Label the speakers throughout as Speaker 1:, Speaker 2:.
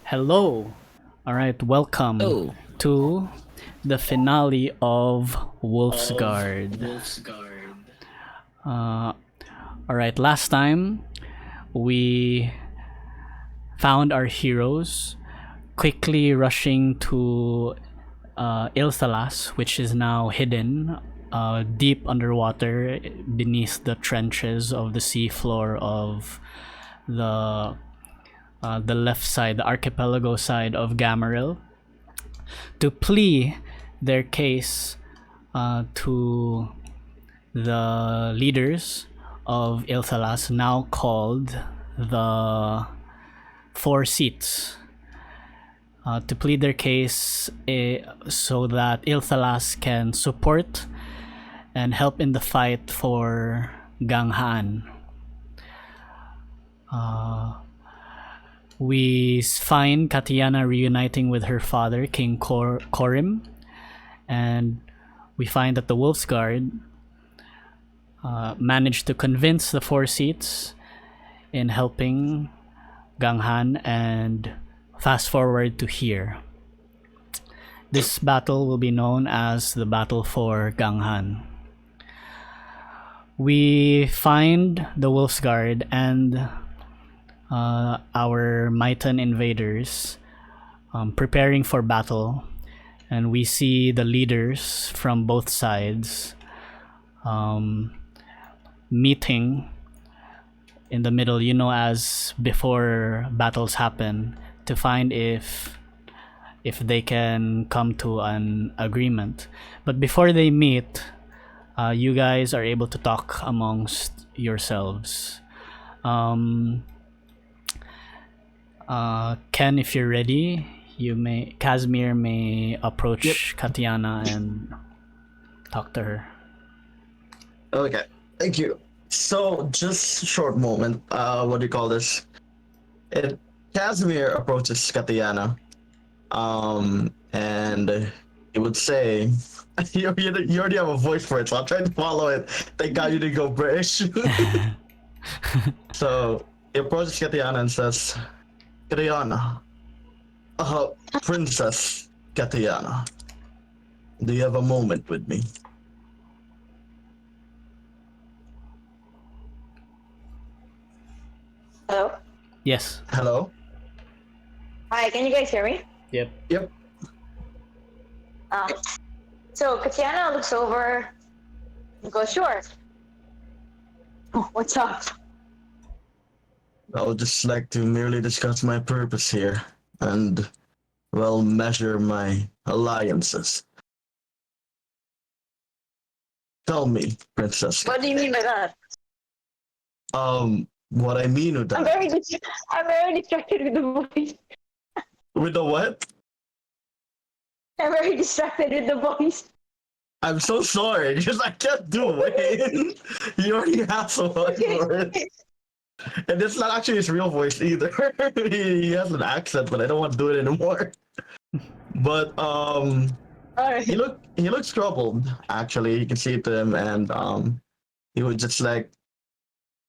Speaker 1: Hello. All right, welcome
Speaker 2: Oh,
Speaker 1: to the finale of Wolf's Guard. Uh, all right, last time we found our heroes quickly rushing to Ilthalas, which is now hidden deep underwater beneath the trenches of the seafloor of the the left side, the archipelago side of Gamaril, to plea their case to the leaders of Ilthalas, now called the Four Seats, to plead their case so that Ilthalas can support and help in the fight for Ganghan. We find Kattiana reuniting with her father, King Korim, and we find that the Wolf's Guard managed to convince the Four Seats in helping Ganghan, and fast forward to here. This battle will be known as the Battle for Ganghan. We find the Wolf's Guard and our Maitan invaders preparing for battle, and we see the leaders from both sides meeting in the middle, as before battles happen, to find if they can come to an agreement. But before they meet, you guys are able to talk amongst yourselves. Khen, if you're ready, Casmyr may approach Kattiana and talk to her.
Speaker 3: Okay, thank you. So, just a short moment. What do you call this? Casmyr approaches Kattiana, and he would say, you already have a voice for it, so I'm trying to follow it. Thank God you didn't go British. So, he approaches Kattiana and says, Kattiana, Princess Kattiana, do you have a moment with me?
Speaker 4: Hello?
Speaker 1: Yes.
Speaker 3: Hello?
Speaker 4: Hi, can you guys hear me?
Speaker 1: Yep.
Speaker 3: Yep.
Speaker 4: So Kattiana looks over and goes, sure. Oh, what's up?
Speaker 3: I would just like to merely discuss my purpose here and, well, measure my alliances. Tell me, Princess.
Speaker 4: What do you mean by that?
Speaker 3: What I mean with that.
Speaker 4: I'm very distracted with the voice.
Speaker 3: With the what?
Speaker 4: I'm very distracted with the voice.
Speaker 3: I'm so sorry, because I can't do it. You already have so much for it. And it's not actually his real voice either. He has an accent, but I don't want to do it anymore. But
Speaker 4: Alright.
Speaker 3: he looks troubled. Actually, you can see it to him, and he was just like,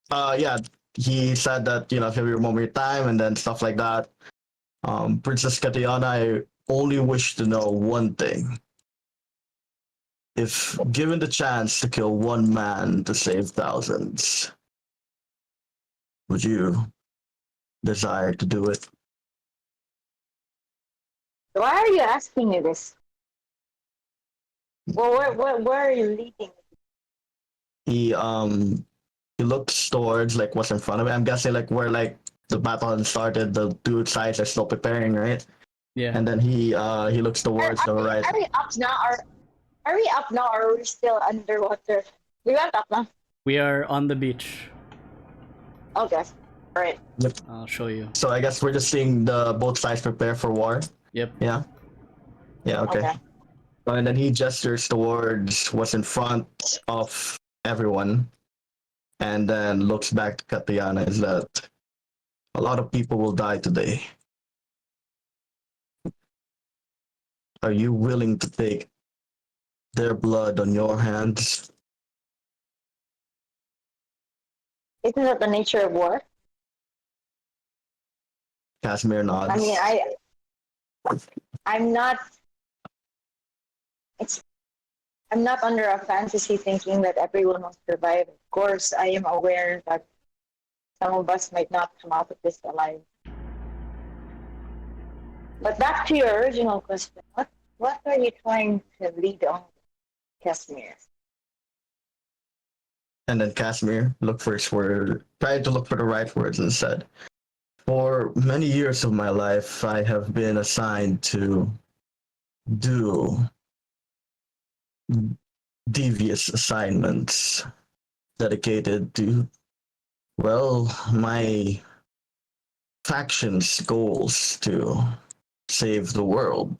Speaker 3: yeah. He said that if you remember your time and then stuff like that. Princess Kattiana, I only wish to know one thing. If given the chance to kill one man to save thousands, would you desire to do it?
Speaker 4: Why are you asking me this? Well, where are you leading?
Speaker 3: He looks towards like what's in front of him. I'm guessing like where like the battle had started, the two sides are still preparing, right?
Speaker 1: Yeah.
Speaker 3: And then he looks towards the right.
Speaker 4: Are we up now? Are we up now, or are we still underwater? We went up now.
Speaker 1: We are on the beach.
Speaker 4: Okay. Alright.
Speaker 3: Yep.
Speaker 1: I'll show you.
Speaker 3: So I guess we're just seeing the both sides prepare for war.
Speaker 1: Yep.
Speaker 3: Yeah. Yeah. Okay. And then he gestures towards what's in front of everyone, and then looks back to Kattiana. Is that a lot of people will die today? Are you willing to take their blood on your hands?
Speaker 4: Isn't that the nature of war?
Speaker 3: Casmyr nods.
Speaker 4: I mean, I'm not. I'm not under a fantasy thinking that everyone will survive. Of course, I am aware that some of us might not come out of this alive. But back to your original question, what are you trying to lead on, Casmyr?
Speaker 3: And then Casmyr tried to look for the right words and said, "For many years of my life, I have been assigned to do devious assignments dedicated to, well, my faction's goals to save the world.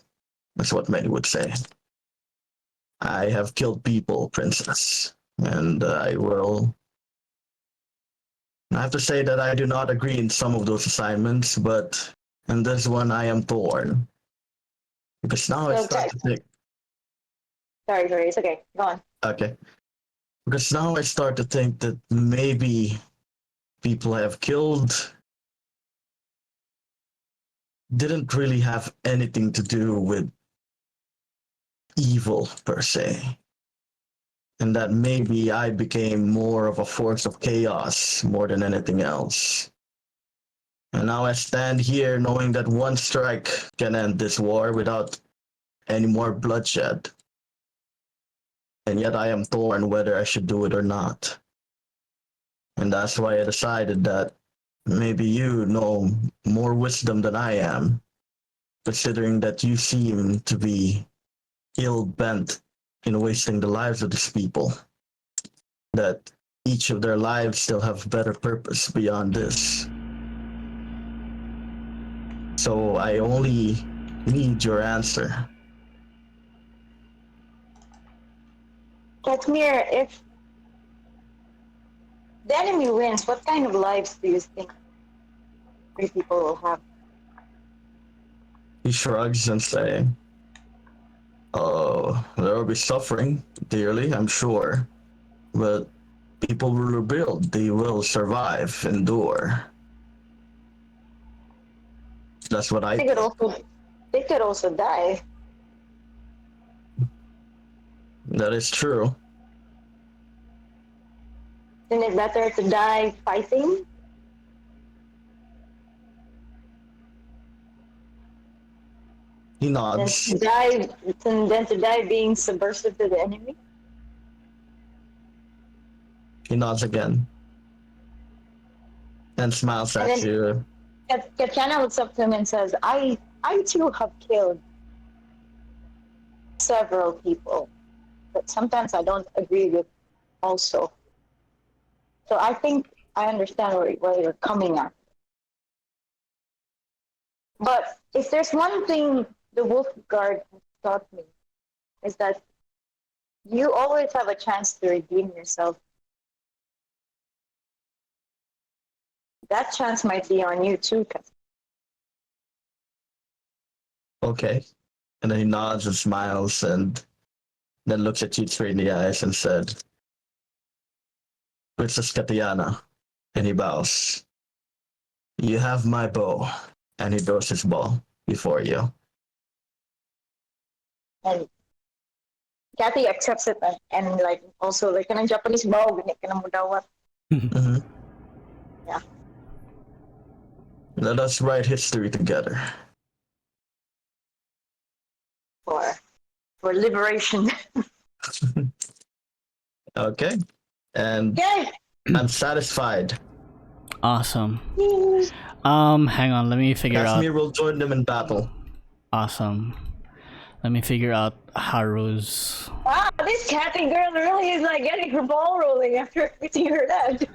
Speaker 3: That's what many would say. I have killed people, princess, and I have to say that I do not agree in some of those assignments, but in this one I am torn. Because now I start to think,
Speaker 4: Sorry, it's okay. Go on.
Speaker 3: okay. Because now I start to think that maybe people I have killed didn't really have anything to do with evil per se. And that maybe I became more of a force of chaos more than anything else. And now I stand here knowing that one strike can end this war without any more bloodshed. And yet I am torn whether I should do it or not. And that's why I decided that maybe you know more wisdom than I am, considering that you seem to be ill-bent in wasting the lives of these people. That each of their lives still have better purpose beyond this. So I only need your answer.
Speaker 4: Katmir, if the enemy wins, what kind of lives do you think three people will have?
Speaker 3: He shrugs and says, "Oh, there will be suffering dearly, I'm sure. But people will rebuild. They will survive, endure." That's what I
Speaker 4: They could also die.
Speaker 3: That is true.
Speaker 4: Isn't it better to die fighting
Speaker 3: He
Speaker 4: than
Speaker 3: nods.
Speaker 4: to die being subversive to the enemy?
Speaker 3: He nods again. And smiles
Speaker 4: And
Speaker 3: at
Speaker 4: then
Speaker 3: you.
Speaker 4: Kattiana looks up to him and says, I too have killed several people, but sometimes I don't agree with also. So I think I understand where you're coming at. But if there's one thing the Wolf Guard has taught me, is that you always have a chance to redeem yourself. That chance might be on you too, Kattiana.
Speaker 3: Okay. And then he nods and smiles and then looks at you straight in the eyes and said, "Princess Kattiana." And he bows. "You have my bow." And he throws his bow before you.
Speaker 4: And Kathy accepts it and like also like kanang Japanese bow, ganyan ka na mo dawat.
Speaker 3: Mm-hmm.
Speaker 4: Yeah.
Speaker 3: Let us write history together.
Speaker 4: For liberation.
Speaker 3: Okay. And
Speaker 4: Okay.
Speaker 3: I'm satisfied.
Speaker 1: Awesome. Hang on, let me figure out.
Speaker 3: Casmyr will join them in battle.
Speaker 1: Awesome. Let me figure out Haru's.
Speaker 4: Wow, this Kathy girl really is like getting her ball rolling after everything her dad.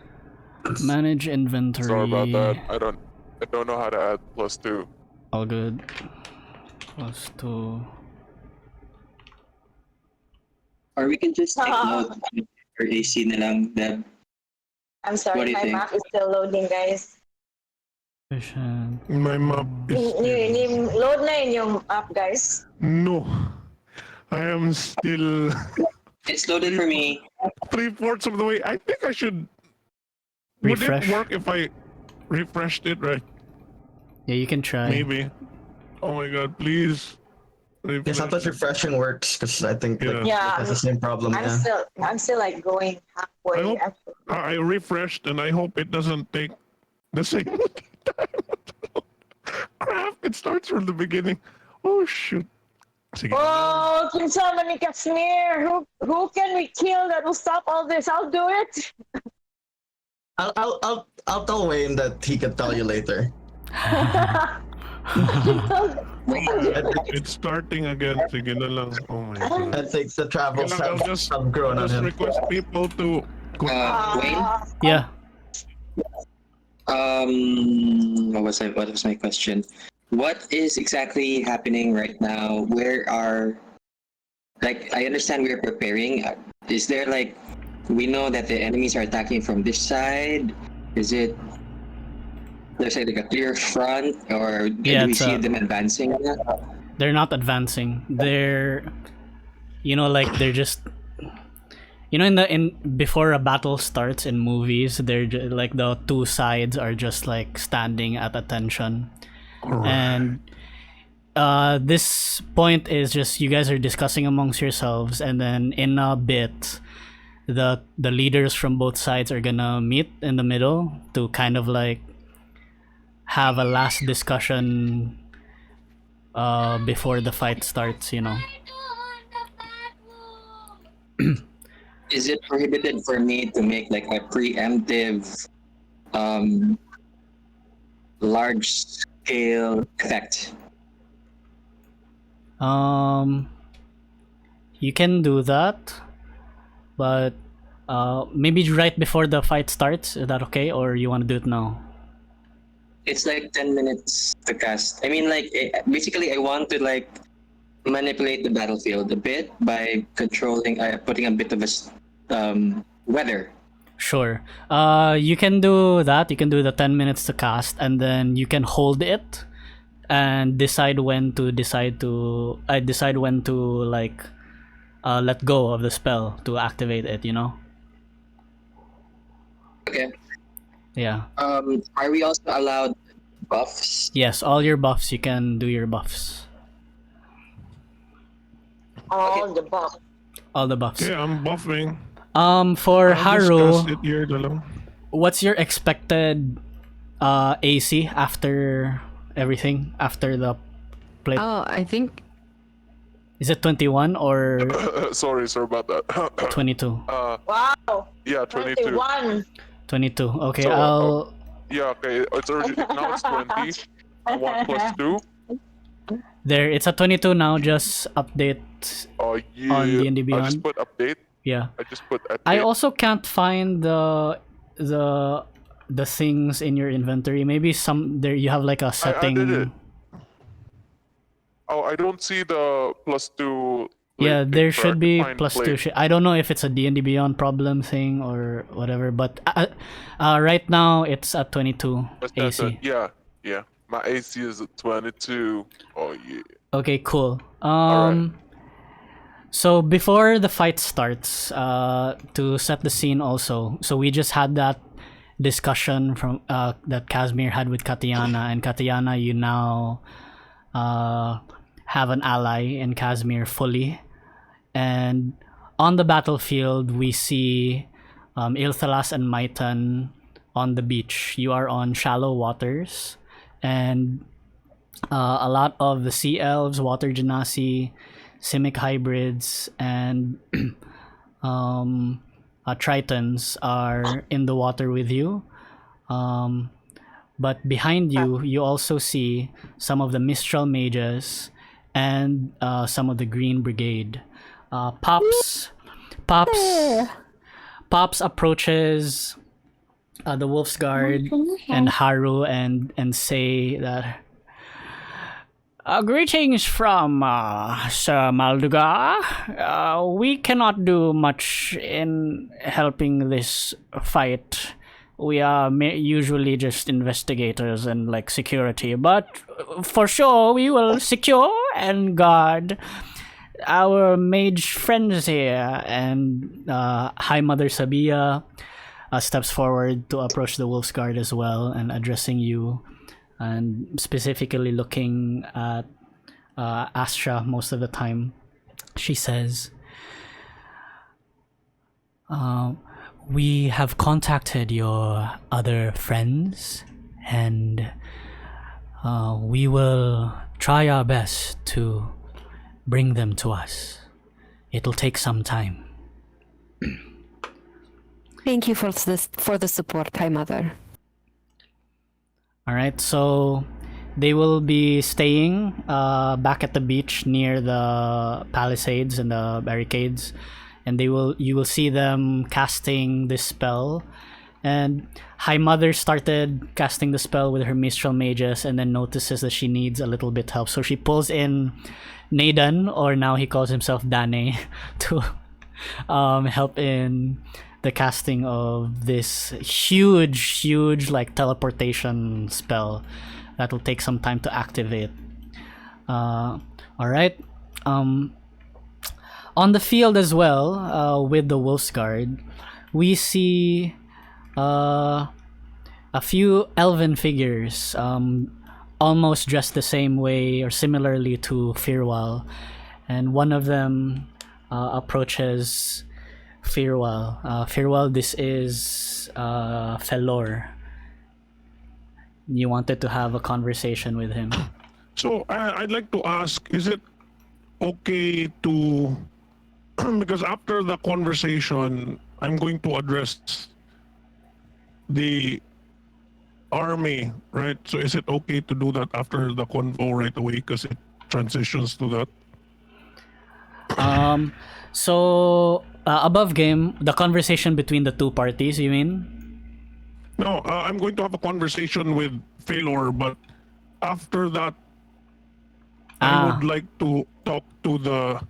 Speaker 1: Manage inventory.
Speaker 2: Sorry about that. I don't know how to add +2.
Speaker 1: All good. +2.
Speaker 5: Or we can just take note for AC na lang, Deb.
Speaker 4: I'm sorry,
Speaker 5: What do you
Speaker 4: my
Speaker 5: think?
Speaker 4: map is still loading, guys.
Speaker 1: Efficient.
Speaker 6: My map is
Speaker 4: Load na yun yung app, guys.
Speaker 6: no. I am still
Speaker 5: It's loaded for me.
Speaker 6: 3/4 of the way. I think I should. Would
Speaker 1: Refresh.
Speaker 6: it work if I refreshed it, right?
Speaker 1: Yeah, you can try.
Speaker 6: Maybe. Oh my god, please.
Speaker 3: Yeah, sometimes refreshing works because I think like,
Speaker 4: Yeah,
Speaker 3: it's the same problem.
Speaker 4: I'm
Speaker 3: Yeah.
Speaker 4: still like going
Speaker 6: I
Speaker 4: halfway.
Speaker 6: hope
Speaker 4: Actually.
Speaker 6: I refreshed and I hope it doesn't take the same time. Crap, it starts from the beginning. Oh shoot. Sige.
Speaker 4: Oh, can someone Casmyr? Who can we kill that will stop all this? I'll do it.
Speaker 3: I'll tell Wayne that he can tell you later.
Speaker 6: It's starting again. Sige na lang. Oh my god.
Speaker 3: I think the travels
Speaker 6: Sige lang,
Speaker 3: have grown on
Speaker 6: just
Speaker 3: him.
Speaker 6: request people to
Speaker 5: Wayne,
Speaker 1: Yeah.
Speaker 5: what was my question? What is exactly happening right now? Where are, like, I understand we're preparing. Is there like, we know that the enemies are attacking from this side? Is it, there's like a clear front, or
Speaker 1: Yeah,
Speaker 5: do we
Speaker 1: it's
Speaker 5: see
Speaker 1: a-
Speaker 5: them advancing?
Speaker 1: They're not advancing. They're, like they're just, in before a battle starts in movies, they're like the two sides are just like standing at attention, and this point is just you guys are discussing amongst yourselves, and then in a bit, the leaders from both sides are gonna meet in the middle to kind of like have a last discussion before the fight starts.
Speaker 5: Is it prohibited for me to make like a preemptive, large scale effect?
Speaker 1: You can do that, but maybe right before the fight starts. Is that okay, or you want to do it now?
Speaker 5: It's like 10 minutes to cast. I mean, like, basically, I want to like manipulate the battlefield a bit by controlling, putting a bit of a weather.
Speaker 1: Sure. You can do that. You can do the 10 minutes to cast, and then you can hold it and decide when to like let go of the spell to activate it.
Speaker 5: Okay.
Speaker 1: Yeah.
Speaker 5: Are we also allowed buffs?
Speaker 1: Yes. All your buffs. You can do your buffs.
Speaker 4: All the buff.
Speaker 1: All the buffs.
Speaker 6: Okay, I'm buffing.
Speaker 1: For
Speaker 6: I'll
Speaker 1: Haru,
Speaker 6: discuss it here na lang.
Speaker 1: what's your expected AC after everything? After the plate?
Speaker 7: Oh, I think
Speaker 1: Is it 21 or
Speaker 2: Sorry about that.
Speaker 1: 22?
Speaker 4: Wow.
Speaker 2: Yeah, 22.
Speaker 4: 21.
Speaker 1: 22. Okay,
Speaker 2: So,
Speaker 1: I'll.
Speaker 2: Yeah, okay. It's already now it's 20. 1 plus 2.
Speaker 1: There, it's at 22 now. Just update.
Speaker 2: Oh yeah.
Speaker 1: On D&D
Speaker 2: I
Speaker 1: Beyond?
Speaker 2: just put update.
Speaker 1: Yeah.
Speaker 2: I just put update.
Speaker 1: I also can't find the things in your inventory. Maybe some there you have like a setting.
Speaker 2: did it. Oh, I don't see the +2.
Speaker 1: Yeah,
Speaker 2: plate
Speaker 1: there
Speaker 2: thing, so I
Speaker 1: should
Speaker 2: can
Speaker 1: be
Speaker 2: find
Speaker 1: +2.
Speaker 2: plate.
Speaker 1: I don't know if it's a D&D Beyond problem thing or whatever, but right now it's at 22
Speaker 2: But that's
Speaker 1: AC.
Speaker 2: yeah. My AC is at 22. Oh yeah.
Speaker 1: Okay, cool.
Speaker 2: Alright.
Speaker 1: So before the fight starts, to set the scene also, so we just had that discussion from that Casmyr had with Kattiana, and Kattiana, you now have an ally in Casmyr fully. And on the battlefield, we see Ilthalas and Maitan on the beach. You are on shallow waters, and a lot of the sea elves, water genasi, simic hybrids, and tritons are in the water with you. But behind you, you also see some of the Mistral mages and some of the Green Brigade. Pops approaches the Wolf's Guard and Haru and say that greetings from Sir Maldugar. We cannot do much in helping this fight. We are usually just investigators and like security, but for sure we will secure and guard our mage friends here. And High Mother Sabia steps forward to approach the Wolf's Guard as well, and addressing you, and specifically looking at Astra most of the time. She says, we have contacted your other friends, and we will try our best to bring them to us. It'll take some time.
Speaker 7: Thank you for the support, High Mother.
Speaker 1: All right, so they will be staying back at the beach near the palisades and the barricades, and you will see them casting this spell. And High Mother started casting the spell with her Mistral Mages, and then notices that she needs a little bit help. So she pulls in Nadan, or now he calls himself Dane, to help in the casting of this huge like teleportation spell that will take some time to activate. All right. On the field as well, with the Wolf's Guard, we see a few elven figures, almost dressed the same way or similarly to Fir'ual, and one of them approaches Fir'ual. Fir'ual, this is Felor. You wanted to have a conversation with him.
Speaker 6: So I'd like to ask, is it okay to, because after the conversation, I'm going to address the army, right? So is it okay to do that after the convo right away, because it transitions to that?
Speaker 1: So above game, the conversation between the two parties, you mean?
Speaker 6: No, I'm going to have a conversation with Felor, but after that, I would like to talk to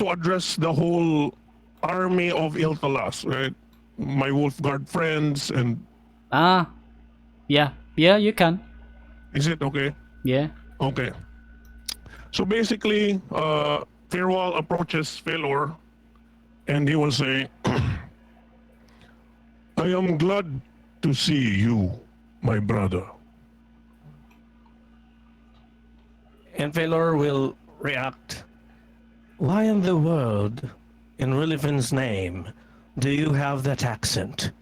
Speaker 6: address the whole army of Iltalas, right? My Wolfguard friends and...
Speaker 1: Yeah, you can.
Speaker 6: Is it okay?
Speaker 1: Yeah.
Speaker 6: Okay. So basically, Fir'ual approaches Felor, and he will say, I am glad to see you, my brother.
Speaker 8: And Felor will react. Why in the world, in Rilifin's name, do you have that accent?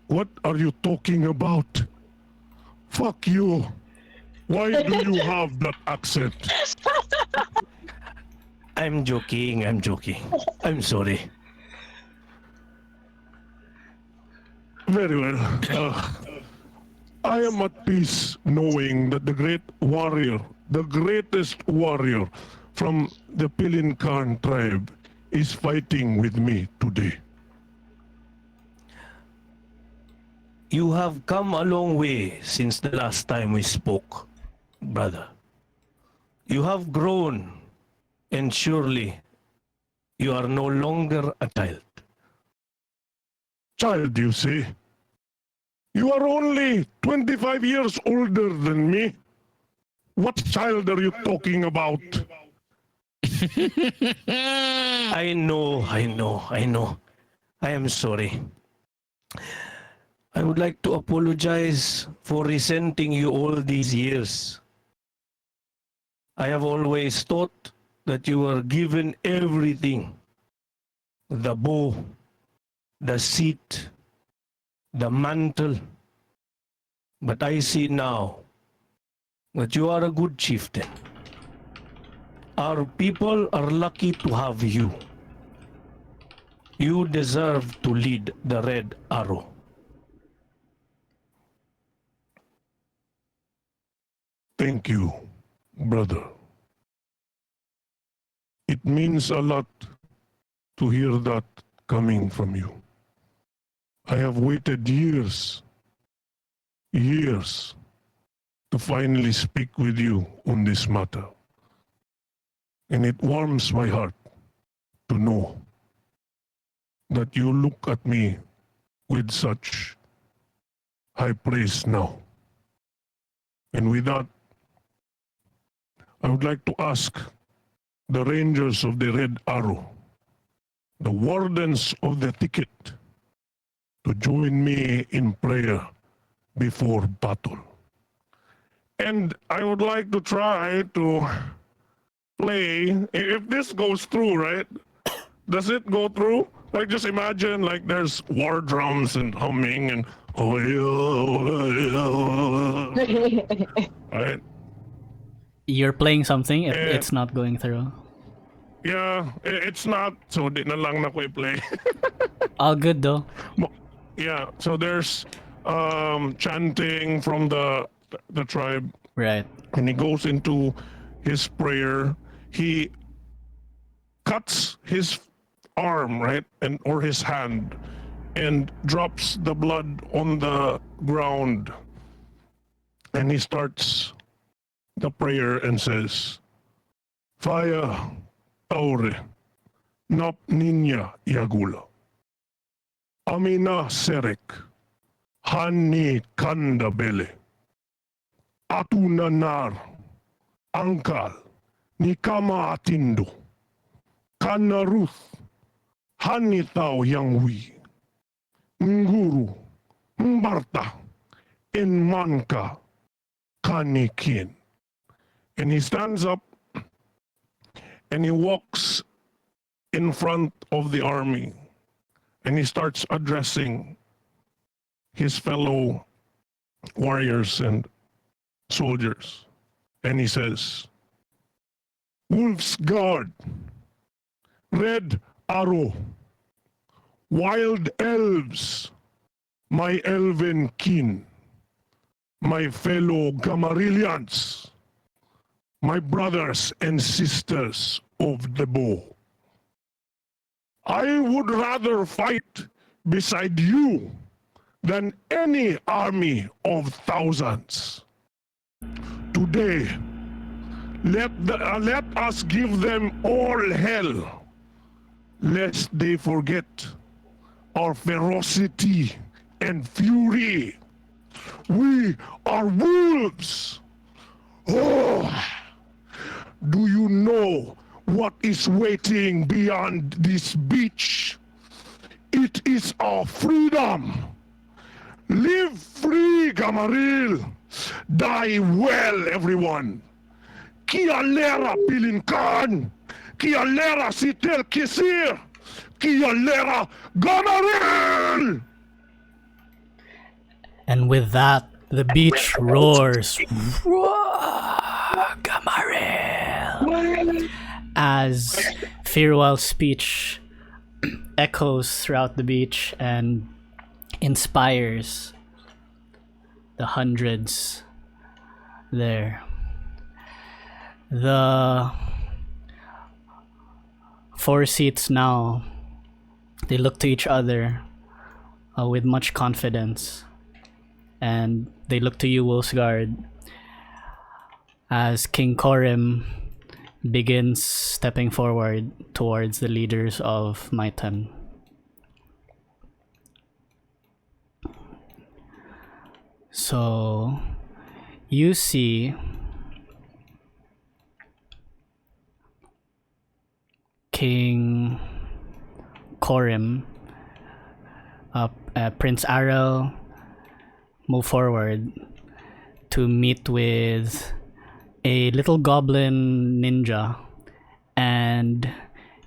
Speaker 6: What are you talking about? Fuck you. Why do you have that accent?
Speaker 8: I'm joking. I'm sorry.
Speaker 6: Very well. I am at peace knowing that the great warrior, the greatest warrior from the Pilinkarn tribe is fighting with me today.
Speaker 8: You have come a long way since the last time we spoke, brother. You have grown, and surely you are no longer a child.
Speaker 6: Child, you say? You are only 25 years older than me. What child are you talking about?
Speaker 8: I know. I am sorry. I would like to apologize for resenting you all these years. I have always thought that you were given everything. The bow, the seat, the mantle. But I see now that you are a good chieftain. Our people are lucky to have you. You deserve to lead the Red Arrow.
Speaker 6: Thank you, brother. It means a lot to hear that coming from you. I have waited years to finally speak with you on this matter. And it warms my heart to know that you look at me with such high praise now. And with that, I would like to ask the Rangers of the Red Arrow, the Wardens of the Thicket, to join me in prayer before battle. And I would like to try to play, if this goes through, right? Does it go through? Like, just imagine, like, there's war drums and humming and right?
Speaker 1: You're playing something,
Speaker 6: Eh.
Speaker 1: it's not going through.
Speaker 6: Yeah, it's not, so di na lang na ko i-play.
Speaker 1: All good though.
Speaker 6: Yeah, so there's chanting from the tribe,
Speaker 1: Right.
Speaker 6: and he goes into his prayer. He cuts his arm, right, and or his hand, and drops the blood on the ground, and he starts the prayer and says, "Fire, Taure, Nap Ninya Yagula, Amina Serek, Hani Kandabele, Atunanar, Ankal, Nikama Atindo, Kanaruth, Hanitao Yangwi, Nguru, Mbarta, Enmanka, Kanikin." And he stands up and he walks in front of the army and he starts addressing his fellow warriors and soldiers. And he says, "Wolf's Guard, Red Arrow, Wild Elves, my elven kin, my fellow Gamarillians, my brothers and sisters of the bow. I would rather fight beside you than any army of thousands. Today, let us give them all hell, lest they forget our ferocity and fury. We are wolves. Oh, do you know what is waiting beyond this beach? It is our freedom. Live free, Gamaril. Die well, everyone. Kialera Pilinkan. Kialera Sitel Kisir. Kialera Gamaril.
Speaker 1: And with that, the beach roars. Gamaril! As Fir'ual's speech echoes throughout the beach and inspires the hundreds there. The four seats now, they look to each other with much confidence, and they look to you, Wolfsguard, as King Korim begins stepping forward towards the leaders of Maitan. So you see King Korim, Prince Arel, move forward to meet with a little goblin ninja and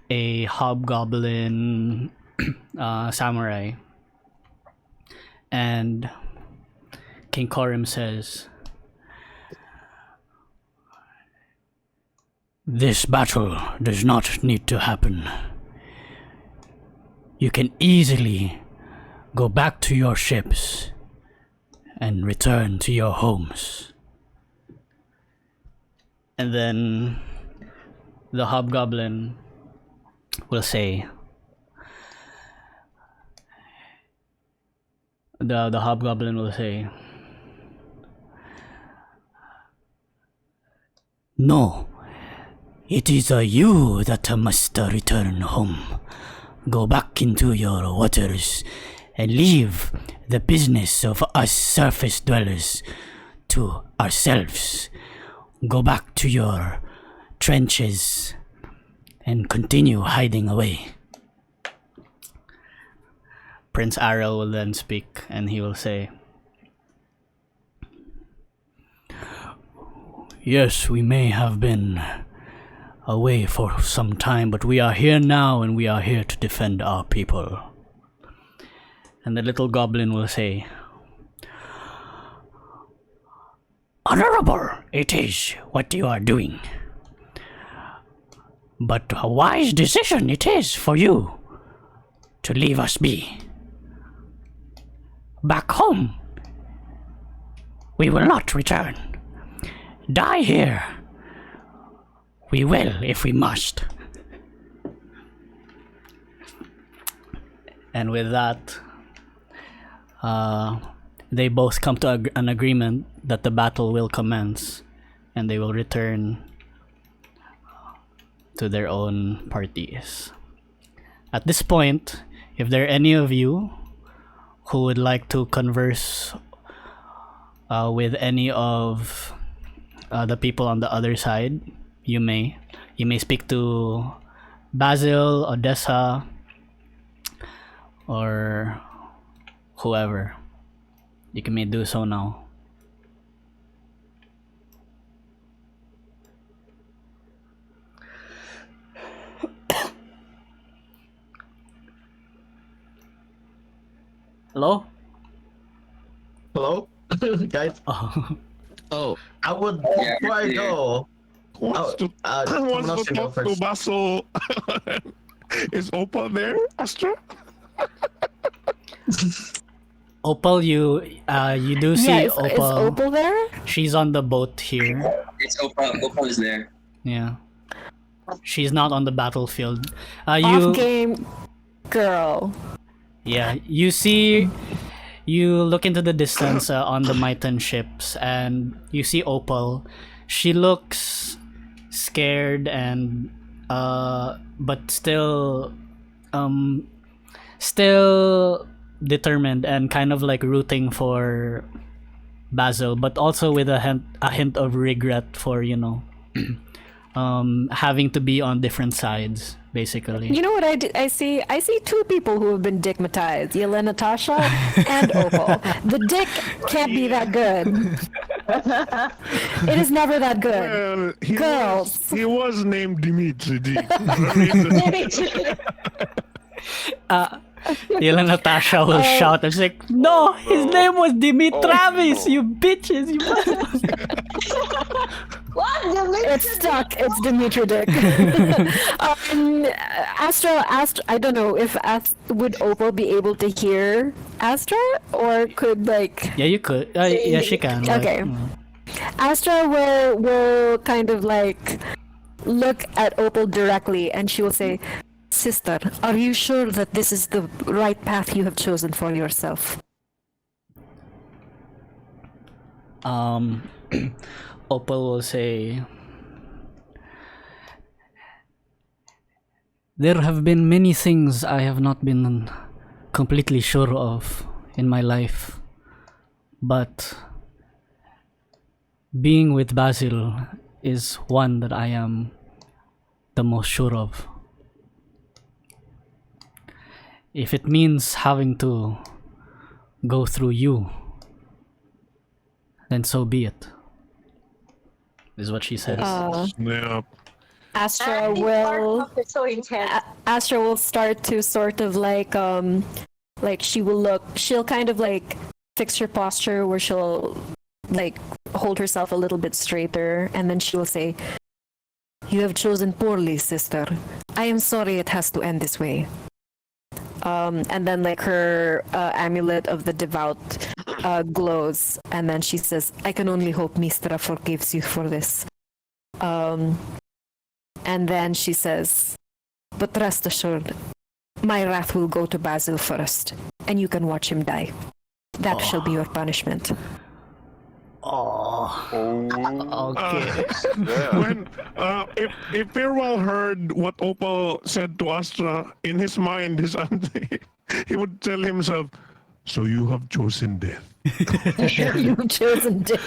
Speaker 1: a hobgoblin samurai. And King Korim says, "This battle does not need to happen. You can easily go back to your ships and return to your homes." And then the hobgoblin will say, the hobgoblin will say, "No, it is you that must return home. Go back into your waters and leave the business of us surface dwellers to ourselves. Go back to your trenches and continue hiding away." Prince Arel will then speak and he will say, Yes, we may have been away for some time, but we are here now and we are here to defend our people. And the little goblin will say, Honorable, it is what you are doing. But a wise decision it is for you to leave us be. Back home, we will not return. Die here, we will if we must. And with that, they both come to an agreement that the battle will commence and they will return to their own parties. At this point, if there are any of you who would like to converse with any of the people on the other side, you may speak to Basil, Odessa, or whoever. You may do so now. Hello?
Speaker 3: Hello, guys.
Speaker 1: Oh,
Speaker 3: I would
Speaker 5: Yeah,
Speaker 3: before I
Speaker 5: yeah.
Speaker 3: go.
Speaker 6: Wants to
Speaker 3: someone else
Speaker 6: wants to
Speaker 3: can go
Speaker 6: talk to
Speaker 3: first.
Speaker 6: Basil. Is Opal there, Astra?
Speaker 1: Opal, you do see
Speaker 7: Yeah, is
Speaker 1: Opal.
Speaker 7: Opal there?
Speaker 1: She's on the boat here.
Speaker 5: It's Opal. Opal is there.
Speaker 1: Yeah. She's not on the battlefield.
Speaker 7: Off
Speaker 1: You
Speaker 7: game girl.
Speaker 1: Yeah, you see, you look into the distance on the Myton ships, and you see Opal. She looks scared and but still determined and kind of like rooting for Basil, but also with a hint of regret for, you know, having to be on different sides, basically.
Speaker 7: You know what I see? I see two people who have been dickmatized, Yelena Tasha and Opal. The dick can't be that good. It is never that good.
Speaker 6: Well,
Speaker 7: Girls.
Speaker 6: he was named Dimitri.
Speaker 1: Yelena Tasha will shout and she's like, no, his name was Dimitravis,
Speaker 2: no.
Speaker 1: you bitches, you
Speaker 4: What? Dimitri?
Speaker 7: It's stuck. It's Dimitri Dick. Astra, I don't know if would Opal be able to hear Astra, or could like
Speaker 1: Yeah, you could. Yeah, she can. like,
Speaker 7: Okay.
Speaker 1: mm.
Speaker 7: Astra will kind of like look at Opal directly, and she will say, "Sister, are you sure that this is the right path you have chosen for yourself?"
Speaker 1: Opal will say, there have been many things I have not been completely sure of in my life, but being with Basil is one that I am the most sure of. If it means having to go through you, then so be it. Is what she says.
Speaker 6: Snap.
Speaker 7: Astra
Speaker 4: This
Speaker 7: will.
Speaker 4: part is so intense.
Speaker 7: Astra will start to sort of like she'll kind of like fix her posture where she'll like hold herself a little bit straighter, and then she will say, "You have chosen poorly, sister. I am sorry it has to end this way." And then like her amulet of the devout glows, and then she says, "I can only hope Mistra forgives you for this." And then she says, "But rest assured, my wrath will go to Basil first, and you can watch him die. That shall be your punishment."
Speaker 1: Oh,
Speaker 2: Oh,
Speaker 1: okay.
Speaker 2: yeah.
Speaker 6: When if Fir'ual heard what Opal said to Astra, in his mind, he would tell himself, "So you have chosen death."
Speaker 7: You've chosen Dick.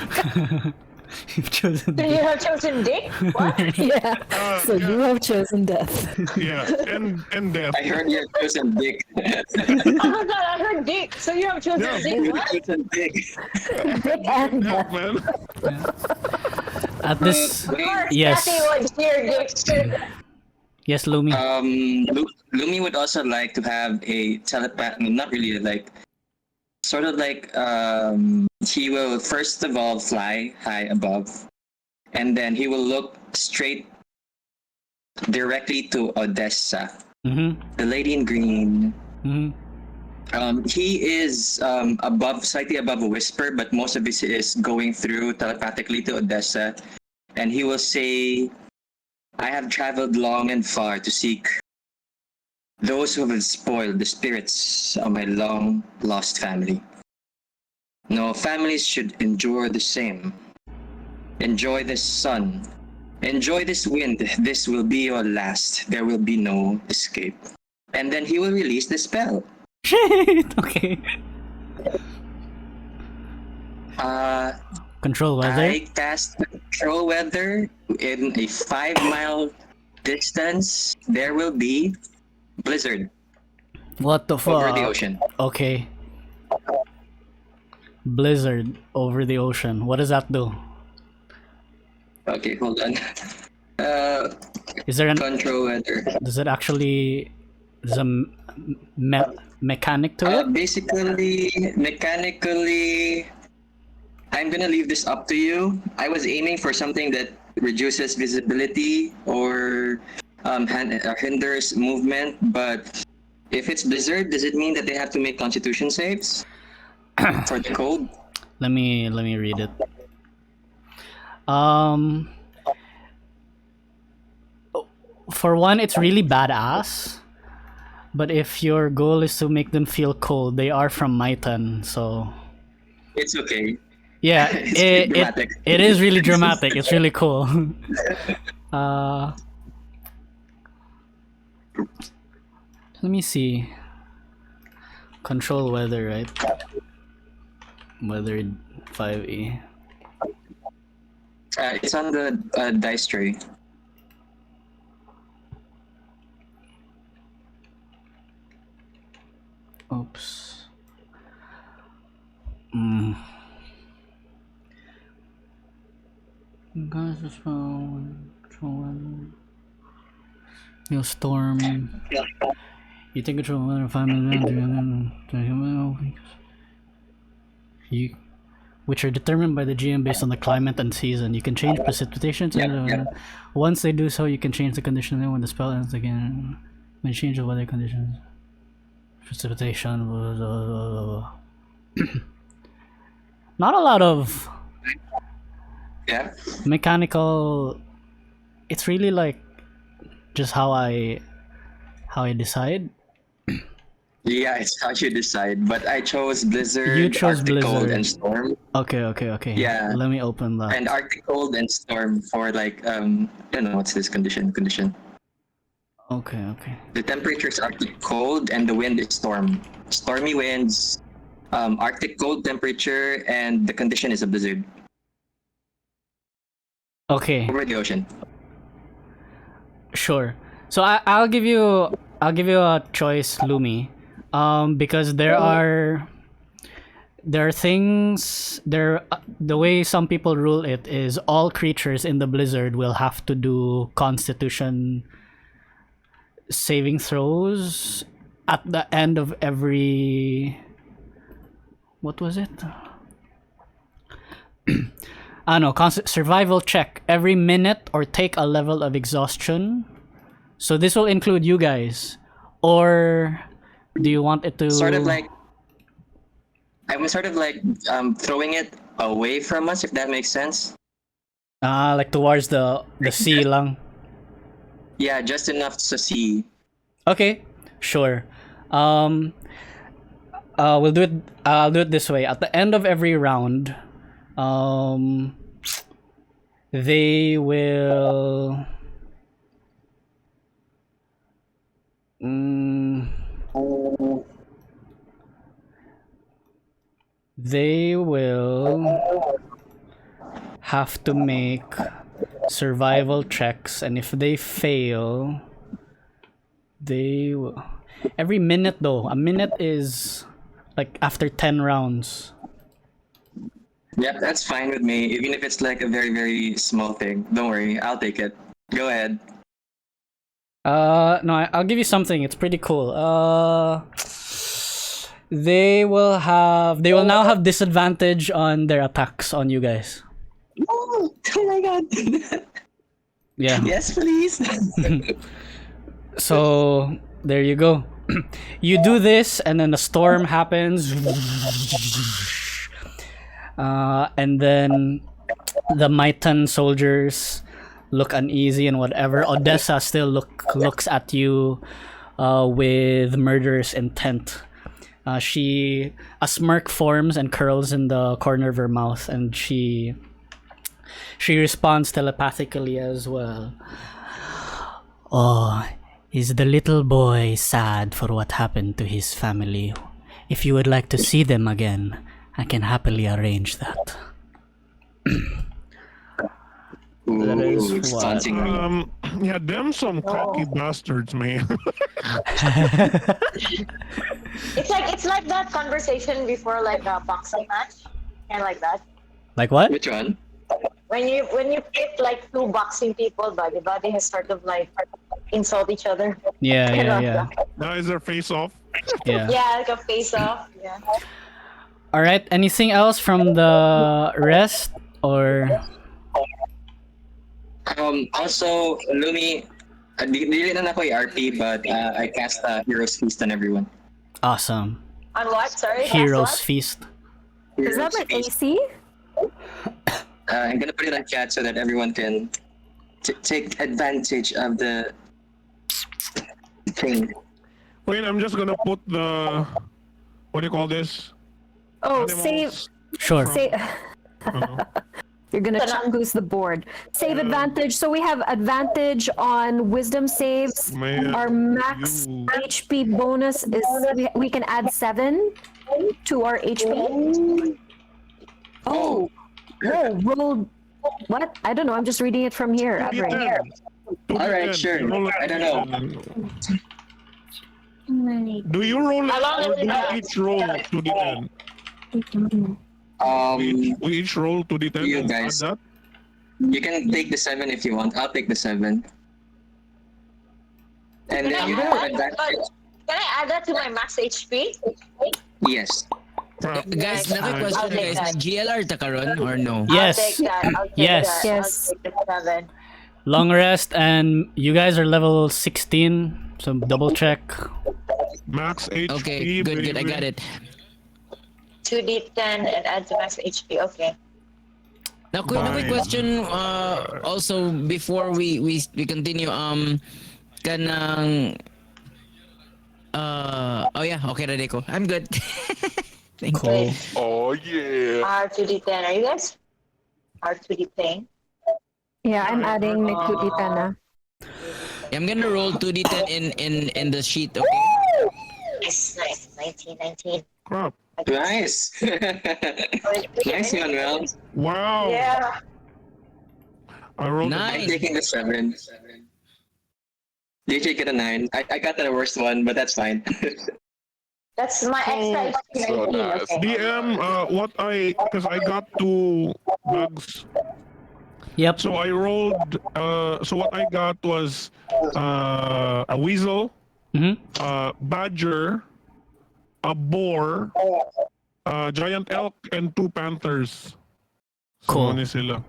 Speaker 1: You've chosen.
Speaker 4: So you have chosen Dick? What?
Speaker 7: Yeah. So you have chosen death.
Speaker 6: Yeah, and death.
Speaker 5: I heard you have chosen Dick.
Speaker 4: Oh my god, I heard Dick. So you have chosen
Speaker 6: Yeah,
Speaker 4: Dick?
Speaker 5: You
Speaker 4: What?
Speaker 5: have chosen Dick.
Speaker 7: Dick and
Speaker 6: Yeah,
Speaker 7: death.
Speaker 6: man.
Speaker 1: At this,
Speaker 5: Wait,
Speaker 1: yes,
Speaker 4: Kathy was here.
Speaker 1: yes, Lumi.
Speaker 5: Lumi would also like to have a telepath. Not really, like sort of like he will first of all fly high above, and then he will look straight directly to Odessa,
Speaker 1: Mm-hmm.
Speaker 5: the lady in green.
Speaker 1: Mm-hmm.
Speaker 5: He is slightly above a whisper, but most of it is going through telepathically to Odessa, and he will say, "I have traveled long and far to seek those who have spoiled the spirits of my long lost family. No, families should endure the same. Enjoy this sun. Enjoy this wind. This will be your last. There will be no escape." And then he will release the spell.
Speaker 1: Shit. Okay. Control weather.
Speaker 5: I cast Control Weather in a 5-mile distance. There will be blizzard
Speaker 1: What the
Speaker 5: over the
Speaker 1: fuck?
Speaker 5: ocean.
Speaker 1: Okay. Blizzard over the ocean. What does that do?
Speaker 5: Okay, hold on.
Speaker 1: Is there an?
Speaker 5: Control Weather.
Speaker 1: Does it actually? There's a mechanic to it?
Speaker 5: Basically, mechanically, I'm gonna leave this up to you. I was aiming for something that reduces visibility or hinders movement, but if it's blizzard, does it mean that they have to make Constitution saves for the code?
Speaker 1: Let me read it. For one, it's really badass. But if your goal is to make them feel cold, they are from Maitan, so
Speaker 5: It's okay.
Speaker 1: yeah,
Speaker 5: It's dramatic.
Speaker 1: it is really dramatic. It's really cool. Let me see. Control weather, right? Weather 5e.
Speaker 5: It's on the dice tray.
Speaker 1: Oops. Guys, this You'll storm. You take control of weather 5 minutes. You, which are determined by the GM based on the climate and season. You can change precipitation. Once they do so, you can change the condition. Then when the spell ends again, when you change the weather conditions, precipitation. Blah, blah, blah. Not a lot of mechanical. It's really like just how I decide.
Speaker 5: Yeah, it's how you decide. But I chose Blizzard,
Speaker 1: You chose
Speaker 5: Arctic Cold,
Speaker 1: Blizzard.
Speaker 5: and Storm.
Speaker 1: Okay.
Speaker 5: Yeah.
Speaker 1: Let me open that.
Speaker 5: And Arctic Cold and Storm for like I don't know what's this condition.
Speaker 1: Okay.
Speaker 5: The temperature is Arctic Cold and the wind is Storm. Stormy winds, Arctic Cold temperature, and the condition is a blizzard
Speaker 1: Okay.
Speaker 5: over the ocean.
Speaker 1: Sure. So I'll give you a choice, Lumi. Because there are things the way some people rule it is all creatures in the blizzard will have to do Constitution saving throws at the end of every, what was it? Survival check every minute or take a level of exhaustion. So this will include you guys, or do you want it to
Speaker 5: I was sort of like throwing it away from us, if that makes sense.
Speaker 1: like towards the sea lang?
Speaker 5: Yeah, just enough to see.
Speaker 1: Okay, sure. We'll do it. I'll do it this way. At the end of every round, they will. They will have to make survival checks, and if they fail, they will. Every minute though, a minute is like after 10 rounds.
Speaker 5: Yep, that's fine with me. Even if it's like a very, very small thing. Don't worry, I'll take it. Go ahead.
Speaker 1: No, I'll give you something. It's pretty cool. They will now have disadvantage on their attacks on you guys.
Speaker 5: Oh my god.
Speaker 1: Yeah.
Speaker 5: Yes, please.
Speaker 1: So there you go. You do this, and then the storm happens, and then the Maitan soldiers look uneasy and whatever. Odessa still looks at you with murderous intent. A smirk forms and curls in the corner of her mouth, and she responds telepathically as well. Oh, is the little boy sad for what happened to his family? If you would like to see them again, I can happily arrange that. That is what.
Speaker 5: Taunting me.
Speaker 6: Yeah, them some cocky bastards, man.
Speaker 4: It's like that conversation before like a boxing match, kind of like that.
Speaker 1: Like what?
Speaker 5: Which one?
Speaker 4: When you pit like two boxing people, body has sort of like insult each other.
Speaker 1: Yeah.
Speaker 6: Now is their face off?
Speaker 1: Yeah.
Speaker 4: Yeah, like a face off. Yeah.
Speaker 1: All right. Anything else from the rest, or?
Speaker 5: Also, Lumi, dili na ako i-RP, but I cast Hero's Feast on everyone.
Speaker 1: Awesome.
Speaker 4: On what? Sorry.
Speaker 1: Hero's
Speaker 4: That's what?
Speaker 1: Feast.
Speaker 7: Is that like AC?
Speaker 5: I'm gonna put it on chat so that everyone can take advantage of the thing.
Speaker 6: Wait, I'm just gonna put the, what do you call this?
Speaker 7: Oh,
Speaker 6: Animals
Speaker 7: save.
Speaker 1: Sure.
Speaker 7: Save.
Speaker 6: Uh,
Speaker 7: You're gonna chungoose the board. Save advantage. So we have advantage on wisdom saves.
Speaker 6: Man,
Speaker 7: Our max
Speaker 6: you-
Speaker 7: HP bonus is we can add 7 to our HP. Oh, roll. What? I don't know. I'm just reading it from here.
Speaker 6: Two
Speaker 7: Right
Speaker 6: D10.
Speaker 7: here.
Speaker 5: All right, sure.
Speaker 6: Roll it.
Speaker 5: I don't know.
Speaker 6: Do you roll it
Speaker 4: How long
Speaker 6: or
Speaker 4: is
Speaker 6: do
Speaker 4: it?
Speaker 6: we each roll 2d10? We each roll 2d10
Speaker 5: You
Speaker 6: and add
Speaker 5: guys.
Speaker 6: that?
Speaker 5: You can take the 7 if you want. I'll take the 7. And then you put advantage.
Speaker 4: Can I add that to my max HP?
Speaker 5: Yes.
Speaker 6: Crap.
Speaker 9: Guys, another
Speaker 4: I'll
Speaker 9: question
Speaker 4: take
Speaker 9: guys.
Speaker 4: that.
Speaker 9: Nag-GLR ta karon or no?
Speaker 1: Yes.
Speaker 4: I'll take that. I'll take
Speaker 1: Yes.
Speaker 4: that.
Speaker 7: Yes.
Speaker 4: I'll take the 7.
Speaker 1: Long rest, and you guys are level 16. So double check.
Speaker 6: Max HP.
Speaker 9: Okay, good, I
Speaker 6: baby.
Speaker 9: got it.
Speaker 4: 2d10 and add to max HP. Okay.
Speaker 9: Now, quick question. Also, before we continue, kanang. Oh yeah, okay, ready ko. I'm good. Thank you.
Speaker 1: Cool.
Speaker 2: Oh yeah.
Speaker 4: R2d10. Are you guys? R2d10.
Speaker 7: Yeah, I'm adding Nekuditana.
Speaker 9: I'm gonna roll 2d10 in the sheet. Okay.
Speaker 4: Nice. 19.
Speaker 6: Crap.
Speaker 5: Nice. Nice, Manuel.
Speaker 6: Wow.
Speaker 4: Yeah.
Speaker 6: I rolled
Speaker 9: Nice.
Speaker 5: I'm taking the 7. DJ get a 9. I got the worst one, but that's fine.
Speaker 4: That's my extra HP.
Speaker 2: So
Speaker 4: 19.
Speaker 2: nice.
Speaker 4: Okay.
Speaker 6: DM, because I got 2 bugs.
Speaker 1: Yep.
Speaker 6: So I rolled, so what I got was a weasel, a badger, a boar, a giant elk, and 2 panthers. So
Speaker 1: Cool.
Speaker 6: ano sila.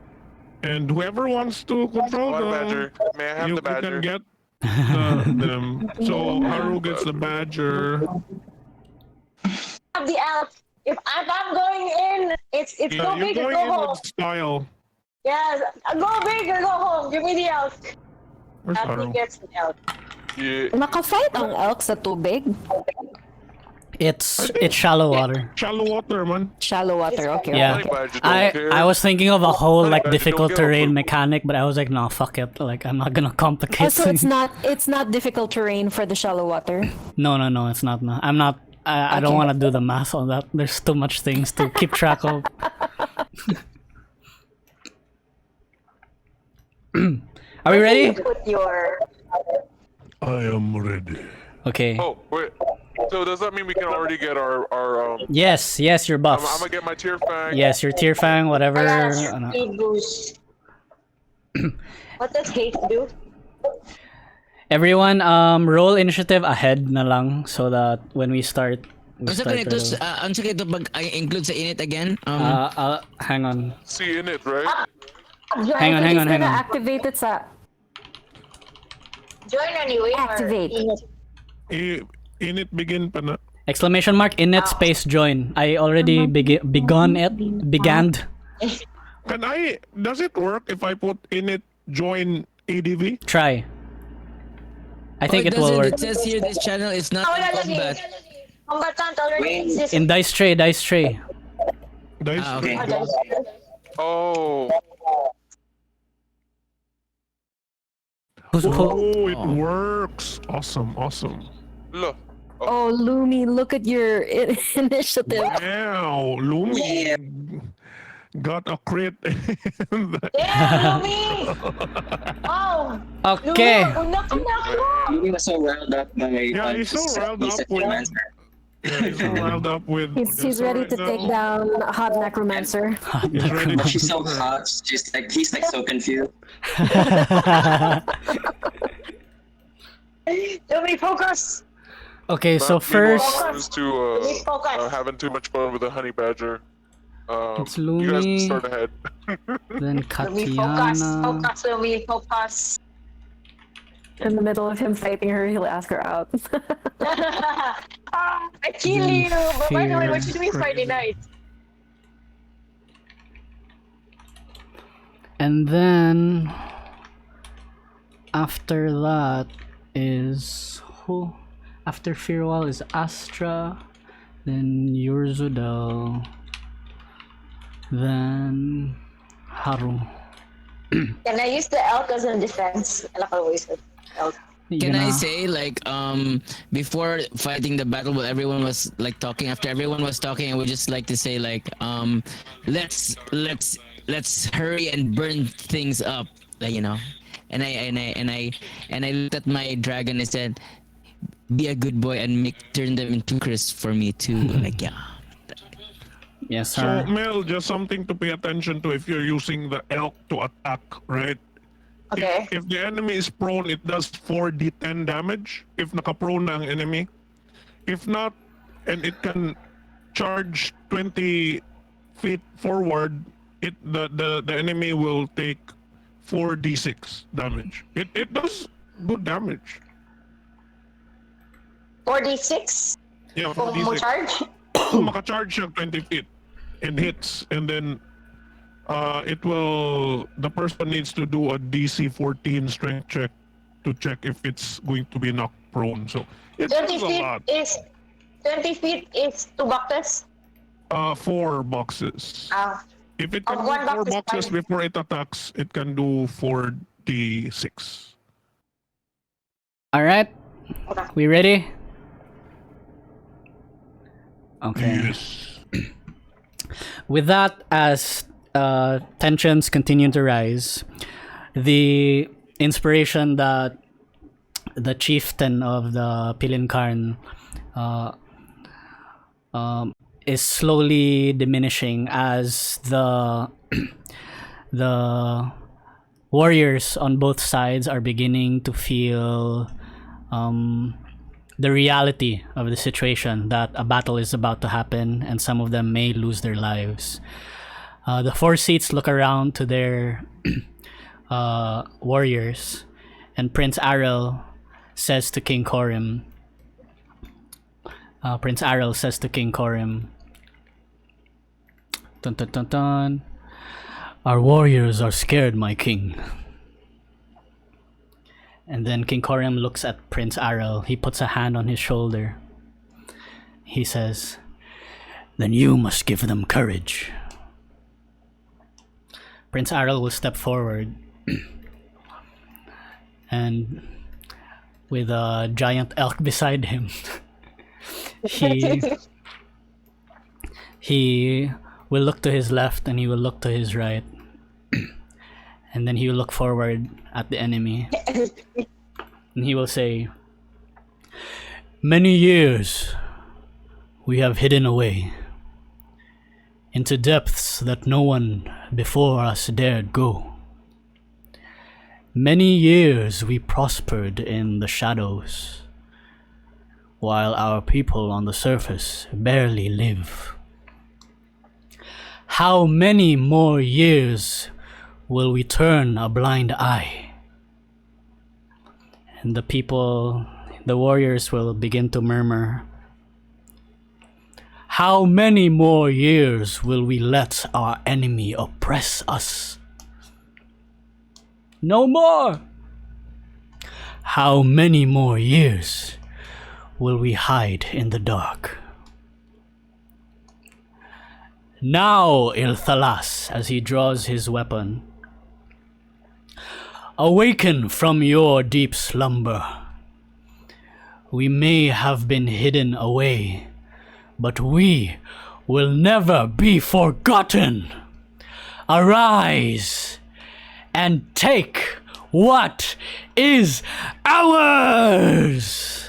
Speaker 6: And whoever wants to control
Speaker 2: One
Speaker 6: them,
Speaker 2: badger. May I have
Speaker 6: you
Speaker 2: the badger?
Speaker 6: can get them. So Haru gets the badger.
Speaker 4: Have the elk. If I'm going in, it's
Speaker 6: Yeah,
Speaker 4: go
Speaker 6: you're
Speaker 4: big or
Speaker 6: going
Speaker 4: go
Speaker 6: in
Speaker 4: home.
Speaker 6: with style.
Speaker 4: Yes, go big or go home. Give me the elk.
Speaker 6: Where's
Speaker 4: Happy
Speaker 6: Haru?
Speaker 4: gets an elk.
Speaker 2: Yeah.
Speaker 7: Naka-fight ang elk sa tubig?
Speaker 1: It's shallow water.
Speaker 6: Shallow water, man.
Speaker 7: Shallow water, okay.
Speaker 1: Yeah.
Speaker 2: Like badger don't care.
Speaker 1: I was thinking of a whole like
Speaker 2: Badger don't
Speaker 1: difficult
Speaker 2: give a
Speaker 1: terrain
Speaker 2: fuck.
Speaker 1: mechanic, but I was like, no, fuck it. Like I'm not gonna complicate
Speaker 7: Oh, so
Speaker 1: things.
Speaker 7: it's not difficult terrain for the shallow water.
Speaker 1: No, it's not. No. I'm not. I don't
Speaker 7: Okay.
Speaker 1: want to do the math on that. There's too much things to keep track of. Are we ready?
Speaker 4: Put your.
Speaker 6: I am ready.
Speaker 1: Okay.
Speaker 2: Oh wait. So does that mean we can already get our
Speaker 1: Yes, your
Speaker 2: I'm
Speaker 1: buffs.
Speaker 2: gonna get my tier fang.
Speaker 1: Yes, your tier fang, whatever.
Speaker 4: I
Speaker 1: ano.
Speaker 4: got speed boost. What does haste do?
Speaker 1: Everyone, roll initiative ahead na lang so that when we start, we
Speaker 9: Ang
Speaker 1: start
Speaker 9: sakit ito,
Speaker 1: right away.
Speaker 9: ang sakit ito pag include sa init again.
Speaker 1: Hang on.
Speaker 2: See in it, right?
Speaker 4: Join,
Speaker 1: Hang on.
Speaker 7: It's gonna activate it sa
Speaker 4: join anyway. or
Speaker 7: Activate.
Speaker 6: Init begin pa na.
Speaker 1: Exclamation mark init space join. I already began.
Speaker 6: Does it work if I put init join ADV?
Speaker 1: Try. I think it will
Speaker 9: doesn't.
Speaker 1: work.
Speaker 9: It says here this channel is not
Speaker 4: Oh,
Speaker 9: in
Speaker 4: lalagay.
Speaker 9: combat.
Speaker 4: Combatant already exists.
Speaker 1: In dice tray.
Speaker 6: Dice
Speaker 9: Okay.
Speaker 2: Oh,
Speaker 6: Oh, it works. Awesome.
Speaker 2: look.
Speaker 7: Oh, Lumi, look at your initiative.
Speaker 6: Wow, Lumi got a crit.
Speaker 4: Yeah, Lumi! Wow!
Speaker 1: Okay.
Speaker 5: Lumi was so riled up by
Speaker 6: Yeah, he's so riled up with. He's so riled up with.
Speaker 7: He's ready to take down a hot necromancer.
Speaker 6: He's ready
Speaker 5: But
Speaker 6: to
Speaker 5: she's so hot. She's like he's like so confused.
Speaker 4: Lumi, focus!
Speaker 1: Okay, so
Speaker 2: Not
Speaker 1: first,
Speaker 2: is to
Speaker 4: Lumi, focus!
Speaker 2: having too much fun with a honey badger.
Speaker 1: It's
Speaker 2: You guys can
Speaker 1: Lumi,
Speaker 2: start ahead.
Speaker 1: then
Speaker 4: Lumi, focus!
Speaker 1: Kattiana.
Speaker 4: Focus, Lumi, focus!
Speaker 7: In the middle of him fighting her, he'll ask her out.
Speaker 4: I kill you! But by the way, what you doing Friday night?
Speaker 1: And then after that is who? After Fir'ual is Astra, then Ur'zudel, then Haru.
Speaker 4: Can I use the elk as a defense? I like always with elk.
Speaker 9: Can I
Speaker 1: Gonna-
Speaker 9: say like before fighting the battle while everyone was like talking, after everyone was talking, I would just like to say like let's hurry and burn things up, like, you know. And I looked at my dragon and said, be a good boy and turn them into Chris for me too. Like, yeah.
Speaker 1: Yes,
Speaker 6: So,
Speaker 1: sir.
Speaker 6: Mel, just something to pay attention to if you're using the elk to attack, right?
Speaker 4: Okay.
Speaker 6: If the enemy is prone, it does 4d10 damage if naka-prone na ang enemy. If not, and it can charge 20 feet forward, the enemy will take 4d6 damage. It does good damage.
Speaker 4: 46?
Speaker 6: Yeah,
Speaker 4: Kung
Speaker 6: 4d6.
Speaker 4: mo charge?
Speaker 6: Kung maka-charge siya 20 feet and hits, and then the person needs to do a DC 14 strength check to check if it's going to be knocked prone. So it
Speaker 4: 20
Speaker 6: does a
Speaker 4: feet
Speaker 6: lot.
Speaker 4: is 20 feet is 2 boxes.
Speaker 6: 4 boxes. If it can do
Speaker 4: one
Speaker 6: 4
Speaker 4: box is
Speaker 6: boxes
Speaker 4: fine.
Speaker 6: before it attacks, it can do 4d6.
Speaker 1: All right.
Speaker 4: Okay.
Speaker 1: We ready? Okay.
Speaker 6: Yes.
Speaker 1: With that, as tensions continue to rise, the inspiration that the chieftain of the Pilinkarn is slowly diminishing as the the warriors on both sides are beginning to feel the reality of the situation, that a battle is about to happen and some of them may lose their lives. The four seats look around to their warriors, and Prince Arel says to King Corim, dun, dun, dun, dun, our warriors are scared, my king. And then King Corim looks at Prince Arel. He puts a hand on his shoulder. He says, then you must give them courage. Prince Arel will step forward and with a giant elk beside him, he will look to his left and he will look to his right. And then he will look forward at the enemy. And he will say, Many years we have hidden away into depths that no one before us dared go. Many years we prospered in the shadows, while our people on the surface barely live. How many more years will we turn a blind eye? And the warriors will begin to murmur, how many more years will we let our enemy oppress us? No more! How many more years will we hide in the dark? Now, Ilthalas, as he draws his weapon, awaken from your deep slumber. We may have been hidden away, but we will never be forgotten. Arise and take what is ours!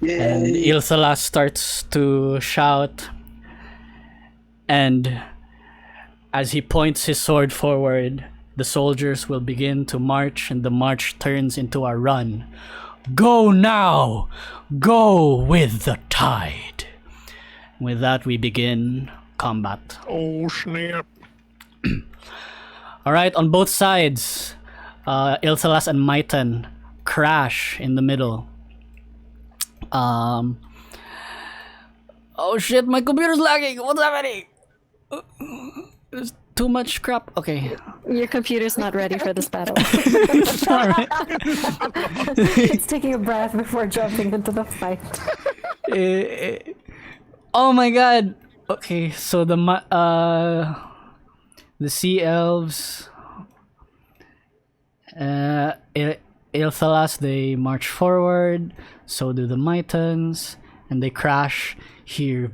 Speaker 1: And Ilthalas starts to shout, and as he points his sword forward, the soldiers will begin to march, and the march turns into a run. Go now! Go with the tide! With that, we begin combat.
Speaker 6: Oh, snap.
Speaker 1: Alright, on both sides, Ilthalas and Myton crash in the middle. Oh shit, my computer's lagging! What's happening? There's too much crap. Okay.
Speaker 7: Your computer's not ready for this battle.
Speaker 1: Alright.
Speaker 7: It's taking a breath before jumping into the fight.
Speaker 1: Oh my god! Okay, so the sea elves, Ilthalas, they march forward, so do the Mytons, and they crash here,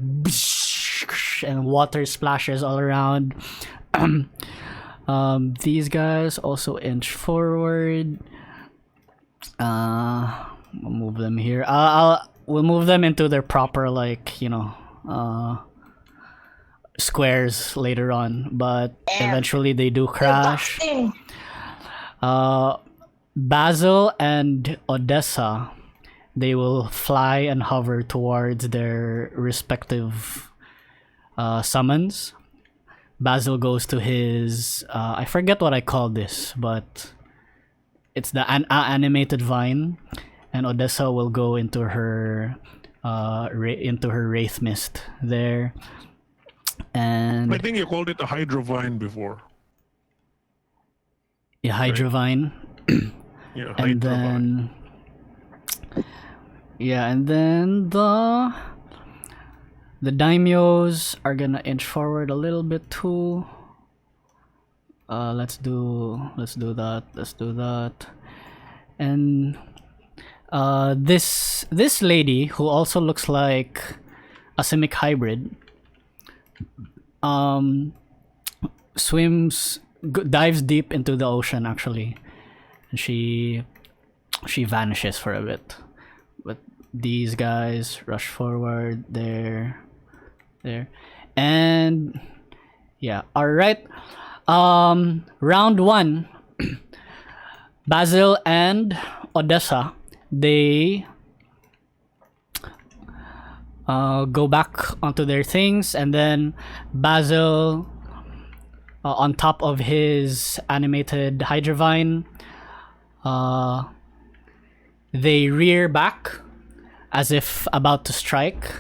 Speaker 1: and water splashes all around. These guys also inch forward. We'll move them here. We'll move them into their proper, like, you know, squares later on, but eventually they do crash. Basil and Odessa, they will fly and hover towards their respective summons. Basil goes to his I forget what I call this, but it's the animated vine, and Odessa will go into her wraith mist there. And
Speaker 6: I think you called it a hydrovine before.
Speaker 1: yeah, Hydrovine.
Speaker 6: Yeah,
Speaker 1: And
Speaker 6: hydrovine.
Speaker 1: then the daimyos are gonna inch forward a little bit too. Let's do that. And this lady, who also looks like a Simic hybrid, dives deep into the ocean actually, and she vanishes for a bit. But these guys rush forward there, and yeah. All right. Round one. Basil and Odessa, they go back onto their things, and then Basil, on top of his animated hydrovine, they rear back as if about to strike.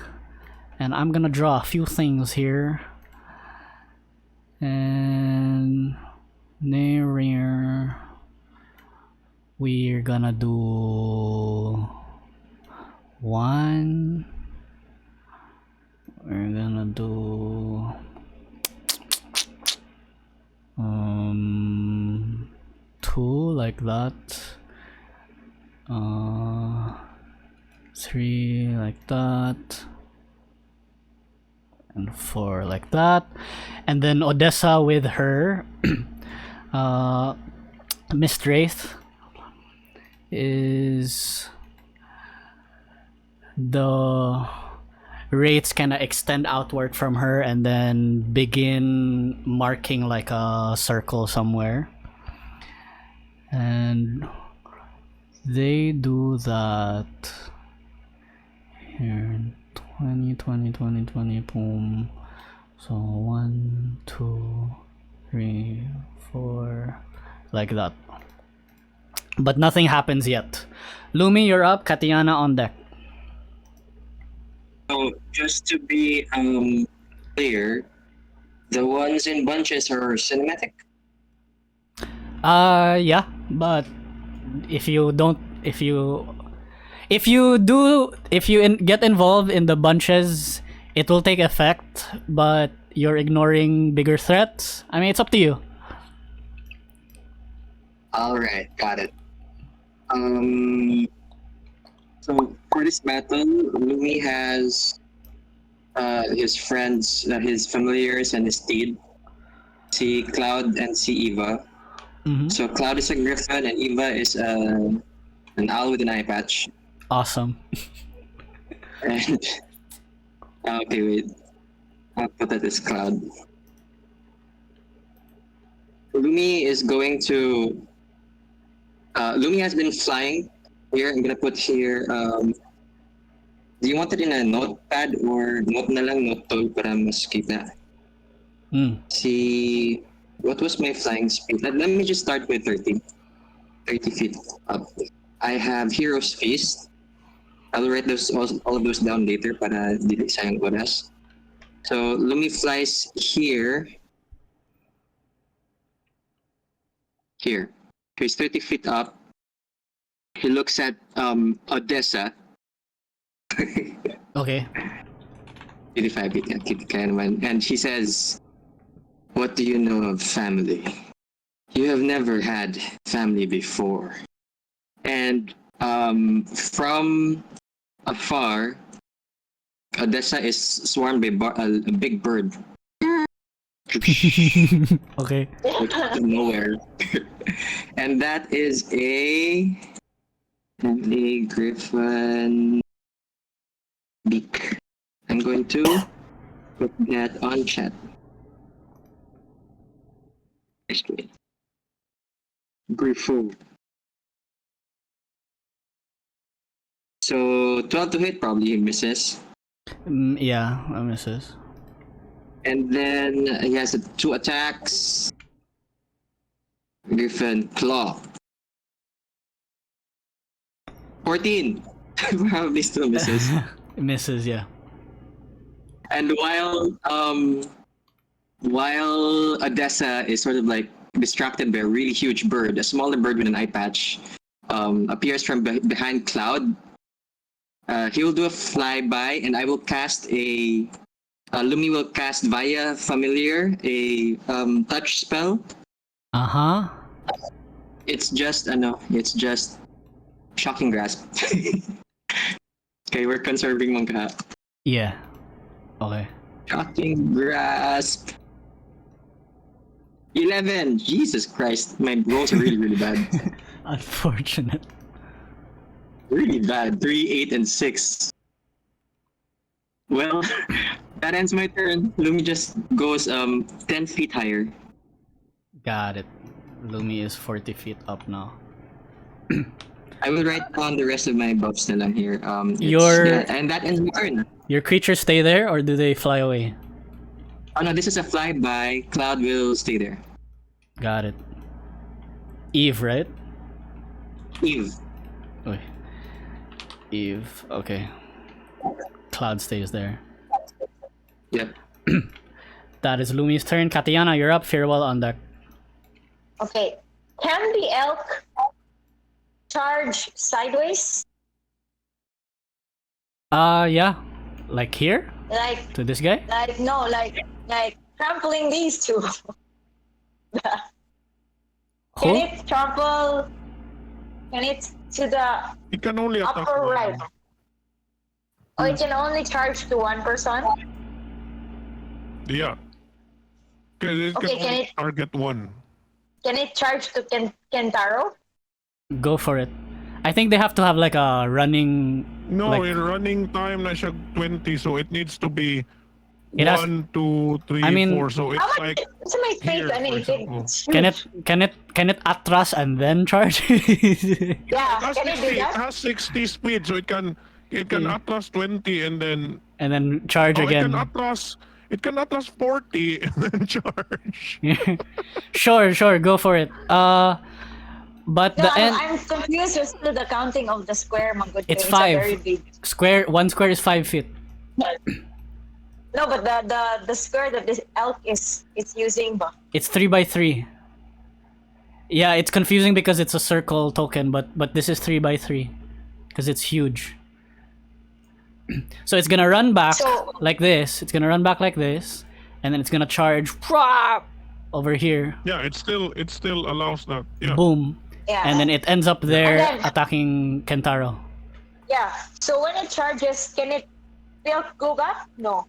Speaker 1: And I'm gonna draw a few things here. And they rear. We're gonna do one. We're gonna do two like that. 3 like that. And 4 like that. And then Odessa with her Mist Wraith is the wraiths kind of extend outward from her and then begin marking like a circle somewhere. And they do that here. 20, 20, 20, 20, boom. So 1, 2, 3, 4, like that. But nothing happens yet. Lumi, you're up. Kattiana on deck.
Speaker 5: So just to be clear, the ones in bunches are cinematic.
Speaker 1: Yeah, but if you get involved in the bunches, it will take effect, but you're ignoring bigger threats. I mean, it's up to you.
Speaker 5: All right, got it. So for this battle, Lumi has his friends, his familiars, and his steed. See Cloud and see Eva.
Speaker 1: Mhm.
Speaker 5: So Cloud is a griffin and Eva is an owl with an eye patch.
Speaker 1: Awesome.
Speaker 5: And okay, wait. I'll put that as Cloud. Lumi is going to. Lumi has been flying. Here, I'm gonna put here. Do you want it in a notepad or note na lang, note to para mas kita? See, what was my flying speed? Let me just start with 30 feet up. I have Hero's Feast. I'll write all of those down later para di sayang oras. So Lumi flies here. Here. He's 30 feet up. He looks at Odessa.
Speaker 1: Okay.
Speaker 5: 85 feet, yeah, kaya naman. And she says, "What do you know of family? You have never had family before." And from afar, Odessa is swarmed by a big bird.
Speaker 1: Okay.
Speaker 5: Out of nowhere. And that is a griffin beak. I'm going to put that on chat. Griffin. So 12 to hit, probably misses.
Speaker 1: Yeah, I misses.
Speaker 5: And then he has 2 attacks. Griffin Claw. 14. Probably still misses.
Speaker 1: Misses, yeah.
Speaker 5: And while Odessa is sort of like distracted by a really huge bird, a smaller bird with an eye patch appears from behind Cloud. He will do a flyby, and I will cast a. Lumi will cast via familiar a touch spell. It's just shocking grasp. Okay, we're conserving Mangka.
Speaker 1: Yeah. Okay.
Speaker 5: Shocking grasp. 11. Jesus Christ, my rolls are really, really bad.
Speaker 1: Unfortunate.
Speaker 5: Really bad. 3, 8, and 6. Well, that ends my turn. Lumi just goes 10 feet higher.
Speaker 1: Got it. Lumi is 40 feet up now.
Speaker 5: I will write down the rest of my buffs na lang here. And that ends my turn.
Speaker 1: Your creatures stay there or do they fly away?
Speaker 5: Oh no, this is a flyby. Cloud will stay there.
Speaker 1: Got it. Eve, right?
Speaker 5: Eve.
Speaker 1: Wait. Eve, okay. Cloud stays there.
Speaker 5: Yep.
Speaker 1: That is Lumi's turn. Kattiana, you're up. Fir'ual on deck.
Speaker 4: Okay. Can the elk charge sideways?
Speaker 1: Yeah. Like here?
Speaker 4: Like
Speaker 1: To this guy?
Speaker 4: like trampling these two.
Speaker 1: Who?
Speaker 4: Can it trample? Can it to the
Speaker 6: It can only attack
Speaker 4: upper
Speaker 6: one.
Speaker 4: right? Or it can only charge to one person?
Speaker 6: Yeah. It
Speaker 4: Okay,
Speaker 6: can
Speaker 4: can
Speaker 6: only
Speaker 4: it-
Speaker 6: target one.
Speaker 4: Can it charge to Kentaro?
Speaker 1: Go for it. I think they have to have like a running.
Speaker 6: No,
Speaker 1: like,
Speaker 6: in running time na siya 20, so it needs to be
Speaker 1: It has-
Speaker 6: 1, 2, 3,
Speaker 1: I mean-
Speaker 6: 4. So it's
Speaker 4: How much?
Speaker 6: like
Speaker 4: It's my space.
Speaker 6: here,
Speaker 4: I mean,
Speaker 6: for example.
Speaker 4: it's
Speaker 1: can
Speaker 4: huge.
Speaker 1: it atras and then charge?
Speaker 4: Yeah,
Speaker 6: It has,
Speaker 4: can it
Speaker 6: 60,
Speaker 4: do
Speaker 6: it
Speaker 4: that?
Speaker 6: has 60 speed, so it can atlas 20 and then
Speaker 1: and then charge again.
Speaker 6: it can atlas 40 and then charge.
Speaker 1: Sure, go for it. But
Speaker 4: No,
Speaker 1: the end
Speaker 4: I'm confused with still the counting of the square, Mango.
Speaker 1: It's
Speaker 4: a
Speaker 1: 5.
Speaker 4: very big.
Speaker 1: one square is 5 feet.
Speaker 4: No, but the square that this elk is using, but
Speaker 1: It's 3 by 3. Yeah, it's confusing because it's a circle token, but this is 3 by 3 because it's huge. So it's gonna run back
Speaker 4: So-
Speaker 1: like this. It's gonna run back like this, and then it's gonna charge over here.
Speaker 6: Yeah, it still allows that. Yeah.
Speaker 1: Boom,
Speaker 4: yeah.
Speaker 1: and then it ends up there
Speaker 4: And then-
Speaker 1: attacking Kentaro.
Speaker 4: Yeah. So when it charges, can it still go back? No.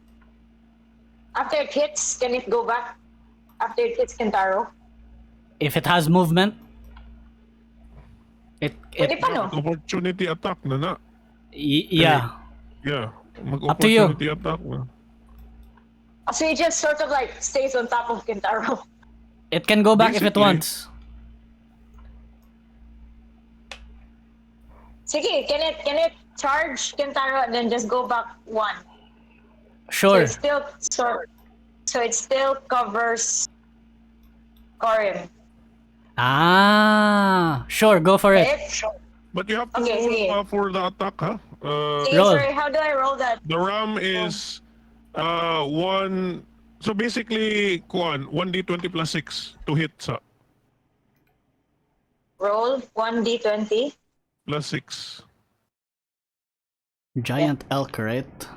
Speaker 4: After it hits, can it go back? After it hits Kentaro?
Speaker 1: If it has movement, it
Speaker 4: Pwede pa, no?
Speaker 6: Opportunity attack na.
Speaker 1: yeah.
Speaker 6: Yeah.
Speaker 1: Up to you.
Speaker 6: Opportunity attack na.
Speaker 4: So it just sort of like stays on top of Kentaro.
Speaker 1: It can go back if it
Speaker 6: Basically.
Speaker 1: wants.
Speaker 4: Sige, can it charge Kentaro and then just go back 1?
Speaker 1: Sure.
Speaker 4: So it still covers Corim.
Speaker 1: Sure, go for it.
Speaker 4: Right?
Speaker 6: But you have to
Speaker 4: Okay,
Speaker 6: roll
Speaker 4: sige.
Speaker 6: for the attack, huh?
Speaker 4: Sige,
Speaker 1: Roll.
Speaker 4: sorry, how do I roll that?
Speaker 6: The RAM is 1. So basically, 1d20 plus 6 to hit sa
Speaker 4: Roll 1d20.
Speaker 6: plus 6.
Speaker 1: Giant elk, right?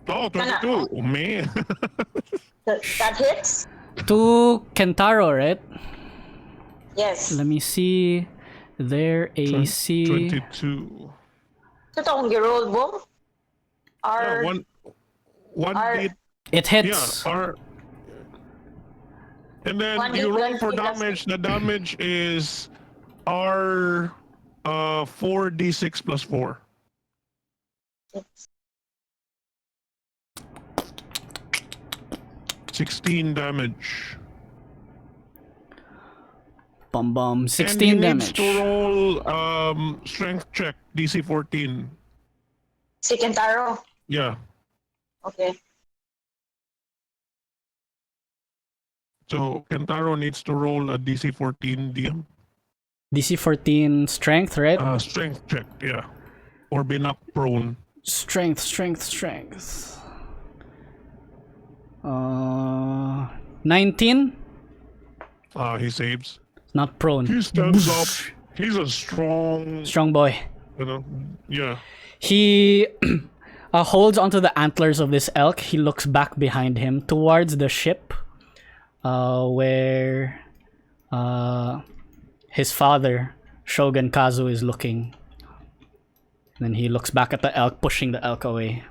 Speaker 6: Oh, 22. Oh, man.
Speaker 4: That hits?
Speaker 1: To Kentaro, right?
Speaker 4: Yes.
Speaker 1: Let me see. Their AC.
Speaker 6: 22.
Speaker 4: Ito itong roll mo?
Speaker 6: Yeah,
Speaker 4: R.
Speaker 6: one
Speaker 4: R-
Speaker 6: d
Speaker 1: It
Speaker 6: yeah,
Speaker 1: hits.
Speaker 6: and then
Speaker 4: 1d20
Speaker 6: you roll for
Speaker 4: plus
Speaker 6: damage. The damage is R 4d6 plus 4.
Speaker 4: It's
Speaker 6: 16 damage.
Speaker 1: Bum.
Speaker 6: And
Speaker 1: 16
Speaker 6: he
Speaker 1: damage.
Speaker 6: needs to roll strength check DC 14.
Speaker 4: si Kentaro.
Speaker 6: Yeah.
Speaker 4: Okay.
Speaker 6: So Kentaro needs to roll a DC 14 DM.
Speaker 1: DC 14 strength, right?
Speaker 6: Strength check, yeah. Or be knocked prone.
Speaker 1: Strength. 19?
Speaker 6: He saves.
Speaker 1: Not prone.
Speaker 6: He stands up. He's a strong,
Speaker 1: Strong boy.
Speaker 6: yeah.
Speaker 1: He holds onto the antlers of this elk. He looks back behind him towards the ship where his father, Shogun Kazu, is looking. Then he looks back at the elk, pushing the elk away.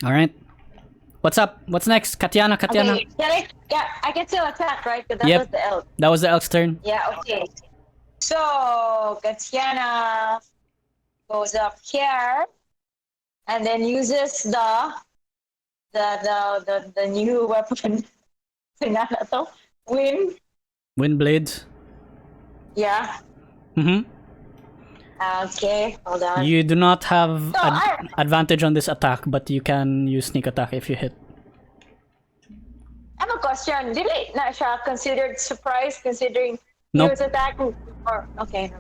Speaker 1: Alright. What's up? What's next? Kattiana.
Speaker 4: Okay. I can still attack, right? Because that
Speaker 1: Yep.
Speaker 4: was the elk.
Speaker 1: That was the elk's turn.
Speaker 4: Yeah, okay. So Kattiana goes up here and then uses the new weapon. Tingnan na to.
Speaker 1: Wind blades.
Speaker 4: Yeah.
Speaker 1: Mm-hmm.
Speaker 4: Okay, hold on.
Speaker 1: You do not have
Speaker 4: No,
Speaker 1: advantage on this attack, but you can use sneak attack if you hit.
Speaker 4: I have a question. Did it not siya considered surprise considering
Speaker 1: Nope.
Speaker 4: he was attacking? Or okay.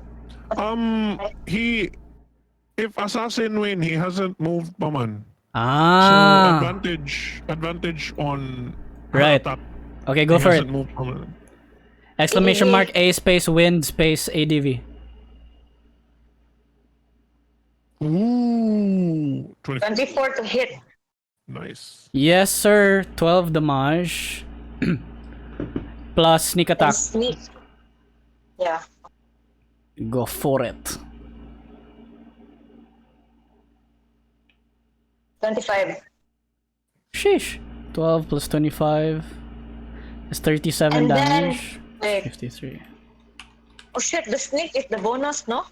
Speaker 6: He, if assassin win, he hasn't moved pa man. So advantage on
Speaker 1: Right.
Speaker 6: attack.
Speaker 1: Okay, go
Speaker 6: He
Speaker 1: for it.
Speaker 6: hasn't moved pa man.
Speaker 1: Exclamation mark A space wind space ADV.
Speaker 6: Ooh,
Speaker 4: 24 to hit.
Speaker 6: Nice.
Speaker 1: Yes, sir. 12 damage. Plus sneak
Speaker 4: And
Speaker 1: attack.
Speaker 4: sneak. Yeah.
Speaker 1: Go for it.
Speaker 4: 25.
Speaker 1: Sheesh. 12 plus 25 is 37
Speaker 4: And then-
Speaker 1: damage.
Speaker 4: Wait.
Speaker 1: 53.
Speaker 4: Oh shit, the sneak is the bonus, no?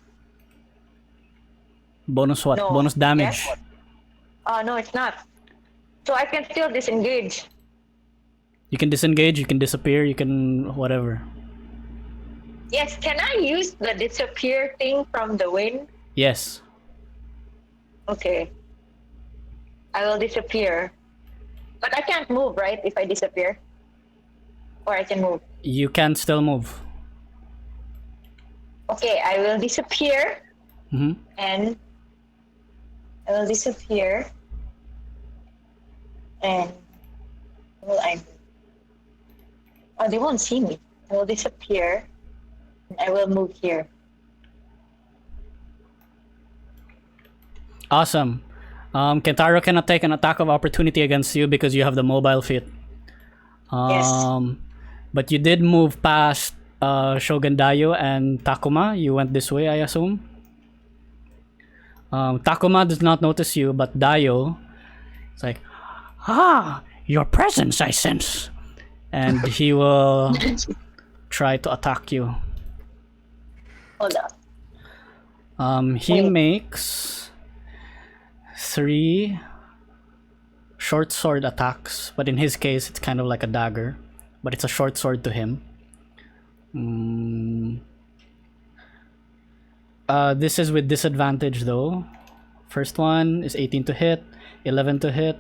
Speaker 1: Bonus what?
Speaker 4: No.
Speaker 1: Bonus damage.
Speaker 4: Yes? No, it's not. So I can still disengage.
Speaker 1: You can disengage, you can disappear, you can whatever.
Speaker 4: Yes, can I use the disappear thing from the wind?
Speaker 1: Yes.
Speaker 4: Okay. I will disappear. But I can't move, right, if I disappear? Or I can move?
Speaker 1: You can still move.
Speaker 4: Okay, I will disappear.
Speaker 1: Mm-hmm.
Speaker 4: And I will disappear. And will I move? Oh, they won't see me. I will disappear. And I will move here.
Speaker 1: Awesome. Kentaro cannot take an attack of opportunity against you because you have the mobile feat.
Speaker 4: Yes.
Speaker 1: But you did move past Shogun Dayo and Takuma. You went this way, I assume. Takuma does not notice you, but Dayo is like, your presence I sense. And he will try to attack you.
Speaker 4: Hold up.
Speaker 1: He
Speaker 4: Wait.
Speaker 1: makes 3 short sword attacks, but in his case it's kind of like a dagger, but it's a short sword to him. This is with disadvantage though. First one is 18 to hit, 11 to hit,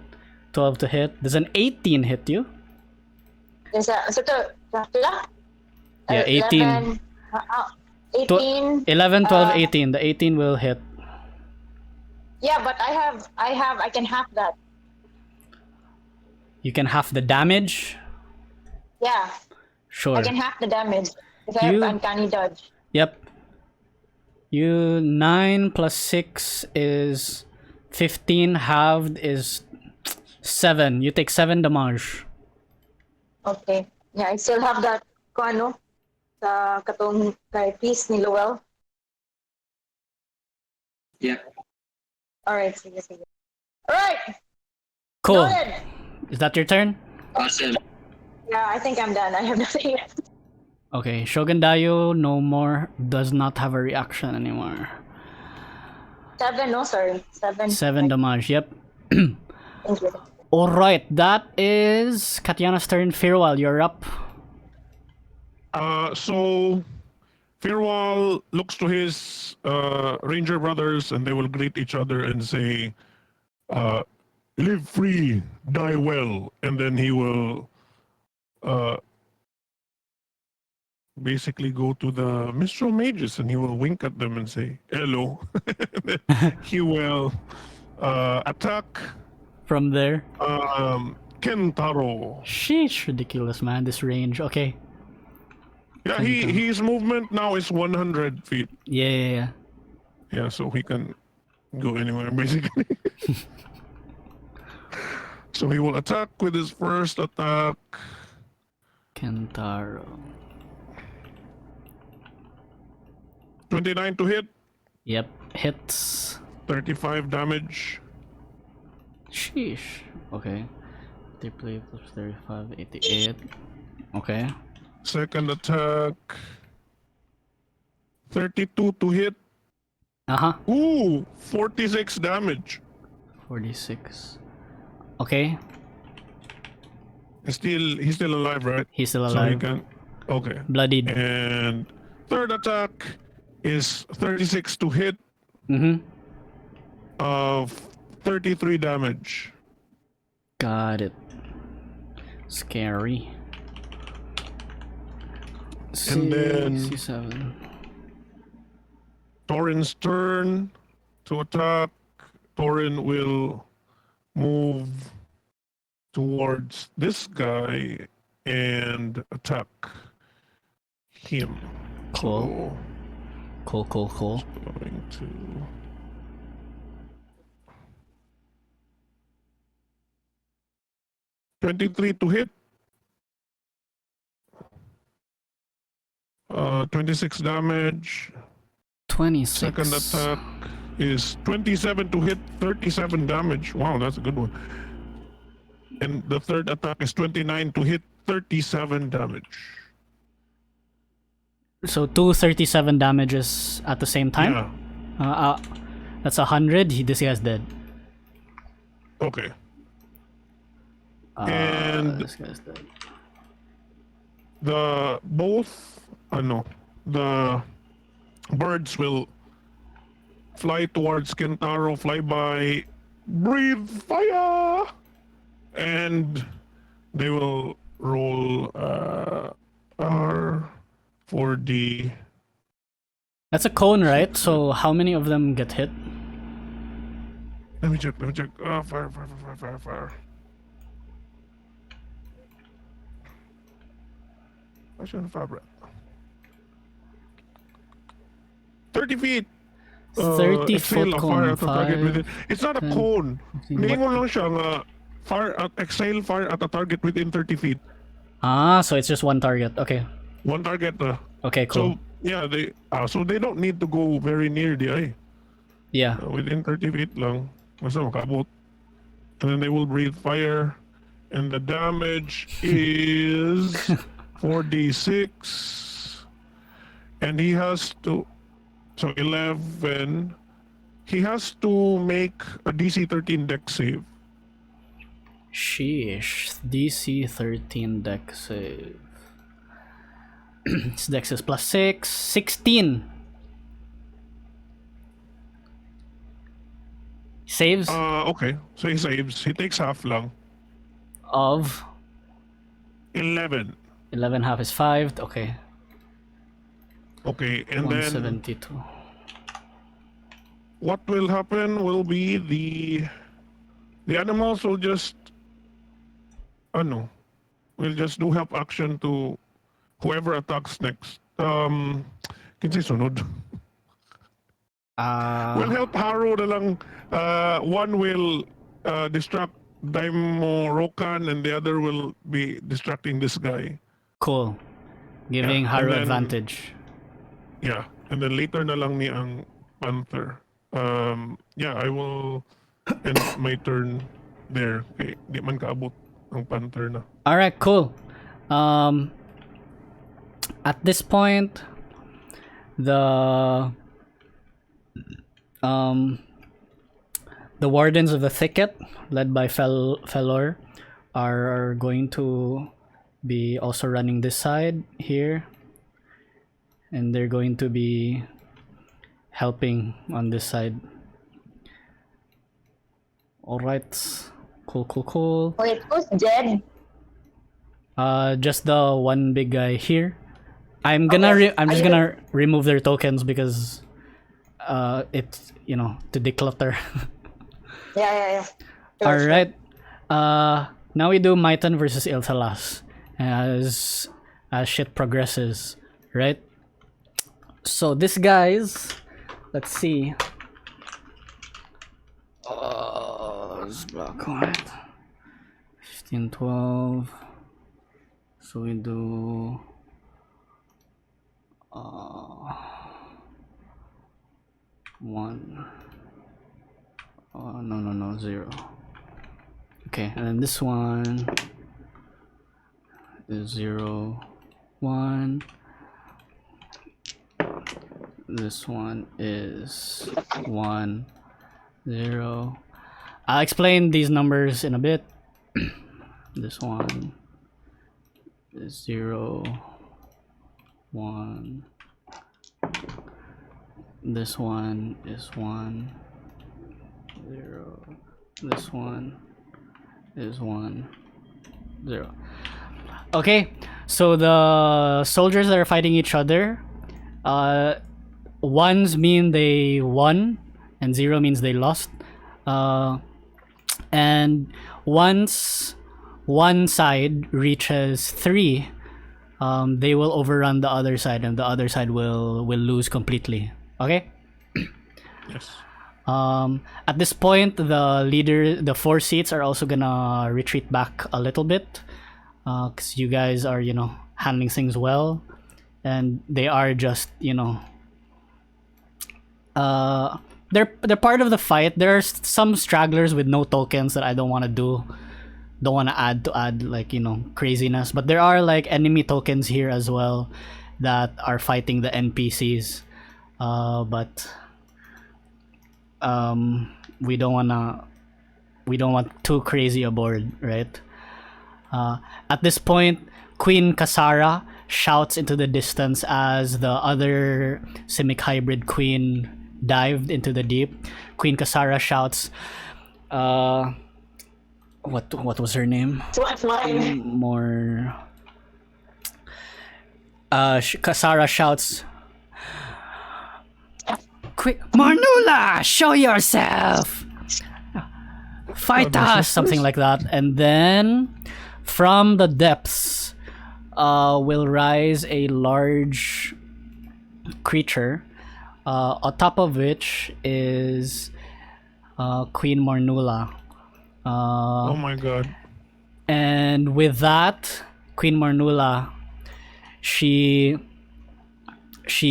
Speaker 1: 12 to hit. Does an 18 hit you? Yeah, 18.
Speaker 4: 18.
Speaker 1: 11, 12, 18. The 18 will hit.
Speaker 4: Yeah, but I can have that.
Speaker 1: You can half the damage?
Speaker 4: Yeah,
Speaker 1: Sure.
Speaker 4: I can have the damage. Because I
Speaker 1: You-
Speaker 4: have uncanny dodge.
Speaker 1: Yep. You 9 plus 6 is 15, halved is 7. You take 7 damage.
Speaker 4: Okay. Yeah, I still have that kung ano sa katong kay piece ni Lowell.
Speaker 5: Yeah.
Speaker 4: Alright, sige, sige. Alright!
Speaker 1: Cool.
Speaker 4: Noted!
Speaker 1: Is that your turn?
Speaker 5: Awesome.
Speaker 4: Yeah, I think I'm done. I have nothing left.
Speaker 1: Okay, Shogun Dayo no more, does not have a reaction anymore.
Speaker 4: 7, no, sorry. 7.
Speaker 1: 7 damage, yep.
Speaker 4: Thank you.
Speaker 1: Alright, that is Kattiana's turn. Fir'ual, you're up.
Speaker 6: So Fir'ual looks to his ranger brothers, and they will greet each other and say, "Live free, die well," and then he will basically go to the minstrel mages and he will wink at them and say, "Hello." He will attack
Speaker 1: From there.
Speaker 6: Kentaro.
Speaker 1: Sheesh, ridiculous, man, this range. Okay.
Speaker 6: Yeah, his movement now is 100 feet.
Speaker 1: Yeah.
Speaker 6: Yeah, so he can go anywhere basically. So he will attack with his first attack.
Speaker 1: Kentaro.
Speaker 6: 29 to hit,
Speaker 1: Yep, hits.
Speaker 6: 35 damage.
Speaker 1: Sheesh. Okay. They play plus 35, 88. Okay.
Speaker 6: Second attack, 32 to hit.
Speaker 1: Uh-huh.
Speaker 6: Ooh, 46 damage.
Speaker 1: 46. Okay.
Speaker 6: He's still alive, right?
Speaker 1: He's still
Speaker 6: So he
Speaker 1: alive.
Speaker 6: can. Okay.
Speaker 1: Bloodied.
Speaker 6: And third attack is 36 to hit
Speaker 1: Mm-hmm.
Speaker 6: of 33 damage.
Speaker 1: Got it. Scary.
Speaker 6: And then-
Speaker 1: C7.
Speaker 6: Tarin's turn to attack. Tarin will move towards this guy and attack him.
Speaker 1: Cool. Cool.
Speaker 6: So, going to 23 to hit. 26 damage.
Speaker 1: 26.
Speaker 6: Second attack is 27 to hit, 37 damage. Wow, that's a good one. And the third attack is 29 to hit, 37 damage.
Speaker 1: So 237 damages at the same time.
Speaker 6: Yeah.
Speaker 1: That's 100. This guy's dead.
Speaker 6: Okay. And
Speaker 1: This guy's dead.
Speaker 6: the birds will fly towards Kentaro, fly by, breathe fire, and they will roll R for the.
Speaker 1: That's a cone, right? So how many of them get hit?
Speaker 6: Let me check. Fire. I shouldn't fabric. 30 feet.
Speaker 1: 30
Speaker 6: exhale
Speaker 1: foot
Speaker 6: a
Speaker 1: cone.
Speaker 6: fire at a target
Speaker 1: 5,
Speaker 6: within. It's not a
Speaker 1: 10,
Speaker 6: cone.
Speaker 1: 15,
Speaker 6: Ningon lang siya nga exhale fire at a target within 30 feet.
Speaker 1: So it's just one target. Okay.
Speaker 6: One target.
Speaker 1: Okay, cool.
Speaker 6: So yeah, they don't need to go very near the eye.
Speaker 1: Yeah.
Speaker 6: Within 30 feet lang. Basta makabot. And then they will breathe fire. And the damage is 4d6. And he has to. So 11. He has to make a DC 13 dex save.
Speaker 1: Sheesh. DC 13 dex save. His dex is +6. 16. Saves
Speaker 6: Okay. So he saves. He takes half lang.
Speaker 1: of
Speaker 6: 11.
Speaker 1: 11 half is 5. Okay.
Speaker 6: Okay. And then
Speaker 1: 172.
Speaker 6: what will happen will be the animals will just will just do help action to whoever attacks next. Kinsay sunod. We'll help Haru na lang. One will distract Daimo Rokan and the other will be distracting this guy.
Speaker 1: Cool. Giving
Speaker 6: Yeah,
Speaker 1: Haru
Speaker 6: and then-
Speaker 1: advantage.
Speaker 6: Yeah. And then later na lang ni ang Panther. Yeah, I will end my turn there. Okay, di man kaabot ang Panther na.
Speaker 1: Alright, cool. At this point, the wardens of the thicket, led by Felor, are going to be also running this side here, and they're going to be helping on this side. All right, cool.
Speaker 4: Wait, who's dead?
Speaker 1: Just the one big guy here. I'm just gonna remove their tokens because it's to declutter.
Speaker 4: Yeah.
Speaker 1: All right. Now we do Maitan versus Ilthalas as shit progresses, right? So this guy's, let's see. Let's block what? 15, 12. So we do one. No, 0. Okay, and then this one is 0, 1. This one is 1, 0. I'll explain these numbers in a bit. This one is 0, 1. This one is 1, 0. This one is 1, 0. Okay, so the soldiers that are fighting each other, ones mean they won and 0 means they lost. And once one side reaches 3, they will overrun the other side and the other side will lose completely. Okay?
Speaker 6: Yes.
Speaker 1: At this point, the 4 seats are also gonna retreat back a little bit, because you guys are handling things well, and they are just they're part of the fight. There are some stragglers with no tokens that I don't want to add like craziness, but there are like enemy tokens here as well, that are fighting the NPCs, but we don't want too crazy aboard, right? At this point, Queen Kasara shouts into the distance as the other Simic hybrid queen dived into the deep. Queen Kasara shouts, what was her name?
Speaker 4: What's mine?
Speaker 1: More. Kasara shouts, "Quick, Marnula, show yourself! Fight us!" Something like that. And then, from the depths, will rise a large creature, on top of which is Queen Marnula.
Speaker 6: Oh my god.
Speaker 1: And with that, Queen Marnula, she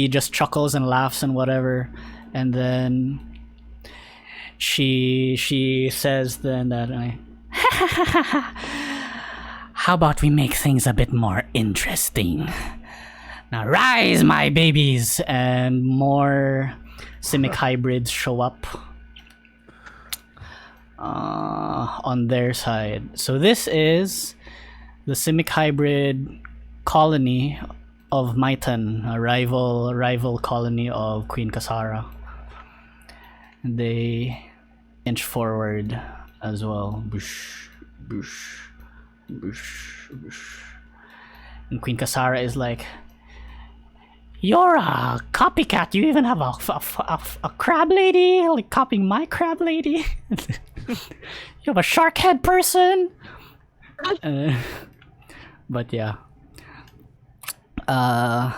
Speaker 1: just chuckles and laughs and whatever, and then she says then that how about we make things a bit more interesting? Now rise, my babies, and more Simic hybrids show up on their side. So this is the Simic hybrid colony of Myton, a rival colony of Queen Kasara. And they inch forward as well. Boosh, boosh, boosh, boosh. And Queen Kasara is like, "You're a copycat. You even have a crab lady, like copying my crab lady. You have a shark head person." But yeah.
Speaker 6: Well,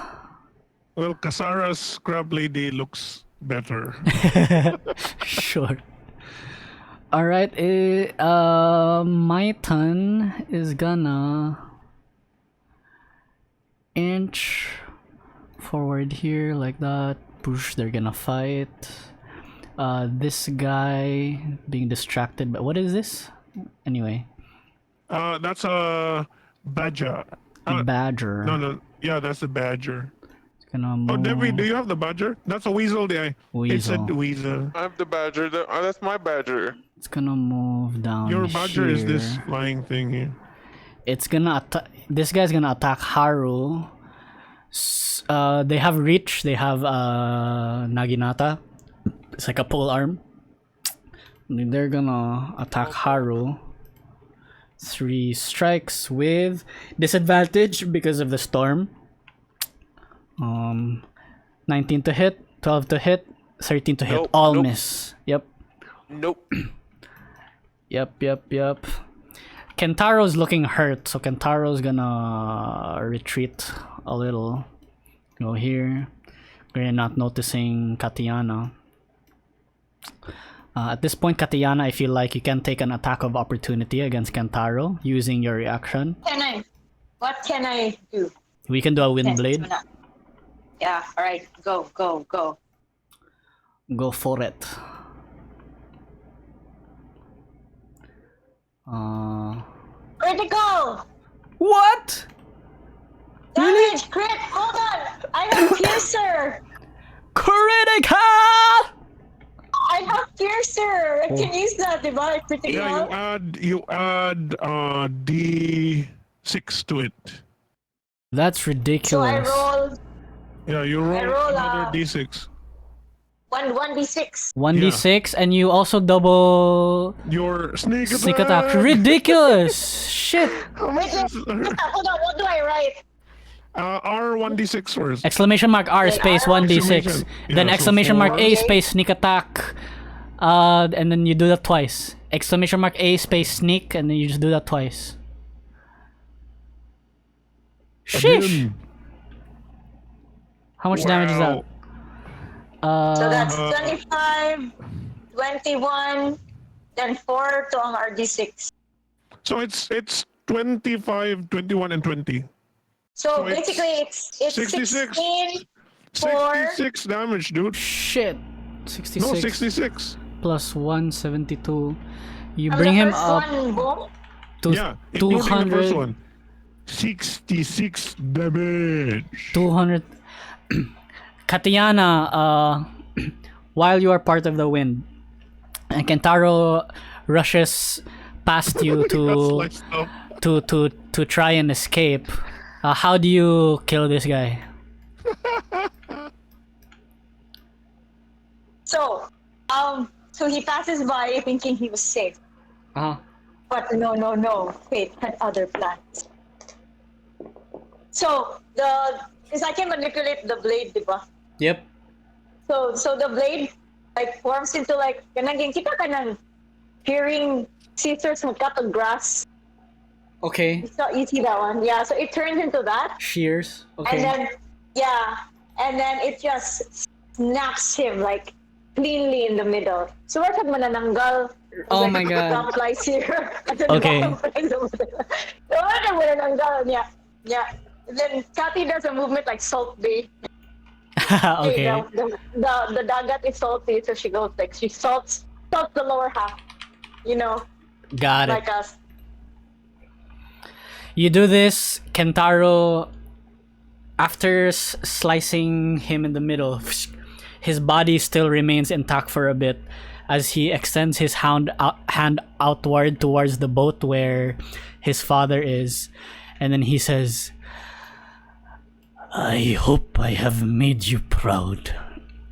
Speaker 6: Kasara's crab lady looks better.
Speaker 1: Sure. All right. My turn is gonna inch forward here like that. Push. They're gonna fight. This guy being distracted. But what is this? Anyway.
Speaker 6: That's a badger.
Speaker 1: Badger.
Speaker 6: No. Yeah, that's a badger.
Speaker 1: It's gonna move.
Speaker 6: Oh, Debbie, do you have the badger? That's a weasel. It's a
Speaker 1: Weasel.
Speaker 6: weasel.
Speaker 2: I have the badger. That's my badger.
Speaker 1: It's gonna move down.
Speaker 6: Your badger is this
Speaker 1: here.
Speaker 6: flying thing here.
Speaker 1: It's gonna this guy's gonna attack Haru. They have reach. They have Naginata. It's like a pole arm. They're gonna attack Haru. 3 strikes with disadvantage because of the storm. 19 to hit, 12 to hit, 13 to hit.
Speaker 2: Nope,
Speaker 1: All
Speaker 2: nope.
Speaker 1: miss. Yep.
Speaker 2: Nope.
Speaker 1: Yep. Kentaro's looking hurt, so Kentaro's gonna retreat a little. Go here. We're not noticing Kattiana. At this point, Kattiana, I feel like you can take an attack of opportunity against Kentaro using your reaction.
Speaker 4: What can I do?
Speaker 1: We can do a wind blade.
Speaker 4: Yeah, alright. Go.
Speaker 1: Go for it.
Speaker 4: Critical!
Speaker 1: What?
Speaker 4: Damage! Crit! Hold on! I have Piercer!
Speaker 1: Critical!
Speaker 4: I have Piercer! I can use that, diba? Critical?
Speaker 6: Yeah, you add D6 to it.
Speaker 1: That's
Speaker 4: So I
Speaker 1: ridiculous.
Speaker 4: roll
Speaker 6: Yeah, you roll
Speaker 4: roll,
Speaker 6: another D6.
Speaker 4: 1d6.
Speaker 1: 1d6 and you also double
Speaker 6: Your sneak attack.
Speaker 1: sneak attack. Ridiculous! Shit!
Speaker 4: Wait, hold on, what do I write?
Speaker 6: R 1d6 first.
Speaker 1: Exclamation mark R space 1d6.
Speaker 6: Exclamation.
Speaker 1: Then
Speaker 6: Yeah, so
Speaker 1: exclamation mark A
Speaker 6: 4.
Speaker 1: space sneak attack. And then you do that twice. Exclamation mark A space sneak and then you just do that twice. Sheesh!
Speaker 6: Again.
Speaker 1: How much damage is that?
Speaker 4: So that's 25, 21, then 4 to ang RD6.
Speaker 6: So it's 25, 21, and 20.
Speaker 4: So
Speaker 6: So it's
Speaker 4: basically it's
Speaker 6: 66.
Speaker 4: 16, 4,
Speaker 6: 66 damage, dude.
Speaker 1: Shit! 66
Speaker 6: No, 66.
Speaker 1: plus 172. You
Speaker 4: and
Speaker 1: bring
Speaker 4: the
Speaker 1: him
Speaker 4: first
Speaker 1: up
Speaker 4: one, boom.
Speaker 1: to
Speaker 6: Yeah, including the first
Speaker 1: 200.
Speaker 6: one. 66 damage.
Speaker 1: 200. Kattiana, while you are part of the wind, and Kentaro rushes past you to
Speaker 6: Sliced up.
Speaker 1: to try and escape. How do you kill this guy?
Speaker 4: So, so he passes by thinking he was safe. But no. Fate had other plans. So because I can manipulate the blade, diba?
Speaker 1: Yep.
Speaker 4: So the blade like forms into like kanang kita kanang hearing scissors na cut of grass.
Speaker 1: Okay.
Speaker 4: So you see that one, yeah. So it turns into that,
Speaker 1: Shears. Okay.
Speaker 4: and then it just snaps him like cleanly in the middle. So where manananggal?
Speaker 1: Oh
Speaker 4: like,
Speaker 1: my God.
Speaker 4: Top flies here. And then
Speaker 1: Okay.
Speaker 4: the bottom flies over there. So where manananggal? Yeah. And then Kathy does a movement like Salt Bay.
Speaker 1: Okay.
Speaker 4: The dagat is salty, so she goes like she salts the lower half. You know,
Speaker 1: Got it.
Speaker 4: like us.
Speaker 1: You do this, Kentaro. After slicing him in the middle, his body still remains intact for a bit as he extends his hand outward towards the boat where his father is, and then he says, "I hope I have made you proud."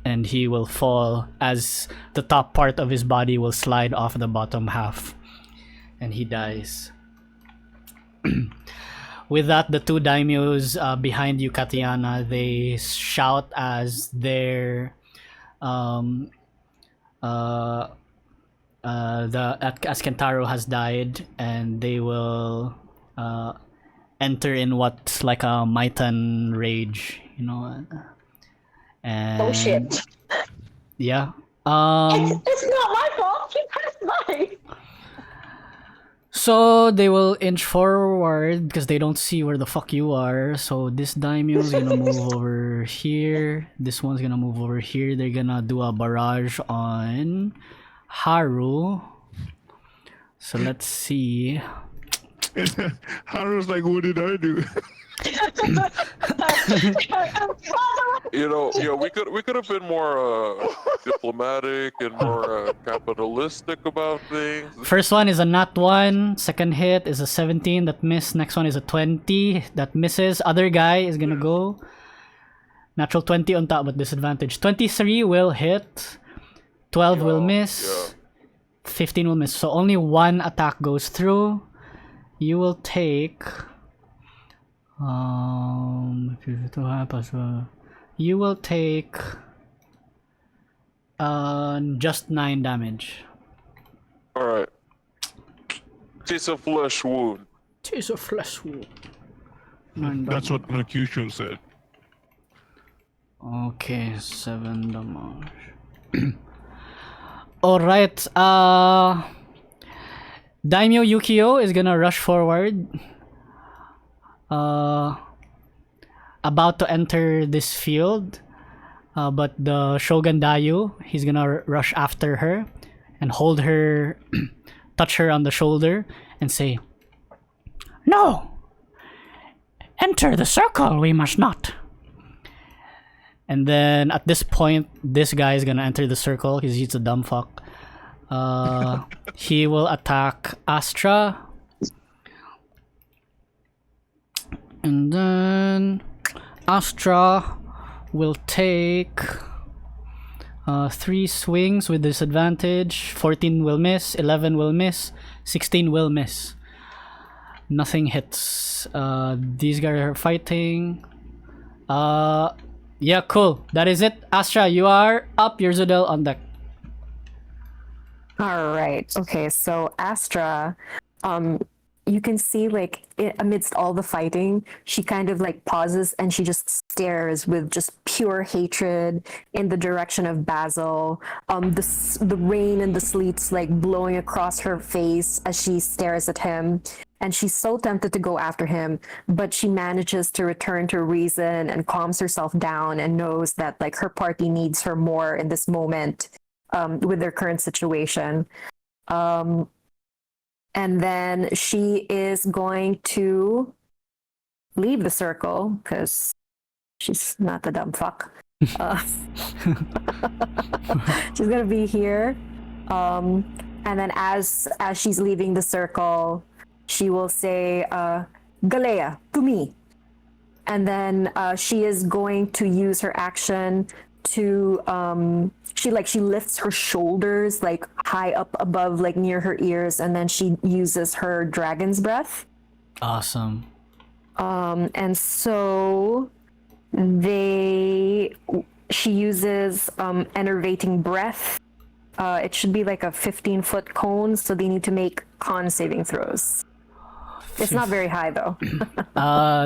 Speaker 1: And he will fall as the top part of his body will slide off the bottom half, and he dies. With that, the two daimyos behind you, Kattiana, they shout as as Kentaro has died, and they will enter in what's like a Maitan rage, you know. And
Speaker 4: Oh shit!
Speaker 1: yeah.
Speaker 4: It's not my fault. She passed by.
Speaker 1: So they will inch forward because they don't see where the fuck you are. So this daimyo is gonna move over here. This one's gonna move over here. They're gonna do a barrage on Haru. So let's see.
Speaker 6: Haru's like, what did I do?
Speaker 2: We could have been more diplomatic and more capitalistic about things.
Speaker 1: First one is a nat 1. Second hit is a 17 that missed. Next one is a 20 that misses. Other guy is gonna go. Natural 20 on top with disadvantage. 23 will hit. 12 will miss. 15 will miss. So only one attack goes through. You will take... you will take just 9 damage.
Speaker 2: Alright. It's a flesh wound.
Speaker 1: Tis a flesh wound.
Speaker 6: That's what Mercutio said.
Speaker 1: Okay, 7 damage. Alright, Daimyo Yukio is gonna rush forward. About to enter this field, but the Shogun Dayu, he's gonna rush after her and hold her, touch her on the shoulder and say, "No! Enter the circle, we must not." And then at this point, this guy is gonna enter the circle because he's a dumb fuck. He will attack Astra. And then Astra will take 3 swings with disadvantage. 14 will miss, 11 will miss, 16 will miss. Nothing hits. These guys are fighting. Yeah, cool. That is it. Astra, you are up. Ur'zudel on deck.
Speaker 7: All right. Okay. So Astra, you can see like amidst all the fighting, she kind of like pauses and she just stares with just pure hatred in the direction of Basil. The rain and the sleet's like blowing across her face as she stares at him. And she's so tempted to go after him, but she manages to return to reason and calms herself down and knows that like her party needs her more in this moment with their current situation. And then she is going to leave the circle because she's not a dumb fuck. She's gonna be here, and then as she's leaving the circle, she will say, "Galea, to me," and then she is going to use her action to she lifts her shoulders like high up above, like near her ears, and then she uses her dragon's breath.
Speaker 1: Awesome.
Speaker 7: And so she uses enervating breath. It should be like a 15-foot cone, so they need to make con saving throws. It's not very high though.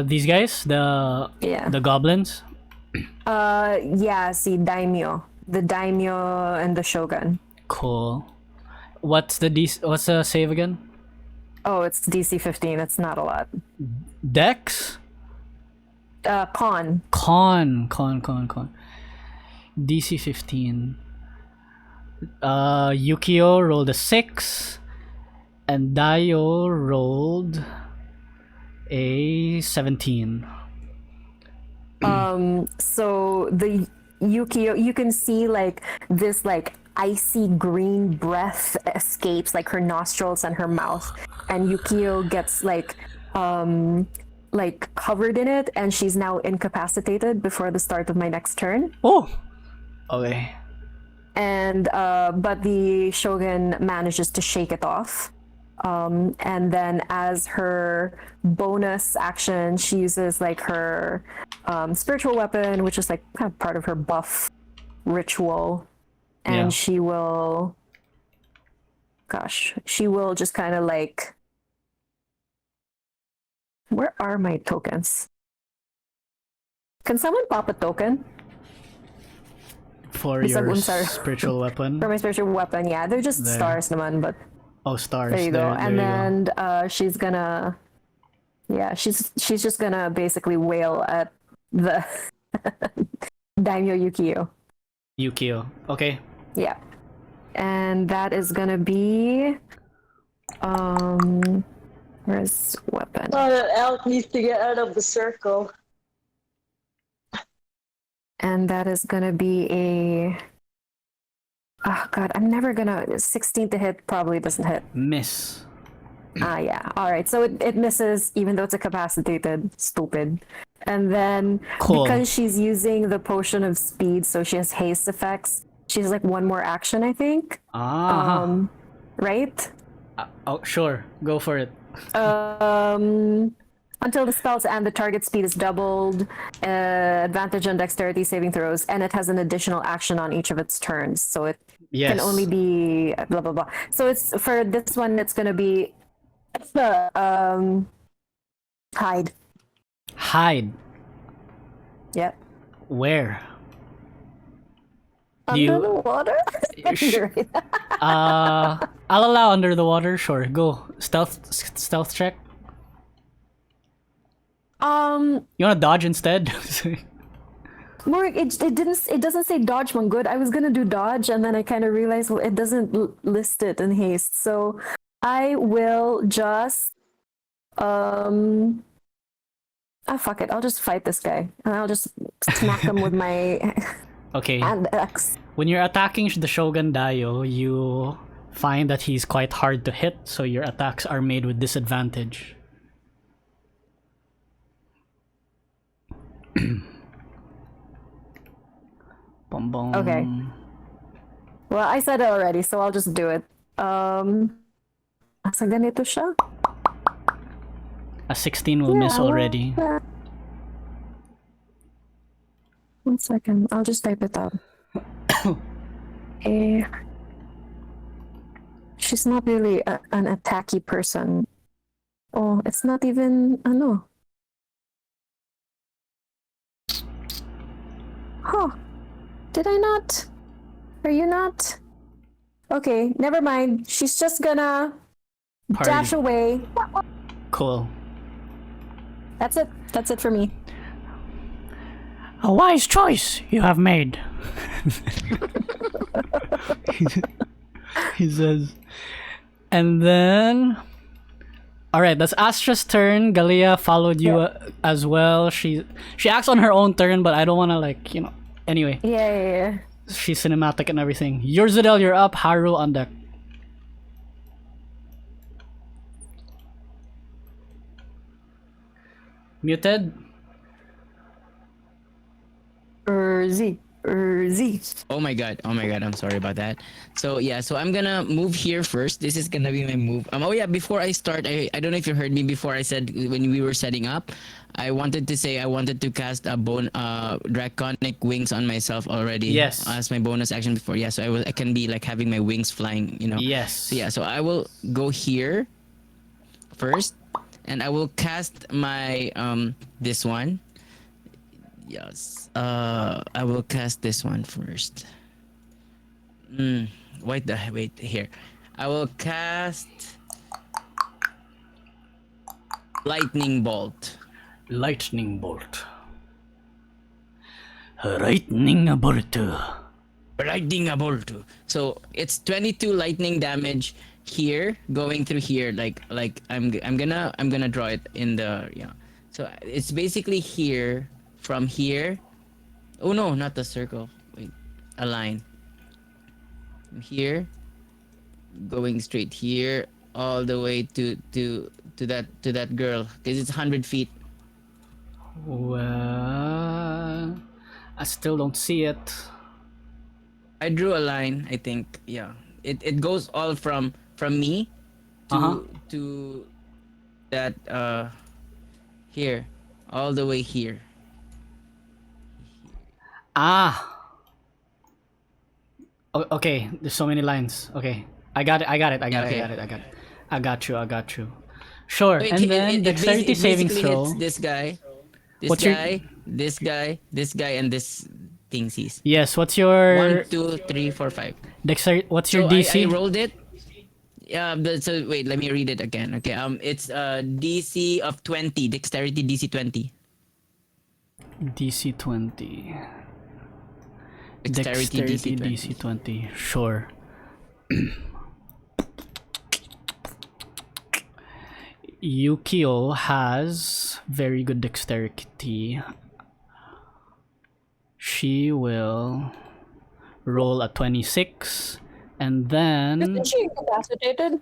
Speaker 1: These guys, the goblins.
Speaker 7: See, daimyo, the daimyo and the shogun.
Speaker 1: Cool. What's the save again?
Speaker 7: Oh, it's DC 15. It's not a lot.
Speaker 1: Dex?
Speaker 7: Con.
Speaker 1: DC 15. Yukio rolled a 6 and Dayo rolled a 17.
Speaker 7: So the Yukio, you can see like this like icy green breath escapes like her nostrils and her mouth, and Yukio gets like covered in it, and she's now incapacitated before the start of my next turn.
Speaker 1: Oh, okay.
Speaker 7: And but the shogun manages to shake it off, and then as her bonus action, she uses like her spiritual weapon, which is like kind of part of her buff ritual, and she will just kind of like, where are my tokens? Can someone pop a token?
Speaker 1: For your spiritual weapon?
Speaker 7: For my spiritual weapon, yeah. They're just
Speaker 1: there.
Speaker 7: stars naman, but...
Speaker 1: Oh, stars.
Speaker 7: There you go. And then
Speaker 1: go.
Speaker 7: She's gonna... Yeah, she's just gonna basically wail at the Daimyo Yukio.
Speaker 1: Yukio. Okay.
Speaker 7: Yeah. And that is gonna be... Where's weapon?
Speaker 4: Oh, that elk needs to get out of the circle.
Speaker 7: And that is gonna be a... Oh god, I'm never gonna... 16 to hit probably doesn't hit.
Speaker 1: Miss.
Speaker 7: Yeah. Alright, so it misses even though it's incapacitated. Stupid. And then,
Speaker 1: cool.
Speaker 7: Because she's using the potion of speed, so she has haste effects, she has like one more action, I think. Right?
Speaker 1: Oh, sure. Go for it.
Speaker 7: Until the spells and the target speed is doubled, advantage on dexterity saving throws, and it has an additional action on each of its turns. So it can only be blah blah blah. So it's for this one, it's gonna be hide.
Speaker 1: Hide.
Speaker 7: Yep.
Speaker 1: Where?
Speaker 7: Under the water?
Speaker 1: I'll allow under the water. Sure, go. Stealth check. You wanna dodge instead?
Speaker 7: More, it doesn't say dodge one good. I was gonna do dodge, and then I kind of realized, well, it doesn't list it in haste. So I will just fuck it. I'll just fight this guy, and I'll just smack him with my hand axe.
Speaker 1: When you're attacking the Shogun Daio, you find that he's quite hard to hit, so your attacks are made with disadvantage.
Speaker 7: Okay. Well, I said it already, so I'll just do it. Asa ganito siya?
Speaker 1: A 16 will miss already.
Speaker 7: 1 second, I'll just type it out. She's not really an attacky person. Oh, it's not even ano. Huh. Did I not? Are you not? Okay, never mind. She's just gonna dash away.
Speaker 1: Cool.
Speaker 7: That's it. That's it for me.
Speaker 1: A wise choice you have made. He says. And then All right, that's Astra's turn. Galia followed you as well. She acts on her own turn, but I don't want to like, you know. Anyway,
Speaker 7: Yeah.
Speaker 1: she's cinematic and everything. Ur'zudel, you're up. Haru on deck. Muted.
Speaker 7: Ur'zi.
Speaker 9: Oh my god, I'm sorry about that. So yeah, so I'm gonna move here first. This is gonna be my move. Oh yeah, before I start, I don't know if you heard me before. I said when we were setting up, I wanted to say I wanted to cast a draconic wings on myself already.
Speaker 1: Yes.
Speaker 9: As my bonus action before. Yeah, so I can be like having my wings flying, you know.
Speaker 1: Yes.
Speaker 9: So yeah, so I will go here first, and I will cast my this one. Yes. I will cast this one first. Wait here. I will cast lightning bolt.
Speaker 1: Lightning bolt. Lightning bolt.
Speaker 9: Lightning bolt. So it's 22 lightning damage here, going through here. Like I'm gonna draw it in the So it's basically here. From here, oh no, not the circle. Wait, a line. From here, going straight here, all the way to that girl, because it's 100 feet.
Speaker 1: Well, I still don't see it.
Speaker 9: I drew a line. I think, yeah. It goes all from me to that here, all the way here.
Speaker 1: Okay, there's so many lines. Okay, I got it. I got you. Sure,
Speaker 9: Wait,
Speaker 1: and then dexterity saving throw.
Speaker 9: Hits this guy, this guy, and this thingsies.
Speaker 1: Yes, what's your
Speaker 9: 1, 2, 3, 4, 5.
Speaker 1: dexterity? What's your
Speaker 9: So
Speaker 1: DC?
Speaker 9: I rolled it. Yeah. So wait, let me read it again. Okay. It's DC of 20. Dexterity DC 20.
Speaker 1: DC 20.
Speaker 9: Dexterity
Speaker 1: DC 20. Sure. Yukio has very good dexterity. She will roll a 26 and then.
Speaker 7: Isn't she incapacitated?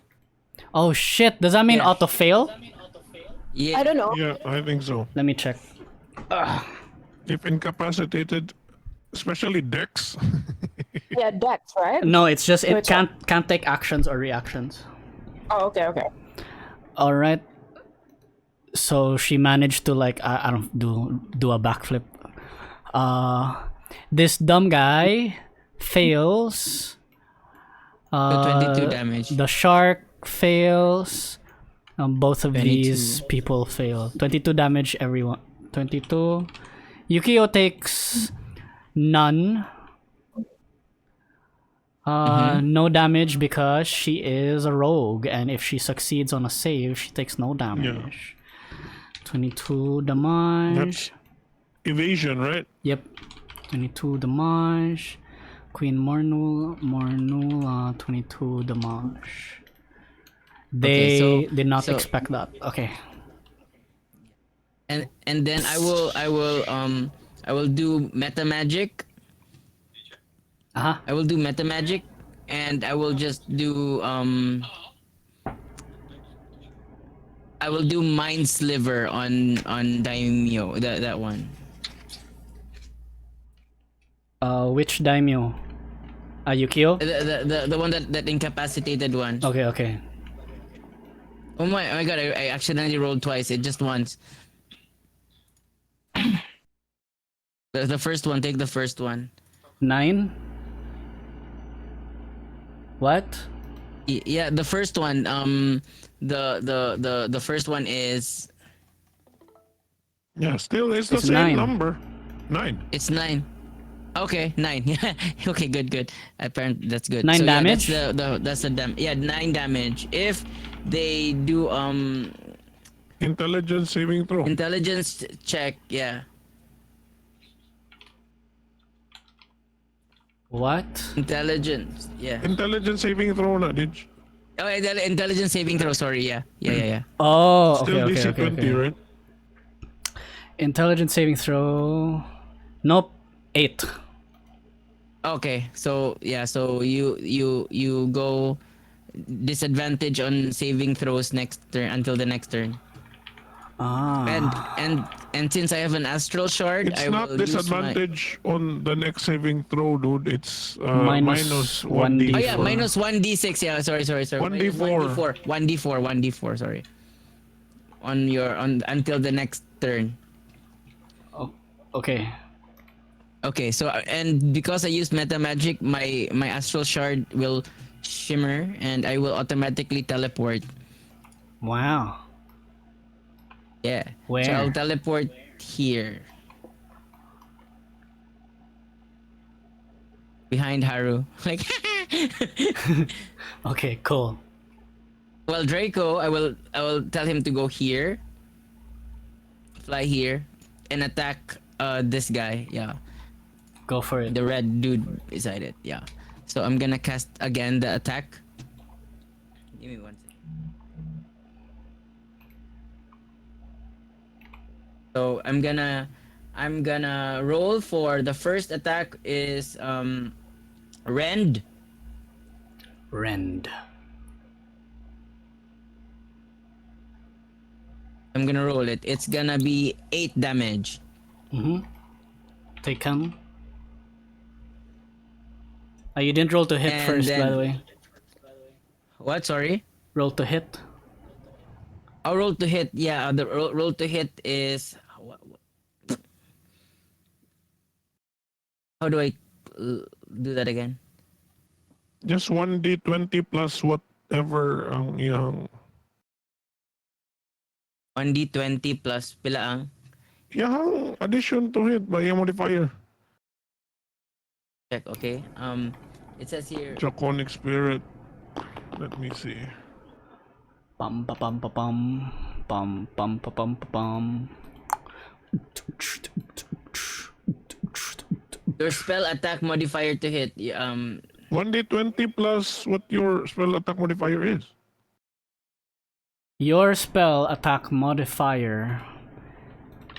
Speaker 1: Oh shit! Does that mean auto fail?
Speaker 9: Yeah.
Speaker 7: I don't know.
Speaker 6: Yeah, I think so.
Speaker 1: Let me check.
Speaker 6: If incapacitated, especially Dex.
Speaker 7: Yeah, Dex, right?
Speaker 1: No, it's just it
Speaker 7: Which
Speaker 1: can't take actions or reactions.
Speaker 7: Oh, okay.
Speaker 1: All right. So she managed to like I don't do a backflip. This dumb guy fails.
Speaker 9: 22 damage.
Speaker 1: The shark fails. Both of
Speaker 9: 22.
Speaker 1: these people fail. 22 damage everyone. 22. Yukio takes none. No damage because she is a rogue, and if she succeeds on a save, she takes no damage. 22 damage.
Speaker 6: That's evasion, right?
Speaker 1: Yep. 22 damage. Queen Mornul, 22 damage. They
Speaker 9: Okay,
Speaker 1: did not expect that. Okay.
Speaker 9: And then I will do meta magic. I will do meta magic, and I will just do I will do mind sliver on Daimyo, that one.
Speaker 1: Which daimyo? Yukio?
Speaker 9: The one that incapacitated one.
Speaker 1: Okay.
Speaker 9: Oh my god! I accidentally rolled twice. It just once. The first one. Take the first one.
Speaker 1: 9? What?
Speaker 9: Yeah, the first one. The first one is.
Speaker 6: Yeah, still it's the
Speaker 1: It's
Speaker 6: same
Speaker 1: 9.
Speaker 6: number. 9.
Speaker 9: It's 9. Okay, 9. Yeah. Okay, good. Apparently that's good.
Speaker 1: 9
Speaker 9: so,
Speaker 1: damage?
Speaker 9: Yeah, that's the 9 damage. If they do
Speaker 6: Intelligence saving throw.
Speaker 9: intelligence check, yeah.
Speaker 1: What?
Speaker 9: Intelligence, yeah.
Speaker 6: Intelligence saving throw na, did you?
Speaker 9: Oh, intelligence saving throw. Sorry. Yeah.
Speaker 1: Oh,
Speaker 6: Still
Speaker 1: okay,
Speaker 6: DC
Speaker 1: okay,
Speaker 6: 20,
Speaker 1: okay.
Speaker 6: right?
Speaker 1: Intelligence saving throw. Nope. 8.
Speaker 9: Okay. So yeah. So you go disadvantage on saving throws next turn until the next turn. And
Speaker 1: Ah.
Speaker 9: and since I have an astral shard,
Speaker 6: It's
Speaker 9: I
Speaker 6: not
Speaker 9: will use my.
Speaker 6: disadvantage on the next saving throw, dude. It's
Speaker 1: Minus
Speaker 6: minus 1d4.
Speaker 9: Oh yeah,
Speaker 1: 1d4.
Speaker 9: minus 1d6. Yeah, sorry.
Speaker 6: 1d4.
Speaker 9: 1d4. Sorry. On your on until the next turn.
Speaker 1: Oh, okay.
Speaker 9: Okay, so and because I used meta magic, my astral shard will shimmer and I will automatically teleport.
Speaker 1: Wow.
Speaker 9: Yeah.
Speaker 1: Where?
Speaker 9: So I'll teleport here. Behind Haru. Like
Speaker 1: Okay, cool.
Speaker 9: well, Draco, I will tell him to go here. Fly here and attack this guy. Yeah.
Speaker 1: Go for it.
Speaker 9: The red dude beside it. Yeah. So I'm gonna cast again the attack. Give me 1 second. So I'm gonna roll for the first attack is rend.
Speaker 1: Rend.
Speaker 9: I'm gonna roll it. It's gonna be 8 damage.
Speaker 1: Mm-hmm. Taken. You didn't roll to hit
Speaker 9: And
Speaker 1: first, by
Speaker 9: then-
Speaker 1: the way.
Speaker 9: What? Sorry.
Speaker 1: Roll to hit.
Speaker 9: I'll roll to hit. Yeah, the roll to hit is. How do I do that again?
Speaker 6: Just 1d20 plus whatever ang iyang
Speaker 9: 1d20 plus pila ang?
Speaker 6: iyang addition to it by iyang modifier.
Speaker 9: Check, okay. It says here.
Speaker 6: Draconic spirit. Let me see.
Speaker 1: Pum pa pum pa pum. Pum pum pa pum pa pum.
Speaker 9: Your spell attack modifier to hit.
Speaker 6: 1d20 plus what your spell attack modifier is.
Speaker 1: Your spell attack modifier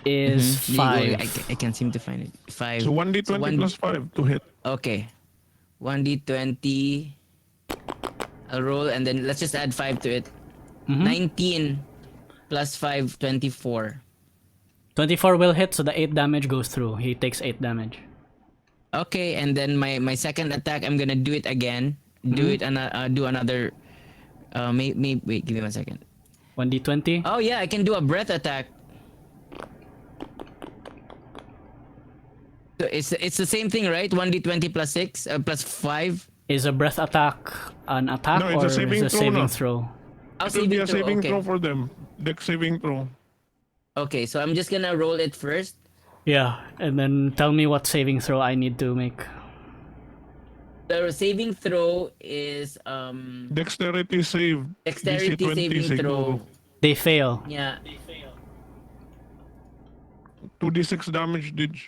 Speaker 1: is
Speaker 9: Mhm.
Speaker 1: 5.
Speaker 9: I can't seem to find it. 5.
Speaker 6: So 1d20 plus 5 to hit.
Speaker 9: Okay. 1d20. I'll roll and then let's just add 5 to it.
Speaker 1: Mhm.
Speaker 9: 19 plus 5, 24.
Speaker 1: 24 will hit, so the 8 damage goes through. He takes 8 damage.
Speaker 9: Okay, and then my second attack, I'm gonna do it again. Do it and do another. Wait, give me 1 second.
Speaker 1: 1d20.
Speaker 9: Oh yeah, I can do a breath attack. So it's the same thing, right? 1d20 plus 6 plus 5.
Speaker 1: Is a breath attack an attack
Speaker 6: No, it's
Speaker 1: or
Speaker 6: a saving
Speaker 1: is a
Speaker 6: throw
Speaker 1: saving
Speaker 6: na.
Speaker 1: throw?
Speaker 9: Oh,
Speaker 6: It will be a saving
Speaker 9: okay.
Speaker 6: throw for them. Dex saving throw.
Speaker 9: Okay, so I'm just gonna roll it first.
Speaker 1: Yeah, and then tell me what saving throw I need to make.
Speaker 9: The saving throw is
Speaker 6: Dexterity save.
Speaker 9: dexterity
Speaker 6: DC 20
Speaker 9: saving throw.
Speaker 6: siguro.
Speaker 1: They fail.
Speaker 9: Yeah.
Speaker 6: 2d6 damage, did you?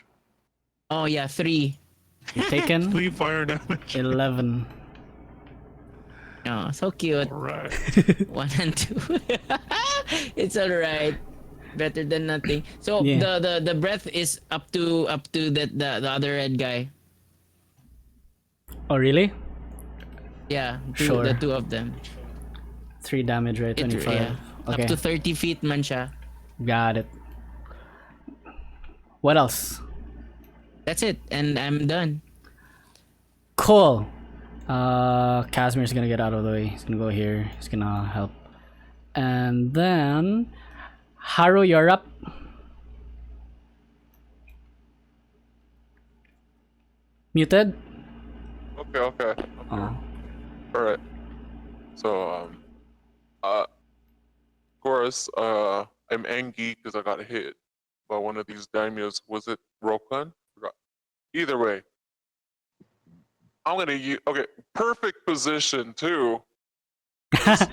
Speaker 9: Oh yeah, 3.
Speaker 1: You taken
Speaker 6: 3 fire damage.
Speaker 1: 11.
Speaker 9: Oh, so cute.
Speaker 6: Alright.
Speaker 9: 1 and 2. It's alright. Better than nothing. So
Speaker 1: Yeah.
Speaker 9: the breath is up to the other red guy.
Speaker 1: Oh really?
Speaker 9: Yeah,
Speaker 1: Sure.
Speaker 9: the two of them.
Speaker 1: 3 damage, right? 25.
Speaker 9: Yeah.
Speaker 1: Okay,
Speaker 9: Up to 30 feet man siya.
Speaker 1: got it. What else?
Speaker 9: That's it, and I'm done.
Speaker 1: Cool. Casmyr's gonna get out of the way. He's gonna go here. He's gonna help. And then Haru, you're up. Muted?
Speaker 2: Okay.
Speaker 1: Oh.
Speaker 2: All right. So, of course, I'm angry because I got hit by one of these daimyos. Was it Rokan? Forgot. Either way, I'm gonna use. Okay, perfect position too.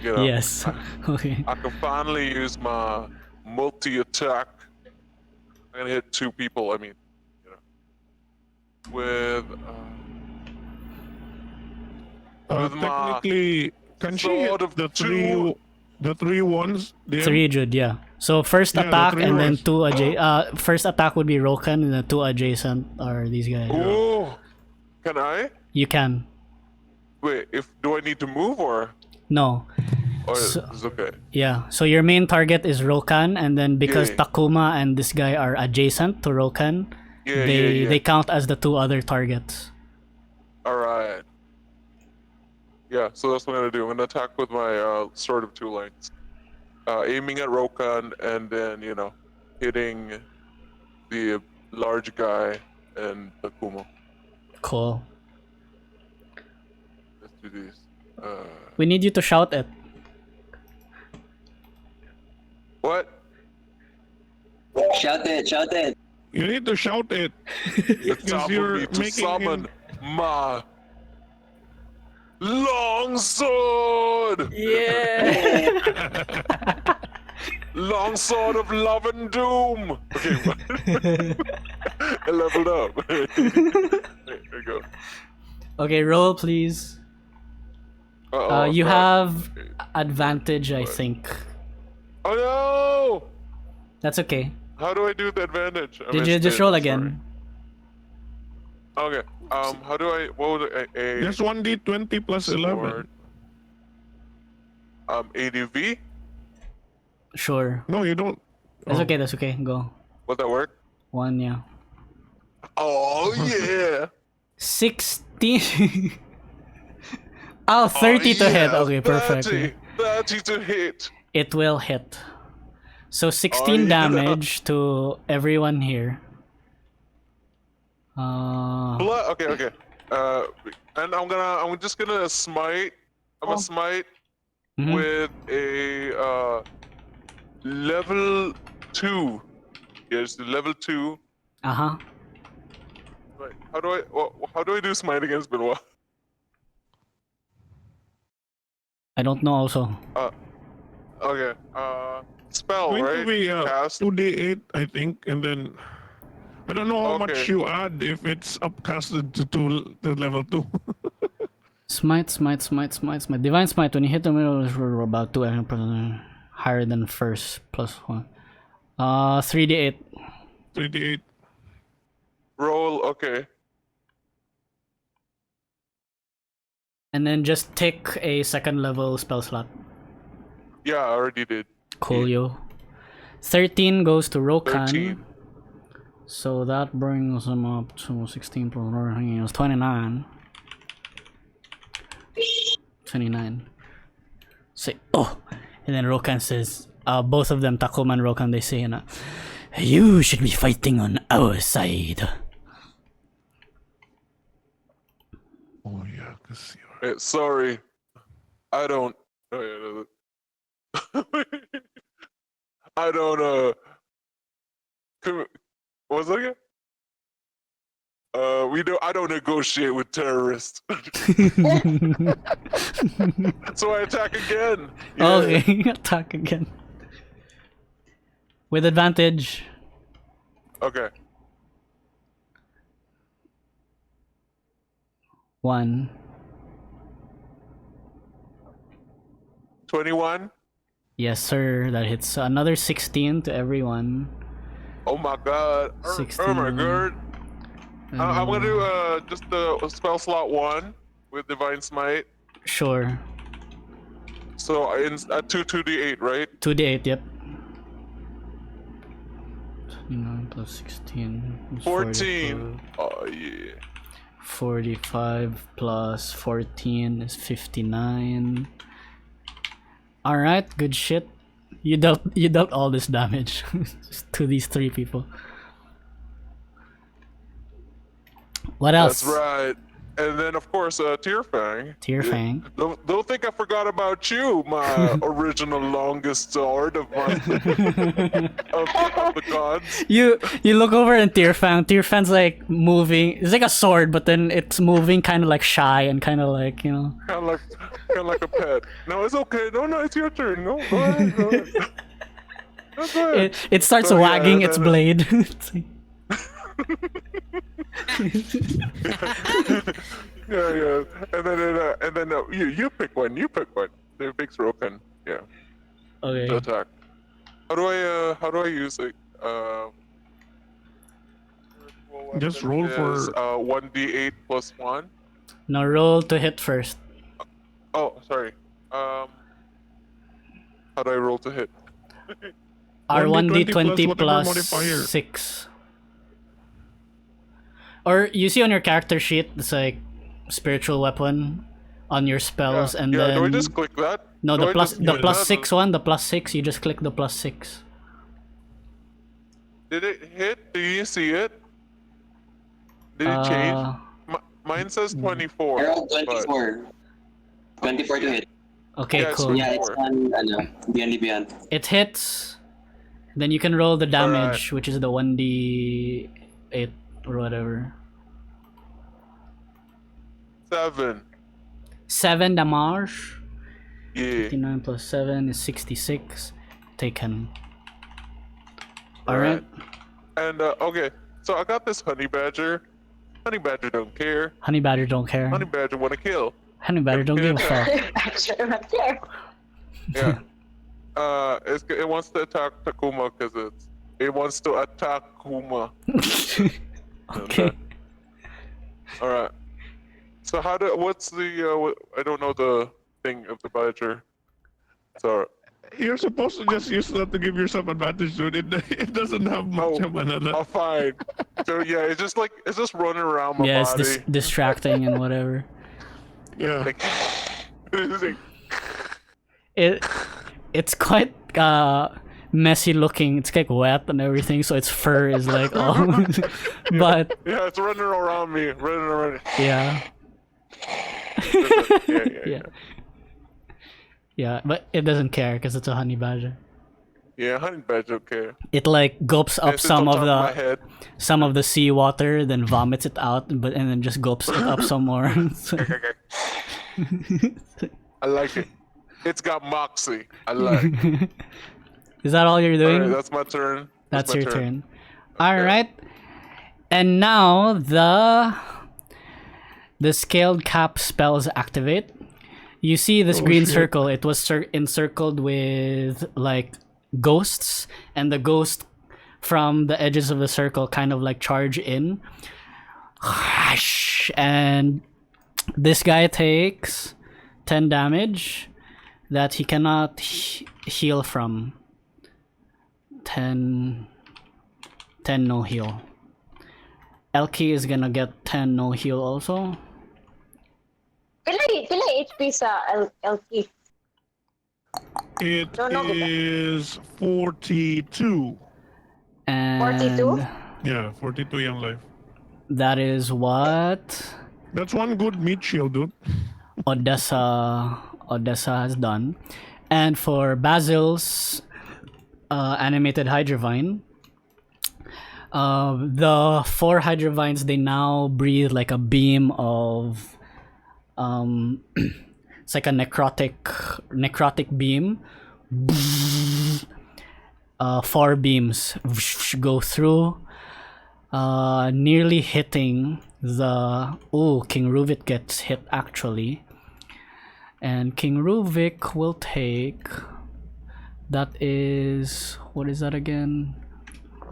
Speaker 2: You know,
Speaker 1: Yes. Okay.
Speaker 2: I can finally use my multi-attack. I'm gonna hit 2 people. I mean, you know, with my-
Speaker 6: Technically, Can she hit
Speaker 2: sword of
Speaker 6: the
Speaker 2: two.
Speaker 6: three ones? DM?
Speaker 1: 3 Jude, yeah. So first
Speaker 6: Yeah, the
Speaker 1: attack
Speaker 6: three
Speaker 1: and then
Speaker 6: ones.
Speaker 1: two first attack would be Rokan and the two adjacent are these guys.
Speaker 2: Ooh. Can I?
Speaker 1: You can.
Speaker 2: Wait, do I need to move or
Speaker 1: No.
Speaker 2: it's okay?
Speaker 1: Yeah. So your main target is Rokan, and then because
Speaker 2: Yeah.
Speaker 1: Takuma and this guy are adjacent to Rokan,
Speaker 2: Yeah,
Speaker 1: they
Speaker 2: yeah.
Speaker 1: they count as the two other targets.
Speaker 2: Alright. Yeah, so that's what I'm gonna do. I'm gonna attack with my sword of two lengths. Aiming at Rokan and then, hitting the large guy and Takuma.
Speaker 1: Cool.
Speaker 2: Let's do this.
Speaker 1: We need you to shout it.
Speaker 2: What?
Speaker 5: Shout it.
Speaker 6: You need to shout it.
Speaker 2: It's time for
Speaker 6: you're
Speaker 2: me to
Speaker 6: making
Speaker 2: summon my long sword!
Speaker 1: Yeah.
Speaker 2: Long sword of love and doom! Okay, I leveled up. There you go.
Speaker 1: Okay, roll please.
Speaker 2: Uh-oh,
Speaker 1: You
Speaker 2: crap.
Speaker 1: have advantage, I think.
Speaker 2: Oh no!
Speaker 1: That's okay.
Speaker 2: How do I do the advantage? I
Speaker 1: Did you
Speaker 2: missed
Speaker 1: just
Speaker 2: it,
Speaker 1: roll
Speaker 2: I'm
Speaker 1: again?
Speaker 2: sorry. Okay. How do I? What would a
Speaker 6: Just 1d20 plus 11.
Speaker 2: sword? ADV?
Speaker 1: Sure.
Speaker 6: No, you don't.
Speaker 1: That's
Speaker 6: Oh.
Speaker 1: okay. That's okay. Go.
Speaker 2: Would that work?
Speaker 1: 1, yeah.
Speaker 2: Oh yeah!
Speaker 1: 16. Oh, 30 to hit.
Speaker 2: yeah,
Speaker 1: Okay, perfect.
Speaker 2: 30 to hit.
Speaker 1: It will hit. So 16
Speaker 2: yeah.
Speaker 1: damage to everyone here.
Speaker 2: Okay. And I'm just gonna smite. I'm gonna smite
Speaker 1: Mhm.
Speaker 2: with a level 2. Yes, level 2.
Speaker 1: Uh-huh.
Speaker 2: Right. How do I do smite against Benoit?
Speaker 1: I don't know also.
Speaker 2: Okay. Spell,
Speaker 6: Going
Speaker 2: right?
Speaker 6: to be
Speaker 2: Cast.
Speaker 6: 2d8, I think, and then I don't know how much
Speaker 2: Okay.
Speaker 6: you add if it's upcasted to level 2.
Speaker 1: Smite. Divine smite. When you hit the middle, is about 2 higher than first plus 1. 3d8.
Speaker 6: 3d8.
Speaker 2: Roll. Okay.
Speaker 1: And then just take a second level spell slot.
Speaker 2: Yeah, I already did.
Speaker 1: Coolio. 13 goes to Rokan.
Speaker 2: 13.
Speaker 1: So that brings him up to 16 plus 29. 29. Say, oh! And then Rokan says, both of them, Takuma and Rokan, they say, you should be fighting on our side.
Speaker 6: Oh, yeah, because you're.
Speaker 2: Sorry. I don't. Oh, yeah, I don't. What was that again? I don't negotiate with terrorists. So I attack again. Yeah.
Speaker 1: Okay, attack again. With advantage.
Speaker 2: Okay.
Speaker 1: 1.
Speaker 2: 21.
Speaker 1: Yes, sir. That hits another 16 to everyone.
Speaker 2: Oh my god. Oh my
Speaker 1: 16.
Speaker 2: god. I'm gonna do just the spell slot 1 with Divine Smite.
Speaker 1: Sure.
Speaker 2: So at 2d8, right?
Speaker 1: 2d8, yep. 29 plus 16. is
Speaker 2: 14.
Speaker 1: 45.
Speaker 2: Oh yeah.
Speaker 1: 45 plus 14 is 59. Alright, good shit. You dealt all this damage just to these 3 people. What else?
Speaker 2: That's right. And then of course Tearfang.
Speaker 1: Tearfang.
Speaker 2: Don't think I forgot about you, my original longest sword of my of the gods.
Speaker 1: You look over and Tearfang. Tearfang's like moving. It's like a sword, but then it's moving kind of like shy and kind of like,
Speaker 2: Kind of like a pet. No, it's okay. No, it's your turn. No, go ahead. Go ahead. No, go ahead.
Speaker 1: it starts
Speaker 2: So, yeah,
Speaker 1: wagging its
Speaker 2: then-
Speaker 1: blade. It's like-
Speaker 2: Yeah. And then you pick one. You pick one. They picks Rokan. Yeah.
Speaker 1: Okay.
Speaker 2: To attack. How do I use it?
Speaker 6: Just roll for
Speaker 2: 1d8 plus 1.
Speaker 1: Now roll to hit first.
Speaker 2: Oh, sorry. How do I roll to hit?
Speaker 1: R1d20
Speaker 6: whatever
Speaker 1: plus
Speaker 6: modifier.
Speaker 1: 6. Or you see on your character sheet, it's like spiritual weapon on your spells, and
Speaker 2: yeah,
Speaker 1: then
Speaker 2: do I just click that?
Speaker 1: no,
Speaker 2: Do
Speaker 1: the
Speaker 2: I
Speaker 1: plus
Speaker 2: just
Speaker 1: the
Speaker 2: click
Speaker 1: plus
Speaker 2: that?
Speaker 1: 6 one, the plus 6. You just click the plus 6.
Speaker 2: Did it hit? Do you see it? Did it change? Mine says 24.
Speaker 5: I rolled
Speaker 2: but-
Speaker 5: 24. 24 to hit.
Speaker 1: Okay,
Speaker 2: Yeah, it's
Speaker 1: cool.
Speaker 5: Yeah, it's
Speaker 2: 24.
Speaker 5: on D&D Beyond.
Speaker 1: It hits. Then you can roll the damage, which is the 1d8 or whatever.
Speaker 2: 7.
Speaker 1: 7 damage.
Speaker 2: Yeah.
Speaker 1: 59 plus 7 is 66. Taken. Alright.
Speaker 2: And okay, so I got this honey badger. Honey badger don't care.
Speaker 1: Honey Badger don't care.
Speaker 2: Honey badger wanna kill.
Speaker 1: Honey Badger don't give a fuck.
Speaker 4: Actually, not there.
Speaker 2: Yeah. It wants to attack Takuma because it wants to attack Kuma.
Speaker 1: Okay.
Speaker 2: All right. So what's the I don't know the thing of the badger. So
Speaker 6: You're supposed to just use that to give yourself advantage, dude. It doesn't have much of another.
Speaker 2: oh fine. So yeah, it's just running around my
Speaker 1: Yeah, it's
Speaker 2: body.
Speaker 1: distracting and whatever.
Speaker 6: Yeah.
Speaker 2: Like, it's like,
Speaker 1: It's quite messy looking. It's like wet and everything, so its fur is like oh. But
Speaker 2: yeah, it's running around me, running around.
Speaker 1: yeah.
Speaker 2: Yeah.
Speaker 1: Yeah, but it doesn't care because it's a honey badger.
Speaker 2: Yeah, honey badger don't care.
Speaker 1: It like gulps up
Speaker 2: It sits
Speaker 1: some
Speaker 2: on
Speaker 1: of
Speaker 2: top my
Speaker 1: the
Speaker 2: head.
Speaker 1: seawater, then vomits it out, and then just gulps it up some more. So-
Speaker 2: I like it. It's got moxie. I like it.
Speaker 1: Is that all you're doing?
Speaker 2: Alright, that's my turn.
Speaker 1: That's
Speaker 2: my
Speaker 1: your turn. All right. And now the scaled cap spells activate. You see this green circle. It was encircled with like ghosts, and the ghost from the edges of the circle kind of like charge in. And this guy takes 10 damage that he cannot heal from. 10 no heal. Elki is gonna get 10 no heal also.
Speaker 4: Pila HP sa LT?
Speaker 6: It
Speaker 4: No,
Speaker 6: is 42.
Speaker 1: And
Speaker 4: 42?
Speaker 6: Yeah, 42 young life.
Speaker 1: that is what
Speaker 6: That's one good meat shield, dude.
Speaker 1: Odessa has done. And for Basil's animated Hydrovine, the 4 Hydrovines, they now breathe like a beam of it's like a necrotic beam. 4 beams go through, nearly hitting the King Ruvik gets hit actually. And King Ruvik will take, that is, what is that again?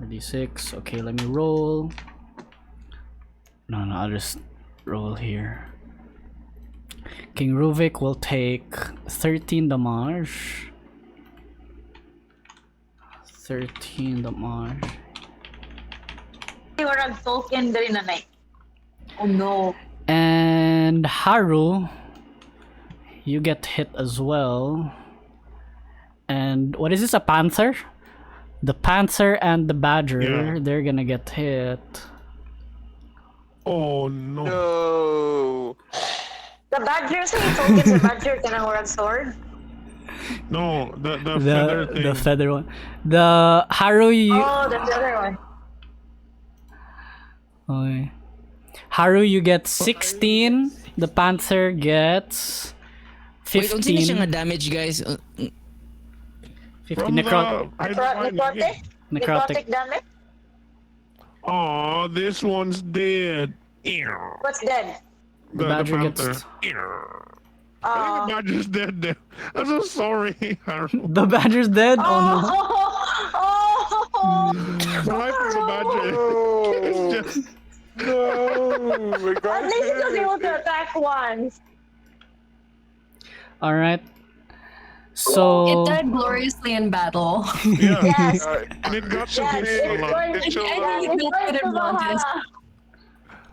Speaker 1: 36. Okay, let me roll. No, I'll just roll here. King Ruvik will take 13 damage. 13 damage.
Speaker 4: Warag token dali na night. Oh no.
Speaker 1: And Haru, you get hit as well. And what is this, a panther? The panther and the badger,
Speaker 6: Yeah.
Speaker 1: they're gonna get hit.
Speaker 6: Oh no.
Speaker 2: No.
Speaker 4: The badger sa token sa badger kanang warag sword.
Speaker 6: No, the feather thing.
Speaker 1: The feather one. The Haru,
Speaker 4: Oh, that's the other one.
Speaker 1: okay. Haru, you get 16. The panther gets
Speaker 9: Wait, unsa na siya nga
Speaker 1: 15.
Speaker 9: damage, guys?
Speaker 1: 15
Speaker 6: From
Speaker 4: Necrotic?
Speaker 1: necrotic.
Speaker 4: Damage?
Speaker 6: Oh, this one's dead.
Speaker 4: What's dead?
Speaker 1: The badger gets.
Speaker 6: panther. I
Speaker 4: Oh.
Speaker 6: think the badger's dead there. I'm so sorry, Haru.
Speaker 1: The badger's dead. Oh no.
Speaker 4: Oh.
Speaker 6: The life of the badger. It's just
Speaker 2: No, we got
Speaker 4: At least he was
Speaker 2: hit.
Speaker 4: able to attack once.
Speaker 1: All right. So
Speaker 10: It died gloriously in battle.
Speaker 6: yeah.
Speaker 4: Yes.
Speaker 6: And it got to
Speaker 4: Yes.
Speaker 6: hit a
Speaker 4: It's
Speaker 6: lot.
Speaker 4: going,
Speaker 2: It's
Speaker 4: it's
Speaker 2: a
Speaker 4: going,
Speaker 2: lot.
Speaker 4: it's going
Speaker 10: Good
Speaker 4: to
Speaker 10: advantage.
Speaker 4: Valhalla.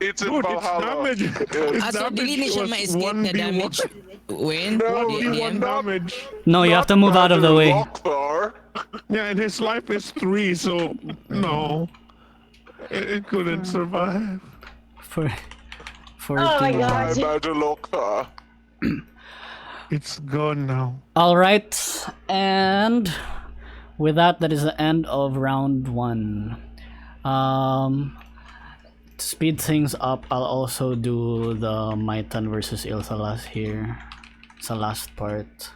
Speaker 2: It's in
Speaker 6: Dude, it's
Speaker 2: Valhalla.
Speaker 6: damage.
Speaker 2: Yes.
Speaker 6: Its
Speaker 9: So dili
Speaker 6: damage
Speaker 9: siya
Speaker 6: was
Speaker 9: ma-escape na
Speaker 6: 1v1.
Speaker 9: damage. Win?
Speaker 2: No,
Speaker 9: Di-
Speaker 2: he
Speaker 9: di-
Speaker 6: One
Speaker 9: yan?
Speaker 6: damage.
Speaker 1: no, you have to move out of the way.
Speaker 2: Lockthar.
Speaker 6: Yeah, and his life is 3, so no. It couldn't survive.
Speaker 1: For
Speaker 4: Oh my
Speaker 1: two.
Speaker 4: God.
Speaker 2: Badger Lockthar.
Speaker 6: It's gone now.
Speaker 1: All right, and with that, that is the end of round 1. To speed things up, I'll also do the Maitan versus Ilsalas here. It's the last part.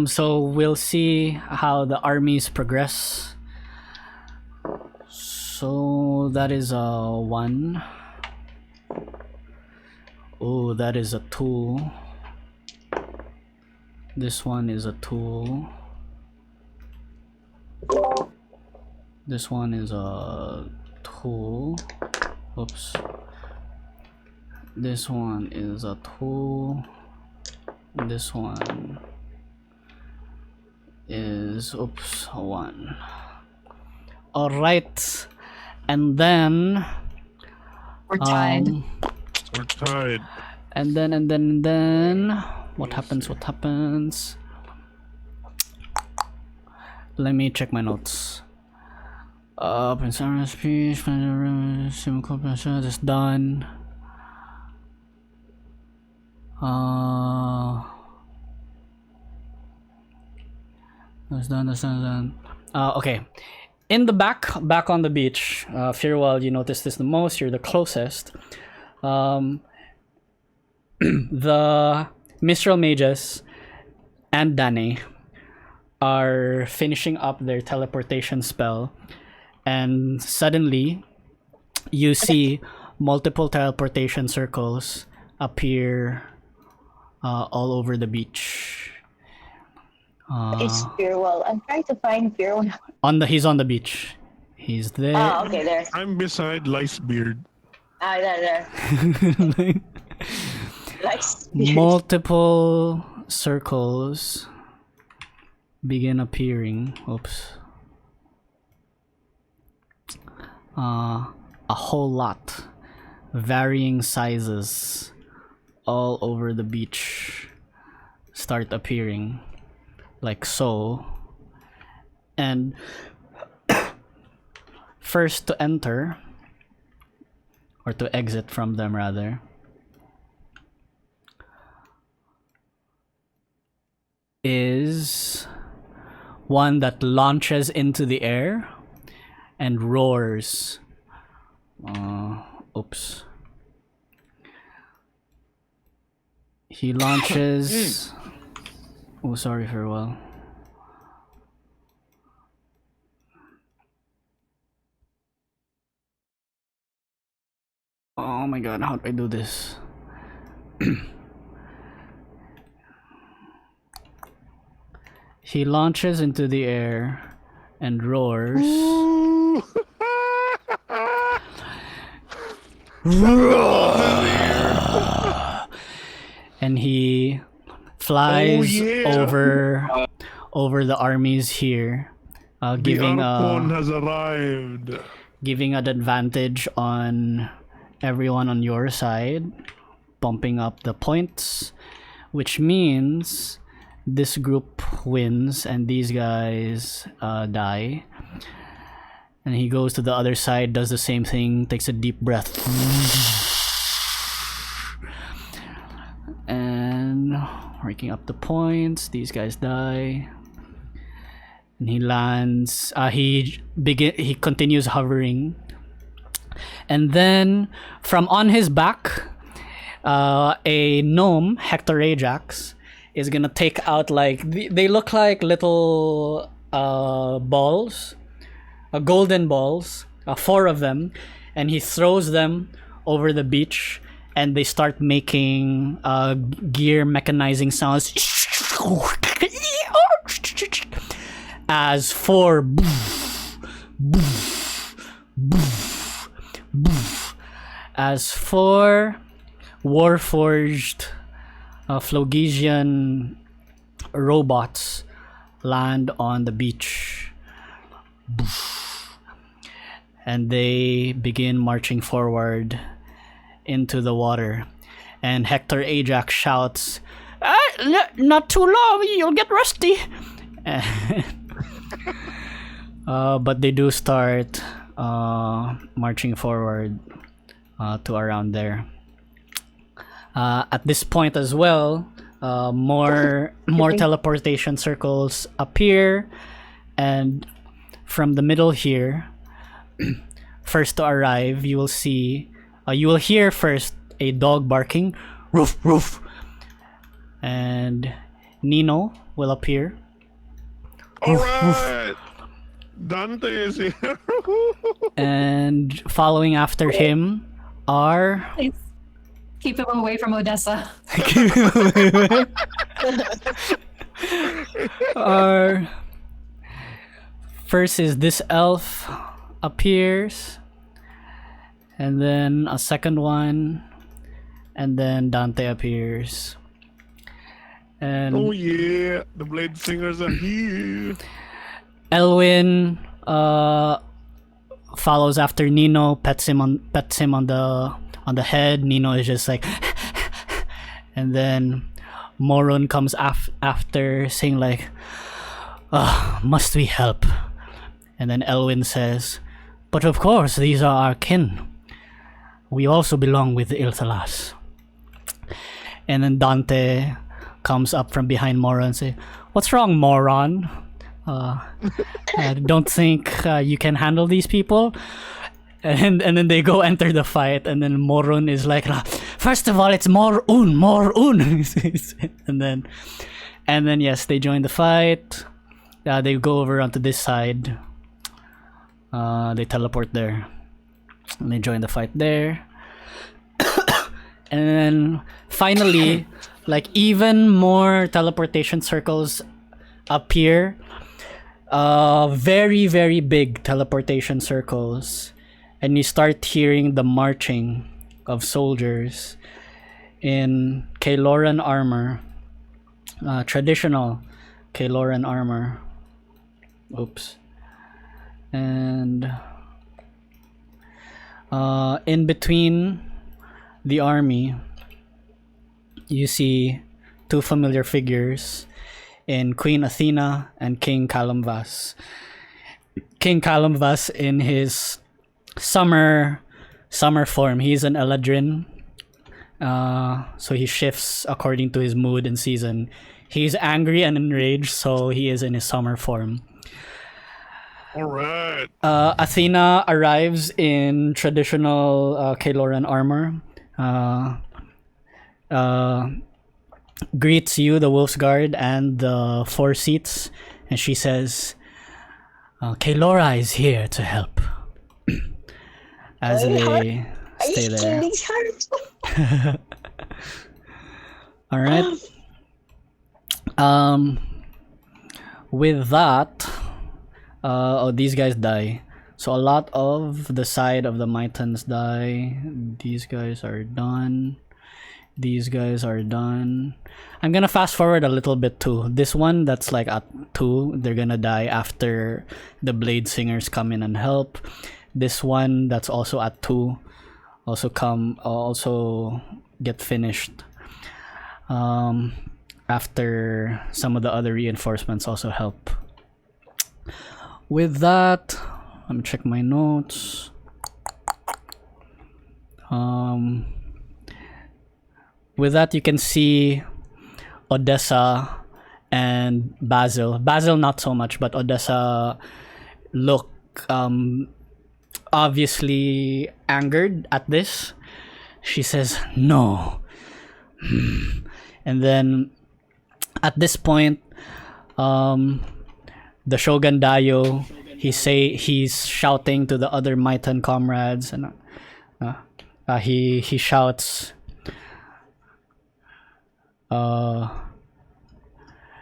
Speaker 1: So we'll see how the armies progress. So that is a 1. Oh, that is a 2. This one is a 2. This one is a 2. Oops. This one is a 2. This one is, oops, a 1. Alright. And then
Speaker 10: We're tied.
Speaker 6: We're tied.
Speaker 1: And then what happens? Let me check my notes. Prince Aaron's speech, is done. That's done. Okay. In the back on the beach, Fir'ual, you notice this the most. You're the closest. The Mistral Mages and Dane are finishing up their teleportation spell, and suddenly you see multiple teleportation circles appear all over the beach.
Speaker 4: It's Fir'ual. I'm trying to find Fir'ual.
Speaker 1: He's on the beach. He's there.
Speaker 4: Oh, okay, there.
Speaker 6: I'm beside Licebeard.
Speaker 4: Ah, there. Like,
Speaker 1: Multiple circles begin appearing. Oops. A whole lot. Varying sizes all over the beach start appearing. Like so. And first to enter, or to exit from them rather, is one that launches into the air and roars. Oops. He launches. Oh, sorry, Fir'ual. Oh my god, how do I do this? He launches into the air and roars. And he flies over the armies here, giving
Speaker 6: the Archon has arrived.
Speaker 1: giving an advantage on everyone on your side, bumping up the points, which means this group wins and these guys die. And he goes to the other side, does the same thing, takes a deep breath, and raking up the points. These guys die, and he lands. He continues hovering, and then from on his back, a gnome, Hector Ajax, is gonna take out like they look like little balls, golden balls, 4 of them, and he throws them over the beach, and they start making gear mechanizing sounds as four warforged Flogesian robots land on the beach. And they begin marching forward into the water. And Hector Ajax shouts, not too long, you'll get rusty. But they do start marching forward to around there. At this point as well, more teleportation circles appear, and from the middle here, first to arrive, you will hear first a dog barking, roof roof, and Nino will appear.
Speaker 6: All right. Dante is here.
Speaker 1: And following after him are
Speaker 10: Please keep him away from Odessa.
Speaker 1: first is this elf appears, and then a second one, and then Dante appears. And
Speaker 6: Oh yeah, the Blade Singers are here.
Speaker 1: Elwin follows after Nino, pets him on the head. Nino is just like and then Moron comes after saying like, must we help? And then Elwin says, but of course these are our kin. We also belong with the Ilthalas. And then Dante comes up from behind Moron and say, what's wrong, Moron? Don't think you can handle these people? And then they go enter the fight, and then Moron is like, first of all, it's Mor'un. and then yes, they join the fight. They go over onto this side. They teleport there, and they join the fight there. And then finally, like even more teleportation circles appear. Very, very big teleportation circles. And you start hearing the marching of soldiers in Kaloran armor. Traditional Kaloran armor. Oops. And in between the army, you see two familiar figures in Queen Athena and King Calamvas. King Calamvas in his summer form. He's an Eladrin. So he shifts according to his mood and season. He's angry and enraged, so he is in his summer form.
Speaker 6: All right.
Speaker 1: Athena arrives in traditional Kaloran armor. Greets you, the Wolf's Guard, and the four seats, and she says, Kalora is here to help. As they stay there. All right. With that, these guys die. So a lot of the side of the Mitons die. These guys are done. These guys are done. I'm gonna fast forward a little bit too. This one that's like at 2, they're gonna die after the Blade Singers come in and help. This one that's also at 2 also get finished after some of the other reinforcements also help. With that, let me check my notes. With that, you can see Odessa and Basil. Basil not so much, but Odessa look obviously angered at this. She says, no. And then at this point, the Shogun Dayo he's shouting to the other Myton comrades, and he shouts,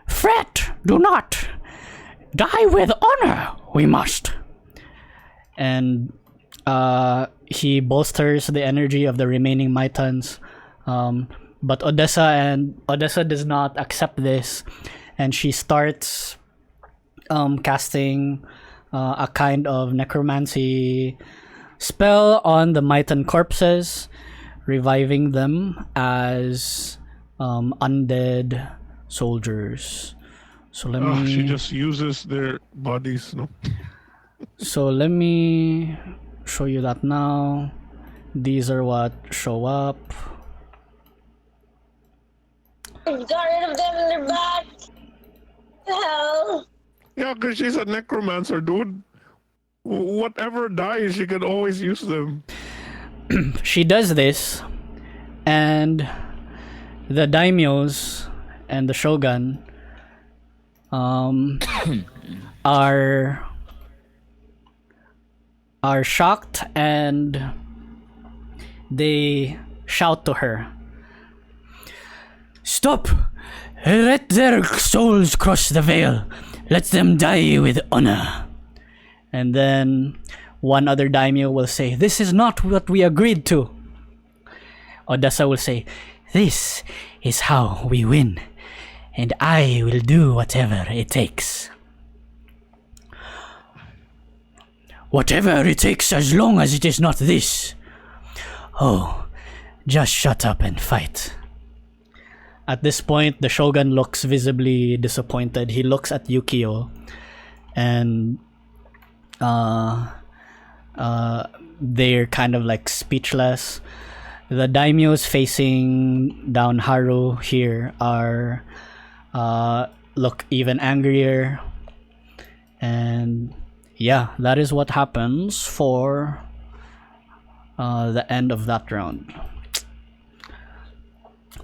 Speaker 1: "Fret, do not. Die with honor, we must." And he bolsters the energy of the remaining Mytons. But Odessa does not accept this, and she starts casting a kind of necromancy spell on the Myton corpses, reviving them as undead soldiers. So let me.
Speaker 6: She just uses their bodies, no?
Speaker 1: So let me show you that now. These are what show up.
Speaker 4: I got rid of them in their back. The hell?
Speaker 6: Yeah, because she's a necromancer, dude. Whatever dies, she can always use them.
Speaker 1: She does this, and the daimyos and the shogun are shocked, and they shout to her, "Stop! Let their souls cross the veil. Let them die with honor." And then one other daimyo will say, "This is not what we agreed to." Odessa will say, "This is how we win, and I will do whatever it takes." "Whatever it takes, as long as it is not this." "Oh, just shut up and fight." At this point, the shogun looks visibly disappointed. He looks at Yukio, and they're kind of like speechless. The daimyos facing down Haru here are look even angrier, and yeah, that is what happens for the end of that round.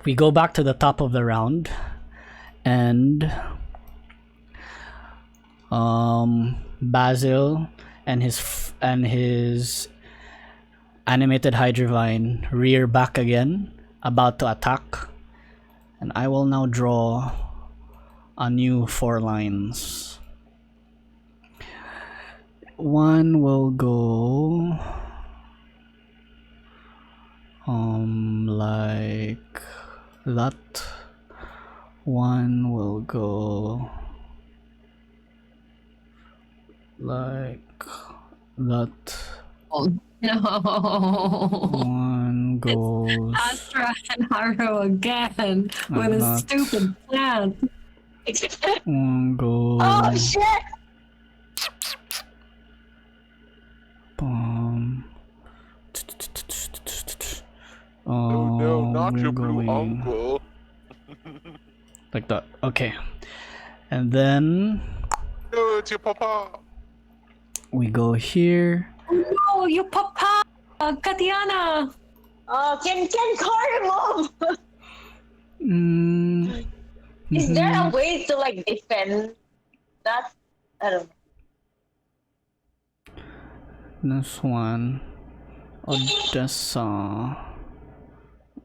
Speaker 1: We go back to the top of the round, and Basil and his animated Hydrovine rear back again, about to attack, and I will now draw a new 4 lines. One will go like that. One will go like that.
Speaker 10: Oh, no.
Speaker 1: One goes
Speaker 10: Astra and Haru again with a
Speaker 1: that.
Speaker 10: stupid plan.
Speaker 1: One goes
Speaker 4: Oh shit!
Speaker 2: Oh no, not
Speaker 1: we're
Speaker 2: your blue
Speaker 1: going
Speaker 2: uncle.
Speaker 1: like that. Okay, and then
Speaker 2: No, it's your papa.
Speaker 1: we go here.
Speaker 10: No, you papa! Kattiana!
Speaker 4: Oh, can Karu move? Is there a
Speaker 1: Mm-hmm.
Speaker 4: way to like defend that? I don't know.
Speaker 1: This one, Odessa.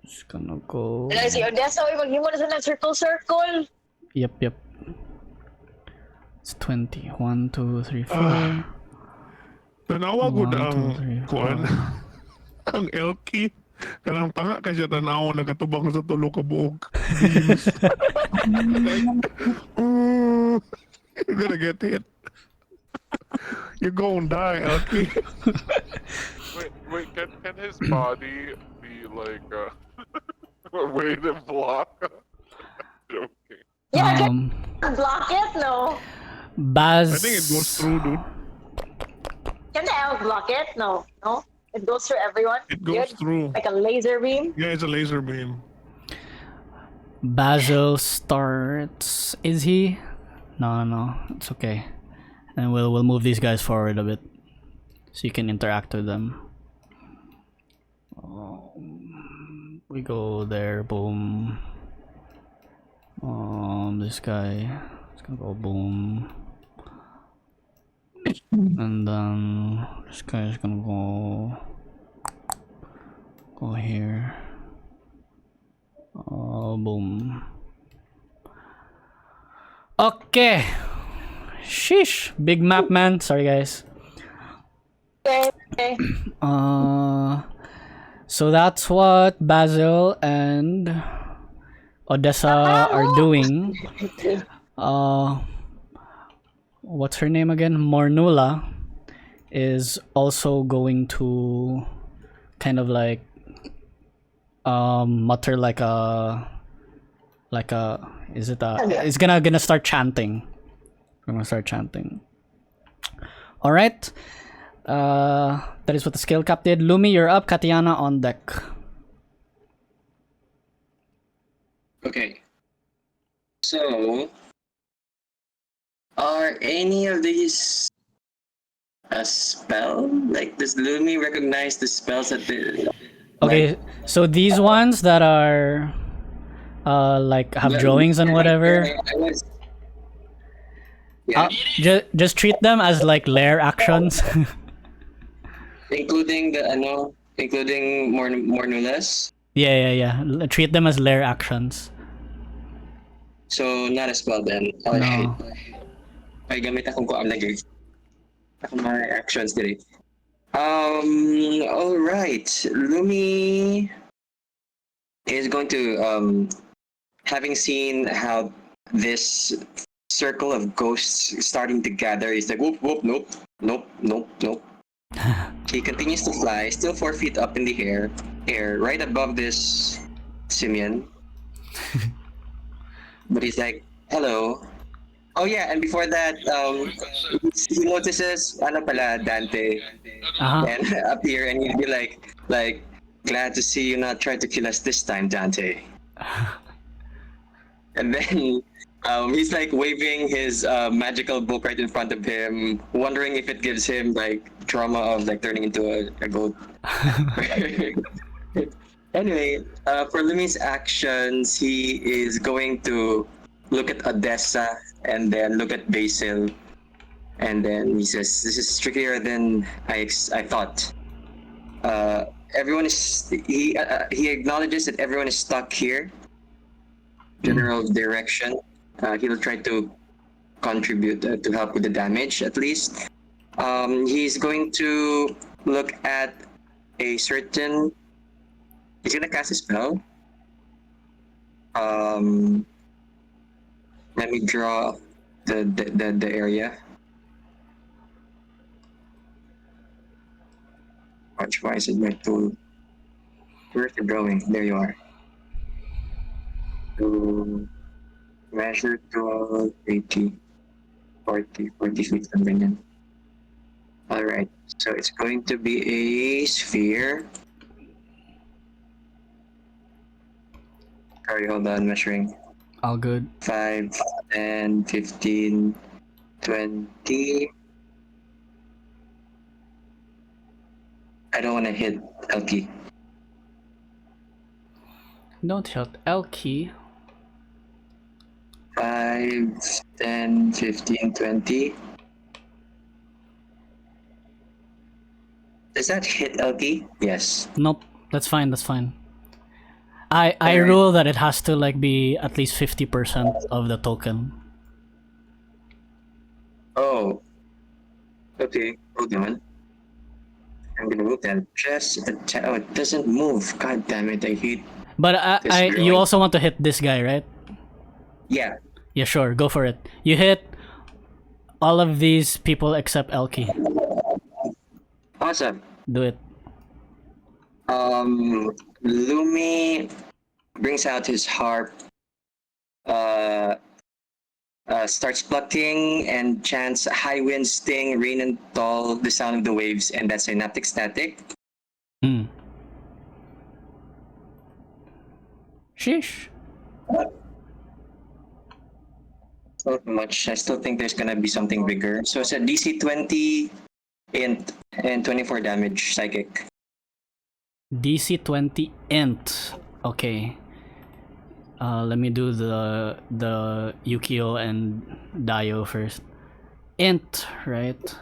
Speaker 1: Just gonna go.
Speaker 4: Did I see Odessa? Uy, maghimo na sa ng circle.
Speaker 1: Yep. It's 20. 1, 2, 3, 4.
Speaker 6: Tanawa ko
Speaker 1: 1,
Speaker 6: na
Speaker 1: 2,
Speaker 6: ang
Speaker 1: 3,
Speaker 6: kuan,
Speaker 1: 4.
Speaker 6: ang Elky. Kanang tanga ka siya tanaw na katubang sa tulo ka buog. You're gonna get hit. You're gonna die, Elky.
Speaker 2: Wait, can his body be like a way to block? Joking.
Speaker 4: Yeah,
Speaker 1: Um,
Speaker 4: can block it? No.
Speaker 1: Baz.
Speaker 6: I think it goes through, dude.
Speaker 4: Can the elf block it? No. It goes through everyone.
Speaker 6: It goes
Speaker 4: Good?
Speaker 6: through.
Speaker 4: Like a laser beam.
Speaker 6: Yeah, it's a laser beam.
Speaker 1: Basil starts. Is he? No. It's okay. And we'll move these guys forward a bit, so you can interact with them. We go there. Boom. This guy. It's gonna go boom. And then this guy's gonna go here. Oh, boom. Okay. Sheesh. Big map, man. Sorry, guys.
Speaker 4: Okay.
Speaker 1: So that's what Basil and Odessa are doing. What's her name again? Mornula is also going to kind of like mutter like a is it a it's gonna start chanting. I'm gonna start chanting. All right. That is what the skill cap did. Lumi, you're up. Kattiana on deck.
Speaker 5: Okay. So, are any of these a spell? Like, does Lumi recognize the spells that they...
Speaker 1: Okay, so these ones that are like have
Speaker 5: Well,
Speaker 1: drawings and whatever,
Speaker 5: I was... Yeah,
Speaker 1: just treat them as like lair actions.
Speaker 5: including including more nulas.
Speaker 1: Yeah. Treat them as lair actions.
Speaker 5: So, not a spell then.
Speaker 1: No.
Speaker 5: May gamit akong kuam lagi. Ako mga actions diri. All right. Lumi is going to having seen how this circle of ghosts starting to gather, he's like, whoop, whoop, nope. He continues to fly, still 4 feet up in the air, right above this Sian. But he's like, hello. Oh yeah, and before that, he notices, Dante, and appear, and he'd be like, glad to see you not try to kill us this time, Dante. And then he's like waving his magical book right in front of him, wondering if it gives him like trauma of like turning into a goat. Anyway, for Lumi's actions, he is going to look at Odessa and then look at Basil, and then he says, "This is trickier than I thought." Everyone is he acknowledges that everyone is stuck here. General direction. He'll try to contribute to help with the damage at least. He's going to look at a certain. He's gonna cast a spell. Let me draw the area. Watch, why is it my tool? Where's the drawing? There you are. To measure 12, 80, 40 feet from ganyan. Alright, so it's going to be a sphere. Sorry, hold on, measuring.
Speaker 1: All good.
Speaker 5: 5, 10, 15, 20. I don't want to hit Elky.
Speaker 1: Don't hit Elky.
Speaker 5: 5, 10, 15, 20. Does that hit Elky? Yes.
Speaker 1: Nope. That's fine. I
Speaker 5: Alright.
Speaker 1: rule that it has to like be at least 50% of the token.
Speaker 5: Oh. Okay, hold on. I'm gonna move that. Oh, it doesn't move. God damn it, I hate.
Speaker 1: But
Speaker 5: This
Speaker 1: you
Speaker 5: drawing.
Speaker 1: also want to hit this guy, right?
Speaker 5: Yeah.
Speaker 1: Yeah, sure. Go for it. You hit all of these people except Elky.
Speaker 5: Awesome.
Speaker 1: Do it.
Speaker 5: Lumi brings out his harp, starts plucking and chants high wind, sting, rain and tall, the sound of the waves, and that's synaptic static.
Speaker 1: Sheesh.
Speaker 5: Not much. I still think there's gonna be something bigger. So it's a DC 20 int and 24 damage psychic.
Speaker 1: DC 20 int. Okay. Let me do the Yukio and Dio first. Int, right?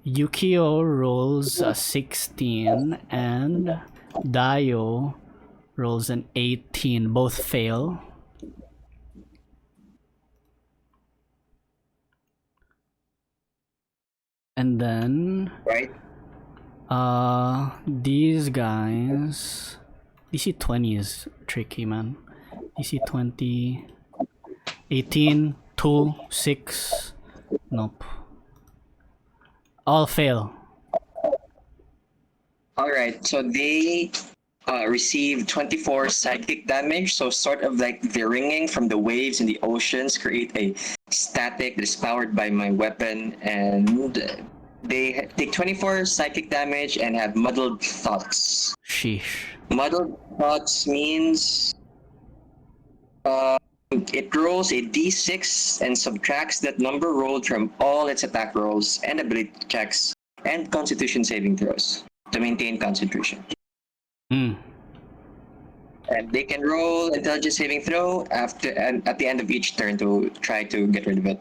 Speaker 1: Yukio rolls a 16 and Dayo rolls an 18. Both fail. And then
Speaker 5: Right?
Speaker 1: these guys, DC 20 is tricky, man. DC 20, 18, 2, 6, nope. All fail.
Speaker 5: All right. So they receive 24 psychic damage. So sort of like the ringing from the waves in the oceans create a static that is powered by my weapon, and they take 24 psychic damage and have muddled thoughts.
Speaker 1: Sheesh.
Speaker 5: Muddled thoughts means it rolls a d6 and subtracts that number rolled from all its attack rolls and ability checks and constitution saving throws to maintain concentration.
Speaker 1: Hmm.
Speaker 5: And they can roll intelligence saving throw at the end of each turn to try to get rid of it.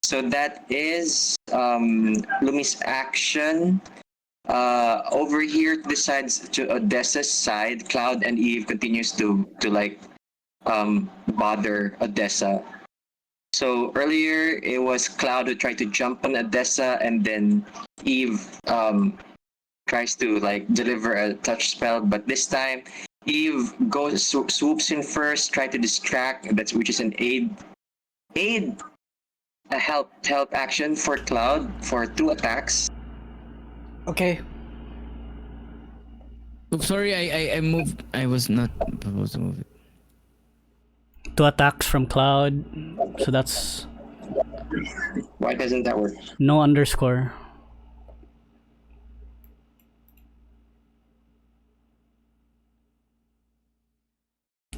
Speaker 5: So that is Lumi's action. Over here to the sides, to Odessa's side, Cloud and Eve continues to like bother Odessa. So earlier it was Cloud who tried to jump on Odessa, and then Eve tries to like deliver a touch spell, but this time Eve goes swoops in first, try to distract, which is an aid a help action for Cloud for 2 attacks.
Speaker 1: Okay.
Speaker 9: Oops, sorry, I moved. I was not supposed to move it.
Speaker 1: 2 attacks from Cloud. So that's
Speaker 5: Why doesn't that work?
Speaker 1: no underscore.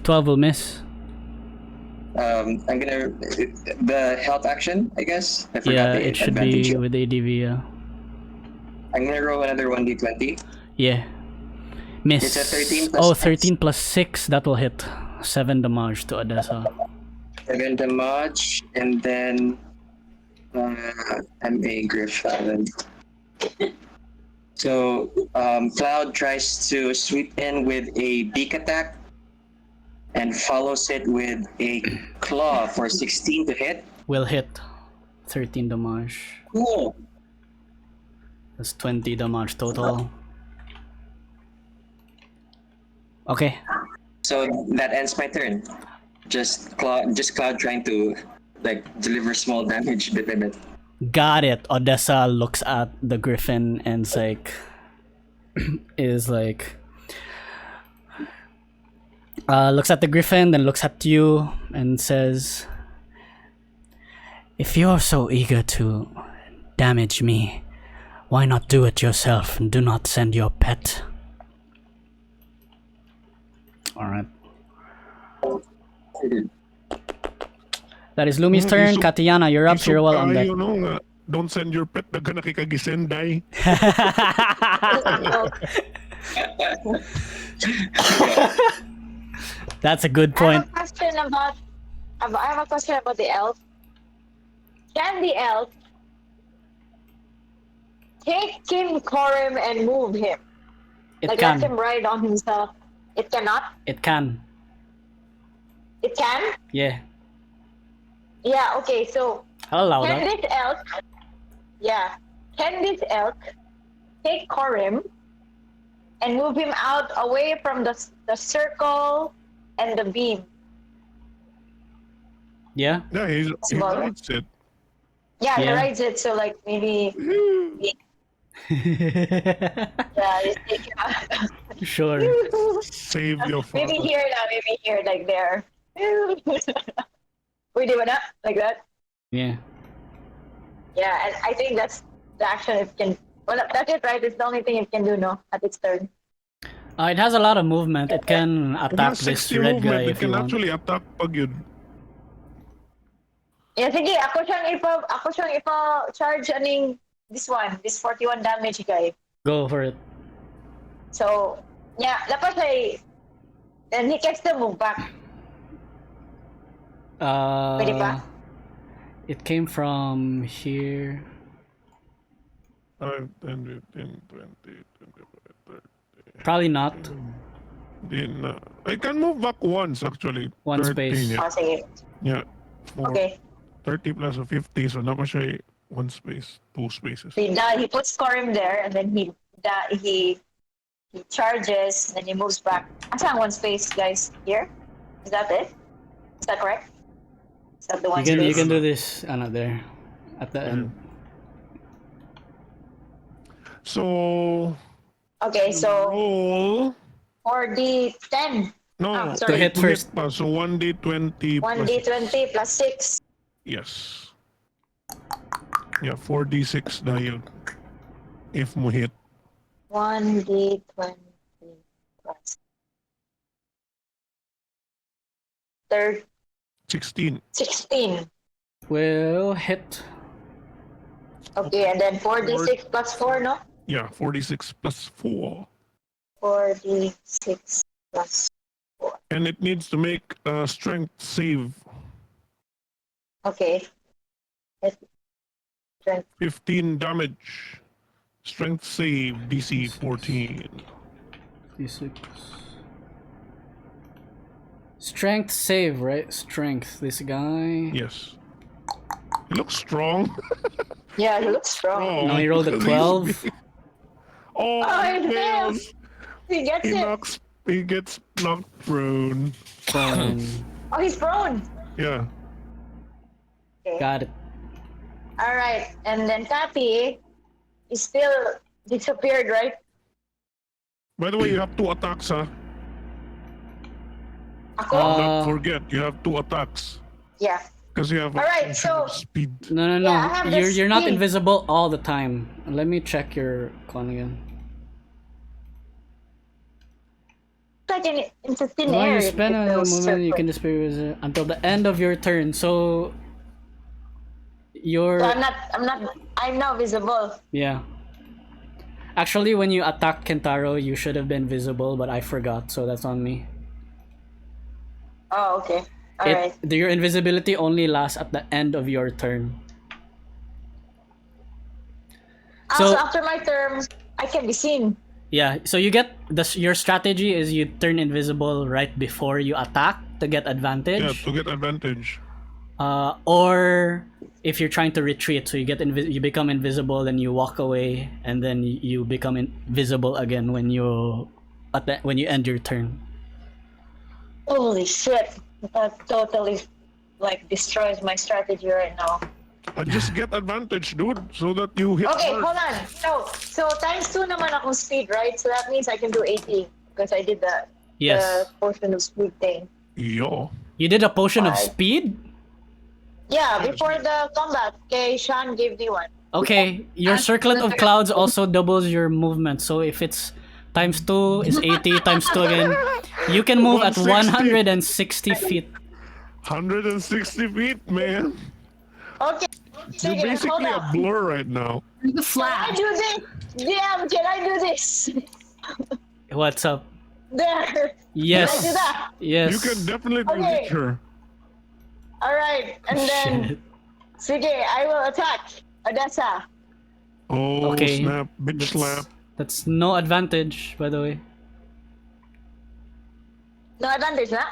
Speaker 1: $12 will miss.
Speaker 5: I'm gonna the help action, I guess. I forgot
Speaker 1: Yeah,
Speaker 5: the
Speaker 1: it should
Speaker 5: advantage.
Speaker 1: be with ADV. Yeah.
Speaker 5: I'm gonna roll another 1d20.
Speaker 1: Yeah. Miss.
Speaker 5: It's a 13 plus
Speaker 1: Oh,
Speaker 5: 6.
Speaker 1: 13 plus 6. That will hit. 7 damage to Odessa.
Speaker 5: 7 damage, and then I'm a Griffin. So Cloud tries to sweep in with a beak attack and follows it with a claw for 16 to hit.
Speaker 1: Will hit. 13 damage.
Speaker 5: Cool.
Speaker 1: That's 20 damage total. Okay.
Speaker 5: So that ends my turn. Just Cloud trying to like deliver small damage bit by bit.
Speaker 1: Got it. Odessa looks at the griffin and looks at the griffin, then looks at you and says, "If you're so eager to damage me, why not do it yourself and do not send your pet?" Alright. That is Lumi's turn. Kattiana, you're up. You're well on deck.
Speaker 6: You know, don't send your pet na nakikagisenday.
Speaker 1: That's a good
Speaker 4: I
Speaker 1: point.
Speaker 4: have a question about the elf. Can the elf take Kim Corim and move him?
Speaker 1: It
Speaker 4: Let
Speaker 1: can.
Speaker 4: him ride on himself. It cannot?
Speaker 1: It can.
Speaker 4: It can?
Speaker 1: Yeah.
Speaker 4: Yeah, okay, so
Speaker 1: I'll allow
Speaker 4: can
Speaker 1: that.
Speaker 4: this elk take Corim and move him out away from the circle and the beam?
Speaker 1: Yeah.
Speaker 6: Yeah, he
Speaker 4: Small.
Speaker 6: rides it.
Speaker 4: Yeah, he
Speaker 1: Yeah.
Speaker 4: rides it, so like maybe yeah, just take him out.
Speaker 1: Sure.
Speaker 6: Save your father.
Speaker 4: maybe here like there. We do it up like that.
Speaker 1: Yeah.
Speaker 4: Yeah, and I think that's the action it can. Well, that's it, right? It's the only thing it can do, no, at its turn.
Speaker 1: It has a lot of movement. It can
Speaker 6: It
Speaker 1: attack
Speaker 6: has
Speaker 1: this
Speaker 6: 60
Speaker 1: red
Speaker 6: movement.
Speaker 1: guy
Speaker 6: It
Speaker 1: if you
Speaker 6: can
Speaker 1: want.
Speaker 6: actually attack pag yun.
Speaker 4: Yeah, sige, ako siyang charge this 41 damage guy.
Speaker 1: Go for it.
Speaker 4: So, yeah, dapat siya, and he gets to move back. Pwede ba?
Speaker 1: It came from here.
Speaker 6: 5, 10, 15, 20, 25, 30.
Speaker 1: Probably not.
Speaker 6: Then, I can move back once actually.
Speaker 1: One
Speaker 6: 13,
Speaker 1: space.
Speaker 6: Yeah.
Speaker 4: Oh, sige.
Speaker 6: Yeah. For
Speaker 4: Okay.
Speaker 6: 30 plus 50, so na pa siya one space, two spaces.
Speaker 4: He puts Corim there, and then he charges, and then he moves back. Asa one space, guys? Here? Is that it? Is that correct? Is that the one
Speaker 1: You
Speaker 4: space?
Speaker 1: can do this, there, at the end.
Speaker 6: So
Speaker 4: Okay, so
Speaker 6: roll.
Speaker 4: 4d10.
Speaker 6: No,
Speaker 4: Oh,
Speaker 1: To
Speaker 4: sorry.
Speaker 1: hit first.
Speaker 6: pa. So 1d20 plus
Speaker 4: 1d20 plus 6.
Speaker 6: Yes. Yeah, 4d6 dahil if mo hit.
Speaker 4: 1d20 plus
Speaker 6: 16.
Speaker 4: 16.
Speaker 1: Will hit.
Speaker 4: Okay, and then 4d6 plus 4, no?
Speaker 6: Yeah, 46 plus 4.
Speaker 4: 4d6 plus 4.
Speaker 6: And it needs to make a strength save.
Speaker 4: Okay.
Speaker 6: 15 damage. Strength save, DC 14.
Speaker 1: D6. Strength save, right? Strength. This guy.
Speaker 6: Yes. He looks strong.
Speaker 4: Yeah, he looks strong.
Speaker 1: No, he rolled a 12.
Speaker 6: Oh,
Speaker 4: Oh,
Speaker 6: he
Speaker 4: he
Speaker 6: fails.
Speaker 4: fails. He gets it.
Speaker 6: He gets knocked prone.
Speaker 1: Prone.
Speaker 4: Oh, he's prone.
Speaker 6: Yeah.
Speaker 4: Okay.
Speaker 1: Got it.
Speaker 4: All right, and then Kathy is still disappeared, right?
Speaker 6: By the way, you have 2 attacks, huh?
Speaker 4: Ako?
Speaker 6: Don't forget, you have 2 attacks.
Speaker 4: Yeah.
Speaker 6: Because you have
Speaker 4: All right,
Speaker 6: potion
Speaker 4: so-
Speaker 6: of speed.
Speaker 1: No.
Speaker 4: Yeah, I have the
Speaker 1: You're not
Speaker 4: speed.
Speaker 1: invisible all the time. Let me check your con again.
Speaker 4: Like into thin
Speaker 1: When
Speaker 4: air.
Speaker 1: you spend
Speaker 4: it
Speaker 1: a
Speaker 4: goes
Speaker 1: moment, you
Speaker 4: circle.
Speaker 1: can disappear until the end of your turn. So you're
Speaker 4: So I'm now visible.
Speaker 1: yeah. Actually, when you attacked Kentaro, you should have been visible, but I forgot, so that's on me.
Speaker 4: Oh, okay. All right.
Speaker 1: Your invisibility only lasts at the end of your turn.
Speaker 4: So
Speaker 1: So
Speaker 4: after my turn, I can be seen.
Speaker 1: yeah, so you get your strategy is you turn invisible right before you attack to get advantage.
Speaker 6: Yeah, to get advantage.
Speaker 1: Or if you're trying to retreat, so you become invisible and you walk away, and then you become invisible again when you end your turn.
Speaker 4: Holy shit! That totally destroys my strategy right now.
Speaker 6: Just get advantage, dude, so that you hit
Speaker 4: Okay,
Speaker 6: first.
Speaker 4: hold on. So times 2 naman akong speed, right? So that means I can do 80 because I did the
Speaker 1: Yes.
Speaker 4: potion of speed thing.
Speaker 6: Yo.
Speaker 1: You did a potion of
Speaker 4: Five.
Speaker 1: speed?
Speaker 4: Yeah, before the combat, okay, Sean gave me one.
Speaker 1: Okay, your circlet of clouds also doubles your movement. So if it's times 2 is 80 times 2 again. You can move at
Speaker 6: 160.
Speaker 1: 160 feet.
Speaker 6: 160 feet, man.
Speaker 4: Okay,
Speaker 6: You're
Speaker 4: sige, hold
Speaker 6: basically a
Speaker 4: on.
Speaker 6: blur right now.
Speaker 10: The
Speaker 4: Can I
Speaker 10: flash.
Speaker 4: do this? Damn, can I do this?
Speaker 1: What's up?
Speaker 4: There.
Speaker 1: Yes.
Speaker 4: Can I do that?
Speaker 1: Yes.
Speaker 6: You can definitely
Speaker 4: Okay.
Speaker 6: reach her.
Speaker 4: All right, and then
Speaker 1: Shit.
Speaker 4: sige, I will attack Odessa.
Speaker 6: Oh,
Speaker 1: Okay.
Speaker 6: snap. Bitch slap.
Speaker 1: That's no advantage, by the way.
Speaker 4: No advantage, na?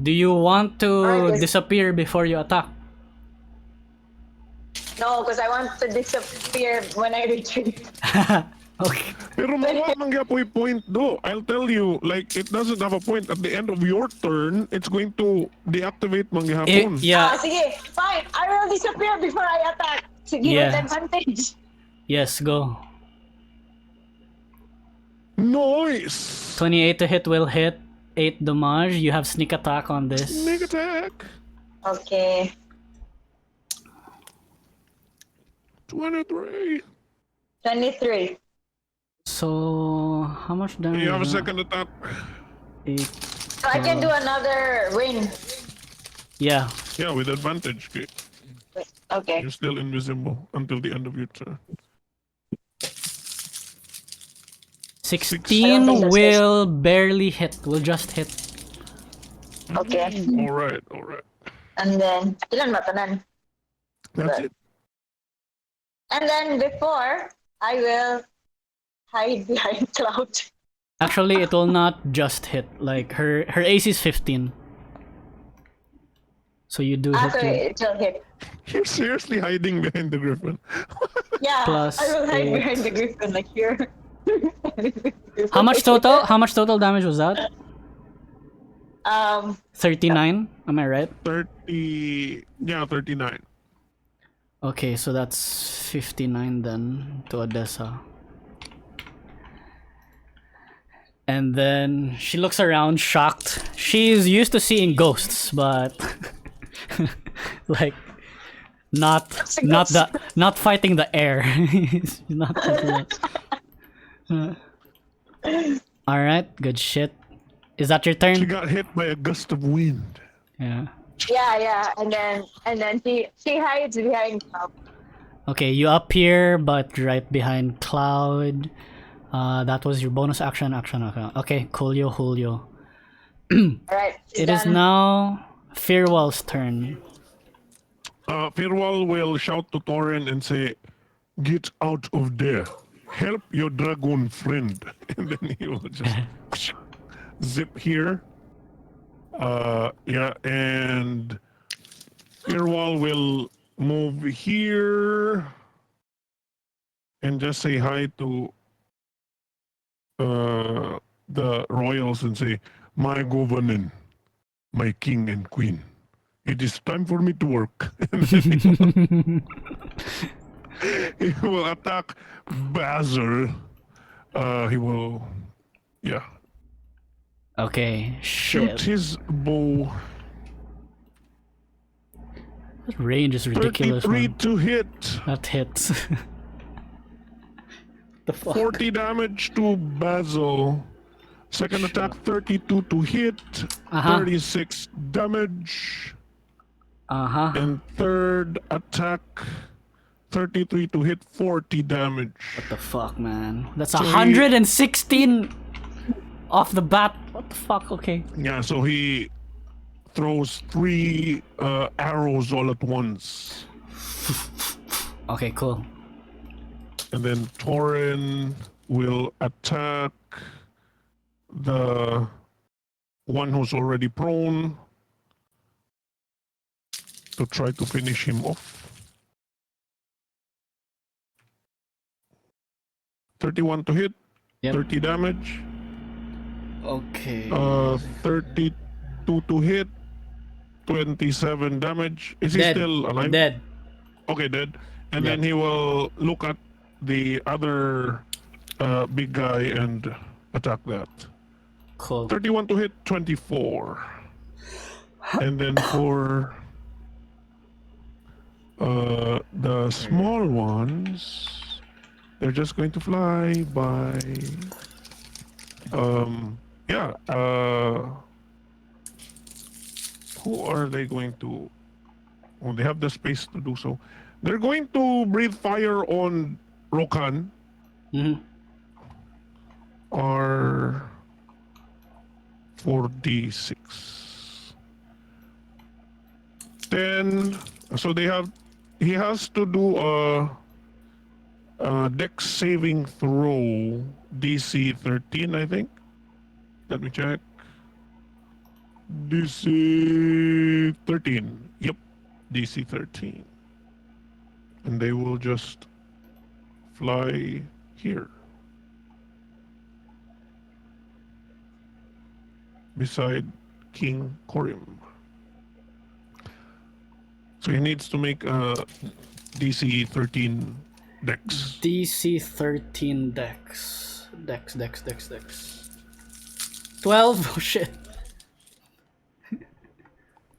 Speaker 1: Do you want to
Speaker 4: Alright, yes.
Speaker 1: disappear before you attack?
Speaker 4: No, because I want to disappear when I retreat.
Speaker 1: Okay.
Speaker 6: Pero mawala nang gapoy point do. I'll tell you, it doesn't have a point. At the end of your turn, it's going to deactivate mang gihapon.
Speaker 1: Yeah.
Speaker 4: Sige, fine. I will disappear before I attack. Sige,
Speaker 1: Yeah.
Speaker 4: with advantage.
Speaker 1: Yes, go.
Speaker 6: Nice!
Speaker 1: 28 to hit will hit. 8 damage. You have sneak attack on this.
Speaker 6: Sneak attack!
Speaker 4: Okay.
Speaker 6: 23.
Speaker 4: 23.
Speaker 1: So, how much damage?
Speaker 6: You have a
Speaker 1: is that?
Speaker 6: second attack.
Speaker 1: 8.
Speaker 4: So I can do another win.
Speaker 1: Yeah.
Speaker 6: Yeah, with advantage. Okay.
Speaker 4: Okay.
Speaker 6: You're still invisible until the end of your turn.
Speaker 1: 16 will barely hit. Will just hit.
Speaker 4: Okay.
Speaker 6: Alright, alright.
Speaker 4: And then, ilan matanan?
Speaker 6: That's it.
Speaker 4: And then before, I will hide behind Cloud.
Speaker 1: Actually, it will not just hit. Like her AC is 15. So you do hit
Speaker 4: After
Speaker 1: your
Speaker 4: it will hit.
Speaker 6: You're seriously hiding behind the griffin.
Speaker 4: Yeah,
Speaker 1: Plus
Speaker 4: I will hide
Speaker 1: 8.
Speaker 4: behind the griffin like here.
Speaker 1: How much total? How much total damage was that? 39. Am I right?
Speaker 6: 39.
Speaker 1: Okay, so that's 59 then to Odessa. And then she looks around, shocked. She's used to seeing ghosts, but like not fighting the air. She's not fighting that. All right, good shit. Is that your
Speaker 6: She
Speaker 1: turn?
Speaker 6: got hit by a gust of wind.
Speaker 1: Yeah.
Speaker 4: Yeah, and then she hides behind Cloud.
Speaker 1: Okay, you appear, but right behind Cloud. That was your bonus action. Okay, Coolio, Julio.
Speaker 4: Alright,
Speaker 1: It is now Fir'ual's turn.
Speaker 6: Fir'ual will shout to Tarin and say, "Get out of there. Help your dragon friend." And then he will just zip here. Yeah, and Fir'ual will move here and just say hi to the royals and say, "My governor, my king and queen, it is time for me to work." And then he will attack Basil. He will, yeah,
Speaker 1: Okay,
Speaker 6: shoot
Speaker 1: shit.
Speaker 6: his bow.
Speaker 1: That range is ridiculous,
Speaker 6: 33
Speaker 1: man.
Speaker 6: to hit.
Speaker 1: That hits. The fuck?
Speaker 6: 40 damage to Basil. Second attack, 32 to hit. 36 damage. And third attack, 33 to hit, 40 damage.
Speaker 1: What the fuck, man? That's
Speaker 6: So
Speaker 1: 116 off the bat. What the fuck? Okay.
Speaker 6: Yeah, so he throws 3 arrows all at once.
Speaker 1: Okay, cool.
Speaker 6: And then Tarin will attack the one who's already prone to try to finish him off. 31 to hit,
Speaker 1: Yep.
Speaker 6: 30 damage.
Speaker 1: Okay.
Speaker 6: 32 to hit, 27 damage. Is he
Speaker 1: Dead.
Speaker 6: still alive?
Speaker 1: Dead.
Speaker 6: Okay, dead. And
Speaker 1: Yep.
Speaker 6: then he will look at the other big guy and attack that.
Speaker 1: Cool.
Speaker 6: 31 to hit, 24. And then for the small ones, they're just going to fly by. Yeah. Who are they going to? Oh, they have the space to do so. They're going to breathe fire on Rokan.
Speaker 1: Mm-hmm.
Speaker 6: Or 4d6. 10. So they have. He has to do a dex saving throw, DC 13, I think. Let me check. DC 13. Yep, DC 13. And they will just fly here. Beside King Korim. So he needs to make a DC 13 dex.
Speaker 1: DC 13 dex. Dex. 12? Oh shit.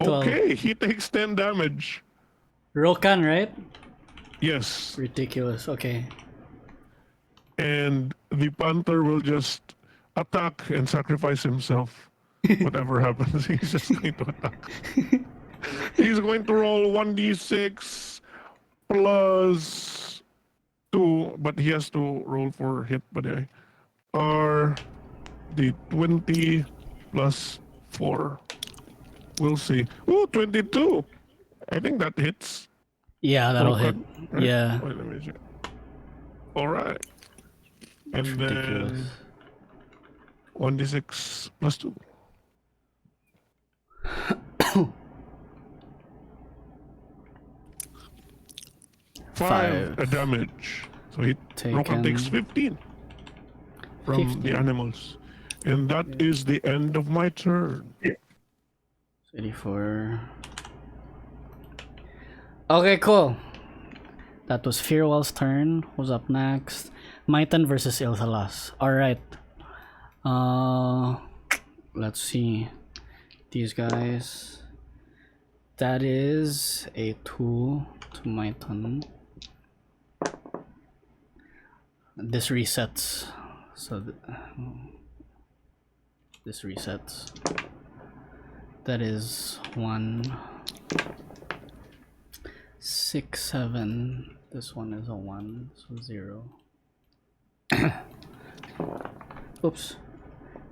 Speaker 1: 12.
Speaker 6: Okay, he takes 10 damage.
Speaker 1: Rokan, right?
Speaker 6: Yes.
Speaker 1: Ridiculous. Okay.
Speaker 6: And the panther will just attack and sacrifice himself. Whatever happens, he's just going to attack. He's going to roll 1d6 plus 2, but he has to roll for hit, but or the 20 plus 4. We'll see. Ooh, 22. I think that hits.
Speaker 1: Yeah, that'll hit.
Speaker 6: Rokan, right?
Speaker 1: Yeah.
Speaker 6: Wait, let me check. All right.
Speaker 1: That's
Speaker 6: And
Speaker 1: ridiculous.
Speaker 6: then 1d6 plus 2. 5 damage. So Rokan takes 15 from
Speaker 1: 15.
Speaker 6: the animals. And that is the end of my turn.
Speaker 1: 84. Okay, cool. That was Fir'ual's turn. Who's up next? Maitan versus Ilthalas. Alright. Let's see. These guys. That is a 2 to Maitan. This resets. So this resets. That is 1, 6, 7. This one is a 1, so 0. Oops.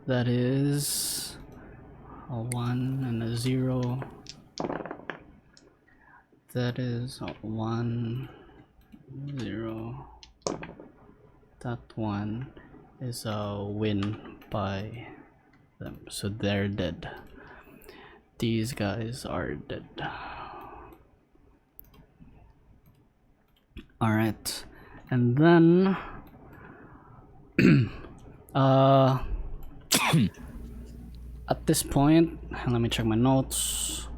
Speaker 1: That is a 1 and a 0. That is a 1, 0. That one is a win by them, so they're dead. These guys are dead. Alright, and then at this point, let me check my notes.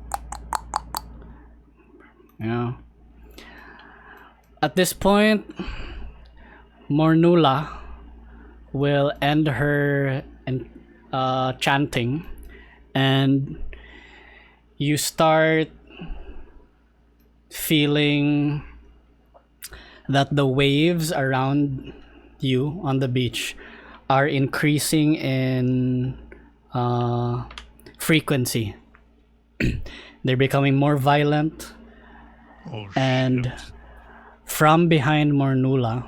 Speaker 1: Yeah. At this point, Mornula will end her chanting, and you start feeling that the waves around you on the beach are increasing in frequency. They're becoming more violent, and from behind Mornula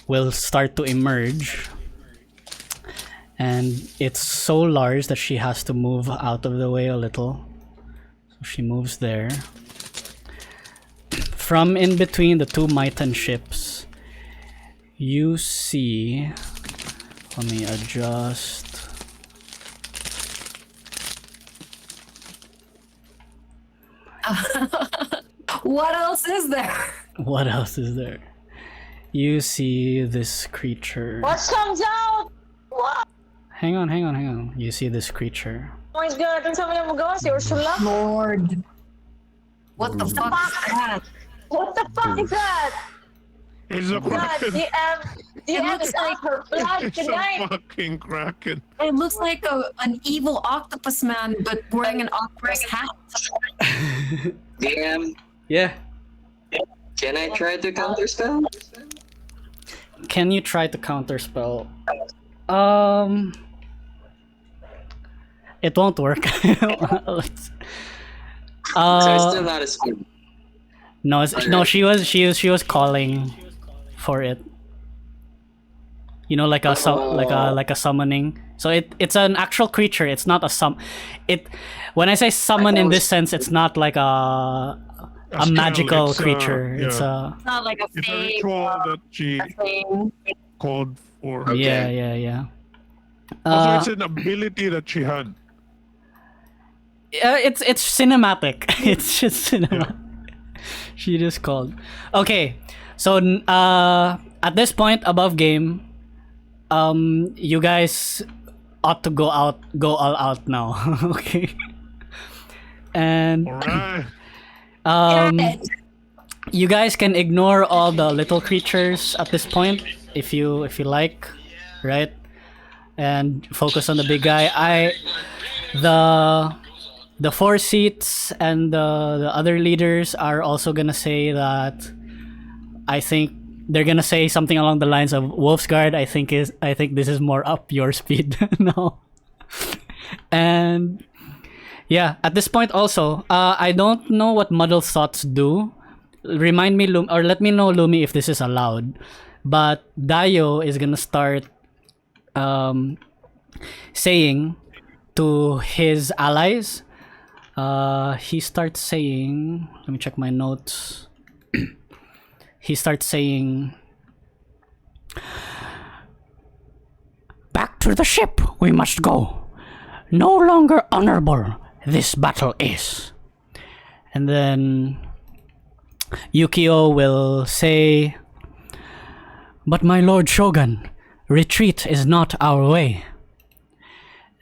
Speaker 1: will start to emerge, and it's so large that she has to move out of the way a little. So she moves there. From in between the two Maitan ships, you see, let me adjust.
Speaker 10: What else is there?
Speaker 1: What else is there? You see this creature.
Speaker 4: What comes out? What?
Speaker 1: Hang on. You see this creature.
Speaker 4: Oh my god, ang sabi niya magawa si Ursula.
Speaker 10: Lord. What the fuck is that?
Speaker 4: What the fuck is that?
Speaker 6: It's a
Speaker 4: God,
Speaker 6: kraken.
Speaker 4: DM
Speaker 10: looks
Speaker 4: is like her blood
Speaker 6: It's a
Speaker 4: tonight.
Speaker 6: fucking kraken.
Speaker 10: It looks like an evil octopus man, but wearing an octopus hat.
Speaker 5: DM,
Speaker 1: Yeah.
Speaker 5: can I try to counterspell?
Speaker 1: Can you try to counterspell? It won't work. Let's-
Speaker 5: So it's still not a spell.
Speaker 1: no, no. She was calling for it. You know, like a summoning. So it's an actual creature. It's not a It when I say summon in this sense, it's not like a
Speaker 6: spell,
Speaker 1: magical
Speaker 6: it's,
Speaker 1: creature.
Speaker 6: yeah.
Speaker 1: It's a
Speaker 10: It's not like a
Speaker 6: It's a
Speaker 10: fake
Speaker 6: ritual that she
Speaker 10: thing.
Speaker 6: called for.
Speaker 5: Okay.
Speaker 1: yeah.
Speaker 6: Also, it's an ability that she had.
Speaker 1: It's cinematic. It's just cinematic. She just called. Okay, so at this point above game, you guys ought to go all out now. Okay, and
Speaker 6: All right.
Speaker 1: you guys can ignore all the little creatures at this point if you like, right? And focus on the big guy. The 4 seats and the other leaders are also gonna say that I think they're gonna say something along the lines of Wolf's Guard. I think this is more up your speed now. And yeah, at this point also, I don't know what Muddle Thoughts do. Remind me, or let me know, Lumi, if this is allowed. But Dayo is gonna start saying to his allies. He starts saying, let me check my notes. he starts saying, "Back to the ship we must go. No longer honorable this battle is." And then Yukio will say, "But my lord Shogun, retreat is not our way."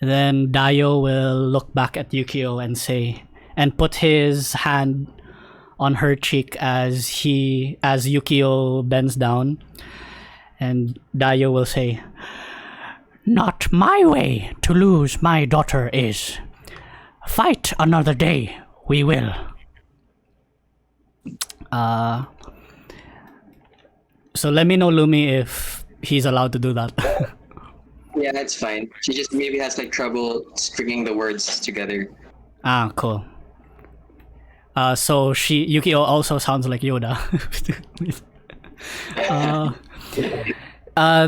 Speaker 1: Then Dayo will look back at Yukio and say, and put his hand on her cheek as Yukio bends down. And Dayo will say, "Not my way to lose my daughter is. Fight another day, we will." So let me know, Lumi, if he's allowed to do that.
Speaker 5: Yeah, that's fine. She just maybe has like trouble stringing the words together.
Speaker 1: Ah, cool. So Yukio also sounds like Yoda.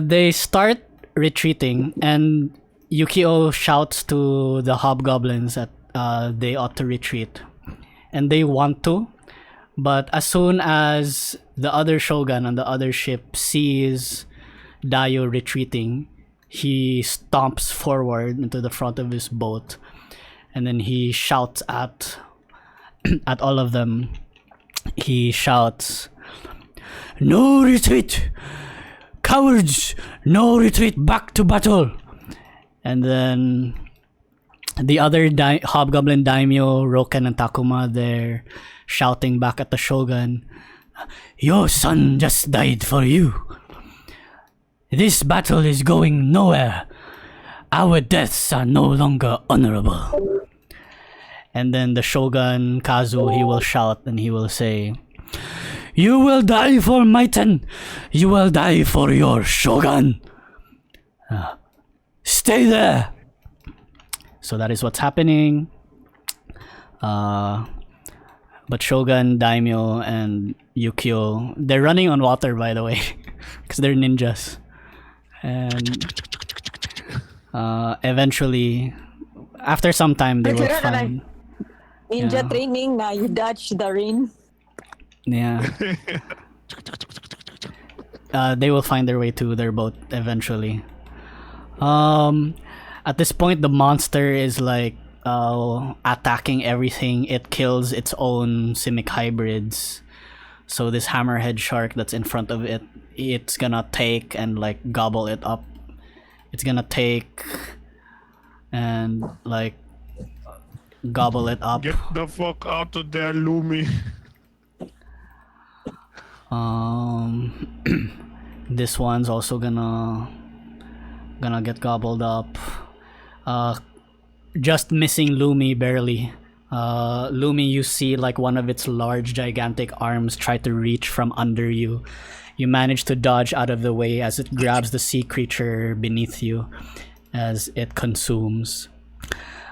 Speaker 1: They start retreating, and Yukio shouts to the hobgoblins that they ought to retreat, and they want to, but as soon as the other shogun on the other ship sees Dayo retreating, he stomps forward into the front of his boat, and then he shouts at all of them. He shouts, "No retreat! Cowards! No retreat! Back to battle!" And then the other hobgoblin daimyo, Roken and Takuma, they're shouting back at the shogun, "Your son just died for you. This battle is going nowhere. Our deaths are no longer honorable." And then the shogun Kazu, he will shout and he will say, "You will die for Maiten. You will die for your shogun. Stay there." So that is what's happening. But Shogun, Daimyo, and Yukio, they're running on water, by the way, because they're ninjas. And eventually, after some time, they will find...
Speaker 11: Ninja training na, you dodge the rain.
Speaker 1: Yeah. They will find their way to their boat eventually. At this point, the monster is like attacking everything. It kills its own simic hybrids. So this hammerhead shark that's in front of it, it's gonna take and like gobble it up. It's gonna take and like gobble it up.
Speaker 6: Get the fuck out of there, Lumi.
Speaker 1: This one's also gonna get gobbled up. Just missing Lumi barely. Lumi, you see like one of its large gigantic arms try to reach from under you. You manage to dodge out of the way as it grabs the sea creature beneath you as it consumes.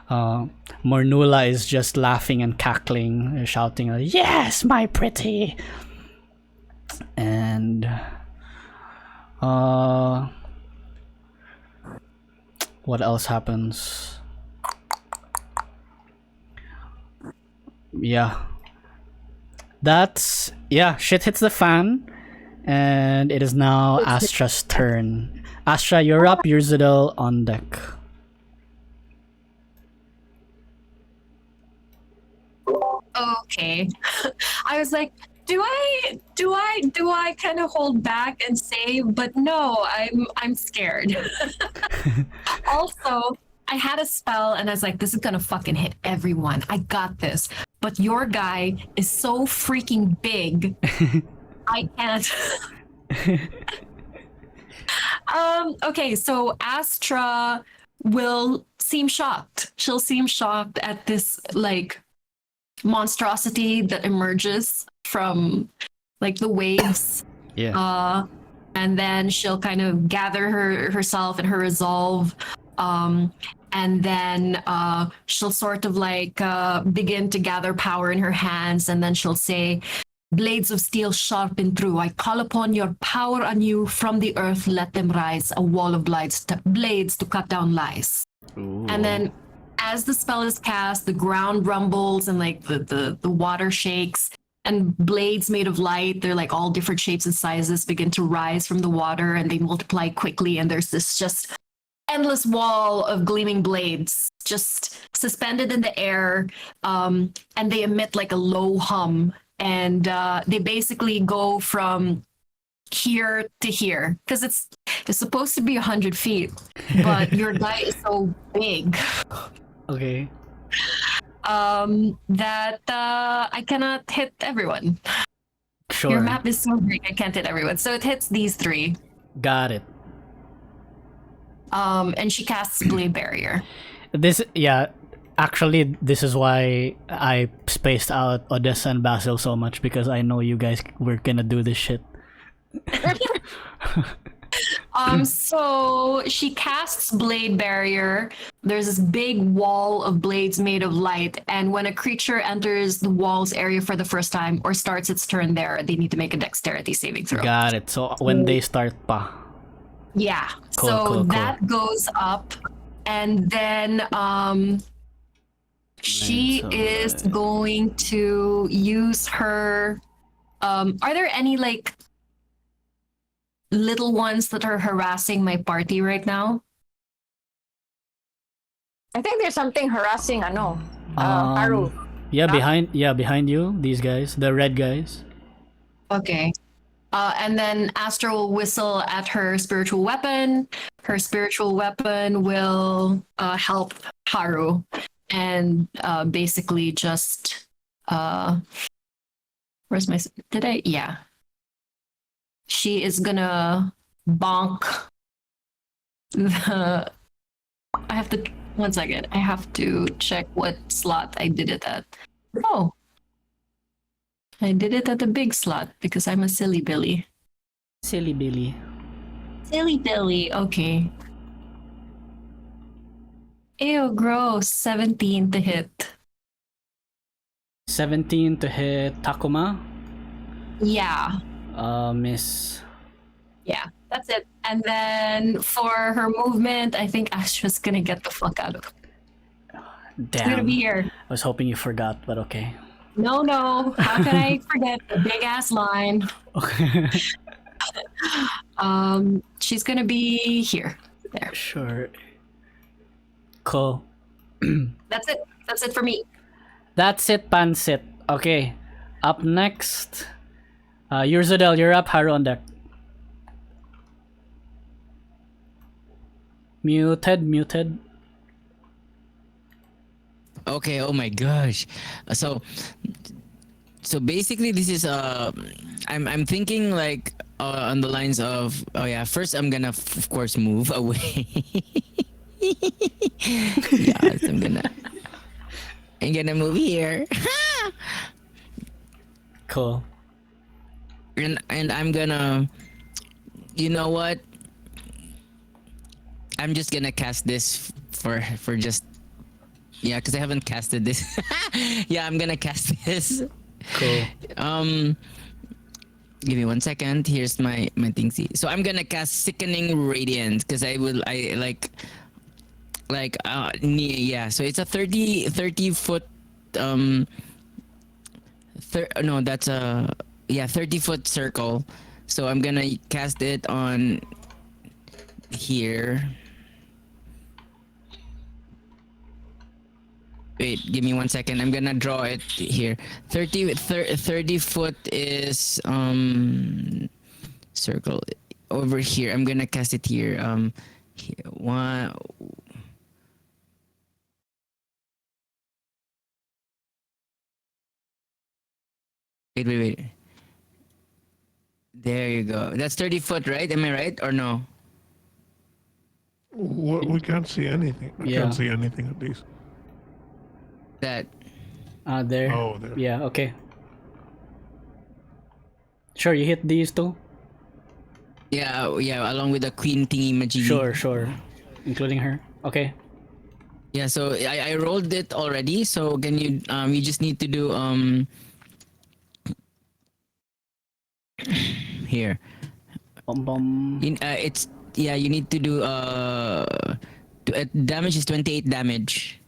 Speaker 1: Mornula is just laughing and cackling, shouting, "Yes, my pretty!" And what else happens? Shit hits the fan, and it is now Astra's turn. Astra, you're up. Ur'zudel on deck.
Speaker 10: Okay. I was like, do I kind of hold back and say, but no, I'm scared. Also, I had a spell and I was like, this is gonna fucking hit everyone. I got this. But your guy is so freaking big. I can't. Okay, so Astra will seem shocked. She'll seem shocked at this like monstrosity that emerges from like the waves.
Speaker 1: Yeah.
Speaker 10: And then she'll kind of gather herself and her resolve. And then she'll sort of like begin to gather power in her hands, and then she'll say, "Blades of steel sharpen through. I call upon your power anew from the earth. Let them rise, a wall of blades to cut down lies."
Speaker 1: Ooh.
Speaker 10: And then as the spell is cast, the ground rumbles and like the water shakes. and blades made of light, they're like all different shapes and sizes, begin to rise from the water, and they multiply quickly, and there's this just endless wall of gleaming blades just suspended in the air, and they emit like a low hum, and they basically go from here to here because it's supposed to be 100 feet, but your guy is so big
Speaker 1: Okay.
Speaker 10: that I cannot hit everyone.
Speaker 1: Sure.
Speaker 10: Your map is so big, I can't hit everyone. So it hits these three.
Speaker 1: Got it.
Speaker 10: And she casts Blade Barrier.
Speaker 1: Actually, this is why I spaced out Odessa and Basil so much, because I know you guys were gonna do this shit.
Speaker 10: So she casts Blade Barrier. There's this big wall of blades made of light, and when a creature enters the wall's area for the first time or starts its turn there, they need to make a dexterity saving throw.
Speaker 1: Got it. So when they start pa.
Speaker 10: Yeah.
Speaker 1: Cool, cool.
Speaker 10: That goes up, and then she is going to use her. Are there any like little ones that are harassing my party right now?
Speaker 11: I think there's something harassing Haru.
Speaker 1: Behind you, these guys, the red guys.
Speaker 10: Okay. And then Astra will whistle at her spiritual weapon. Her spiritual weapon will help Haru, and basically just where's my? Did I? Yeah. She is gonna bonk the. I have to. 1 second. I have to check what slot I did it at. Oh. I did it at the big slot because I'm a silly Billy.
Speaker 1: Silly Billy.
Speaker 10: Silly Billy, okay. Ew, gross. 17 to hit.
Speaker 1: 17 to hit Takuma.
Speaker 10: Yeah.
Speaker 1: Miss.
Speaker 10: Yeah, that's it. And then for her movement, I think Astra's gonna get the fuck out of.
Speaker 1: Damn.
Speaker 10: She's gonna be here.
Speaker 1: I was hoping you forgot, but okay.
Speaker 10: No. How can I forget the big ass line?
Speaker 1: Okay.
Speaker 10: She's gonna be here. There.
Speaker 1: Sure. Cool.
Speaker 10: That's it. That's it for me.
Speaker 1: That's it, Pansit. Okay. Up next, Ur'zudel, you're up. Haru on deck. Muted.
Speaker 9: Okay, oh my gosh. So basically this is I'm thinking like on the lines of, oh yeah, first I'm gonna of course move away. Yes, I'm gonna move here.
Speaker 1: Cool.
Speaker 9: And I'm gonna, you know what? I'm just gonna cast this for just, yeah, because I haven't casted this. Yeah, I'm gonna cast this.
Speaker 1: Cool.
Speaker 9: Give me 1 second. Here's my thingy. So I'm gonna cast Sickening Radiance because I yeah. So it's a 30 foot 30 foot circle. So I'm gonna cast it on here. Wait, give me 1 second. I'm gonna draw it here. 30 foot is circle over here. I'm gonna cast it here. Here, one. Wait. There you go. That's 30 foot, right? Am I right or no?
Speaker 6: We can't see anything. We
Speaker 1: Yeah.
Speaker 6: can't see anything at least.
Speaker 9: That.
Speaker 1: There.
Speaker 6: Oh, there.
Speaker 1: Yeah, okay. Sure, you hit these two?
Speaker 9: Yeah, along with the queen thingy majiggy.
Speaker 1: Sure. Including her. Okay.
Speaker 9: Yeah, so I rolled it already. So can you you just need to do here.
Speaker 1: Bum.
Speaker 9: It's you need to do damage is 28 damage.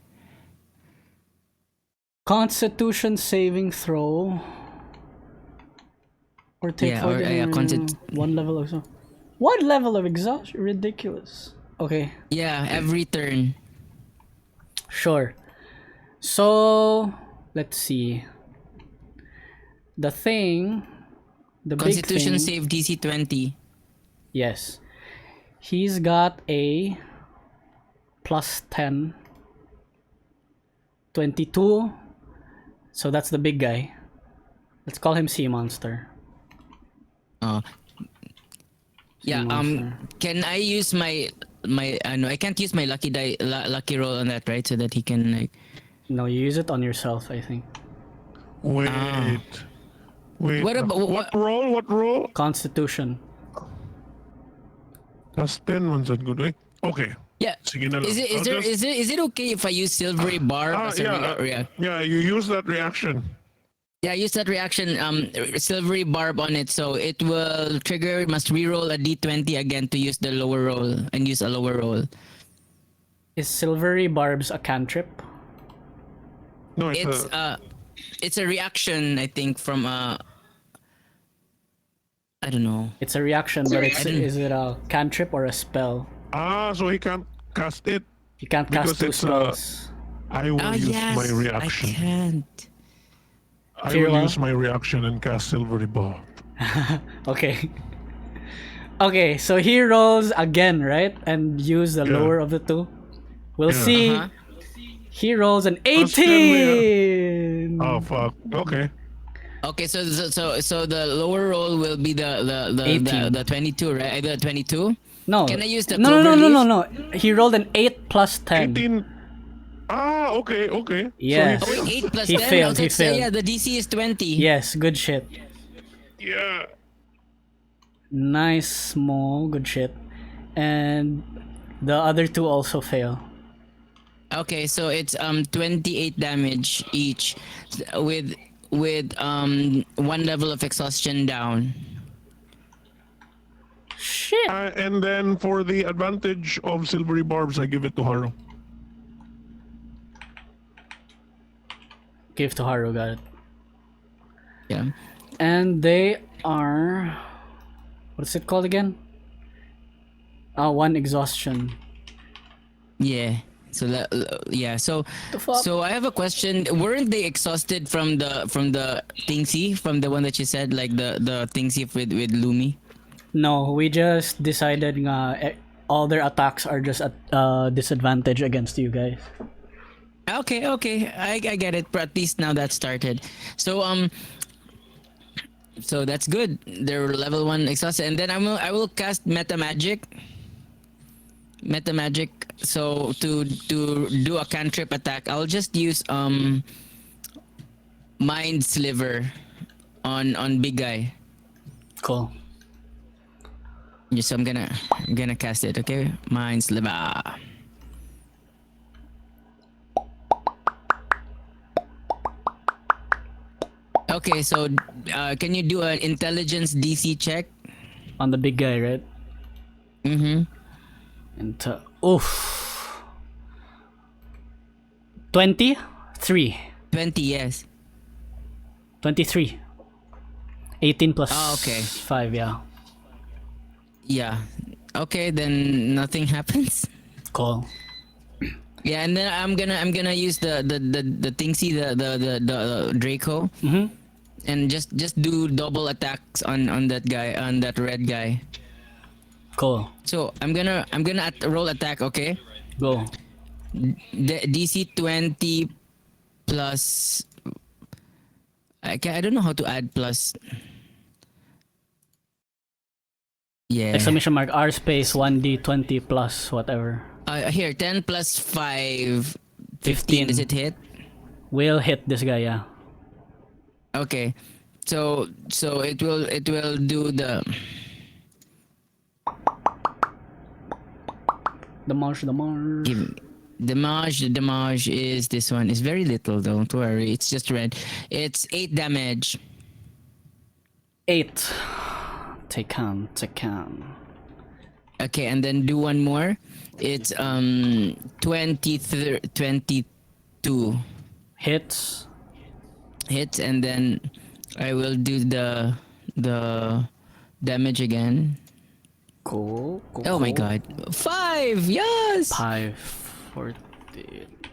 Speaker 1: Constitution saving throw. Or take
Speaker 9: Yeah, or, content-
Speaker 1: one level of exhaustion. One level of exhaustion? Ridiculous. Okay,
Speaker 9: Yeah, every turn.
Speaker 1: sure. So, let's see. The thing, the
Speaker 9: Constitution
Speaker 1: big thing,
Speaker 9: save DC 20.
Speaker 1: yes. He's got a plus 10, 22. So that's the big guy. Let's call him Sea Monster.
Speaker 9: Yeah.
Speaker 1: Monster.
Speaker 9: Can I use my no, I can't use my lucky roll on that, right? So that he can like.
Speaker 1: No, you use it on yourself, I think.
Speaker 6: Wait. Wait.
Speaker 9: What about-
Speaker 6: what roll? What roll?
Speaker 1: Constitution.
Speaker 6: That's 10 ones that good, right? Okay.
Speaker 9: Yeah.
Speaker 6: Sige na lang.
Speaker 9: Is it
Speaker 6: I'll just-
Speaker 9: is it okay if I use silvery barb as a
Speaker 6: yeah, you use that reaction.
Speaker 9: Yeah, use that reaction, silvery barb on it, so it will trigger, must reroll a d20 again to use the lower roll, and use a lower roll.
Speaker 1: Is Silvery Barbs a cantrip?
Speaker 6: No,
Speaker 9: It's a reaction, I think, from I don't know.
Speaker 1: It's a reaction, but is it a cantrip or a spell?
Speaker 6: so he can't cast it.
Speaker 1: You can't cast
Speaker 6: Because
Speaker 1: two
Speaker 6: it's,
Speaker 1: spells.
Speaker 6: I will use my reaction.
Speaker 9: I can't.
Speaker 6: I will
Speaker 1: Fir'ual?
Speaker 6: use my reaction and cast Silvery Ball.
Speaker 1: Okay. Okay, so he rolls again, right? And use the
Speaker 6: Yeah.
Speaker 1: lower of the two. We'll
Speaker 6: Yeah.
Speaker 1: see.
Speaker 9: Uh-huh.
Speaker 1: He rolls an
Speaker 6: That's still me,
Speaker 1: 18.
Speaker 6: Oh fuck. Okay.
Speaker 9: Okay, so the lower roll will be the
Speaker 1: 18.
Speaker 9: 22, right? The 22.
Speaker 1: No.
Speaker 9: Can I use the
Speaker 1: no, no, no,
Speaker 9: clover
Speaker 1: no,
Speaker 9: leaf?
Speaker 1: no. He rolled an 8 plus 10.
Speaker 6: 18. Okay.
Speaker 1: Yes.
Speaker 6: So
Speaker 9: Oh, wait, 8 plus
Speaker 1: He
Speaker 9: 10.
Speaker 1: failed,
Speaker 9: So
Speaker 1: he
Speaker 9: it's,
Speaker 1: failed.
Speaker 9: Yeah, the DC is 20.
Speaker 1: Yes, good shit.
Speaker 6: yeah.
Speaker 1: Nice, Mo. Good shit. And the other two also fail.
Speaker 9: Okay, so it's 28 damage each, with one level of exhaustion down.
Speaker 1: Shit.
Speaker 6: And then for the advantage of Silvery Barbs, I give it to Haru.
Speaker 1: Give to Haru, got it.
Speaker 9: Yeah.
Speaker 1: And they are... What's it called again? One exhaustion.
Speaker 9: Yeah. So yeah. So I have a question. Weren't they exhausted from the thingsy, from the one that you said, like the thingsy with Lumi?
Speaker 1: No, we just decided all their attacks are just at disadvantage against you guys.
Speaker 9: Okay. I get it. But at least now that started. So that's good. They're level 1 exhausted, and then I will cast meta magic. So to do a cantrip attack, I'll just use mind sliver on big guy.
Speaker 1: Cool.
Speaker 9: So I'm gonna cast it. Okay, mind sliver. Okay, so can you do an intelligence DC check?
Speaker 1: On the big guy, right?
Speaker 9: Mm-hmm.
Speaker 1: And oof. 23.
Speaker 9: 20, yes.
Speaker 1: 23. 18 plus
Speaker 9: okay.
Speaker 1: 5, yeah.
Speaker 9: Yeah. Okay, then nothing happens.
Speaker 1: Cool.
Speaker 9: Yeah, and then I'm gonna use the thingsy, the Draco, and just do double attacks on that guy, on that red guy.
Speaker 1: Cool.
Speaker 9: So I'm gonna roll attack. Okay.
Speaker 1: Go.
Speaker 9: The DC 20 plus. I don't know how to add plus. Yeah.
Speaker 1: Exclamation mark R space 1d20 plus whatever.
Speaker 9: Here, 10 plus 5, 15. Does it hit?
Speaker 1: Will hit this guy, yeah.
Speaker 9: Okay. So it will do the
Speaker 1: Damage.
Speaker 9: The damage is this one. It's very little, don't worry. It's just red. It's 8 damage.
Speaker 1: 8. Take on.
Speaker 9: Okay, and then do one more. It's 22
Speaker 1: hits,
Speaker 9: and then I will do the the damage again.
Speaker 1: Cool.
Speaker 9: Oh my god. 5! Yes!
Speaker 1: 5, 40.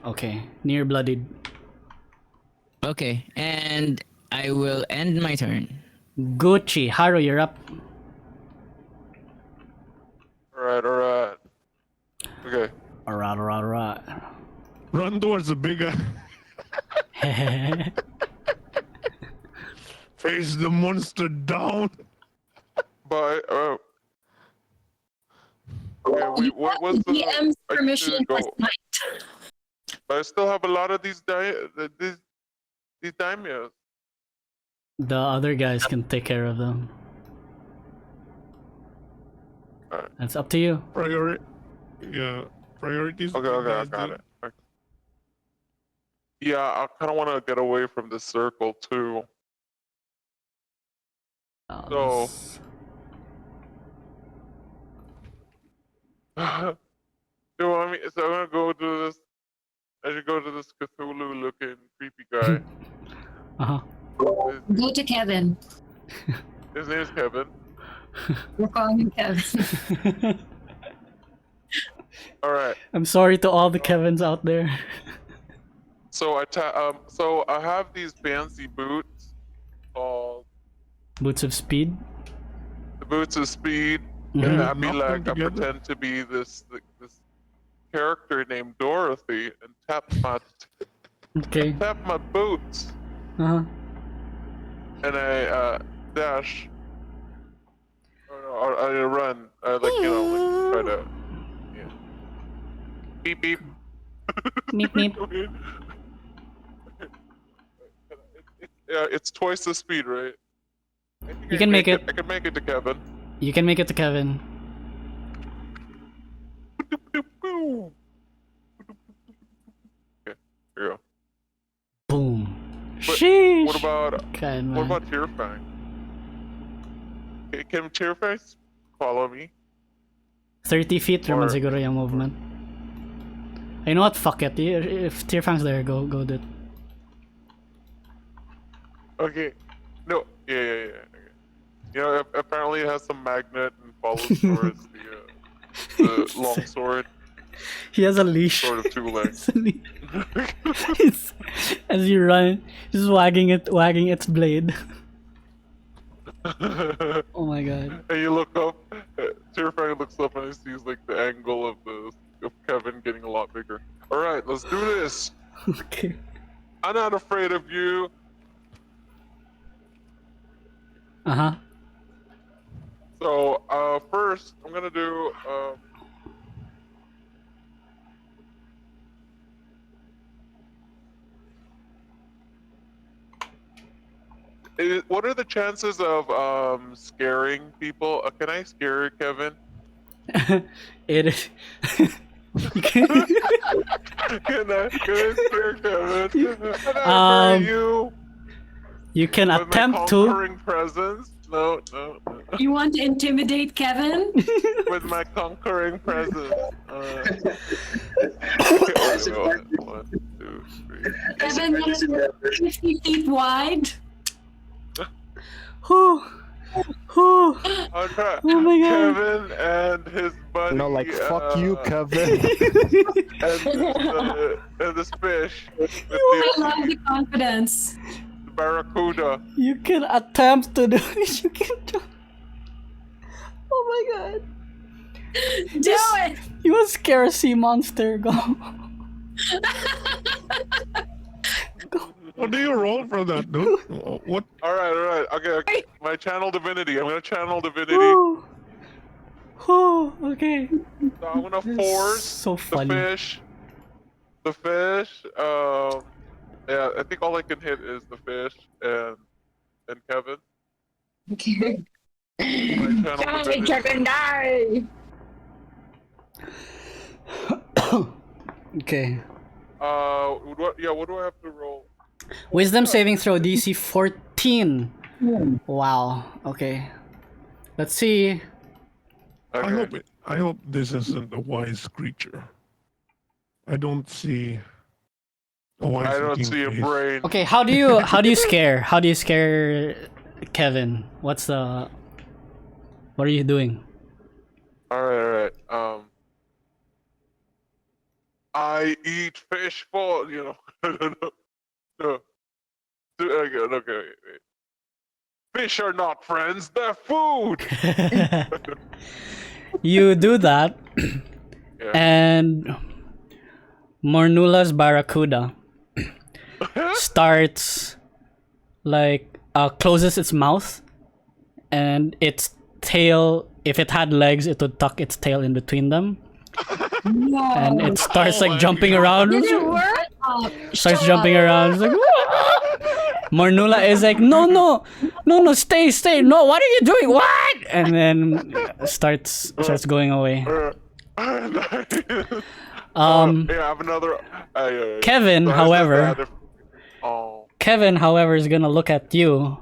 Speaker 1: Okay, near blooded.
Speaker 9: Okay, and I will end my turn.
Speaker 1: Gucci, Haru, you're up.
Speaker 2: Alright. Okay.
Speaker 1: Alright.
Speaker 6: Run towards the big guy. Face the monster down.
Speaker 2: But okay, what was the
Speaker 10: DM's
Speaker 2: I
Speaker 10: permission
Speaker 2: should
Speaker 10: for
Speaker 2: go.
Speaker 10: smite.
Speaker 2: But I still have a lot of these daimyos.
Speaker 1: The other guys can take care of them.
Speaker 2: Alright.
Speaker 1: It's up to you.
Speaker 6: Priorities.
Speaker 2: Okay, I got it. Okay. Yeah, I kind of want to get away from this circle too. So, you want me? So I'm gonna go to this. I should go to this Cthulhu-looking creepy guy.
Speaker 1: Uh-huh.
Speaker 10: Go to Kevin.
Speaker 2: His name is Kevin.
Speaker 10: We're calling him Kevin.
Speaker 2: All right.
Speaker 1: I'm sorry to all the Kevins out there.
Speaker 2: So I have these fancy boots called
Speaker 1: Boots of speed.
Speaker 2: the boots of speed,
Speaker 1: Mhm.
Speaker 2: and I'd be
Speaker 6: Knock them
Speaker 2: like, I
Speaker 6: together.
Speaker 2: pretend to be this character named Dorothy and tap
Speaker 1: Okay.
Speaker 2: my boots,
Speaker 1: Uh-huh.
Speaker 2: and I dash. Or I run. I like try to. Yeah. Beep beep.
Speaker 1: Meep meep.
Speaker 2: Yeah, it's twice the speed, right? I think
Speaker 1: You
Speaker 2: I
Speaker 1: can make it.
Speaker 2: I can make it to Kevin.
Speaker 1: You can make it to Kevin.
Speaker 2: Okay, here you go.
Speaker 1: Boom.
Speaker 2: But
Speaker 1: Sheesh.
Speaker 2: What about
Speaker 1: Kind
Speaker 2: what
Speaker 1: man.
Speaker 2: about Tearfang? Can Tearfang follow me?
Speaker 1: 30 feet naman
Speaker 2: Or-
Speaker 1: siguro yung movement. You know what? Fuck it. If Tearfang's there, go do it.
Speaker 2: Okay. No. Yeah. Okay. You know, apparently it has some magnet and follows towards the long sword,
Speaker 1: He has a leash.
Speaker 2: sword of two legs.
Speaker 1: It's- as you run, just wagging its blade. Oh my god.
Speaker 2: And you look up, Tearfang looks up and he sees like the angle of Kevin getting a lot bigger. All right, let's do this.
Speaker 1: Okay.
Speaker 2: I'm not afraid of you.
Speaker 1: Uh-huh.
Speaker 2: So first, I'm gonna do. What are the chances of scaring people? Can I scare Kevin?
Speaker 1: It is.
Speaker 2: Can I scare Kevin? Can I
Speaker 1: Um,
Speaker 2: you
Speaker 1: You can
Speaker 2: with
Speaker 1: attempt
Speaker 2: my
Speaker 1: to.
Speaker 2: conquering presence? No.
Speaker 10: You want to intimidate Kevin?
Speaker 2: With my conquering presence. Okay, wait, 1, 2, 3.
Speaker 10: Kevin is 50 feet wide.
Speaker 1: Whew. Whew.
Speaker 2: I'll try.
Speaker 1: Oh my god.
Speaker 2: Kevin and his buddy.
Speaker 12: No, like, fuck you, Kevin.
Speaker 2: And this fish. With
Speaker 10: I
Speaker 2: the
Speaker 10: love the confidence.
Speaker 2: barracuda.
Speaker 1: You can attempt to do it. You can do. Oh my god.
Speaker 10: Do it!
Speaker 1: You will scare a sea monster. Go.
Speaker 6: What do you roll for that, dude? What?
Speaker 2: All right. Okay. My channel divinity. I'm gonna channel divinity.
Speaker 1: Whew. Whew. Okay.
Speaker 2: So I'm gonna force
Speaker 1: So
Speaker 2: the
Speaker 1: funny.
Speaker 2: fish. The fish. Yeah. I think all I can hit is the fish and Kevin.
Speaker 4: Okay.
Speaker 2: My channel
Speaker 4: Come on,
Speaker 2: divinity.
Speaker 4: Kevin, die!
Speaker 1: Okay.
Speaker 2: What do I have to roll?
Speaker 1: Wisdom saving throw DC 14. Wow. Okay. Let's see.
Speaker 2: Okay.
Speaker 6: I hope this isn't a wise creature. I don't see a wise
Speaker 2: I don't
Speaker 6: looking
Speaker 2: see a
Speaker 6: face.
Speaker 2: brain.
Speaker 1: Okay, how do you scare? How do you scare Kevin, what are you doing?
Speaker 2: All right. I eat fish for no. Okay, wait. Fish are not friends; they're food.
Speaker 1: You do that,
Speaker 2: Yeah.
Speaker 1: and Mornula's barracuda starts closes its mouth, and its tail, if it had legs, it would tuck its tail in between them,
Speaker 10: No.
Speaker 1: and it starts jumping around.
Speaker 10: Did it work?
Speaker 1: Starts jumping around. It's like, Mornula is like, no, stay, no, what are you doing? What? And then starts going away.
Speaker 2: Yeah, I have another.
Speaker 1: Kevin,
Speaker 2: so I said
Speaker 1: however,
Speaker 2: that oh,
Speaker 1: Kevin, however, is gonna look at you,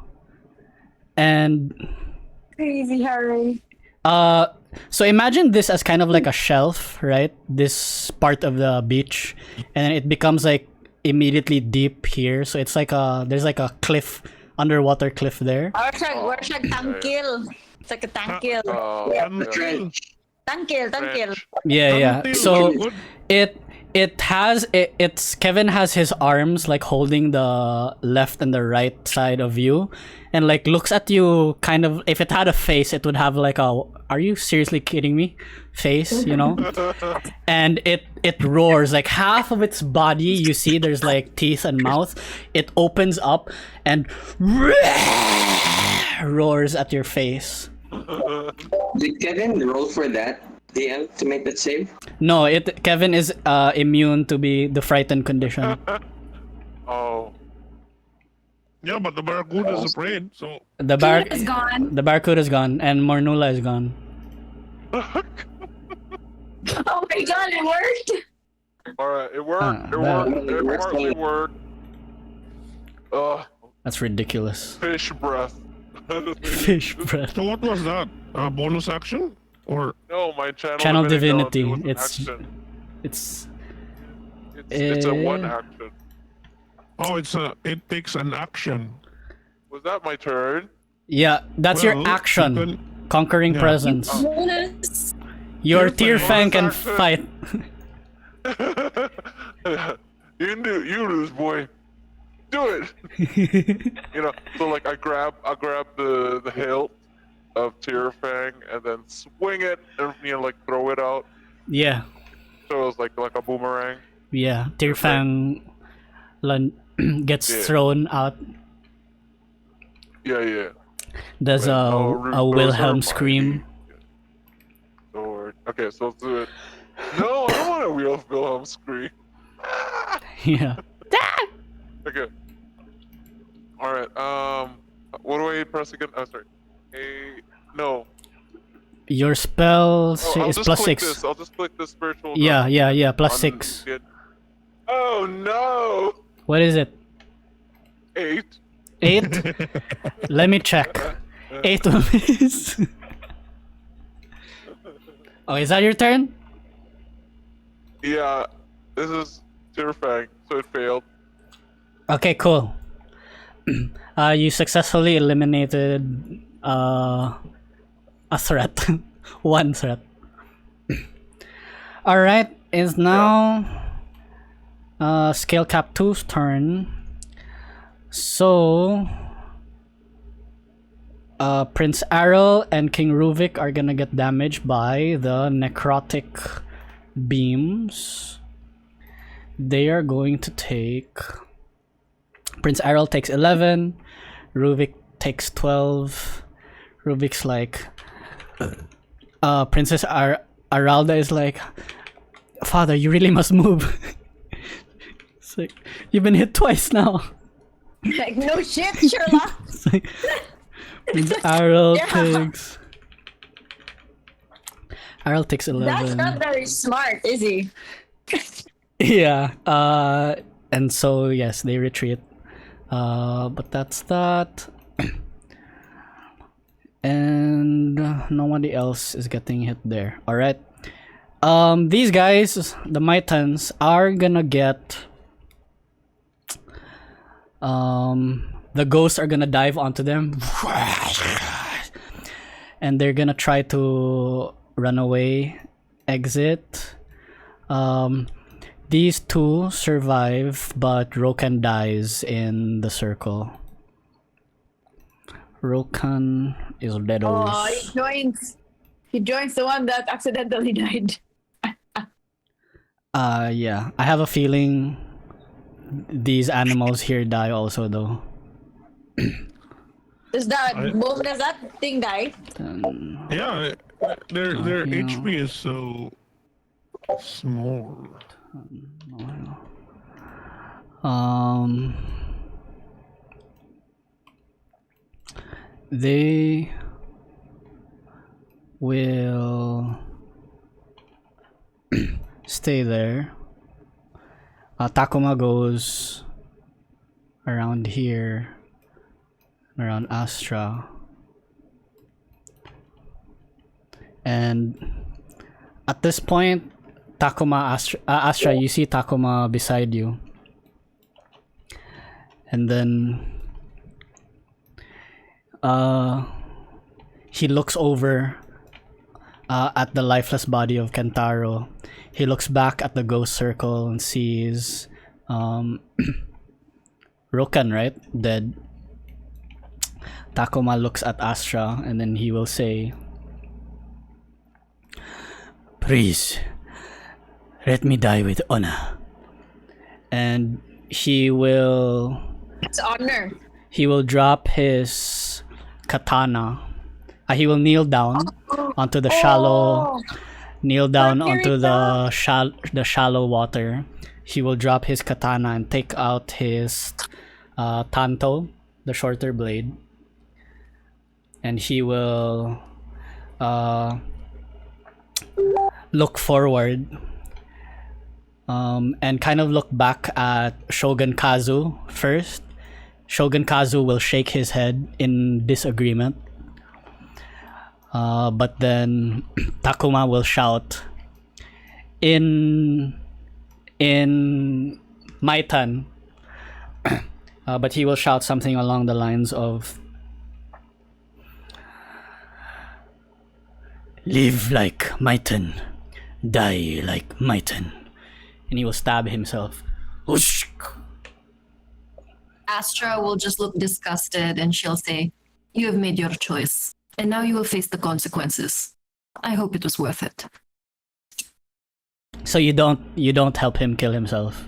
Speaker 1: and
Speaker 11: Crazy Harry.
Speaker 1: so imagine this as kind of like a shelf, right? This part of the beach, and it becomes immediately deep here. So it's there's a cliff, underwater cliff there.
Speaker 11: Or siya tangkil. It's like a tangkil. Tangkil.
Speaker 1: Yeah. So it's Kevin has his arms holding the left and the right side of you, and looks at you kind of, if it had a face, it would have a, are you seriously kidding me face, and it roars. Half of its body, you see there's teeth and mouth. It opens up and roars at your face.
Speaker 5: Did Kevin roll for that DM to make that save?
Speaker 1: No, Kevin is immune to the frightened condition.
Speaker 2: Oh.
Speaker 6: Yeah, but the barracuda is afraid, so...
Speaker 1: The
Speaker 10: is gone.
Speaker 1: The barracuda is gone, and Mornula is gone.
Speaker 10: Oh my god, it worked!
Speaker 2: Alright, it worked. It worked.
Speaker 1: That's ridiculous.
Speaker 2: Fish breath.
Speaker 1: Fish breath.
Speaker 6: So what was that? A bonus action? Or...
Speaker 2: No, my
Speaker 1: Channel divinity.
Speaker 2: No, it
Speaker 1: It's
Speaker 2: a one action.
Speaker 6: Oh, it takes an action.
Speaker 2: Was that my turn?
Speaker 1: Yeah, that's your
Speaker 6: Well,
Speaker 1: action.
Speaker 6: you can-
Speaker 1: Conquering
Speaker 6: Yeah.
Speaker 1: presence.
Speaker 10: Bonus.
Speaker 1: Your
Speaker 6: Tear
Speaker 1: Tearfang can
Speaker 2: action.
Speaker 1: fight.
Speaker 2: You lose, boy. Do it. So I grab the hilt of Tearfang and then swing it and throw it out.
Speaker 1: Yeah,
Speaker 2: So it was like a boomerang.
Speaker 1: yeah. Tearfang gets
Speaker 2: Yeah.
Speaker 1: thrown out.
Speaker 2: Yeah.
Speaker 1: Does
Speaker 2: Wait,
Speaker 1: a
Speaker 2: those are
Speaker 1: Wilhelm
Speaker 2: mine.
Speaker 1: scream.
Speaker 2: Sword. Okay, so let's do it. No, I don't want a Wilhelm scream.
Speaker 1: Yeah.
Speaker 2: Okay. All right. What do I press again? Oh, sorry. No.
Speaker 1: Your spell
Speaker 2: I'll
Speaker 1: is
Speaker 2: just
Speaker 1: plus
Speaker 2: click
Speaker 1: 6.
Speaker 2: This. I'll just click the spiritual.
Speaker 1: Yeah. Plus
Speaker 2: on
Speaker 1: 6.
Speaker 2: the- Oh no!
Speaker 1: What is it?
Speaker 2: 8.
Speaker 1: 8? Let me check. 8 will miss. Oh, is that your turn?
Speaker 2: Yeah. This is Tearfang, so it failed.
Speaker 1: Okay, cool. You successfully eliminated a threat. One threat. Alright, is now Scale Cap 2's turn. So Prince Arel and King Ruvik are gonna get damaged by the necrotic beams. They are going to take... Prince Arel takes 11, Ruvik takes 12. Ruvik's Princess Aralda is Father, you really must move. It's you've been hit twice now.
Speaker 11: No shit, Sherlock.
Speaker 1: Prince Arel
Speaker 11: Yeah.
Speaker 1: takes... Arel takes 11.
Speaker 11: That's not very smart, is he?
Speaker 1: Yeah, and so yes, they retreat. But that's that. And nobody else is getting hit there. Alright. These guys, the Mitans, are gonna get the ghosts are gonna dive onto them, and they're gonna try to run away, exit. These two survive, but Rokan dies in the circle. Rokan is dead.
Speaker 11: Oh, he joins the one that accidentally died.
Speaker 1: Yeah, I have a feeling these animals here die also though.
Speaker 11: Does that thing die?
Speaker 6: Yeah, their
Speaker 1: yeah.
Speaker 6: HP is so small.
Speaker 1: They will stay there. Takuma goes around here, around Astra, and at this point, Astra, you see Takuma beside you, and then he looks over at the lifeless body of Kentaro. He looks back at the ghost circle and sees Rokan, right? Dead. Takuma looks at Astra and then he will say, "Please, let me die with honor." And he will...
Speaker 11: It's honor.
Speaker 1: He will drop his katana. He will kneel down onto the shallow... Kneel down onto the shallow water. He will drop his katana and take out his tanto, the shorter blade. And he will look forward and kind of look back at Shogun Kazu first. Shogun Kazu will shake his head in disagreement. But then Takuma will shout in Maitan, but he will shout something along the lines of, "Live like Maitan, die like Maitan," and he will stab himself.
Speaker 10: Astra will just look disgusted and she'll say, "You have made your choice, and now you will face the consequences. I hope it was worth it."
Speaker 1: So you don't help him kill himself.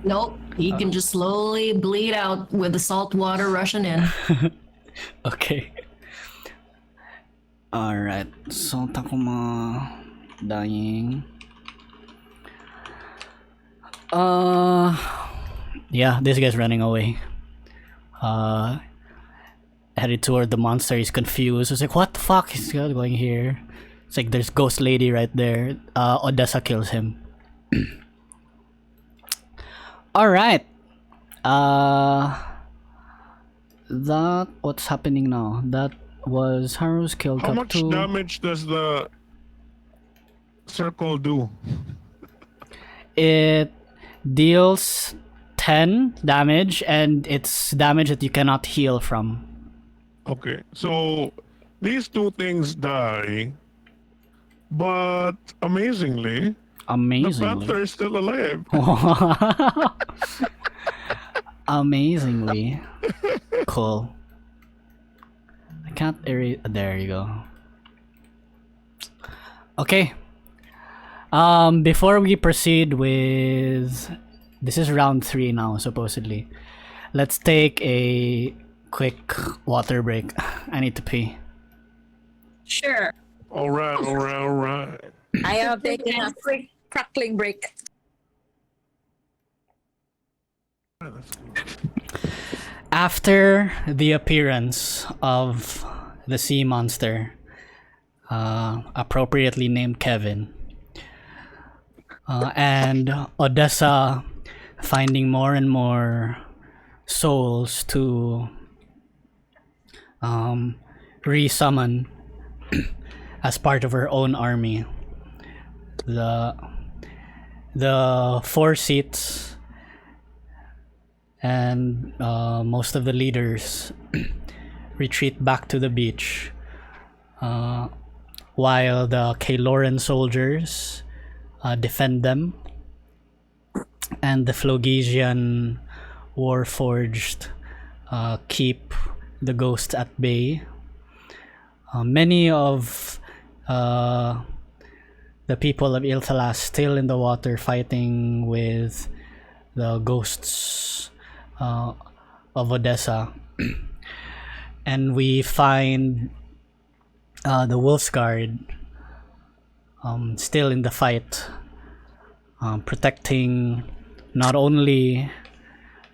Speaker 10: Nope, he can just slowly bleed out with the salt water rushing in.
Speaker 1: Okay. Alright, so Takuma dying. Yeah, this guy's running away. Headed toward the monster. He's confused. It's like, what the fuck is going here? It's like there's ghost lady right there. Odessa kills him. Alright. That what's happening now? That was Haru's kill.
Speaker 6: How much damage does the circle do?
Speaker 1: It deals 10 damage, and it's damage that you cannot heal from.
Speaker 6: Okay, so these two things die, but amazingly, the panther is still alive.
Speaker 1: Amazingly. Cool. I can't erase. There you go. Okay. Before we proceed with... This is round 3 now, supposedly. Let's take a quick water break. I need to pee.
Speaker 11: Sure.
Speaker 6: All right.
Speaker 11: I have taken a quick crackling break.
Speaker 1: After the appearance of the sea monster, appropriately named Kevin, and Odessa finding more and more souls to resummon as part of her own army, the 4 seats and most of the leaders retreat back to the beach, while the Kaloran soldiers defend them, and the Flogesian Warforged keep the ghosts at bay. Many of the people of Ilthalas still in the water fighting with the ghosts of Odessa. And we find the Wolf's Guard still in the fight, protecting not only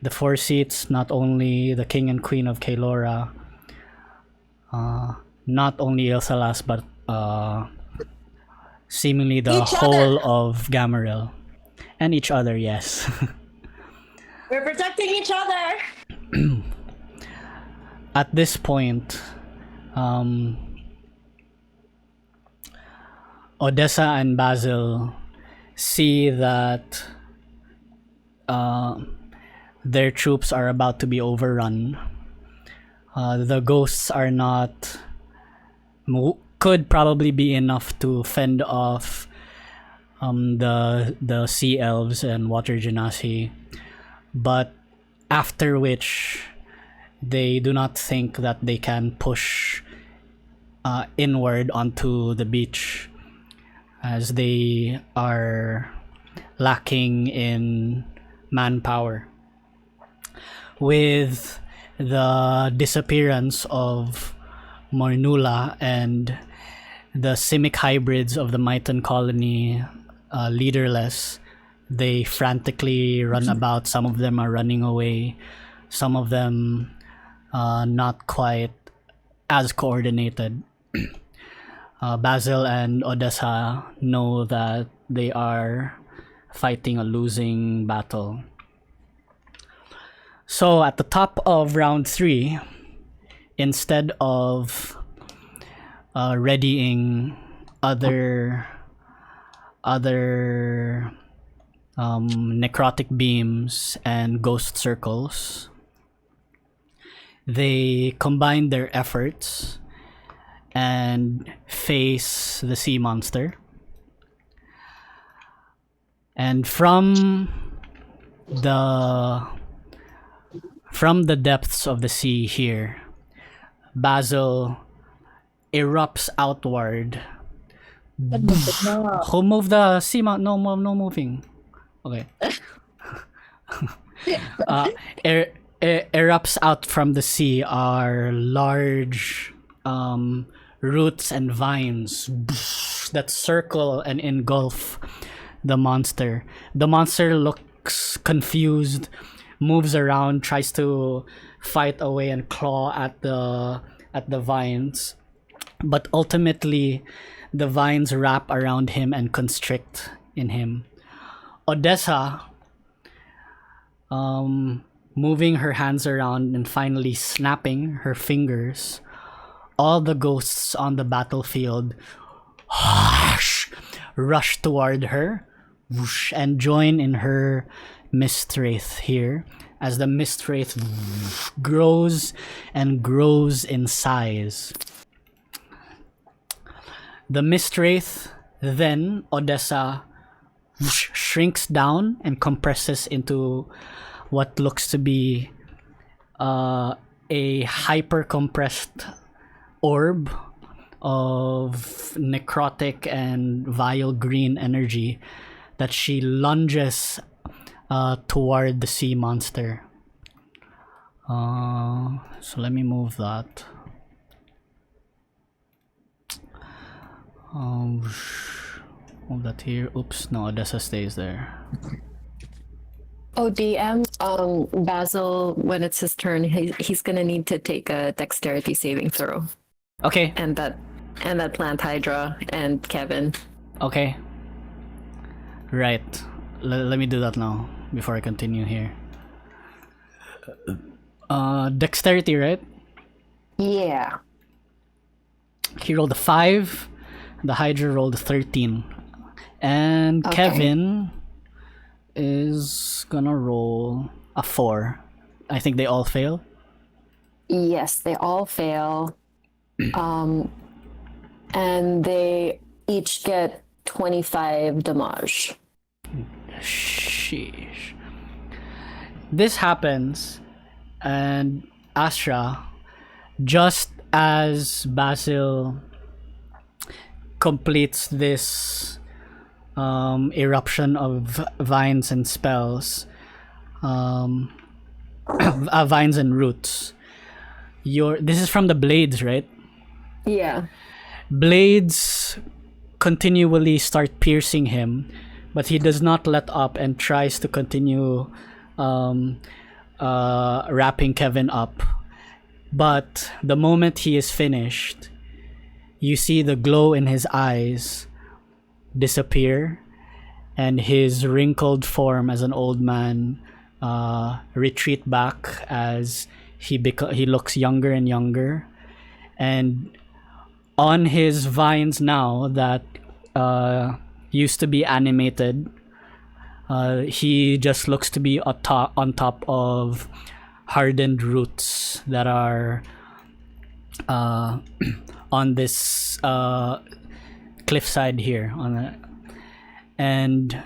Speaker 1: the Four Seats, not only the King and Queen of Kaelora, not only Ilthalas, but seemingly the
Speaker 4: Each
Speaker 1: whole of Gamaril. And each other, yes.
Speaker 4: We're protecting each other.
Speaker 1: At this point, Odessa and Basil see that their troops are about to be overrun. The ghosts are not... could probably be enough to fend off the sea elves and water genasi, but after which they do not think that they can push inward onto the beach, as they are lacking in manpower. With the disappearance of Mornula and the Simic hybrids of the Myton colony leaderless, they frantically run about. Some of them are running away, some of them not quite as coordinated. Basil and Odessa know that they are fighting a losing battle. So at the top of round 3, instead of readying other necrotic beams and ghost circles, they combine their efforts and face the sea monster. And from the depths of the sea here, Basil erupts outward. Who moved the sea monster? No moving. Okay. Erupts out from the sea are large roots and vines that circle and engulf the monster. The monster looks confused, moves around, tries to fight away and claw at the vines, but ultimately the vines wrap around him and constrict in him. Odessa, moving her hands around and finally snapping her fingers, all the ghosts on the battlefield rush toward her and join in her mist wraith here, as the mist wraith grows and grows in size. The mist wraith, then Odessa shrinks down and compresses into what looks to be a hyper compressed orb of necrotic and vile green energy that she lunges toward the sea monster. So let me move that. Move that here. Oops, no, Odessa stays there.
Speaker 7: ODM, Basil, when it's his turn, he's gonna need to take a dexterity saving throw.
Speaker 1: Okay.
Speaker 7: And that plant hydra and Kevin.
Speaker 1: Okay. Right. Let me do that now before I continue here. Dexterity, right?
Speaker 7: Yeah.
Speaker 1: He rolled a 5. The Hydra rolled a 13. And
Speaker 7: Okay.
Speaker 1: Kevin is gonna roll a 4. I think they all fail.
Speaker 7: Yes, they all fail. And they each get 25 damage.
Speaker 1: Sheesh. This happens, and Astra, just as Basil completes this eruption of vines and spells, vines and roots. This is from the blades, right?
Speaker 7: Yeah.
Speaker 1: Blades continually start piercing him, but he does not let up and tries to continue wrapping Kevin up. But the moment he is finished, you see the glow in his eyes disappear, and his wrinkled form as an old man retreat back as he looks younger and younger. And on his vines now that used to be animated, he just looks to be on top of hardened roots that are on this cliffside here and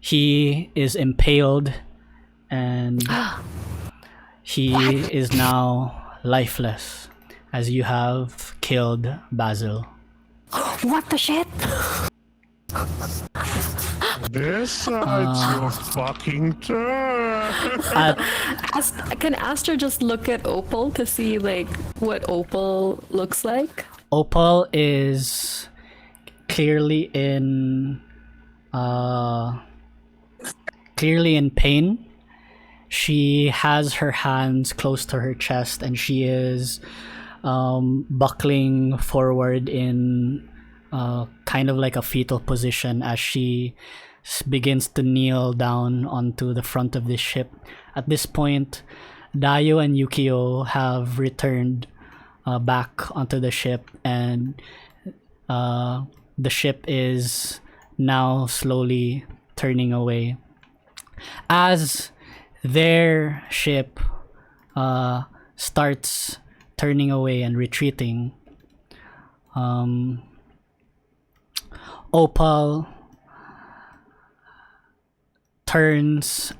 Speaker 1: he is impaled, and he is now lifeless as you have killed Basil.
Speaker 7: What the shit?
Speaker 6: Besides your fucking turn.
Speaker 7: Can Astra just look at Opal to see like what Opal looks like?
Speaker 1: Opal is clearly in pain. She has her hands close to her chest, and she is buckling forward in kind of like a fetal position as she begins to kneel down onto the front of this ship. At this point, Dayo and Yukio have returned back onto the ship, and the ship is now slowly turning away. As their ship starts turning away and retreating, Opal turns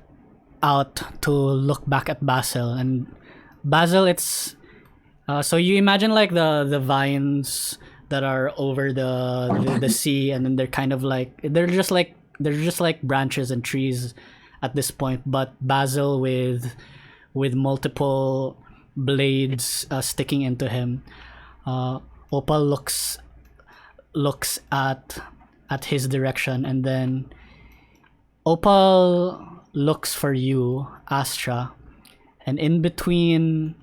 Speaker 1: out to look back at Basil, and Basil, it's so you imagine like the vines that are over the sea, and then they're kind of like they're just like branches and trees at this point, but Basil with multiple blades sticking into him. Opal looks at his direction, and then Opal looks for you, Astra, and in between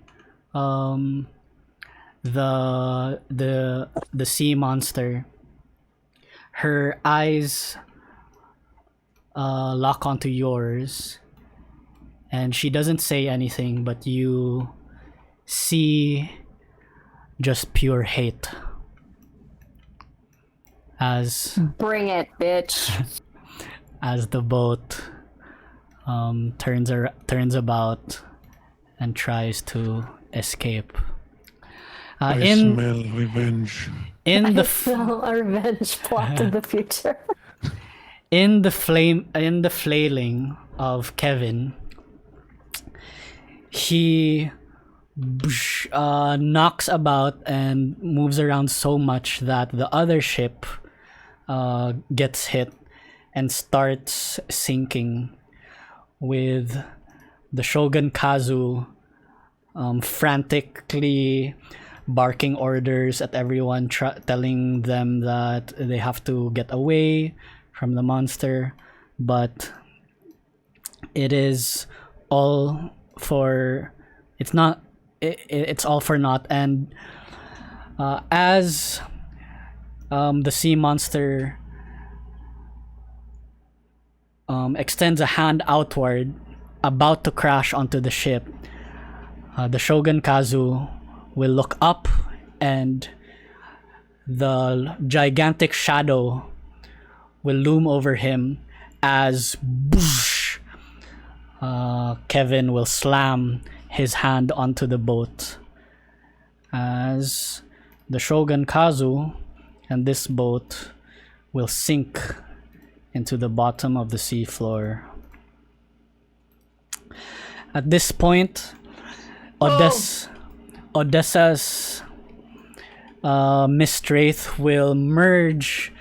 Speaker 1: the sea monster, her eyes lock onto yours, and she doesn't say anything, but you see just pure hate as
Speaker 7: Bring it, bitch.
Speaker 1: as the boat turns about and tries to escape.
Speaker 6: I smell revenge.
Speaker 1: In the
Speaker 7: Smell a revenge plot in the future.
Speaker 1: in the flailing of Kevin, he knocks about and moves around so much that the other ship gets hit and starts sinking, with the Shogun Kazu frantically barking orders at everyone, telling them that they have to get away from the monster, but it's all for naught. And as the sea monster extends a hand outward, about to crash onto the ship, the Shogun Kazu will look up, and the gigantic shadow will loom over him as Kevin will slam his hand onto the boat as the Shogun Kazu and this boat will sink into the bottom of the seafloor. At this point, Odessa's Mist Wraith will merge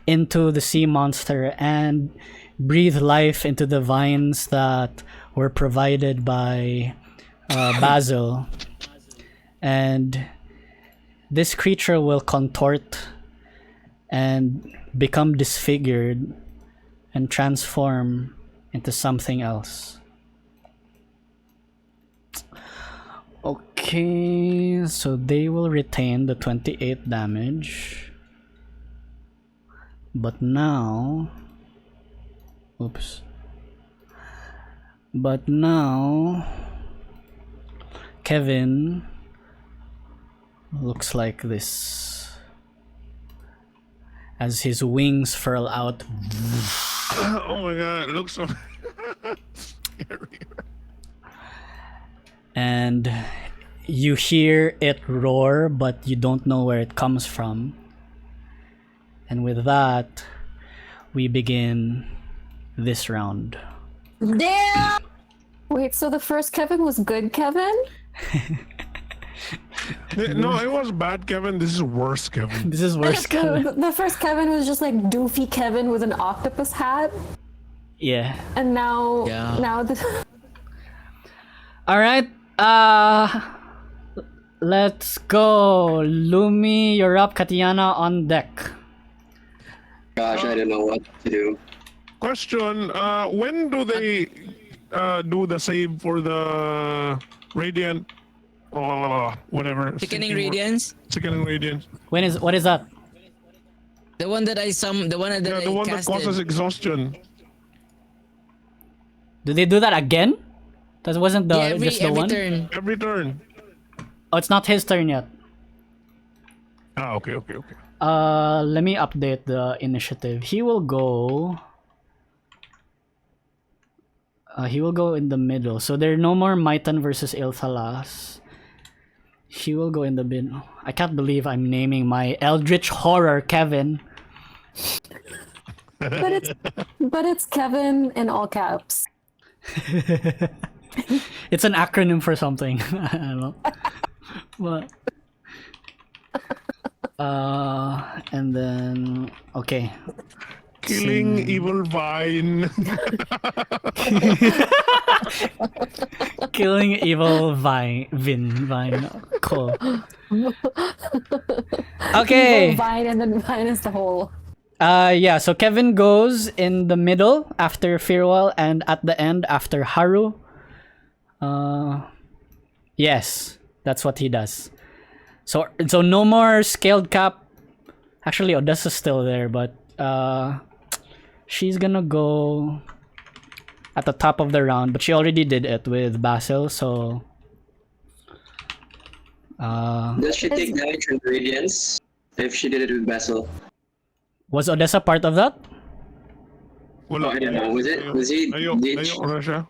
Speaker 1: into the sea monster and breathe life into the vines that were provided by Basil. And this creature will contort and become disfigured and transform into something else. Okay, so they will retain the 28 damage. But now... Oops. But now... Kevin looks like this. As his wings furl out.
Speaker 6: Oh my god, it looks so scary.
Speaker 1: And you hear it roar, but you don't know where it comes from. And with that, we begin this round.
Speaker 11: Damn!
Speaker 7: Wait, so the first Kevin was good Kevin?
Speaker 6: No, it was bad Kevin. This is worse Kevin.
Speaker 1: This is worse, Kevin.
Speaker 7: The first Kevin was just like doofy Kevin with an octopus hat.
Speaker 1: Yeah.
Speaker 7: And now,
Speaker 9: Yeah.
Speaker 7: now the...
Speaker 1: All right. Let's go. Lumi, you're up. Kattiana on deck.
Speaker 5: Gosh, I don't know what to do.
Speaker 6: Question, when do they do the save for the radiant whatever
Speaker 9: Sickening Radiance?
Speaker 6: sickening radiance?
Speaker 1: What is that?
Speaker 9: The one that I the one that
Speaker 6: Yeah,
Speaker 9: I
Speaker 6: the one that
Speaker 9: casted.
Speaker 6: causes exhaustion.
Speaker 1: Do they do that again? That wasn't the
Speaker 9: Yeah,
Speaker 1: just the
Speaker 9: every
Speaker 1: one.
Speaker 9: turn.
Speaker 6: Every turn.
Speaker 1: Oh, it's not his turn yet.
Speaker 6: Ah, okay.
Speaker 1: Let me update the initiative. He will go in the middle. So there are no more Maitan versus Ilthalas. He will go in the middle. I can't believe I'm naming my Eldritch Horror Kevin.
Speaker 7: But it's Kevin in all caps.
Speaker 1: It's an acronym for something. I don't know. But and then okay.
Speaker 6: Killing evil vine.
Speaker 1: Killing evil vine. Cool. Okay.
Speaker 7: Evil Vine and then Vine is the whole.
Speaker 1: Yeah, so Kevin goes in the middle after Fir'ual and at the end after Haru. Yes, that's what he does. So no more scaled cap. Actually, Odessa's still there, but she's gonna go at the top of the round, but she already did it with Basil, so
Speaker 5: Does she take damage from radiance if she did it with Basil?
Speaker 1: was Odessa part of that?
Speaker 5: Oh, I don't know. Was he?
Speaker 6: Layo siya.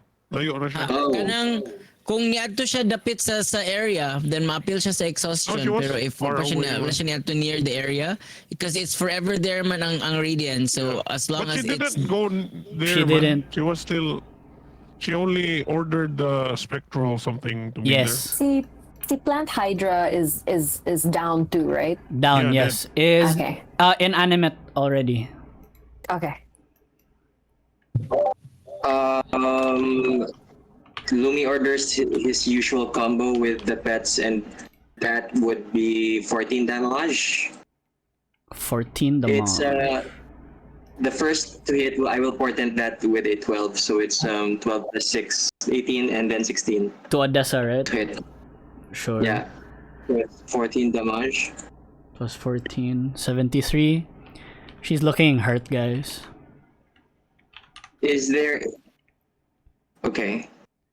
Speaker 5: Oh.
Speaker 9: Kanang kung niadto siya dapit sa area, then ma-appeal siya sa exhaustion.
Speaker 6: she was
Speaker 9: Pero if
Speaker 6: far
Speaker 9: wala
Speaker 6: away.
Speaker 9: siya niadto near the area, because it's forever there man ang radiant. So as long
Speaker 6: But
Speaker 9: as
Speaker 6: she
Speaker 9: it's
Speaker 6: didn't go there.
Speaker 1: She
Speaker 6: man.
Speaker 1: didn't.
Speaker 6: She was still. She only ordered the spectral something to be
Speaker 1: Yes.
Speaker 7: See, Plant Hydra is down too, right?
Speaker 1: Down,
Speaker 6: Yeah,
Speaker 1: yes. Is
Speaker 7: Okay.
Speaker 1: inanimate already.
Speaker 7: Okay.
Speaker 5: Lumi orders his usual combo with the pets, and that would be 14 damage.
Speaker 1: 14 the
Speaker 5: It's the first to hit. I will portent that with a 12, so it's 12 plus 6, 18, and then 16
Speaker 1: to Odessa, right?
Speaker 5: to hit.
Speaker 1: Sure.
Speaker 5: Yeah, so it's 14 damage.
Speaker 1: Plus 14, 73. She's looking hurt, guys.
Speaker 5: Is there? Okay.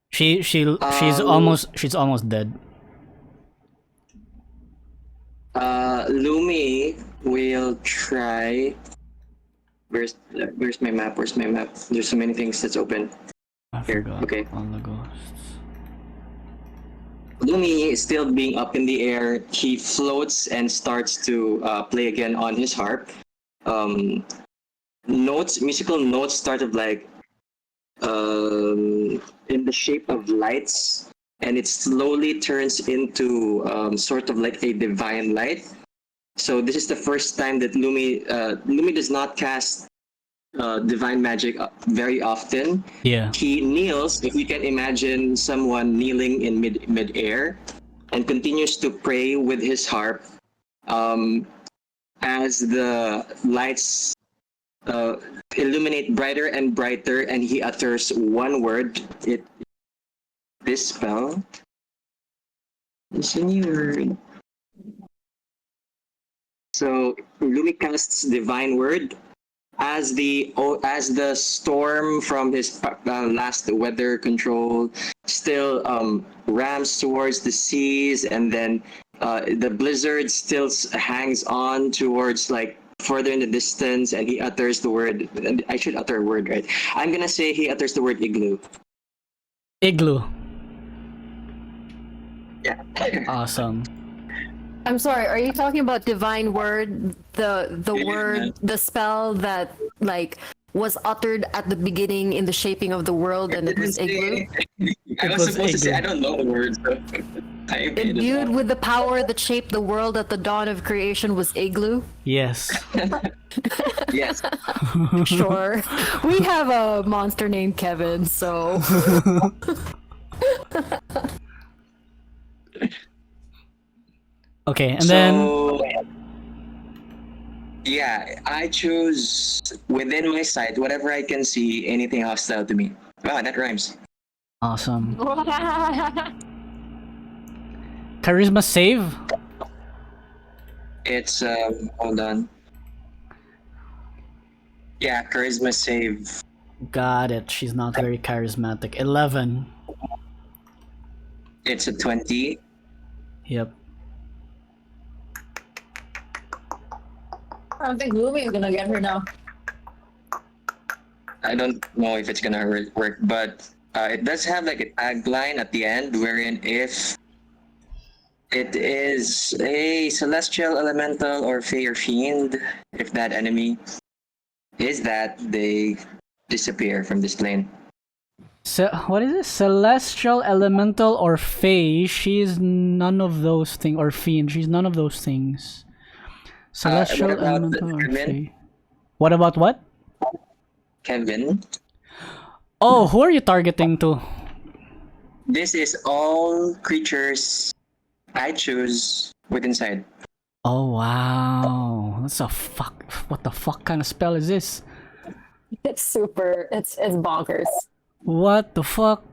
Speaker 1: She's almost dead.
Speaker 5: Lumi will try. Where's my map? Where's my map? There's so many things that's open.
Speaker 1: I
Speaker 5: Here,
Speaker 1: forgot
Speaker 5: okay.
Speaker 1: all the ghosts.
Speaker 5: Lumi is still being up in the air. He floats and starts to play again on his harp. Musical notes started like in the shape of lights, and it slowly turns into sort of like a divine light. So this is the first time that Lumi does not cast divine magic very often.
Speaker 1: Yeah.
Speaker 5: He kneels, if you can imagine someone kneeling in mid-air, and continues to pray with his harp as the lights illuminate brighter and brighter, and he utters one word. This spell is a new word. So Lumi casts divine word as the storm from his last weather control still rams towards the seas, and then the blizzard still hangs on towards like further in the distance, and he utters the word. I should utter a word, right? I'm gonna say he utters the word igloo.
Speaker 1: Igloo.
Speaker 5: Yeah.
Speaker 1: Awesome.
Speaker 7: I'm sorry, are you talking about divine word, the word, the spell that like was uttered at the beginning in the shaping of the world, and it was igloo?
Speaker 5: I was supposed to say I don't know the words.
Speaker 7: Imbued with the power that shaped the world at the dawn of creation was igloo?
Speaker 1: Yes.
Speaker 5: Yes.
Speaker 7: Sure. We have a monster named Kevin, so...
Speaker 1: Okay, and then...
Speaker 5: Yeah, I choose within my sight, whatever I can see, anything hostile to me. Wow, that rhymes.
Speaker 1: Awesome. Charisma save?
Speaker 5: It's, hold on. Yeah, charisma save.
Speaker 1: Got it. She's not very charismatic. 11.
Speaker 5: It's a 20.
Speaker 1: Yep.
Speaker 11: I don't think Lumi is gonna get her now.
Speaker 5: I don't know if it's gonna work, but it does have like a tagline at the end wherein if it is a celestial elemental or fey or fiend, if that enemy is that, they disappear from this plane.
Speaker 1: So, what is it? Celestial, elemental, or fey? She's none of those things. Or fiend. She's none of those things. Celestial,
Speaker 5: what about
Speaker 1: elemental, or
Speaker 5: Kevin?
Speaker 1: fey. What about what?
Speaker 5: Kevin?
Speaker 1: Oh, who are you targeting to?
Speaker 5: This is all creatures I choose with inside.
Speaker 1: Oh, wow. That's a fuck. What the fuck kind of spell is this?
Speaker 7: It's super, it's bonkers.
Speaker 1: What the fuck?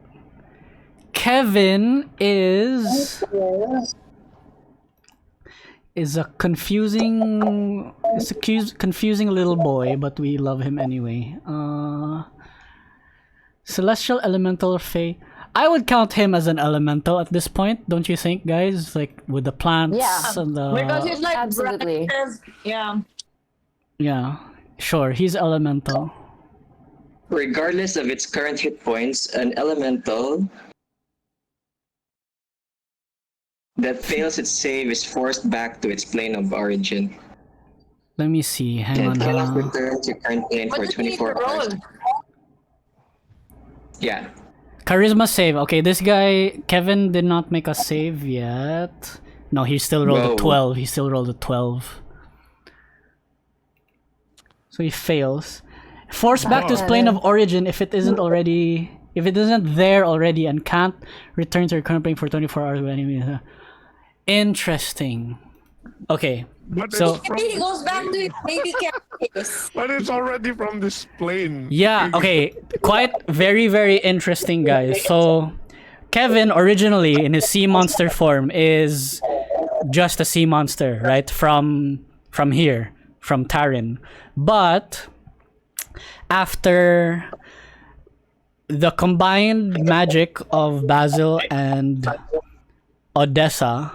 Speaker 1: Kevin is a confusing confusing little boy, but we love him anyway. Celestial, elemental, or fey. I would count him as an elemental at this point, don't you think, guys? Like with the plants and the...
Speaker 11: Because he's like
Speaker 7: Absolutely.
Speaker 11: branches. Yeah.
Speaker 1: Yeah, sure, he's elemental.
Speaker 5: Regardless of its current hit points, an elemental that fails its save is forced back to its plane of origin.
Speaker 1: Let me see, hang
Speaker 5: And
Speaker 1: on.
Speaker 5: cannot return to current plane for
Speaker 11: What do you need to
Speaker 5: 24 hours.
Speaker 11: roll?
Speaker 5: Yeah.
Speaker 1: Charisma save. Okay, this guy, Kevin, did not make a save yet. No, he still rolled a
Speaker 5: Whoa.
Speaker 1: 12. He still rolled a 12. So he fails. Forced back to his plane of origin if it isn't there already and can't return to your current plane for 24 hours with enemies. Interesting. Okay.
Speaker 6: But
Speaker 1: So-
Speaker 6: it's from,
Speaker 11: Maybe he goes back to his baby characters.
Speaker 6: but it's already from this plane.
Speaker 1: Yeah, okay. Quite very, very interesting, guys. So, Kevin, originally, in his sea monster form, is just a sea monster, right? From here, from Tarin. But, after the combined magic of Basil and Odessa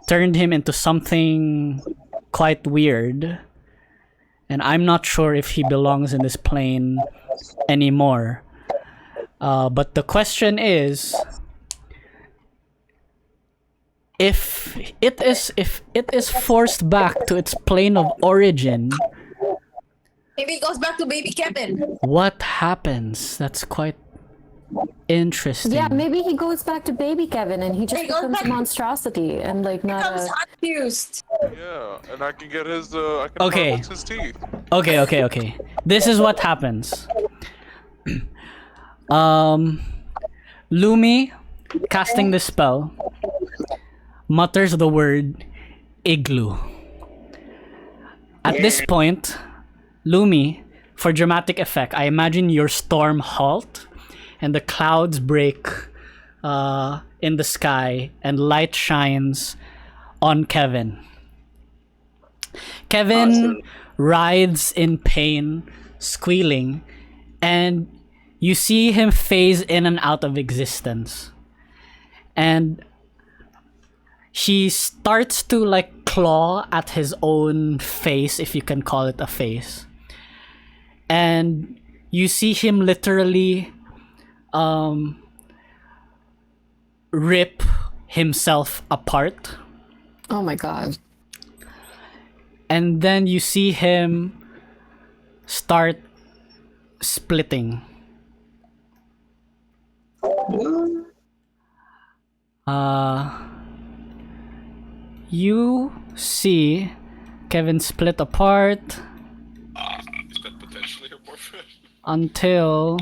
Speaker 1: turned him into something quite weird, and I'm not sure if he belongs in this plane anymore. But the question is, if it is forced back to its plane of origin,
Speaker 11: Maybe it goes back to baby Kevin.
Speaker 1: what happens? That's quite interesting.
Speaker 7: Yeah, maybe he goes back to baby Kevin and he just
Speaker 11: He goes
Speaker 7: becomes
Speaker 11: back-
Speaker 7: a monstrosity and like not
Speaker 11: Becomes
Speaker 7: a.
Speaker 11: unused.
Speaker 2: Yeah, and I can get his. I can
Speaker 1: Okay.
Speaker 2: harvest his teeth.
Speaker 1: Okay. This is what happens. Lumi, casting the spell, mutters the word igloo. At this point, Lumi, for dramatic effect, I imagine your storm halt and the clouds break in the sky and light shines on Kevin. Kevin
Speaker 5: Awesome.
Speaker 1: writhes in pain, squealing, and you see him phase in and out of existence. And he starts to like claw at his own face, if you can call it a face. And you see him literally rip himself apart.
Speaker 7: Oh my god.
Speaker 1: And then you see him start splitting. You see Kevin split apart
Speaker 2: Is that potentially a boyfriend?
Speaker 1: until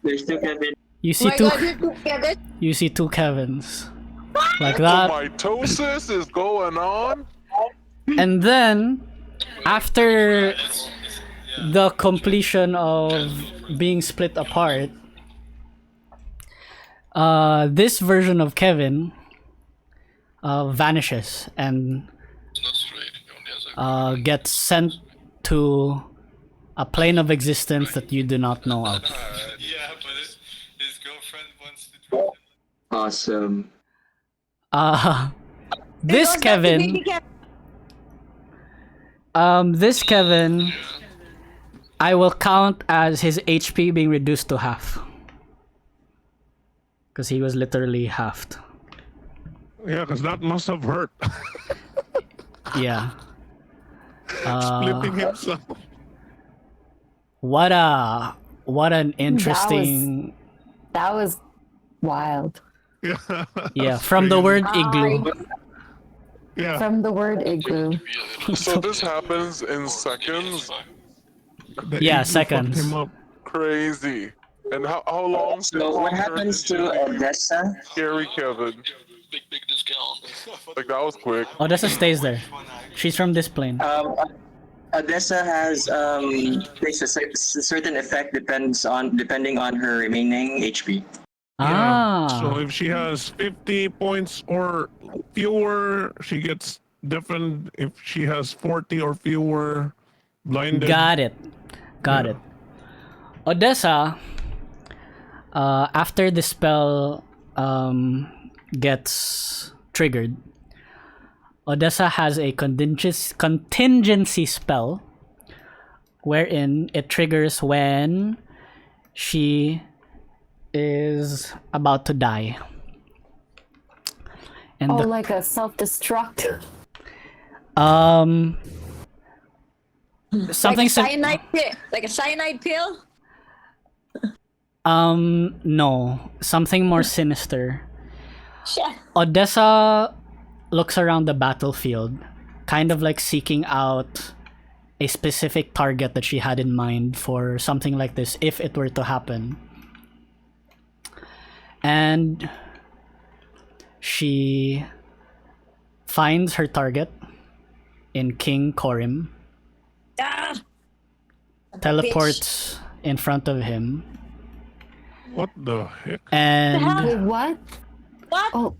Speaker 5: There's still Kevin.
Speaker 1: you see
Speaker 11: Oh my
Speaker 1: two
Speaker 11: god, you two Kevin.
Speaker 1: you see two Kevins. Like
Speaker 2: The
Speaker 1: that.
Speaker 2: mitosis is going on.
Speaker 1: And then after the completion of being split apart, this version of Kevin vanishes and gets sent to a plane of existence that you do not know of.
Speaker 13: Yeah, but his girlfriend wants to drop him.
Speaker 5: Awesome.
Speaker 1: This
Speaker 11: Goes back to baby
Speaker 1: Kevin,
Speaker 11: Kevin.
Speaker 1: this Kevin, I will count as his HP being reduced to half. Because he was literally halved.
Speaker 6: Yeah, because that must have hurt.
Speaker 1: Yeah.
Speaker 6: Splitting himself.
Speaker 1: What an interesting
Speaker 7: That was wild.
Speaker 6: Yeah.
Speaker 1: yeah, from the word igloo.
Speaker 6: Yeah.
Speaker 7: From the word igloo.
Speaker 2: So this happens in seconds.
Speaker 6: The
Speaker 1: Yeah,
Speaker 6: igloo fucked
Speaker 1: seconds.
Speaker 6: him up.
Speaker 2: Crazy. And how long?
Speaker 5: So what happens to Odessa?
Speaker 2: Scary Kevin.
Speaker 13: Big discount.
Speaker 2: Like that was quick.
Speaker 1: Odessa stays there. She's from this plane.
Speaker 5: Odessa has takes a certain effect depending on her remaining HP.
Speaker 1: Ah.
Speaker 6: So if she has 50 points or fewer, she gets different. If she has 40 or fewer, blinded.
Speaker 1: Got it. Odessa, after the spell gets triggered, Odessa has a contingency spell wherein it triggers when she is about to die. And
Speaker 7: Oh, like a self-destruct.
Speaker 1: something
Speaker 11: Like a cyanide pill?
Speaker 1: no, something more sinister.
Speaker 11: Shit.
Speaker 1: Odessa looks around the battlefield, kind of like seeking out a specific target that she had in mind for something like this if it were to happen. And she finds her target in King Korim,
Speaker 11: Ah!
Speaker 1: teleports in front of him,
Speaker 6: What the heck?
Speaker 1: and
Speaker 7: Wait, what?
Speaker 11: What?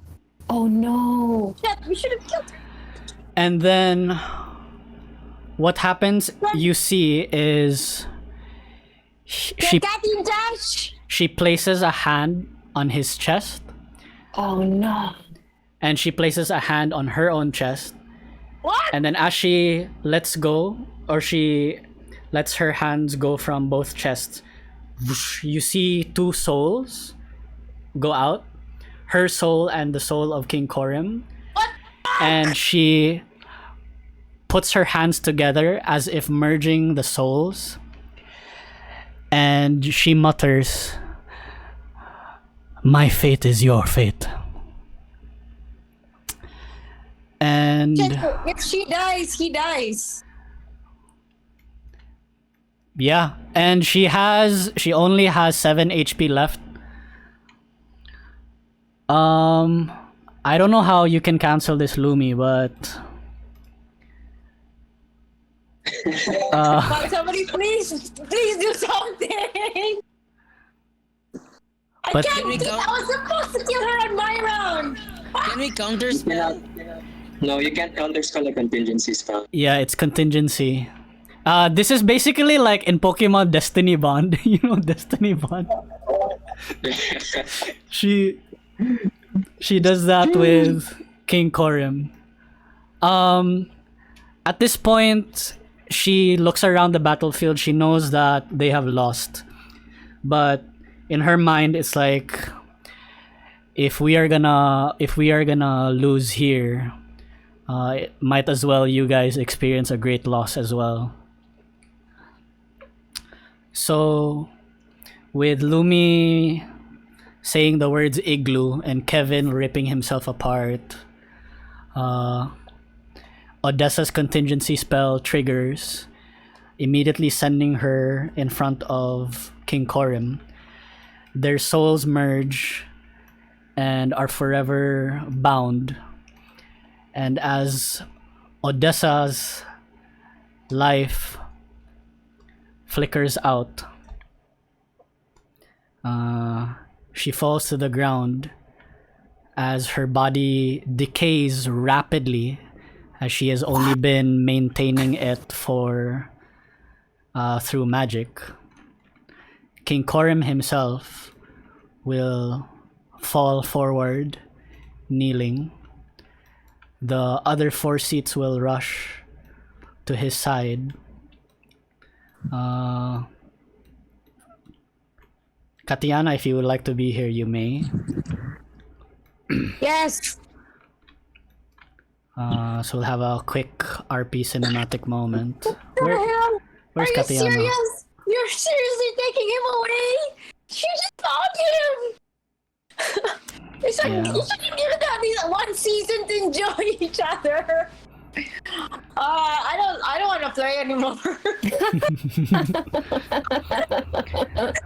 Speaker 7: Oh no.
Speaker 11: Shit, we should have killed her.
Speaker 1: and then what happens you see is she
Speaker 11: Captain Dash!
Speaker 1: she places a hand on his chest,
Speaker 7: Oh no.
Speaker 1: and she places a hand on her own chest,
Speaker 11: What?
Speaker 1: and then as she lets go, or she lets her hands go from both chests, whoosh, you see two souls go out. her soul and the soul of King Korim, and she puts her hands together as if merging the souls, and she mutters, "My fate is your fate." And
Speaker 11: If she dies, he dies.
Speaker 1: yeah, and she only has 7 HP left. I don't know how you can cancel this, Lumi, but
Speaker 11: Somebody please do something. I
Speaker 1: But-
Speaker 11: can't do. I was supposed to kill her on my round.
Speaker 9: Can we counter spell?
Speaker 5: No, you can't counterspell a contingency spell.
Speaker 1: yeah, it's contingency. This is basically like in Pokemon Destiny Bond. You know Destiny Bond? She does that with King Korim. At this point, she looks around the battlefield. She knows that they have lost. But in her mind, it's like, if we are gonna lose here, it might as well you guys experience a great loss as well. So, with Lumi saying the words igloo and Kevin ripping himself apart, Odessa's contingency spell triggers, immediately sending her in front of King Korim. Their souls merge and are forever bound. And as Odessa's life flickers out, she falls to the ground as her body decays rapidly, as she has only been maintaining it for through magic. King Korim himself will fall forward, kneeling. The other 4 seats will rush to his side. Kattiana, if you would like to be here, you may.
Speaker 11: Yes.
Speaker 1: So we'll have a quick RP cinematic moment.
Speaker 11: Where's
Speaker 1: Where's
Speaker 11: Are you
Speaker 1: Kattiana?
Speaker 11: serious? You're seriously taking him away? You just found him. You shouldn't give them these 1 season to enjoy each other. I don't want to play anymore.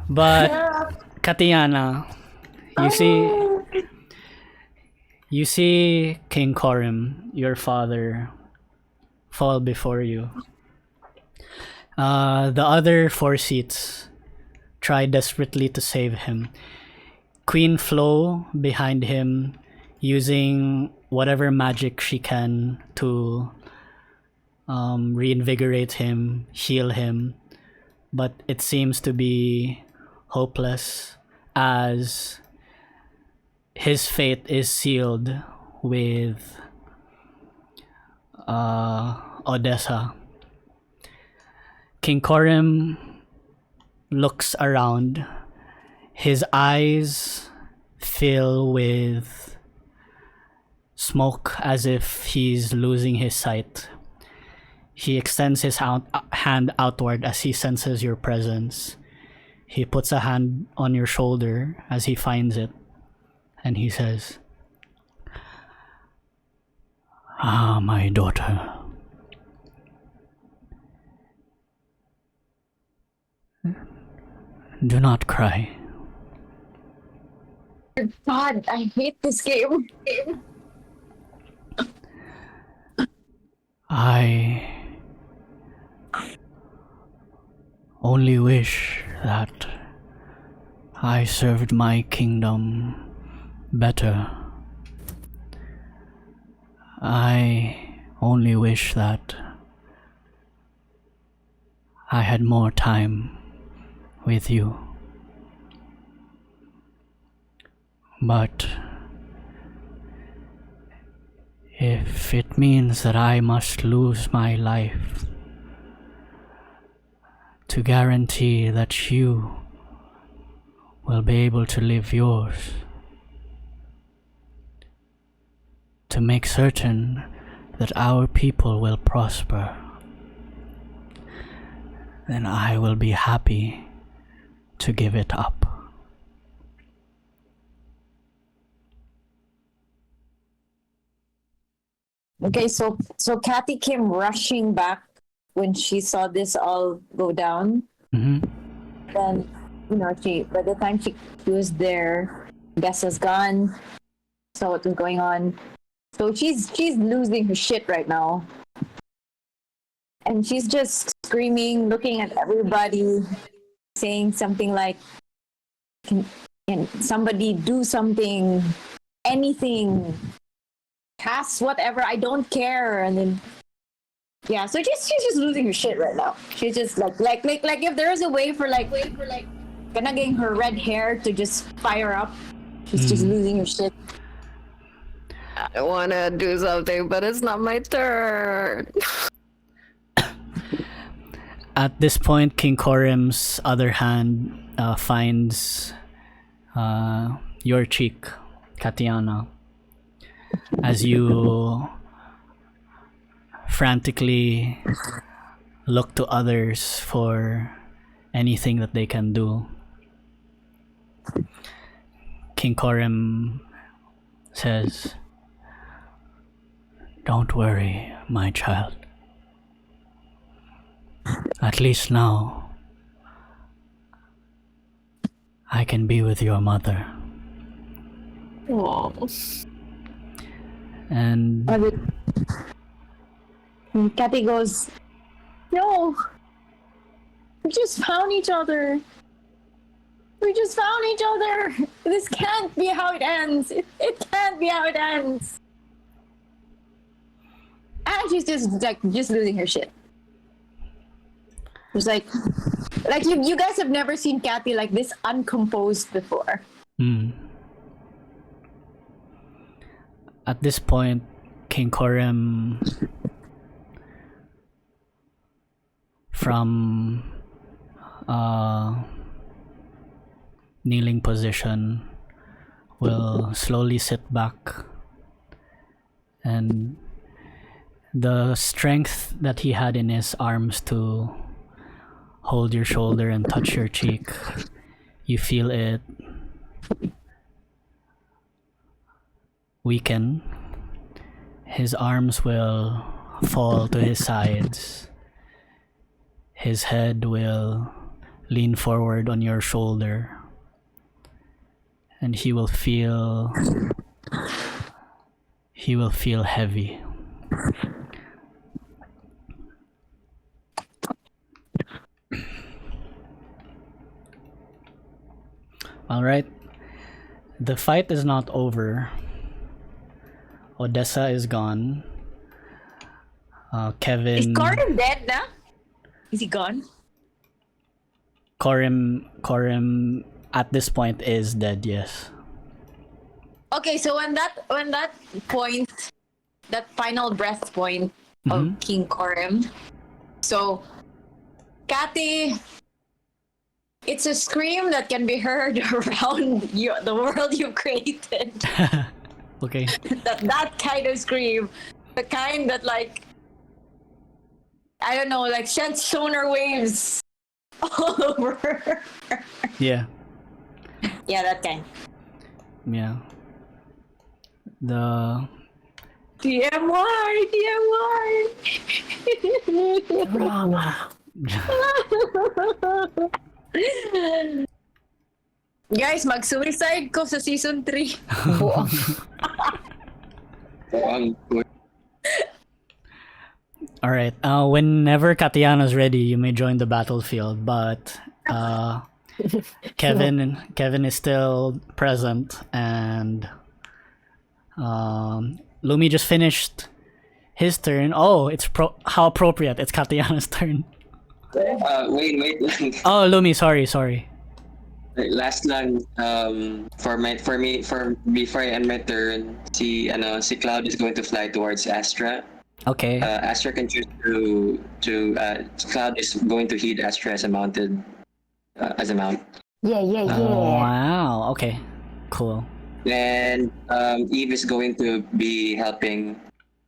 Speaker 1: But Kattiana, you see King Korim, your father, fall before you. The other 4 seats try desperately to save him. Queen Flo behind him, using whatever magic she can to reinvigorate him, heal him, but it seems to be hopeless, as his fate is sealed with Odessa. King Korim looks around. His eyes fill with smoke as if he's losing his sight. He extends his hand outward as he senses your presence. He puts a hand on your shoulder as he finds it, and he says, "Ah, my daughter. Do not cry.
Speaker 11: God, I hate this game.
Speaker 1: I only wish that I served my kingdom better. I only wish that I had more time with you. But if it means that I must lose my life to guarantee that you will be able to live yours, to make certain that our people will prosper, then I will be happy to give it up.
Speaker 11: Okay, so Kathy came rushing back when she saw this all go down.
Speaker 1: Mm-hmm.
Speaker 11: Then, she by the time she was there, Gus was gone, saw what was going on. So she's losing her shit right now. And she's just screaming, looking at everybody, saying something like, can somebody do something, anything, cast whatever, I don't care. And then so she's just losing her shit right now. She's just like if there is a way for getting her red hair to just fire up, she's just losing her shit.
Speaker 7: I want to do something, but it's not my turn.
Speaker 1: At this point, King Korim's other hand finds your cheek, Kattiana, as you frantically look to others for anything that they can do. King Korim says, "Don't worry, my child. At least now, I can be with your mother."
Speaker 7: Aww.
Speaker 1: And
Speaker 11: Kathy goes, "No, we just found each other. We just found each other. This can't be how it ends. It can't be how it ends." And she's just losing her shit. It's like you guys have never seen Kathy like this uncomposed before.
Speaker 1: At this point, King Korim, from kneeling position, will slowly sit back, and the strength that he had in his arms to hold your shoulder and touch your cheek, you feel it weaken. His arms will fall to his sides. His head will lean forward on your shoulder, and he will feel heavy. All right, the fight is not over. Odessa is gone. Kevin.
Speaker 11: Is Korim dead now? Is he gone?
Speaker 1: Korim at this point is dead, yes.
Speaker 11: Okay, so when that point, that final breath point of King Korim, so Kathy, it's a scream that can be heard around the world you've created.
Speaker 1: Okay.
Speaker 11: that kind of scream, the kind that I don't know, sheds sonar waves all over.
Speaker 1: Yeah.
Speaker 11: Yeah, that kind.
Speaker 1: Yeah. The
Speaker 11: DMY.
Speaker 7: Drama.
Speaker 11: Guys, mag-suicide ko sa season 3.
Speaker 1: All right. Whenever Kattiana's ready, you may join the battlefield. But Kevin is still present, and Lumi just finished his turn. Oh, how appropriate! It's Kattiana's turn.
Speaker 5: Wait.
Speaker 1: Oh, Lumi, sorry.
Speaker 5: Last lang, for before I end my turn, si Cloud is going to fly towards Astra.
Speaker 1: Okay.
Speaker 5: Astra can choose to Cloud is going to heed Astra as a mount.
Speaker 11: Yeah.
Speaker 1: Wow. Okay. Cool.
Speaker 5: And Eve is going to be helping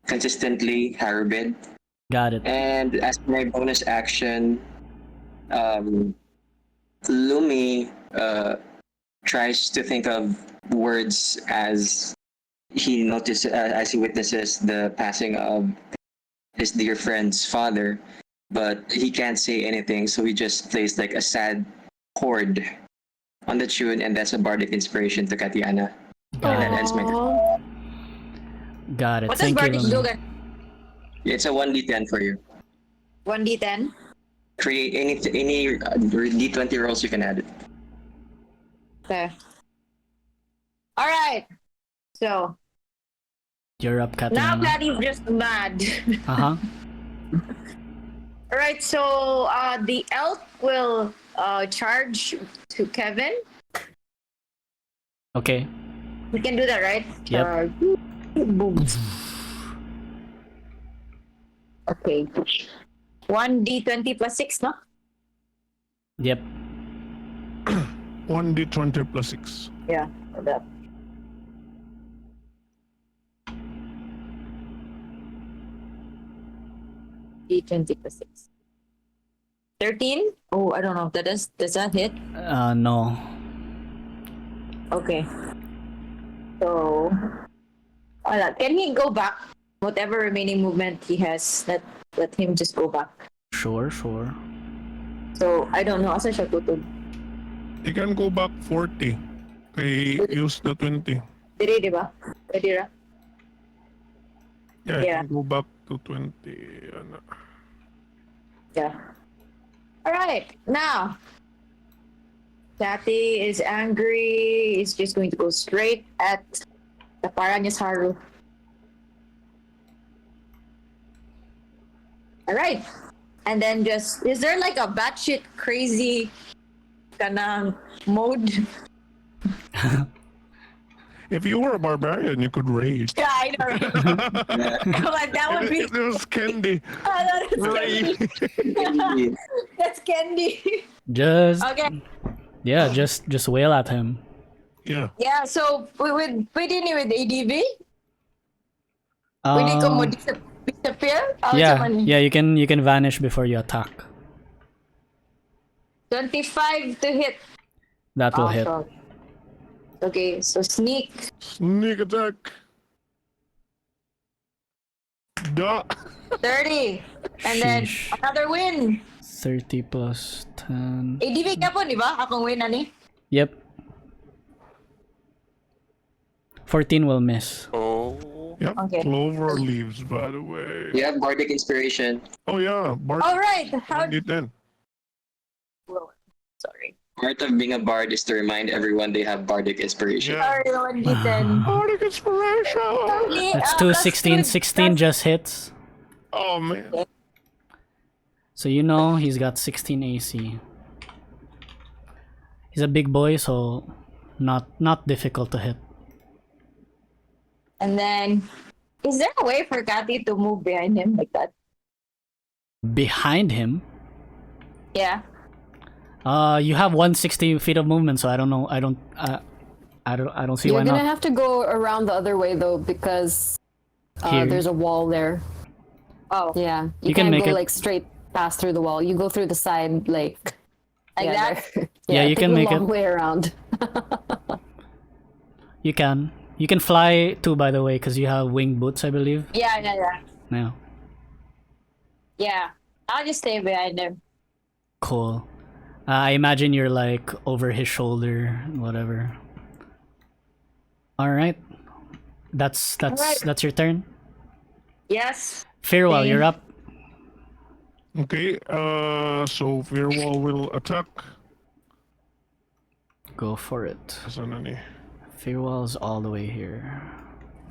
Speaker 5: consistently Harubid.
Speaker 1: Got it.
Speaker 5: And as for my bonus action, Lumi tries to think of words as he witnesses the passing of his dear friend's father, but he can't say anything, so he just plays like a sad chord on the tune, and that's a bardic inspiration to Kattiana. And that ends my turn.
Speaker 1: Got it.
Speaker 4: What does
Speaker 1: Thank you,
Speaker 4: Bardic
Speaker 1: Lumi.
Speaker 4: do again?
Speaker 5: It's a 1d10 for you.
Speaker 4: 1d10?
Speaker 5: Create any d20 rolls, you can add it.
Speaker 4: Okay. Alright. So,
Speaker 1: You're up,
Speaker 4: now
Speaker 1: Kattiana.
Speaker 4: that he's just mad.
Speaker 1: Uh-huh.
Speaker 4: Alright, so the elk will charge to Kevin.
Speaker 1: Okay.
Speaker 4: We can do that, right?
Speaker 1: Yep.
Speaker 4: Boom. Okay. 1d20 plus 6, no?
Speaker 1: Yep.
Speaker 6: 1d20 plus 6.
Speaker 4: Yeah, that. D20 plus 6. 13? Oh, I don't know. Does that hit?
Speaker 1: No.
Speaker 4: Okay. So, can he go back? Whatever remaining movement he has, let him just go back.
Speaker 1: Sure.
Speaker 4: So, I don't know. Asa siya tutog?
Speaker 6: You can go back 40. Okay, use the 20.
Speaker 4: Dire, di ba? Pwede ra?
Speaker 6: Yeah,
Speaker 4: Yeah.
Speaker 6: you can go back to 20.
Speaker 4: Yeah. Alright, now. Tati is angry. He's just going to go straight at the Paranyas Haru. Alright. And then just, is there like a batshit crazy kanang mode?
Speaker 6: If you were a barbarian, you could rage.
Speaker 4: Yeah, I know. Come on, that would be.
Speaker 6: It was candy.
Speaker 4: That's candy. That's candy.
Speaker 1: Just
Speaker 4: Okay.
Speaker 1: yeah, just wail at him.
Speaker 6: Yeah.
Speaker 4: Yeah, so pwede ni with ADV? Pwede ko mo disappear?
Speaker 1: Yeah, you can vanish before you attack.
Speaker 4: 25 to hit.
Speaker 1: That will hit.
Speaker 4: Awesome. Okay, so sneak.
Speaker 6: Sneak attack. Duh.
Speaker 4: 30. And then
Speaker 1: Sheesh.
Speaker 4: another win.
Speaker 1: 30 plus 10.
Speaker 4: ADV ka po, di ba? Akong win na ni.
Speaker 1: Yep. 14 will miss.
Speaker 2: Oh.
Speaker 6: Yep.
Speaker 4: Okay.
Speaker 6: Clover leaves, by the way.
Speaker 5: You have bardic inspiration.
Speaker 6: Oh yeah, Bard.
Speaker 4: Alright. How...
Speaker 6: 1d10.
Speaker 4: Sorry.
Speaker 5: Part of being a bard is to remind everyone they have bardic inspiration.
Speaker 6: Yeah.
Speaker 4: Sorry, 1d10.
Speaker 6: Bardic inspiration.
Speaker 4: Okay,
Speaker 1: That's
Speaker 4: plus
Speaker 1: 16. 16 just hits.
Speaker 6: Oh man.
Speaker 1: So you know he's got 16 AC. He's a big boy, so not difficult to hit.
Speaker 4: And then, is there a way for Kathy to move behind him like that?
Speaker 1: Behind him,
Speaker 4: Yeah.
Speaker 1: you have 160 feet of movement, so I don't know. I don't see
Speaker 7: You're
Speaker 1: why
Speaker 7: gonna
Speaker 1: not.
Speaker 7: have to go around the other way though, because
Speaker 1: Here.
Speaker 7: there's a wall there.
Speaker 4: Oh.
Speaker 7: Yeah,
Speaker 1: You can
Speaker 7: can't
Speaker 1: make
Speaker 7: go
Speaker 1: it-
Speaker 7: like straight past through the wall. You go through the side, like
Speaker 4: Like that?
Speaker 7: there.
Speaker 1: Yeah, you
Speaker 7: take
Speaker 1: can
Speaker 7: the
Speaker 1: make
Speaker 7: long
Speaker 1: it.
Speaker 7: way around.
Speaker 1: You can. You can fly too, by the way, because you have winged boots, I believe.
Speaker 4: Yeah.
Speaker 1: Yeah.
Speaker 4: Yeah. I'll just stay behind him.
Speaker 1: Cool. I imagine you're like over his shoulder, whatever. All right. That's your turn.
Speaker 4: Yes.
Speaker 1: Fir'ual, you're up.
Speaker 6: Okay. So Fir'ual will attack.
Speaker 1: Go for it.
Speaker 6: Saan na ni?
Speaker 1: Fir'ual's all the way here.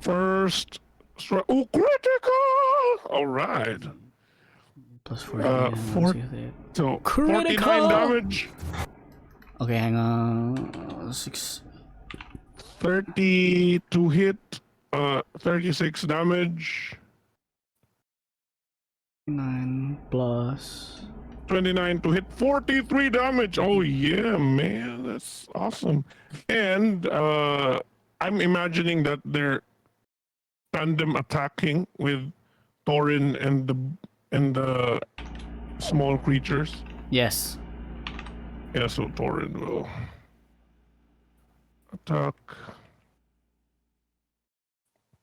Speaker 6: First strike. Oh, critical! All right.
Speaker 1: Plus 40.
Speaker 6: Four- So 49
Speaker 1: Critical!
Speaker 6: damage.
Speaker 1: Okay, hang on. 6.
Speaker 6: 30 to hit. 36 damage.
Speaker 1: 9 plus.
Speaker 6: 29 to hit. 43 damage. Oh yeah, man, that's awesome. And I'm imagining that they're tandem attacking with Tarin and the small creatures.
Speaker 1: Yes.
Speaker 6: Yeah, so Tarin will attack.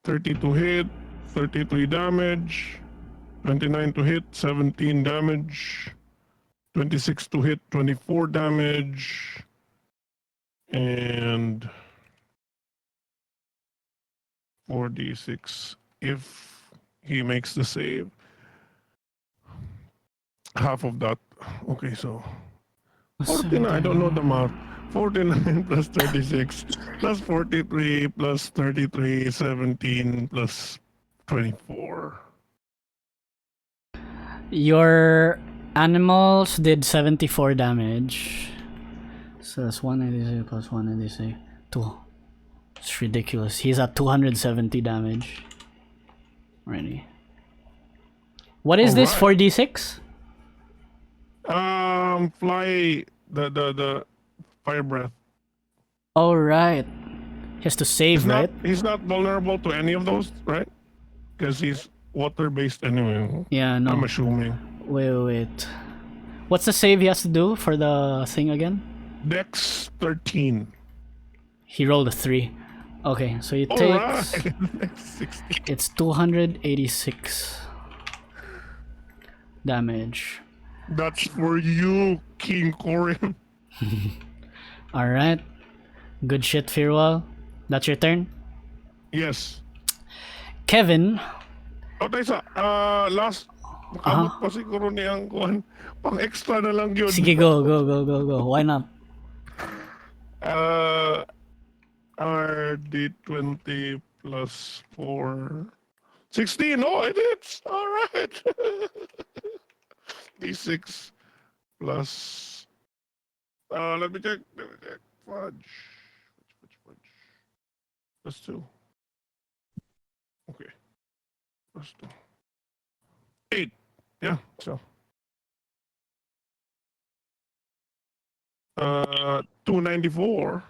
Speaker 6: 30 to hit, 33 damage. 29 to hit, 17 damage. 26 to hit, 24 damage. And 4d6 if he makes the save. Half of that. Okay, so 49, I don't know the math. 49 plus 36 plus 43 plus 33, 17 plus 24.
Speaker 1: Your animals did 74 damage. So that's 186 plus 186. 2. It's ridiculous. He's at 270 damage. Already. What is this?
Speaker 6: Alright.
Speaker 1: 4d6?
Speaker 6: Fly the fire breath.
Speaker 1: All right. He has to save, right?
Speaker 6: He's not vulnerable to any of those, right? Because he's water based anyway.
Speaker 1: Yeah, no.
Speaker 6: I'm assuming.
Speaker 1: Wait. What's the save he has to do for the thing again?
Speaker 6: Dex 13.
Speaker 1: He rolled a 3. Okay, so he takes...
Speaker 6: Alright. 60.
Speaker 1: It's 286 damage.
Speaker 6: That's for you, King Corin.
Speaker 1: Alright. Good shit, Fir'ual. That's your turn?
Speaker 6: Yes.
Speaker 1: Kevin.
Speaker 6: O, Taysa, last... Makamot pa siguro niyang kuhan. Pang extra na lang yun.
Speaker 1: Sige, go. Why not?
Speaker 6: RD20 plus 4. 16. Oh, it is. All right. D6 plus. Let me check. Fudge. Plus 2. Okay. Plus 2. 8. Yeah, so. 294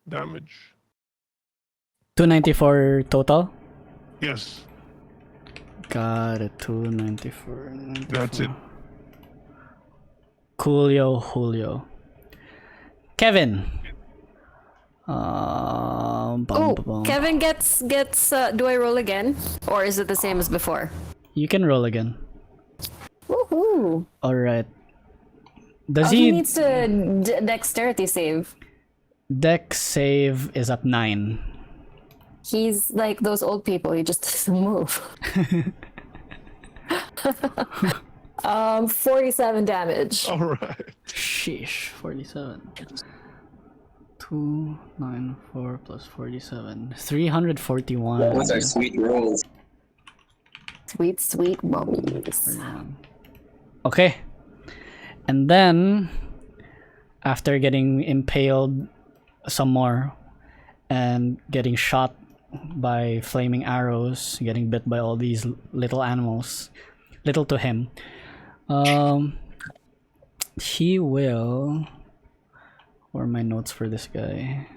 Speaker 6: damage.
Speaker 1: 294 total?
Speaker 6: Yes.
Speaker 1: Got it. 294.
Speaker 6: That's it.
Speaker 1: Julio. Kevin.
Speaker 7: Kevin gets. Do I roll again, or is it the same as before?
Speaker 1: You can roll again.
Speaker 7: Woohoo!
Speaker 1: All right. Does
Speaker 7: He needs to dexterity save.
Speaker 1: Dex save is at 9.
Speaker 7: He's like those old people. He just doesn't move. 47 damage.
Speaker 6: All right.
Speaker 1: Sheesh. 47. 294 plus 47. 341.
Speaker 5: Those are sweet rolls.
Speaker 7: Sweet rolls.
Speaker 1: Okay. And then, after getting impaled some more and getting shot by flaming arrows, getting bit by all these little animals, little to him, he will... What are my notes for this guy?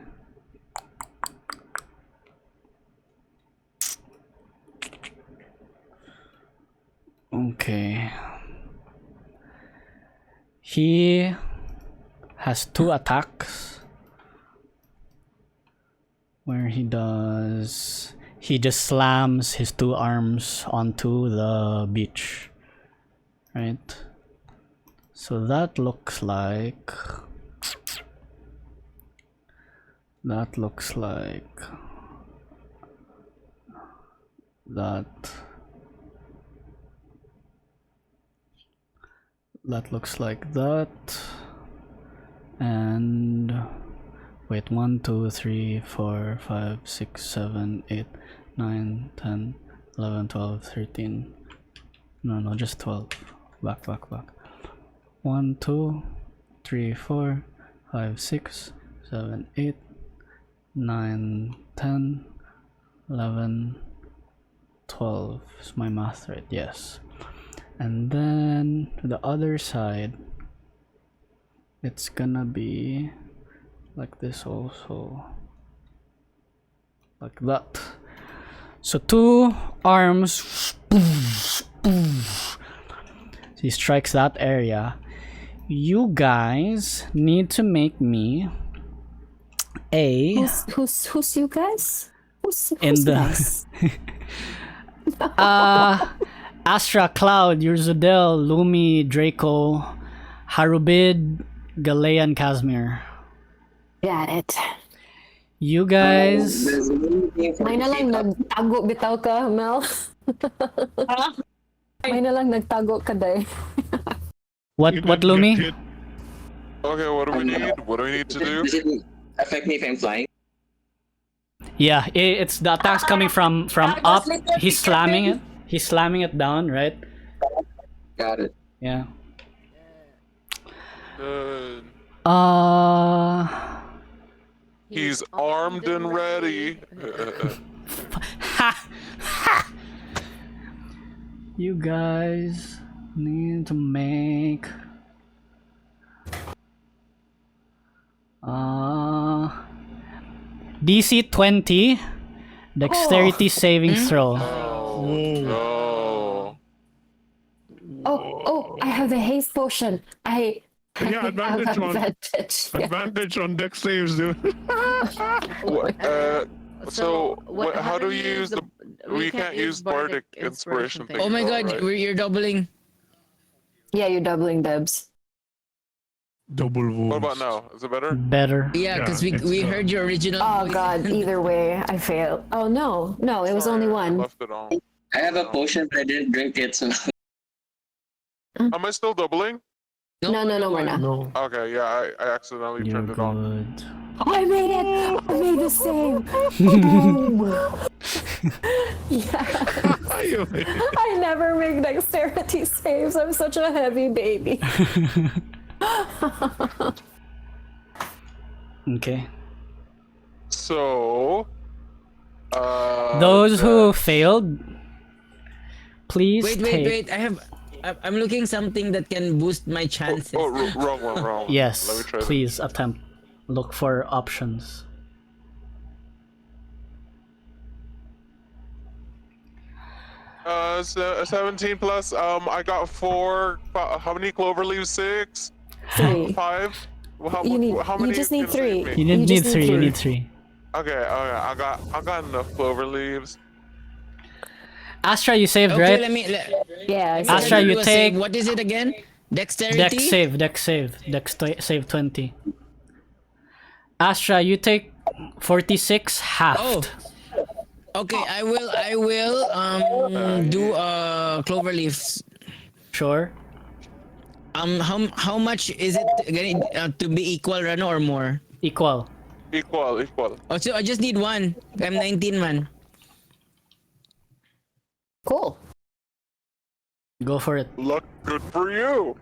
Speaker 1: Okay. He has 2 attacks where he just slams his 2 arms onto the beach, right? So that looks like that looks like that, and wait, 1 2 3 4 5 6 7 8 9 10 11 12 13, no, just 12. Back 1 2 3 4 5 6 7 8 9 10 11 12. Is my math right? Yes. And then to the other side, it's gonna be like this also. Like that. So 2 arms. He strikes that area. You guys need to make me a
Speaker 7: Who's you guys? Who's
Speaker 1: in
Speaker 7: you
Speaker 1: the
Speaker 7: guys?
Speaker 1: Astra, Cloud, Ur'zudel, Lumi, Draco, Harubid, Galean, Casmyr.
Speaker 7: Got it.
Speaker 1: You guys.
Speaker 7: May na lang nagtago bitaw ka, Mel. May na lang nagtago ka day.
Speaker 1: What Lumi?
Speaker 2: Okay, what do we need? What do we need to do?
Speaker 5: Does it affect me if I'm flying?
Speaker 1: Yeah, it's the attack's coming from up. He's slamming it. He's slamming it down, right?
Speaker 5: Got it.
Speaker 1: Yeah.
Speaker 2: Good.
Speaker 1: He's
Speaker 2: He's armed and ready.
Speaker 1: You guys need to make DC 20 dexterity saving throw.
Speaker 2: No.
Speaker 7: Oh, I have the haste potion. I
Speaker 6: Yeah, advantage
Speaker 7: have
Speaker 6: on
Speaker 7: advantage. Yeah.
Speaker 6: advantage on dex saves, dude.
Speaker 2: How do you use the? We can't use bardic inspiration thing.
Speaker 9: Oh my god,
Speaker 2: right?
Speaker 9: you're doubling.
Speaker 7: Yeah, you're doubling Debs.
Speaker 6: Double wounds.
Speaker 2: What about now? Is it better?
Speaker 1: Better.
Speaker 9: Yeah, because
Speaker 6: Yeah,
Speaker 9: we
Speaker 6: it's,
Speaker 9: heard your original.
Speaker 7: Oh
Speaker 9: voice.
Speaker 7: god, either way, I failed. Oh no, it was only
Speaker 2: Sorry, I
Speaker 7: one.
Speaker 2: left it on.
Speaker 5: I have a potion, but I didn't drink it, so.
Speaker 2: Am I still doubling?
Speaker 7: No, we're not.
Speaker 6: No.
Speaker 2: Okay, yeah, I accidentally
Speaker 1: You're
Speaker 2: turned it on.
Speaker 1: good.
Speaker 7: Oh, I made it! I made the save! Yeah. I never make dexterity saves. I'm such a heavy baby.
Speaker 1: Okay.
Speaker 2: So,
Speaker 1: Those who failed, please
Speaker 9: Wait,
Speaker 1: take.
Speaker 9: I'm looking something that can boost my chances.
Speaker 2: wrong one. Let me
Speaker 1: Yes,
Speaker 2: try this.
Speaker 1: please attempt. Look for options.
Speaker 2: So 17 plus. I got 4. How many clover leaves? 6.
Speaker 7: 3.
Speaker 2: 5. How
Speaker 7: You
Speaker 2: many?
Speaker 7: just need
Speaker 2: can save
Speaker 7: 3.
Speaker 2: me?
Speaker 1: You need
Speaker 7: just
Speaker 1: 3. You
Speaker 7: three.
Speaker 1: need 3.
Speaker 2: Okay. I got enough clover leaves.
Speaker 1: Astra, you saved,
Speaker 9: Okay,
Speaker 1: right?
Speaker 7: Yeah, I
Speaker 9: let
Speaker 1: Astra,
Speaker 9: me
Speaker 1: you
Speaker 9: do a
Speaker 1: take-
Speaker 9: save. What is it again? Dexterity.
Speaker 1: Dex save 20. Astra, you take 46 halved.
Speaker 9: Oh. Okay, I will do clover leaves.
Speaker 1: Sure.
Speaker 9: How much is it going to be equal, Rano, or more?
Speaker 1: Equal.
Speaker 2: Equal.
Speaker 9: Oh, so I just need 1. I'm 19 man.
Speaker 7: Cool.
Speaker 1: Go for it.
Speaker 2: Luck good for you.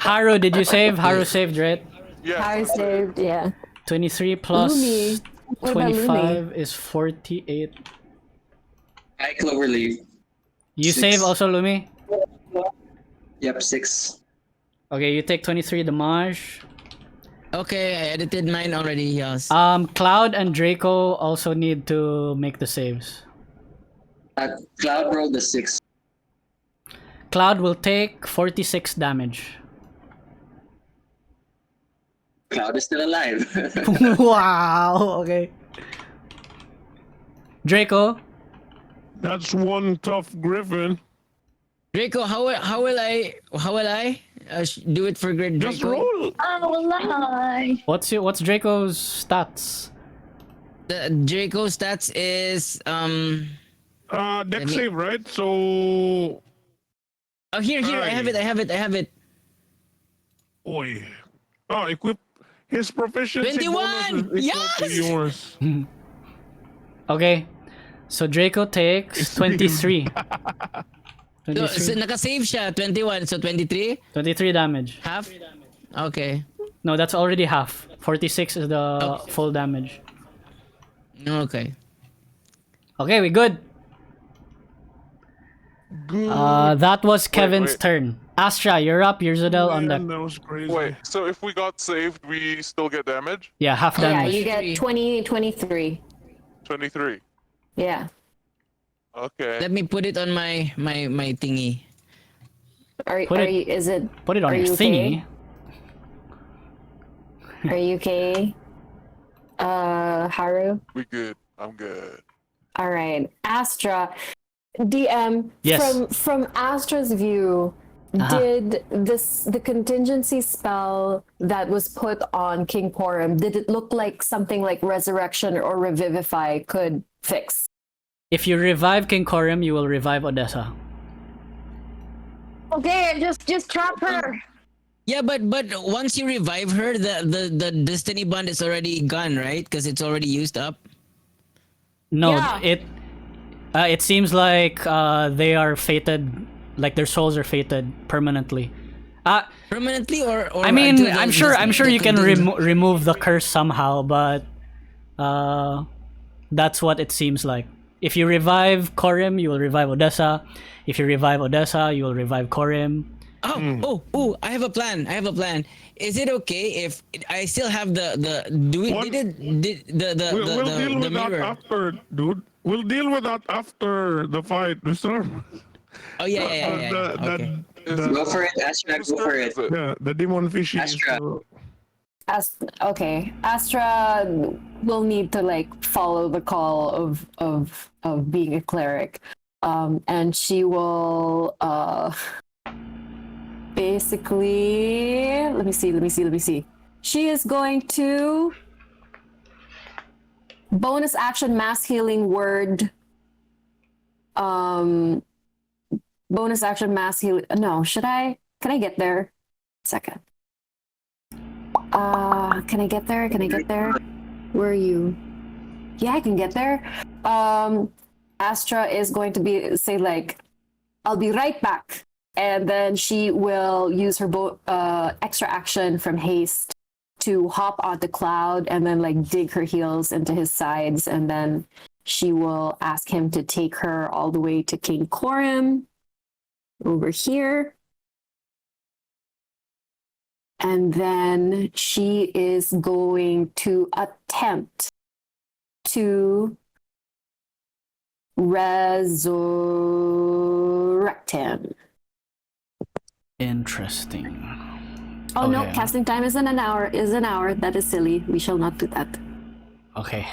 Speaker 1: Haru, did you save? Haru saved, right?
Speaker 2: Yes.
Speaker 7: I saved, yeah.
Speaker 1: 23 plus
Speaker 7: Lumi. What about
Speaker 1: 25 is 48.
Speaker 5: I clover leaf.
Speaker 1: You
Speaker 5: 6.
Speaker 1: save also, Lumi?
Speaker 5: Yep, 6.
Speaker 1: Okay, you take 23 damage.
Speaker 9: Okay, I edited mine already. Yes.
Speaker 1: Cloud and Draco also need to make the saves.
Speaker 5: Cloud rolled the 6.
Speaker 1: Cloud will take 46 damage.
Speaker 5: Cloud is still alive.
Speaker 1: Wow, okay. Draco,
Speaker 6: That's one tough griffin.
Speaker 9: Draco, how will I do it for Draco?
Speaker 6: Just roll.
Speaker 1: what's Draco's stats?
Speaker 9: The Draco stats is
Speaker 6: Dex
Speaker 9: me-
Speaker 6: save, right? So.
Speaker 9: Oh, here, I have it.
Speaker 6: Oi. Oh, equip. His proficiency
Speaker 9: 21!
Speaker 6: bonus is equal to
Speaker 9: Yes!
Speaker 6: yours.
Speaker 1: Okay, so Draco takes 23.
Speaker 9: So
Speaker 1: 23,
Speaker 9: naka-save siya 21, so 23
Speaker 1: 23 damage.
Speaker 9: half. Okay.
Speaker 1: No, that's already half. 46 is the full damage.
Speaker 9: Okay.
Speaker 1: Okay, we good.
Speaker 6: Good.
Speaker 1: That was Kevin's
Speaker 2: wait.
Speaker 1: turn. Astra, you're up. Ur'zudel on
Speaker 6: Man,
Speaker 1: deck.
Speaker 6: that was crazy.
Speaker 2: Wait, so if we got saved, we still get damage?
Speaker 1: Yeah, half
Speaker 7: Yeah,
Speaker 1: damage.
Speaker 7: you get 20, 23.
Speaker 2: 23.
Speaker 7: Yeah.
Speaker 2: Okay.
Speaker 9: Let me put it on my thingy.
Speaker 1: Put it-
Speaker 7: Is it?
Speaker 1: Put it on
Speaker 7: are
Speaker 1: your
Speaker 7: you
Speaker 1: thingy.
Speaker 7: Are you okay? Haru?
Speaker 2: We good. I'm good.
Speaker 7: All right. Astra. DM,
Speaker 1: Yes.
Speaker 7: from Astra's view,
Speaker 1: Uh-huh.
Speaker 7: did the contingency spell that was put on King Porum, did it look like something like resurrection or revivify could fix?
Speaker 1: If you revive King Korim, you will revive Odessa.
Speaker 11: Okay, just trap her.
Speaker 9: Yeah, but once you revive her, the destiny bond is already gone, right? Because it's already used up.
Speaker 1: No,
Speaker 7: Yeah.
Speaker 1: it seems like they are fated, like their souls are fated permanently.
Speaker 9: Permanently, or
Speaker 1: I mean,
Speaker 9: until
Speaker 1: I'm sure you can remove the curse somehow, but that's what it seems like. If you revive Korim, you will revive Odessa. If you revive Odessa, you will revive Korim.
Speaker 9: Oh! I have a plan. Is it okay if I still have the do we
Speaker 6: What?
Speaker 9: did the
Speaker 6: We'll deal
Speaker 9: the
Speaker 6: with that
Speaker 9: mirror?
Speaker 6: after, dude. We'll deal with that after the fight, mister.
Speaker 9: Oh yeah. Okay.
Speaker 5: Go for it, Astra. Go for it.
Speaker 6: Yeah, the demon fishy.
Speaker 5: Astra.
Speaker 7: Okay. Astra will need to like follow the call of being a cleric. And she will basically let me see. She is going to bonus action mass healing word. Bonus action mass healing. No, should I? Can I get there? Second. Can I get there? Where are you? Yeah, I can get there. Astra is going to say like, I'll be right back. And then she will use her extra action from haste to hop onto Cloud and then like dig her heels into his sides. And then she will ask him to take her all the way to King Korim over here. And then she is going to attempt to resurrect him.
Speaker 1: Interesting.
Speaker 7: Oh no,
Speaker 1: Okay.
Speaker 7: casting time is an hour. That is silly. We shall not do that.
Speaker 1: Okay.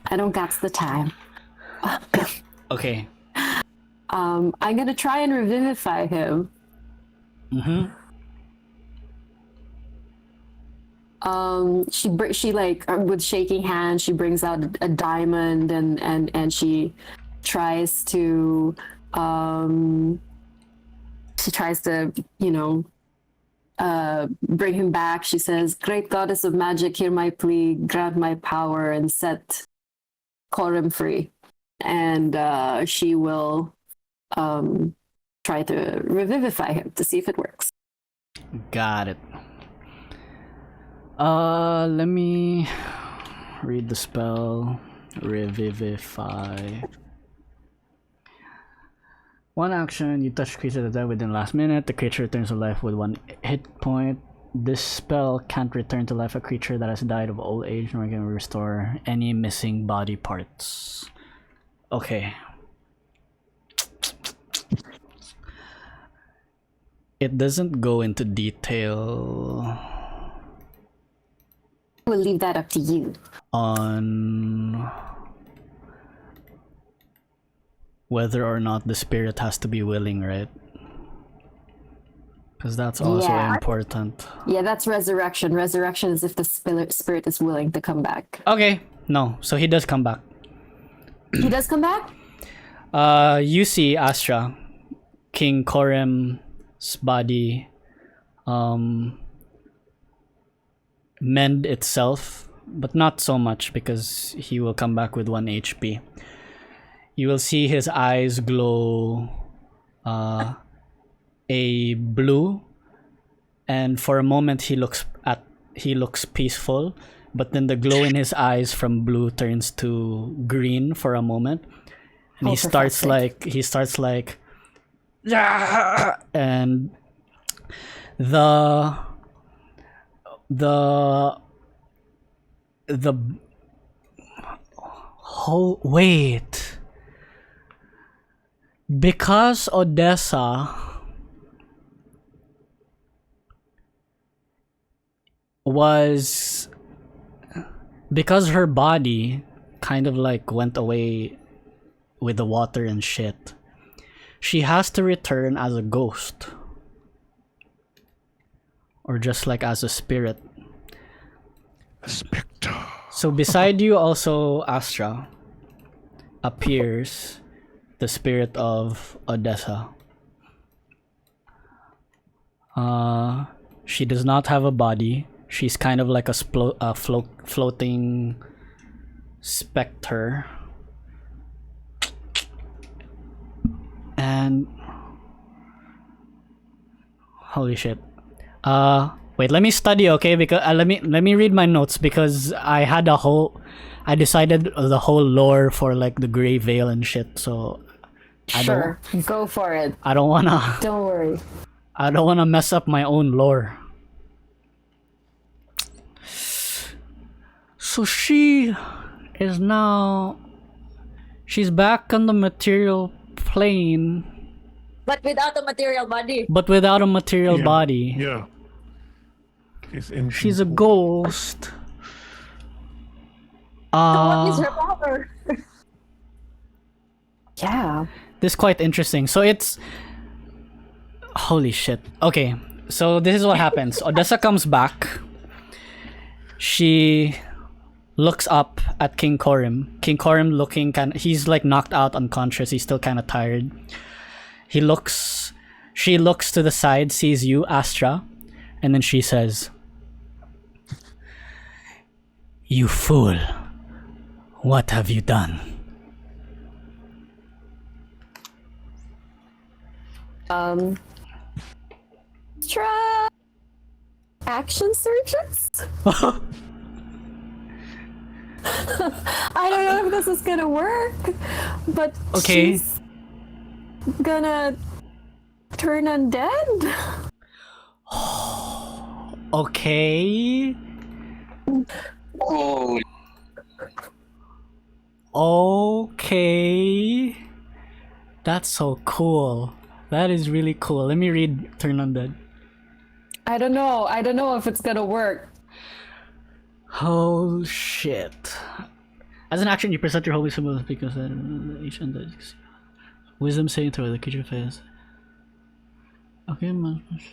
Speaker 7: I don't got the time.
Speaker 1: Okay.
Speaker 7: I'm gonna try and revivify him.
Speaker 1: Mm-hmm.
Speaker 7: She like with shaking hands, she brings out a diamond and she tries to bring him back. She says, "Great goddess of magic, hear my plea, grant my power, and set Korim free." And she will try to revivify him to see if it works.
Speaker 1: Got it. Let me read the spell. Revivify. One action, you touch creature that died within last minute. The creature returns to life with 1 hit point. This spell can't return to life a creature that has died of old age, nor can restore any missing body parts. Okay. It doesn't go into detail
Speaker 7: We'll leave that up to you.
Speaker 1: on whether or not the spirit has to be willing, right? Because that's also
Speaker 7: Yeah.
Speaker 1: important.
Speaker 7: Yeah, that's resurrection. Resurrection is if the spirit is willing to come back.
Speaker 1: Okay, no, so he does come back.
Speaker 7: He does come back?
Speaker 1: You see Astra, King Korim's body mend itself, but not so much because he will come back with 1 HP. You will see his eyes glow a blue, and for a moment he looks peaceful, but then the glow in his eyes from blue turns to green for a moment, and he starts like "Ah!" and the the the whole wait, because Odessa was, because her body kind of like went away with the water and shit, she has to return as a ghost or just like as a spirit.
Speaker 6: A spectre.
Speaker 1: So beside you also, Astra, appears the spirit of Odessa. She does not have a body. She's kind of like a floating specter. And holy shit. Wait, let me study, okay? Because let me read my notes, because I decided the whole lore for like the Grey Veil and shit. So
Speaker 7: Sure, go for it.
Speaker 1: I don't wanna
Speaker 7: Don't worry.
Speaker 1: I don't wanna mess up my own lore. So she's back on the material plane,
Speaker 11: But without a material body.
Speaker 1: but without a material
Speaker 6: Yeah.
Speaker 1: body.
Speaker 6: Yeah.
Speaker 1: She's a ghost.
Speaker 11: What is her power?
Speaker 7: Yeah.
Speaker 1: This is quite interesting. So it's, holy shit. Okay, so this is what happens. Odessa comes back. She looks up at King Corim. King Corim looking he's like knocked out, unconscious. He's still kind of tired. She looks to the side, sees you, Astra, and then she says, "You fool. What have you done?"
Speaker 7: Try action surgeons? I don't know if this is gonna work, but
Speaker 1: Okay.
Speaker 7: she's gonna turn undead?
Speaker 1: Okay.
Speaker 5: Oh,
Speaker 1: Okay. That's so cool. That is really cool. Let me read Turn Undead.
Speaker 7: I don't know if it's gonna work.
Speaker 1: Oh shit. As an action, you present your holy symbol because each undead. Wisdom saving throw the creature fails. Okay,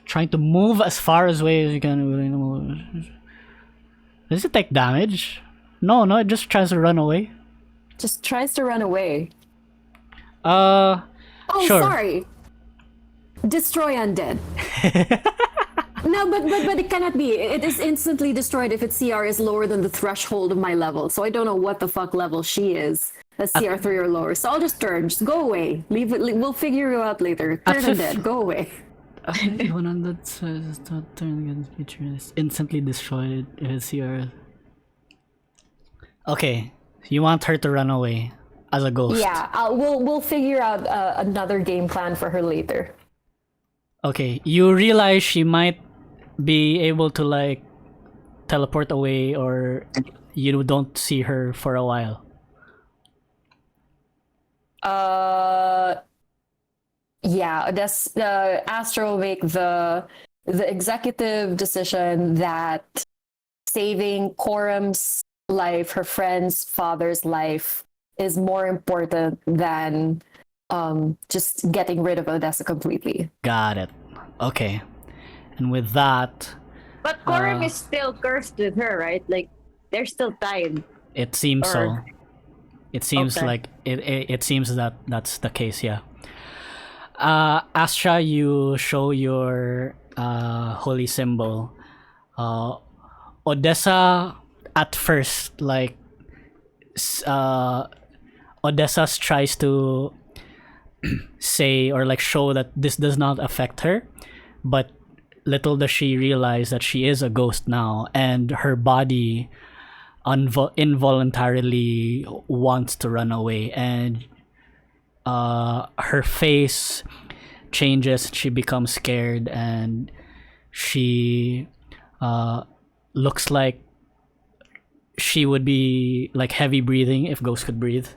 Speaker 1: trying to move as far away as you can. Does it take damage? No, it just tries to run away.
Speaker 7: Just tries to run away.
Speaker 1: Oh, sure.
Speaker 7: Sorry. Destroy undead. No, but it cannot be. It is instantly destroyed if its CR is lower than the threshold of my level. So I don't know what the fuck level she is. That's CR3 or lower. So I'll just turn. Just go away. Leave it. We'll figure you out later. Turn undead. Go away.
Speaker 1: When undead says not turn against creature is instantly destroyed if its CR. Okay, you want her to run away as a ghost.
Speaker 7: Yeah, we'll figure out another game plan for her later.
Speaker 1: Okay, you realize she might be able to like teleport away, or you don't see her for a while.
Speaker 7: Yeah, that's Astra will make the executive decision that saving Coram's life, her friend's father's life, is more important than just getting rid of Odessa completely.
Speaker 1: Got it. Okay, and with that,
Speaker 11: But Coram is still cursed with her, right? Like, they're still tied.
Speaker 1: it seems so.
Speaker 11: Or-
Speaker 1: It seems
Speaker 11: Okay.
Speaker 1: like it seems that that's the case. Yeah. Astra, you show your holy symbol. Odessa at first, like, Odessa tries to say or like show that this does not affect her, but little does she realize that she is a ghost now, and her body involuntarily wants to run away, and her face changes. She becomes scared, and she looks like she would be like heavy breathing if ghosts could breathe,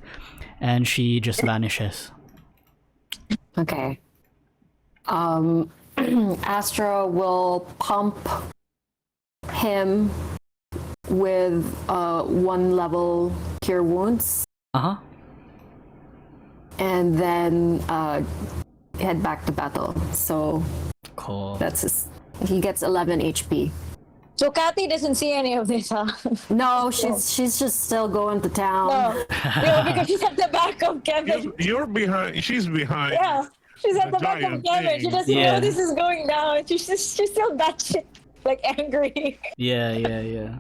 Speaker 1: and she just vanishes.
Speaker 7: Okay. Astra will pump him with 1 level cure wounds, and then head back to battle. So
Speaker 1: cool.
Speaker 7: He gets 11 HP.
Speaker 11: So Kathy doesn't see any of this, huh?
Speaker 7: No, she's just still going to town.
Speaker 11: No, because she's at the back of Kevin.
Speaker 6: You're behind. She's behind.
Speaker 11: Yeah, she's at
Speaker 6: The
Speaker 11: the back of
Speaker 6: giant
Speaker 11: Kevin.
Speaker 6: thing.
Speaker 11: She doesn't know this is going down. She's still batshit like angry.
Speaker 1: Yeah.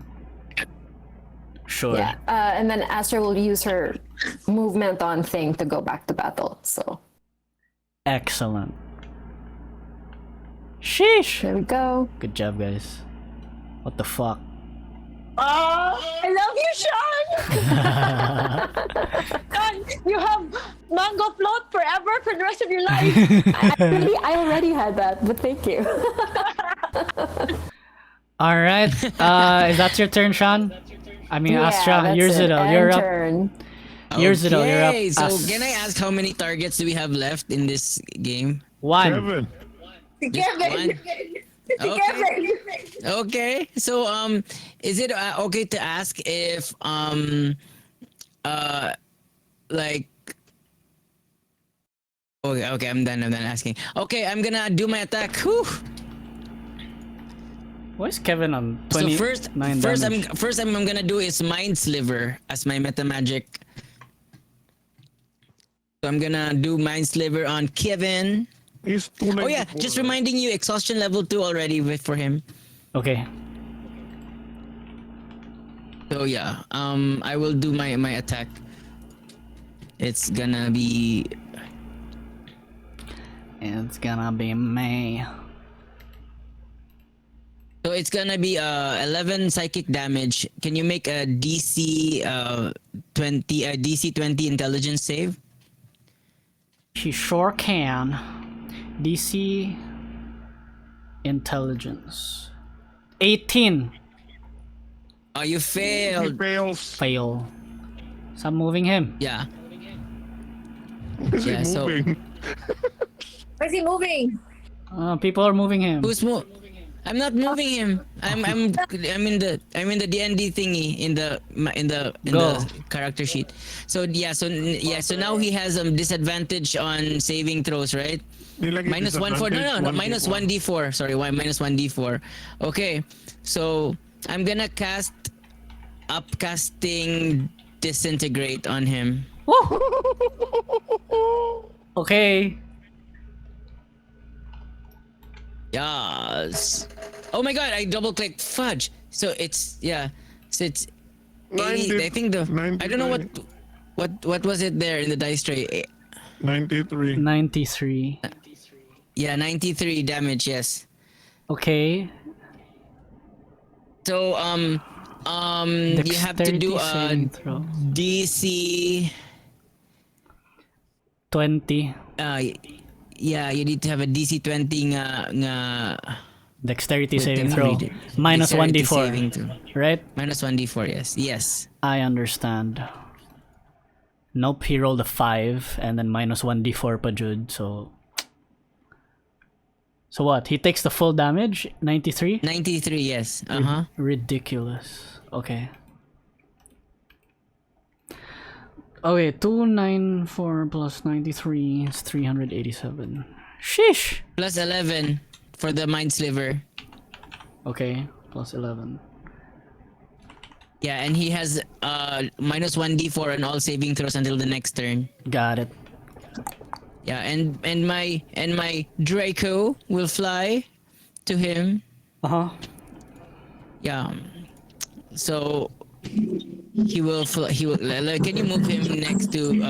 Speaker 1: Sure.
Speaker 7: Yeah, and then Astra will use her movement on thing to go back to battle. So
Speaker 1: Excellent. Sheesh.
Speaker 7: There we go.
Speaker 1: Good job, guys. What the fuck?
Speaker 11: I love you, Sean. Sean, you have mango float forever for the rest of your life.
Speaker 7: I already had that, but thank you.
Speaker 1: All right. Is that your turn, Sean? I mean, Astra, Ur'zudel, you're up. Ur'zudel, you're up.
Speaker 9: Okay, so can I ask how many targets do we have left in this game?
Speaker 1: 1.
Speaker 11: Kevin.
Speaker 9: Okay. Okay. So is it okay to ask if like okay, I'm done asking. Okay, I'm gonna do my attack. Whew.
Speaker 1: Why is Kevin on 29
Speaker 9: So
Speaker 1: damage?
Speaker 9: first I'm gonna do is Mind Sliver as my meta magic. So I'm gonna do Mind Sliver on Kevin. Oh yeah, just reminding you, exhaustion level 2 already for him.
Speaker 1: Okay.
Speaker 9: So yeah, I will do my attack. It's gonna be
Speaker 1: me.
Speaker 9: So it's gonna be 11 psychic damage. Can you make a DC 20 intelligence save?
Speaker 1: She sure can. DC intelligence 18.
Speaker 9: Oh, you failed.
Speaker 1: Fail. So I'm moving him.
Speaker 9: Yeah.
Speaker 6: Is he moving?
Speaker 11: Where's he moving?
Speaker 1: People are moving him.
Speaker 9: Who's I'm not moving him. I'm in the DnD thingy in the character sheet. So now he has disadvantage on saving throws, right? Minus 1/4. No, minus 1d4. Sorry, minus 1d4. Okay, so I'm gonna cast upcasting disintegrate on him.
Speaker 1: Okay.
Speaker 9: Yes. Oh my god, I double clicked. Fudge. So it's So it's 80, I think I don't know what was it there in the dice tray.
Speaker 6: 93.
Speaker 1: 93.
Speaker 9: Yeah, 93 damage, yes.
Speaker 1: Okay.
Speaker 9: So you have to do a DC
Speaker 1: 20.
Speaker 9: Yeah, you need to have a DC 20 nga
Speaker 1: Dexterity
Speaker 9: Wait,
Speaker 1: saving
Speaker 9: let me
Speaker 1: throw.
Speaker 9: read it.
Speaker 1: Minus
Speaker 9: Dexterity
Speaker 1: 1d4.
Speaker 9: saving throw.
Speaker 1: Right?
Speaker 9: Minus 1d4, yes. Yes.
Speaker 1: I understand. Nope, he rolled a 5 and then minus 1d4 pa jud, so what? He takes the full damage? 93?
Speaker 9: 93, yes. Uh-huh.
Speaker 1: Ridiculous. Okay. Okay, 294 plus 93 is 387. Sheesh!
Speaker 9: Plus 11 for the Mind Sliver.
Speaker 1: Okay, plus 11.
Speaker 9: Yeah, and he has minus 1d4 on all saving throws until the next turn.
Speaker 1: Got it.
Speaker 9: Yeah, and my Draco will fly to him.
Speaker 1: Uh-huh.
Speaker 9: Yeah. So he will can you move him next to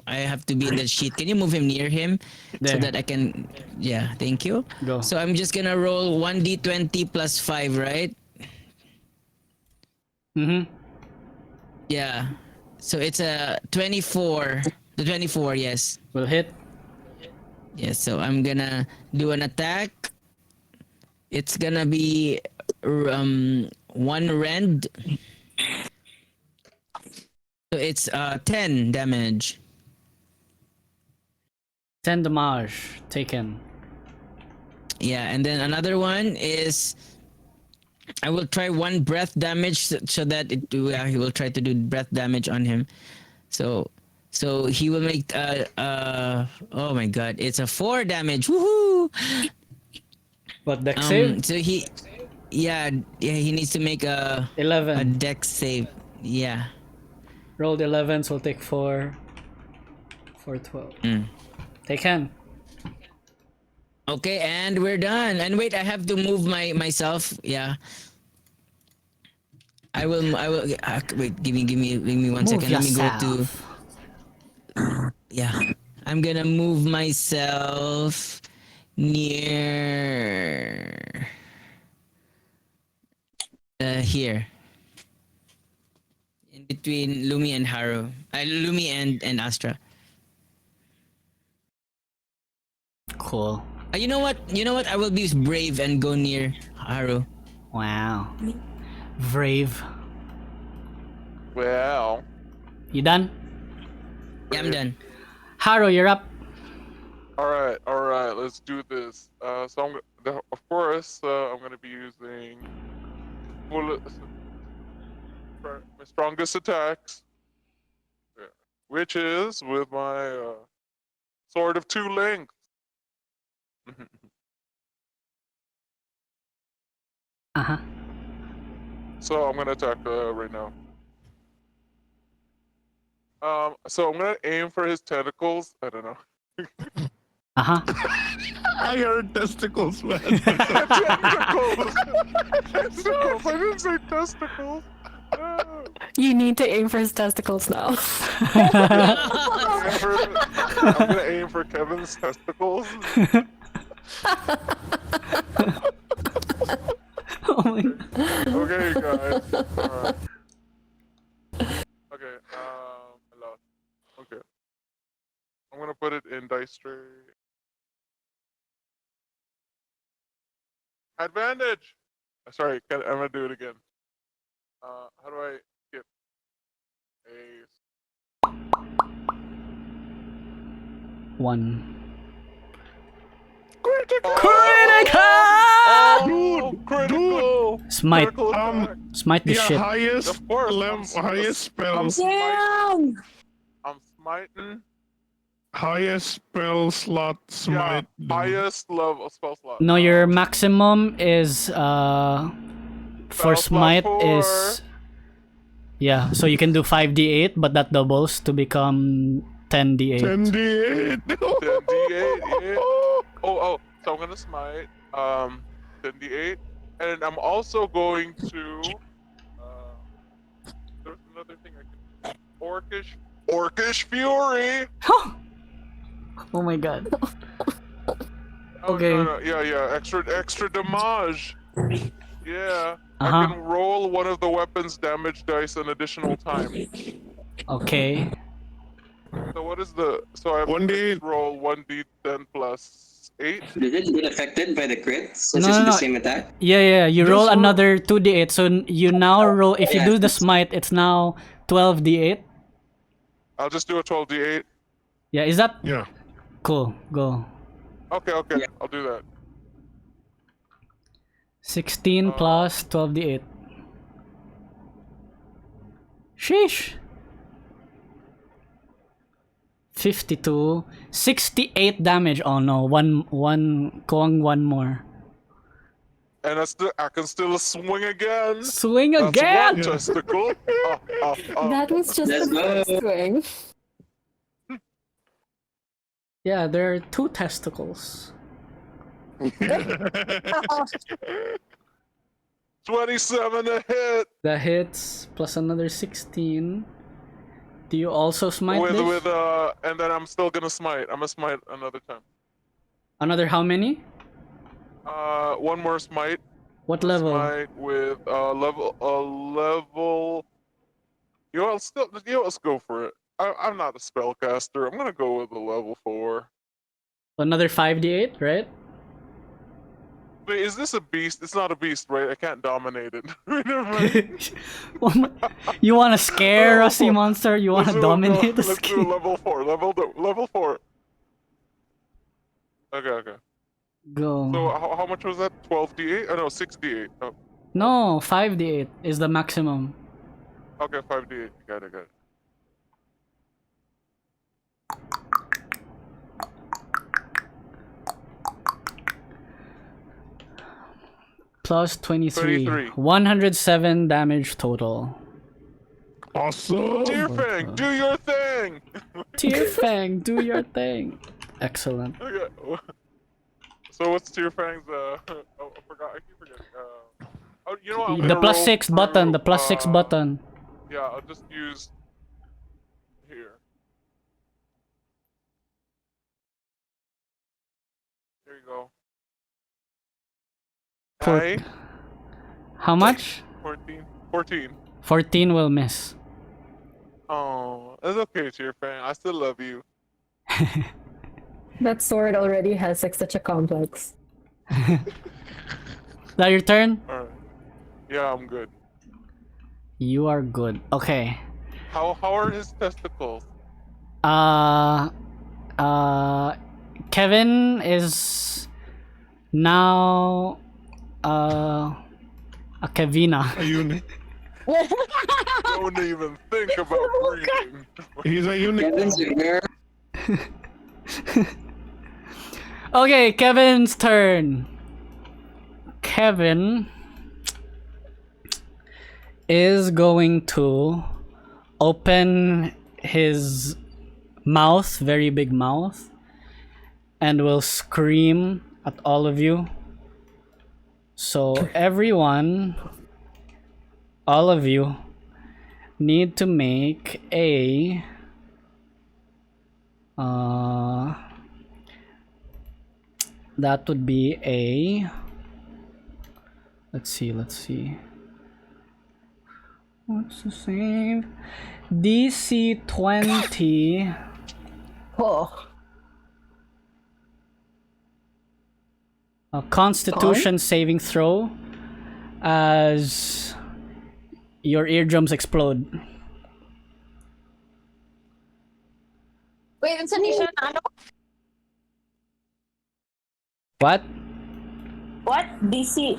Speaker 9: I have to be in the sheet. Can you move him near him so that I can thank you.
Speaker 1: Go.
Speaker 9: So I'm just gonna roll 1d20 plus 5, right?
Speaker 1: Mm-hmm.
Speaker 9: Yeah. So it's a 24. The 24, yes.
Speaker 1: Will hit.
Speaker 9: Yes, so I'm gonna do an attack. It's gonna be 1 rend. So it's 10 damage.
Speaker 1: 10 damage taken.
Speaker 9: Yeah, and then another one is I will try 1 breath damage so that he will try to do breath damage on him. So he will make oh my god, it's a 4 damage. Woohoo!
Speaker 1: What, dex save?
Speaker 9: So he he needs to make a
Speaker 1: 11.
Speaker 9: dex save. Yeah.
Speaker 1: Rolled 11, so we'll take 4. 12. Taken.
Speaker 9: Okay, and we're done. And wait, I have to move myself. Yeah. I will wait, give me 1 second. Let me go to yeah. I'm gonna move myself near here. In between Lumi and Haru. Lumi and Astra.
Speaker 1: Cool.
Speaker 9: You know what? I will be brave and go near Haru.
Speaker 1: Wow. Brave.
Speaker 2: Well.
Speaker 1: You done?
Speaker 9: Yeah, I'm done.
Speaker 1: Haru, you're up.
Speaker 2: All right. Let's do this. So of course, I'm gonna be using my strongest attacks, which is with my sword of 2 lengths.
Speaker 1: Uh-huh.
Speaker 2: So I'm gonna attack right now. So I'm gonna aim for his tentacles. I don't know.
Speaker 1: Uh-huh.
Speaker 6: I heard testicles, man.
Speaker 2: Tentacles. Testicles. I didn't say testicles. No.
Speaker 7: You need to aim for his testicles now.
Speaker 2: I'm gonna aim for Kevin's testicles.
Speaker 1: Oh my god.
Speaker 2: Okay, guys. Alright. Okay, I lost. Okay. I'm gonna put it in dice tray. Advantage! Sorry, I'm gonna do it again. How do I skip? A
Speaker 1: 1.
Speaker 2: critical! Critical!
Speaker 1: Smite.
Speaker 2: Critical attack.
Speaker 1: Smite the shit.
Speaker 6: highest
Speaker 2: Of course,
Speaker 6: highest spells,
Speaker 11: Damn!
Speaker 2: I'm smiting.
Speaker 6: highest spell slot smite.
Speaker 2: Yeah, highest level spell slot.
Speaker 1: No, your maximum is for
Speaker 2: Spell slot
Speaker 1: smite
Speaker 2: 4.
Speaker 1: is yeah, so you can do 5d8, but that doubles to become 10d8.
Speaker 6: 10d8.
Speaker 2: 10d8, yeah. Oh, so I'm gonna smite 10d8, and I'm also going to there's another thing I can Orcish Fury.
Speaker 1: Oh my god.
Speaker 2: Oh,
Speaker 1: Okay.
Speaker 2: no, yeah, extra damage. Yeah, I
Speaker 1: Uh-huh.
Speaker 2: can roll one of the weapon's damage dice an additional time.
Speaker 1: Okay.
Speaker 2: So what is the so I have
Speaker 6: 1d8.
Speaker 2: to roll 1d10 plus 8.
Speaker 5: Did it get affected by the crit since
Speaker 1: No,
Speaker 5: it's
Speaker 1: no,
Speaker 5: the
Speaker 1: no.
Speaker 5: same attack?
Speaker 1: Yeah, you roll
Speaker 6: Just roll-
Speaker 1: another 2d8, so you now roll, if you
Speaker 5: Yeah,
Speaker 1: do the
Speaker 5: it's-
Speaker 1: smite, it's now 12d8.
Speaker 2: I'll just do a 12d8.
Speaker 1: Yeah, is that
Speaker 6: Yeah.
Speaker 1: cool? Go.
Speaker 2: Okay,
Speaker 5: Yeah.
Speaker 2: I'll do that.
Speaker 1: 16 plus 12d8. Sheesh. 52. 68 damage. Oh no, going one more.
Speaker 2: And I can still swing again.
Speaker 1: Swing
Speaker 2: That's
Speaker 1: again!
Speaker 2: one testicle.
Speaker 7: That was just
Speaker 5: Let's
Speaker 7: the
Speaker 5: go.
Speaker 7: first swing.
Speaker 1: Yeah, there are 2 testicles.
Speaker 2: 27 to hit
Speaker 1: The hits plus another 16. Do you also smite this?
Speaker 2: and then I'm still gonna smite. I'm gonna smite another time.
Speaker 1: Another how many?
Speaker 2: One more smite.
Speaker 1: What level?
Speaker 2: Smite with level. Let's go for it. I'm not a spellcaster. I'm gonna go with a level 4.
Speaker 1: Another 5d8, right?
Speaker 2: Wait, is this a beast? It's not a beast, right? I can't dominate it. Never mind.
Speaker 1: You want to scare a sea
Speaker 2: Oh,
Speaker 1: monster? You want to dominate the
Speaker 2: Let's do a
Speaker 1: sea?
Speaker 2: level 4. Level 4. Okay.
Speaker 1: Go.
Speaker 2: So how much was that? 12d8? Oh no, 6d8. Oh,
Speaker 1: No, 5d8 is the maximum.
Speaker 2: okay, 5d8. Got it.
Speaker 1: Plus 23.
Speaker 2: 33.
Speaker 1: 107 damage total.
Speaker 6: Awesome.
Speaker 2: Tearfang, do your thing.
Speaker 1: Tearfang, do your thing. Excellent.
Speaker 2: Okay. So what's Tearfang's? Oh, I forgot. I keep forgetting. Oh, you know what? I'm
Speaker 1: The
Speaker 2: gonna
Speaker 1: plus
Speaker 2: roll
Speaker 1: 6
Speaker 2: through,
Speaker 1: button, the plus 6 button.
Speaker 2: Yeah, I'll just use here. There you go. Hi.
Speaker 1: How much?
Speaker 2: 14.
Speaker 1: 14 will miss.
Speaker 2: Oh, it's okay, Tearfang. I still love you.
Speaker 7: That sword already has like such a complex.
Speaker 1: That your turn?
Speaker 2: Alright. Yeah, I'm good.
Speaker 1: You are good. Okay.
Speaker 2: How are his testicles?
Speaker 1: Kevin is now a Kevina.
Speaker 6: A eunuch.
Speaker 2: Don't even think about breathing.
Speaker 6: He's a eunuch.
Speaker 1: Okay, Kevin's turn. Kevin is going to open his mouth, very big mouth, and will scream at all of you. So everyone, all of you, need to make a that would be a let's see what's the save? DC 20
Speaker 7: Oh.
Speaker 1: a Constitution saving throw as your eardrums explode.
Speaker 11: Wait, saan siya na ano?
Speaker 1: What?
Speaker 11: What? DC?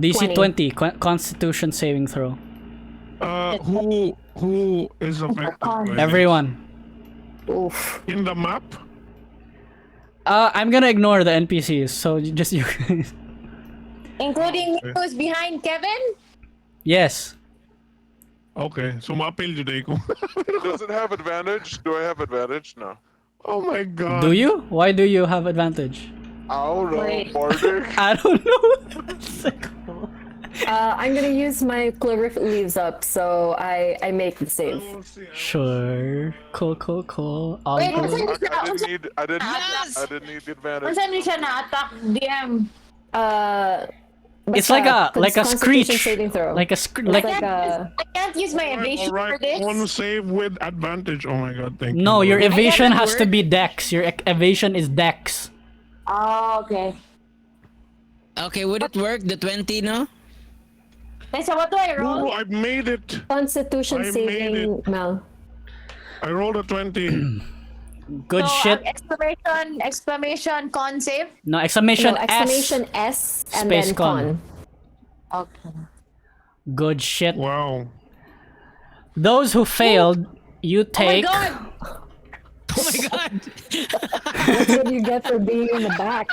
Speaker 1: DC 20 Constitution saving throw.
Speaker 6: Who is affected by this?
Speaker 1: Everyone.
Speaker 7: Oof.
Speaker 6: In the map?
Speaker 1: I'm gonna ignore the NPCs, so just you guys.
Speaker 11: Including me who's behind Kevin?
Speaker 1: Yes.
Speaker 6: Okay, so ma-appeal today ko.
Speaker 2: Does it have advantage? Do I have advantage? No.
Speaker 6: Oh my god.
Speaker 1: Do you? Why do you have advantage?
Speaker 2: I don't know,
Speaker 11: Wait.
Speaker 2: Bardic.
Speaker 1: I don't know.
Speaker 7: I'm gonna use my clover leaves up, so I make the save.
Speaker 1: Sure. Cool. All
Speaker 11: Wait,
Speaker 1: good.
Speaker 2: I didn't need the advantage.
Speaker 11: Saan siya na-attack, DM?
Speaker 1: It's like a
Speaker 7: Constitution
Speaker 1: screech.
Speaker 7: saving throw.
Speaker 1: Like a
Speaker 11: I can't use my evasion for
Speaker 6: Alright,
Speaker 11: this.
Speaker 6: one save with advantage. Oh my god, thank you.
Speaker 1: No, your
Speaker 6: Lord.
Speaker 1: evasion
Speaker 11: doesn't
Speaker 1: has to
Speaker 11: work.
Speaker 1: be dex. Your evasion is dex.
Speaker 11: Oh, okay.
Speaker 9: Okay, would it work? The 20, no?
Speaker 11: Hey, so what do I roll?
Speaker 6: No, I made it.
Speaker 7: Constitution
Speaker 6: I made
Speaker 7: saving, Mel.
Speaker 6: I rolled a 20.
Speaker 1: Good
Speaker 11: So,
Speaker 1: shit.
Speaker 11: exclamation, con save?
Speaker 1: No, exclamation
Speaker 7: No,
Speaker 1: S.
Speaker 7: exclamation S and
Speaker 1: Space
Speaker 7: then con.
Speaker 11: Okay.
Speaker 1: Good shit.
Speaker 6: Wow.
Speaker 1: Those who failed, you take.
Speaker 11: Oh my god!
Speaker 9: Oh my god!
Speaker 7: That's what you get for being in the back.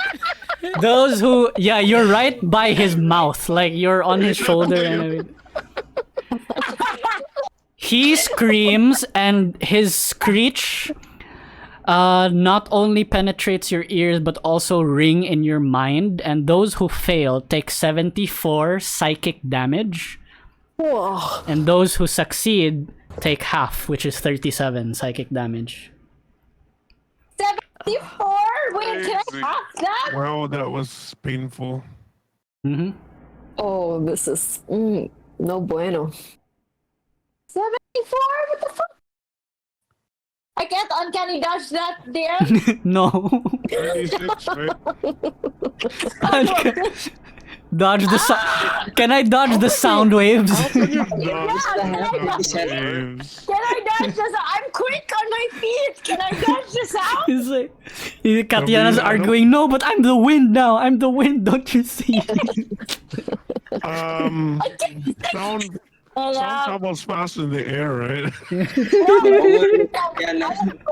Speaker 1: Those who, yeah, you're right by his mouth, like you're on his shoulder and everything. He screams, and his screech not only penetrates your ears but also ring in your mind. And those who fail take 74 psychic damage,
Speaker 7: Whoa.
Speaker 1: and those who succeed take half, which is 37 psychic damage.
Speaker 11: 74? Wait, can
Speaker 2: Crazy.
Speaker 11: I have that?
Speaker 6: Wow, that was painful.
Speaker 1: Mm-hmm.
Speaker 7: Oh, this is no bueno.
Speaker 11: 74? What the fuck? I can't uncanny dodge that there.
Speaker 1: No.
Speaker 6: 36, right?
Speaker 1: Dodge the Can I dodge the sound waves?
Speaker 6: How can you dodge
Speaker 11: can I
Speaker 6: the
Speaker 11: dodge
Speaker 6: waves?
Speaker 11: Can I dodge the sound? I'm quick on my feet. Can I dodge the sound?
Speaker 1: He's like, Kattiana's
Speaker 6: Sabi, ano?
Speaker 1: arguing, no, but I'm the wind now. I'm the wind, don't you see?
Speaker 6: Sound
Speaker 11: Hello.
Speaker 6: travels fast in the air, right?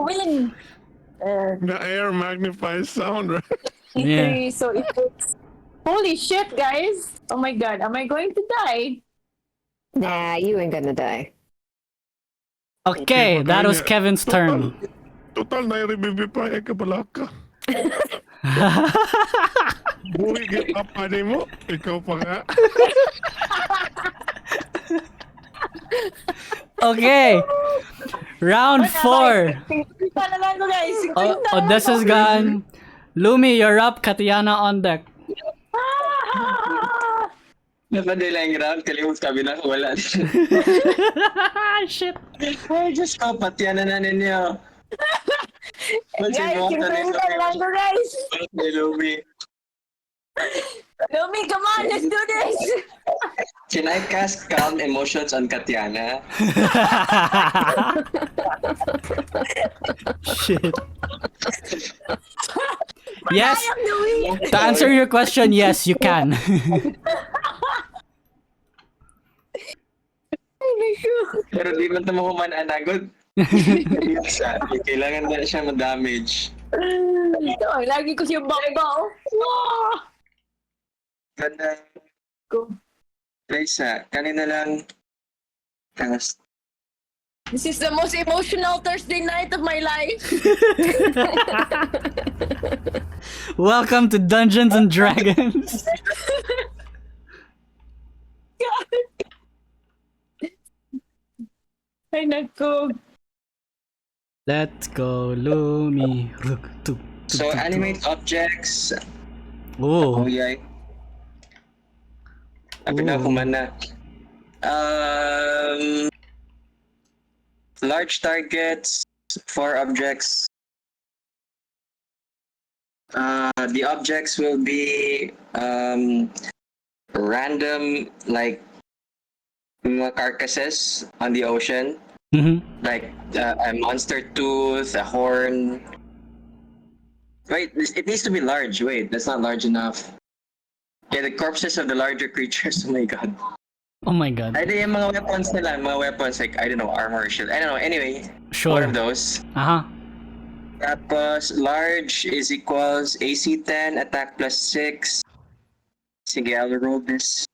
Speaker 11: Win.
Speaker 6: The air magnifies sound, right?
Speaker 1: Yeah.
Speaker 11: So it takes. Holy shit, guys! Oh my god, am I going to die?
Speaker 7: Nah, you ain't gonna die.
Speaker 1: Okay, that was Kevin's turn.
Speaker 6: Total na i-revivify ka pala ka. Buhay ka pa mo. Ikaw pa nga.
Speaker 1: Okay. Round 4. Odessa's gone. Lumi, you're up. Kattiana on deck.
Speaker 5: Napadala yung round, kalimut sabi na wala.
Speaker 1: Shit.
Speaker 5: Ay, Diyos ko, Kattiana na ninyo.
Speaker 11: Guys, simple lang to, guys.
Speaker 5: Lumi.
Speaker 11: Lumi, come on, let's do this.
Speaker 5: Can I cast calm emotions on Kattiana?
Speaker 1: Shit. Yes.
Speaker 11: I am the weak.
Speaker 1: To answer your question, yes, you can.
Speaker 5: Pero di man ito makuman anagod. Kailangan na siya ma-damage.
Speaker 11: Lagi ko siya bangbaw.
Speaker 5: Ganda.
Speaker 11: Go.
Speaker 5: Raisa, kanina lang cast.
Speaker 11: This is the most emotional Thursday night of my life.
Speaker 1: Welcome to Dungeons and Dragons.
Speaker 11: Ay, naku.
Speaker 1: Let's go, Lumi.
Speaker 5: So, animate objects.
Speaker 1: Oh.
Speaker 5: Oh, yay. Sabi na kumana. Large targets, 4 objects. The objects will be random, like carcasses on the ocean, like a monster tooth, a horn. Wait, it needs to be large. Wait, that's not large enough. Yeah, the corpses of the larger creatures. Oh my god.
Speaker 1: Oh my god.
Speaker 5: I think yung mga weapons nila, mga weapons like, I don't know, armor or shit. I don't know. Anyway,
Speaker 1: Sure.
Speaker 5: one of those.
Speaker 1: Uh-huh.
Speaker 5: Tapos, large is equals AC 10, attack plus 6. Sige, I'll roll this.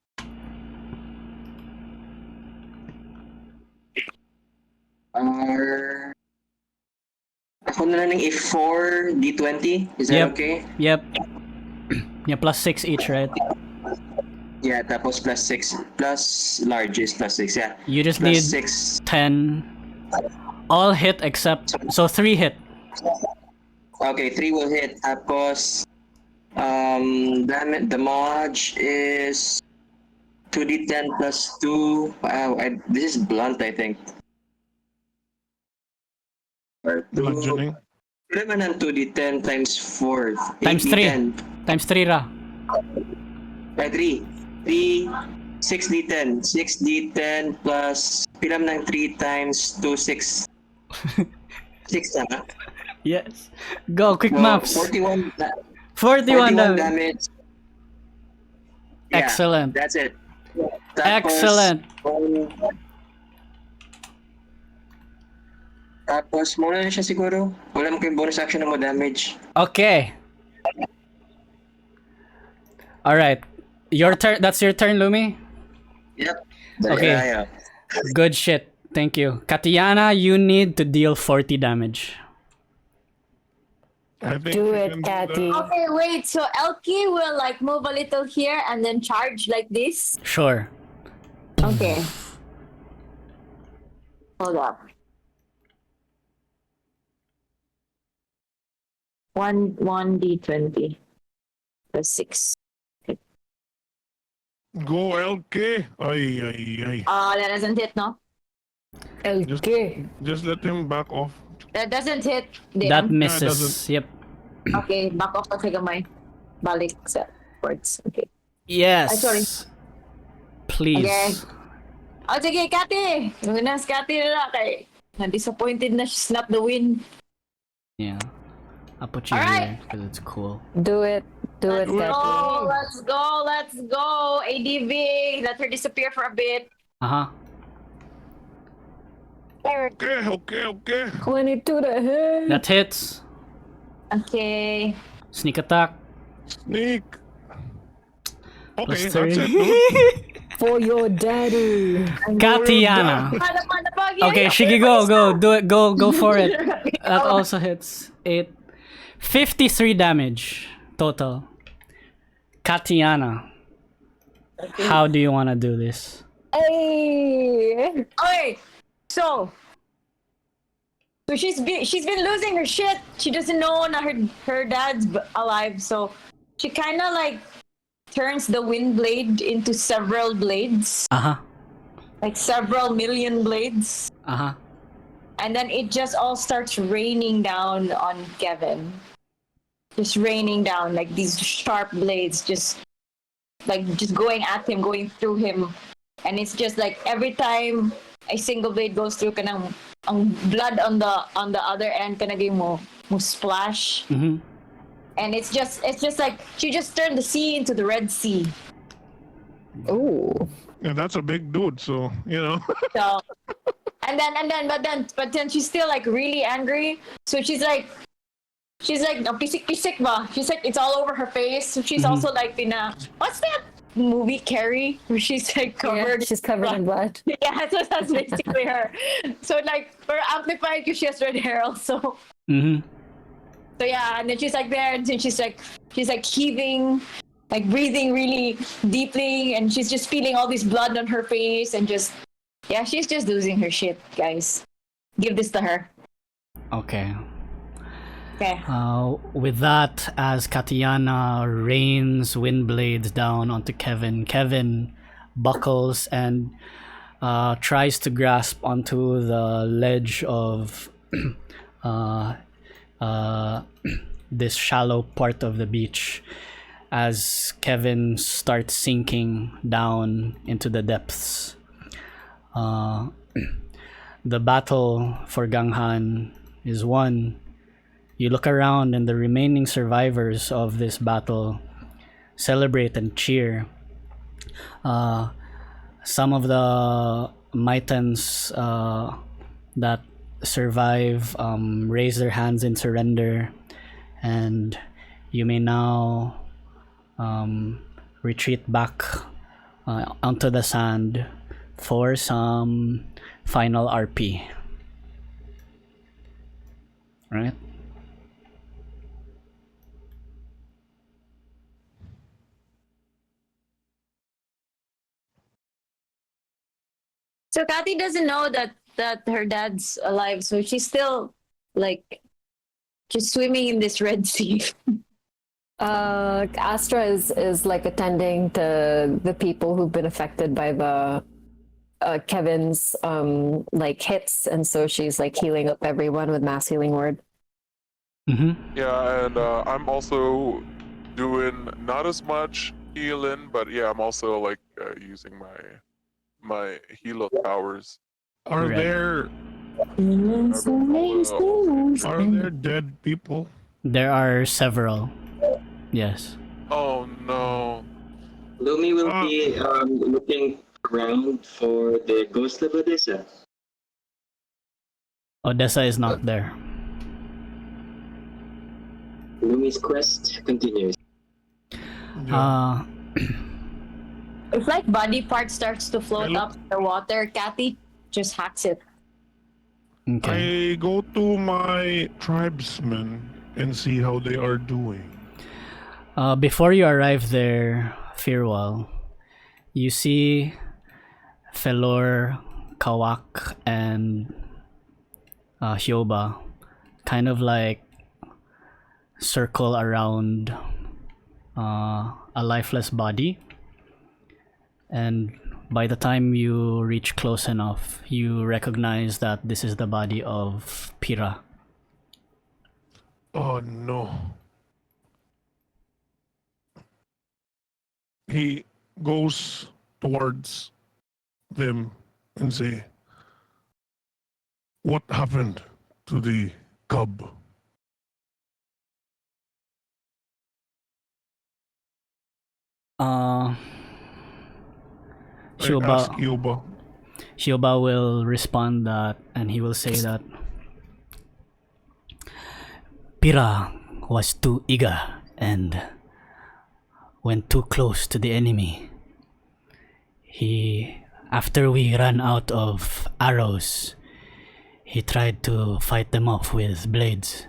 Speaker 5: Ako na lang ng A4 D20. Is that
Speaker 1: Yep.
Speaker 5: okay?
Speaker 1: Yep. Yeah, plus 6 each, right?
Speaker 5: Yeah, tapos plus 6. Plus large is plus 6, yeah.
Speaker 1: You just
Speaker 5: Plus
Speaker 1: need
Speaker 5: 6.
Speaker 1: 10. All hit except... So 3 hit.
Speaker 5: Okay, 3 will hit. Tapos, the mod is 2d10 plus 2. Wow, this is blunt, I think. Or 2.
Speaker 6: Bludgeoning.
Speaker 5: Wala man ang 2d10 times 4.
Speaker 1: Times 3. Times 3 ra.
Speaker 5: 3. 3, 6d10. 6d10 plus, pilam ng 3 times 2, 6. 6 na.
Speaker 1: Yes. Go, quick
Speaker 5: No,
Speaker 1: maps.
Speaker 5: 41
Speaker 1: damage.
Speaker 5: damage. Yeah,
Speaker 1: Excellent.
Speaker 5: That's it.
Speaker 1: Excellent.
Speaker 5: Tapos, muna na siya siguro. Wala mo kayong bonus action na mo damage.
Speaker 1: Okay. Alright. Your turn. That's your turn, Lumi?
Speaker 5: Yep.
Speaker 1: Okay.
Speaker 5: Daya.
Speaker 1: Good shit. Thank you. Kattiana, you need to deal 40 damage.
Speaker 6: I think
Speaker 7: Do
Speaker 6: we
Speaker 7: it,
Speaker 6: can
Speaker 7: Katty.
Speaker 6: that.
Speaker 11: Okay, wait. So Elkie will like move a little here and then charge like this.
Speaker 1: Sure.
Speaker 11: Okay. Hold up. One D20 plus 6.
Speaker 6: Go LK. Ay, ay, ay.
Speaker 11: That doesn't hit, no?
Speaker 6: Just let him back off.
Speaker 11: That doesn't hit.
Speaker 1: That
Speaker 11: Damn.
Speaker 1: misses. Yep.
Speaker 11: Okay, back off kasi gamay. Balik sa words. Okay.
Speaker 1: Yes.
Speaker 11: sorry.
Speaker 1: Please.
Speaker 11: Okay. Oh, sige, Kati. Yung nas Kati na kay na-disappointed na she snapped the win.
Speaker 1: Yeah. I'll put you
Speaker 11: Alright.
Speaker 1: here because it's cool.
Speaker 7: Do it. Do it,
Speaker 11: Let's
Speaker 7: Kathy.
Speaker 11: go, let's go, let's go. ADV, let her disappear for a bit.
Speaker 1: Uh-huh.
Speaker 6: Okay.
Speaker 7: 22 to hit.
Speaker 1: That hits.
Speaker 11: Okay.
Speaker 1: Sneak attack.
Speaker 6: Sneak. Okay,
Speaker 1: Plus
Speaker 6: that's
Speaker 1: 3.
Speaker 6: it, dude.
Speaker 7: For your daddy.
Speaker 1: Kattiana. Okay, Shigi, go. Do it. Go for it. That also hits. 8. 53 damage total. Kattiana. How do you want to do this?
Speaker 11: Hey. Okay. So she's been losing her shit. She doesn't know that her dad's alive. So she kind of like turns the wind blade into several blades.
Speaker 1: Uh-huh.
Speaker 11: Like several million blades.
Speaker 1: Uh-huh.
Speaker 11: And then it just all starts raining down on Kevin. Just raining down like these sharp blades, just going at him, going through him. And it's just like every time a single blade goes through, kanang ang blood on the other end kanang mo splash.
Speaker 1: Mm-hmm.
Speaker 11: And it's just like she just turned the sea into the Red Sea.
Speaker 7: Ooh.
Speaker 6: Yeah, that's a big dude, so you know.
Speaker 11: So but then she's still like really angry. So she's like no, pisik ba? She's like it's all over her face. So she's also like what's that movie Carrie where she's like covered.
Speaker 7: Yeah, she's covered in blood.
Speaker 11: Yeah, so that's basically her. So like for amplified because she has red hair also.
Speaker 1: Mm-hmm.
Speaker 11: So yeah, and then she's like there, and then she's like heaving, like breathing really deeply, and she's just feeling all this blood on her face, and just she's just losing her shit, guys. Give this to her.
Speaker 1: Okay.
Speaker 11: Okay.
Speaker 1: With that, as Kattiana rains wind blades down onto Kevin buckles and tries to grasp onto the ledge of this shallow part of the beach as Kevin starts sinking down into the depths. The battle for Ganghan is won. You look around and the remaining survivors of this battle celebrate and cheer. Some of the Maitans that survive raise their hands in surrender, and you may now retreat back onto the sand for some final RP. Right?
Speaker 11: So Kathy doesn't know that her dad's alive, so she's still like just swimming in this Red Sea.
Speaker 7: Astra is like attending to the people who've been affected by the Kevin's like hits, and so she's like healing up everyone with mass healing word.
Speaker 1: Mm-hmm.
Speaker 2: Yeah, and I'm also doing not as much healing, but yeah, I'm also like using my heal up powers.
Speaker 6: Are
Speaker 1: Right.
Speaker 6: there dead people?
Speaker 1: There are several. Yes.
Speaker 2: Oh no.
Speaker 5: Lumi will be looking around for the ghost of Odessa.
Speaker 1: Odessa is not there.
Speaker 5: Lumi's quest continues.
Speaker 11: If like body part starts to float up in the water, Kathy just hacks it.
Speaker 1: Okay.
Speaker 6: I go to my tribesmen and see how they are doing.
Speaker 1: Before you arrive there, Fir'ual, you see Felor, Kawak, and Hyoba kind of like circle around a lifeless body. And by the time you reach close enough, you recognize that this is the body of Pira.
Speaker 6: Oh no. He goes towards them and say, "What happened to the cub?"
Speaker 1: Uh,
Speaker 6: I ask
Speaker 1: Shioba,
Speaker 6: Yoba.
Speaker 1: Shioba will respond that, and he will say that Pira was too eager and went too close to the enemy. After we ran out of arrows, he tried to fight them off with blades.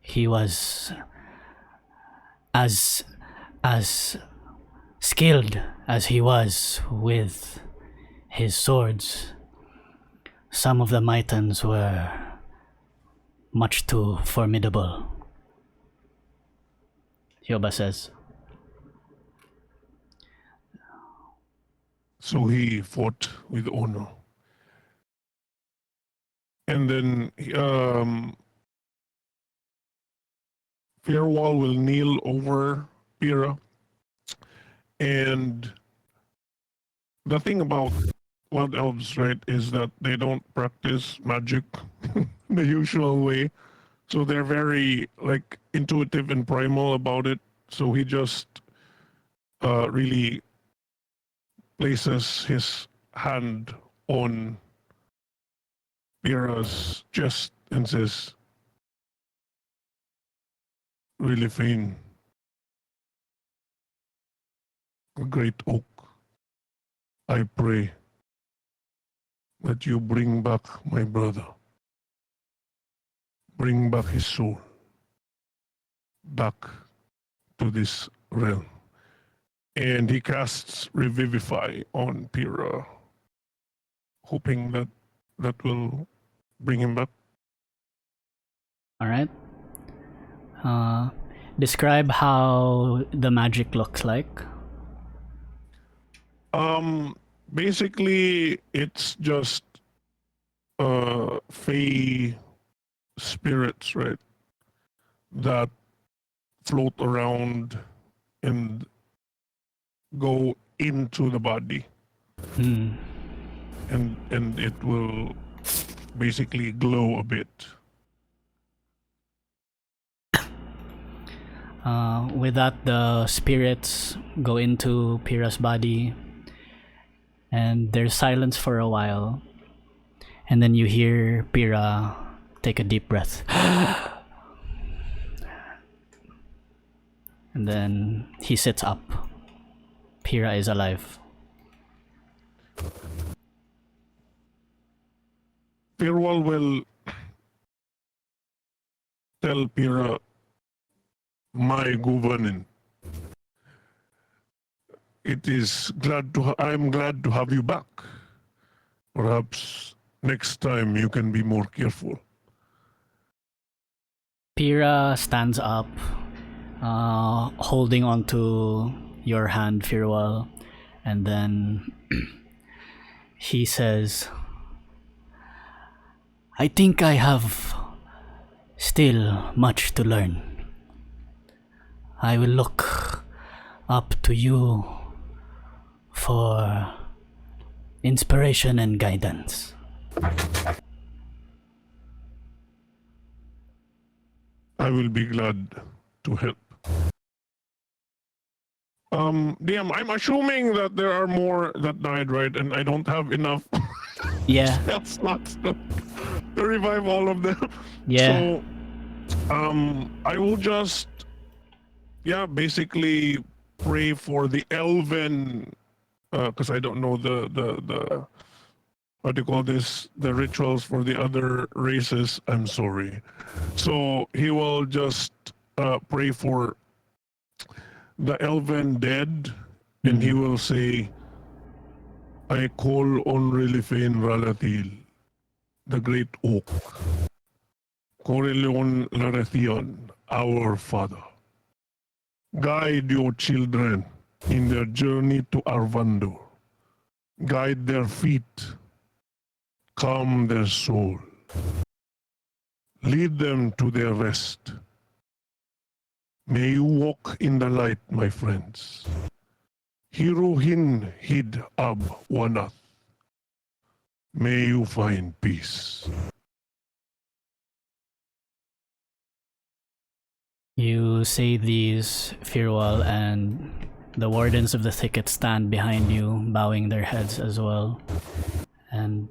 Speaker 1: He was as skilled as he was with his swords. Some of the Mitons were much too formidable, Hyoba says.
Speaker 6: So he fought with honor. And then Fir'ual will kneel over Pira. And the thing about wild elves, right, is that they don't practice magic the usual way. So they're very like intuitive and primal about it. So he just really places his hand on Pira's chest and says, "Really fain, a great oak, I pray that you bring back my brother, bring back his soul, back to this realm." And he casts Revivify on Pira, hoping that that will bring him back.
Speaker 1: All right. Describe how the magic looks like.
Speaker 6: Basically, it's just fey spirits, right, that float around and go into the body, and it will basically glow a bit.
Speaker 1: With that, the spirits go into Pira's body, and there's silence for a while, and then you hear Pira take a deep breath. And then he sits up. Pira is alive.
Speaker 6: Fir'ual will tell Pira, "My government, I'm glad to have you back. Perhaps next time you can be more careful."
Speaker 1: Pira stands up, holding onto your hand, Fir'ual, and then he says, "I think I have still much to learn. I will look up to you for inspiration and guidance."
Speaker 6: I will be glad to help. DM, I'm assuming that there are more that died, right? And I don't have enough
Speaker 1: Yeah.
Speaker 6: spell slots to revive all of them.
Speaker 1: Yeah.
Speaker 6: So, I will just, basically pray for the elven, because I don't know the what do you call this, the rituals for the other races. I'm sorry. So he will just pray for the elven dead, and he will say, "I call on Relifain Ralathil, the great oak, Corellion Larathion, our father. Guide your children in their journey to Arvandor. Guide their feet, calm their soul. lead them to their rest. May you walk in the light, my friends. Hiruhin hid ab wanath. May you find peace.
Speaker 1: You say these, Fir'ual, and the wardens of the thicket stand behind you, bowing their heads as well. And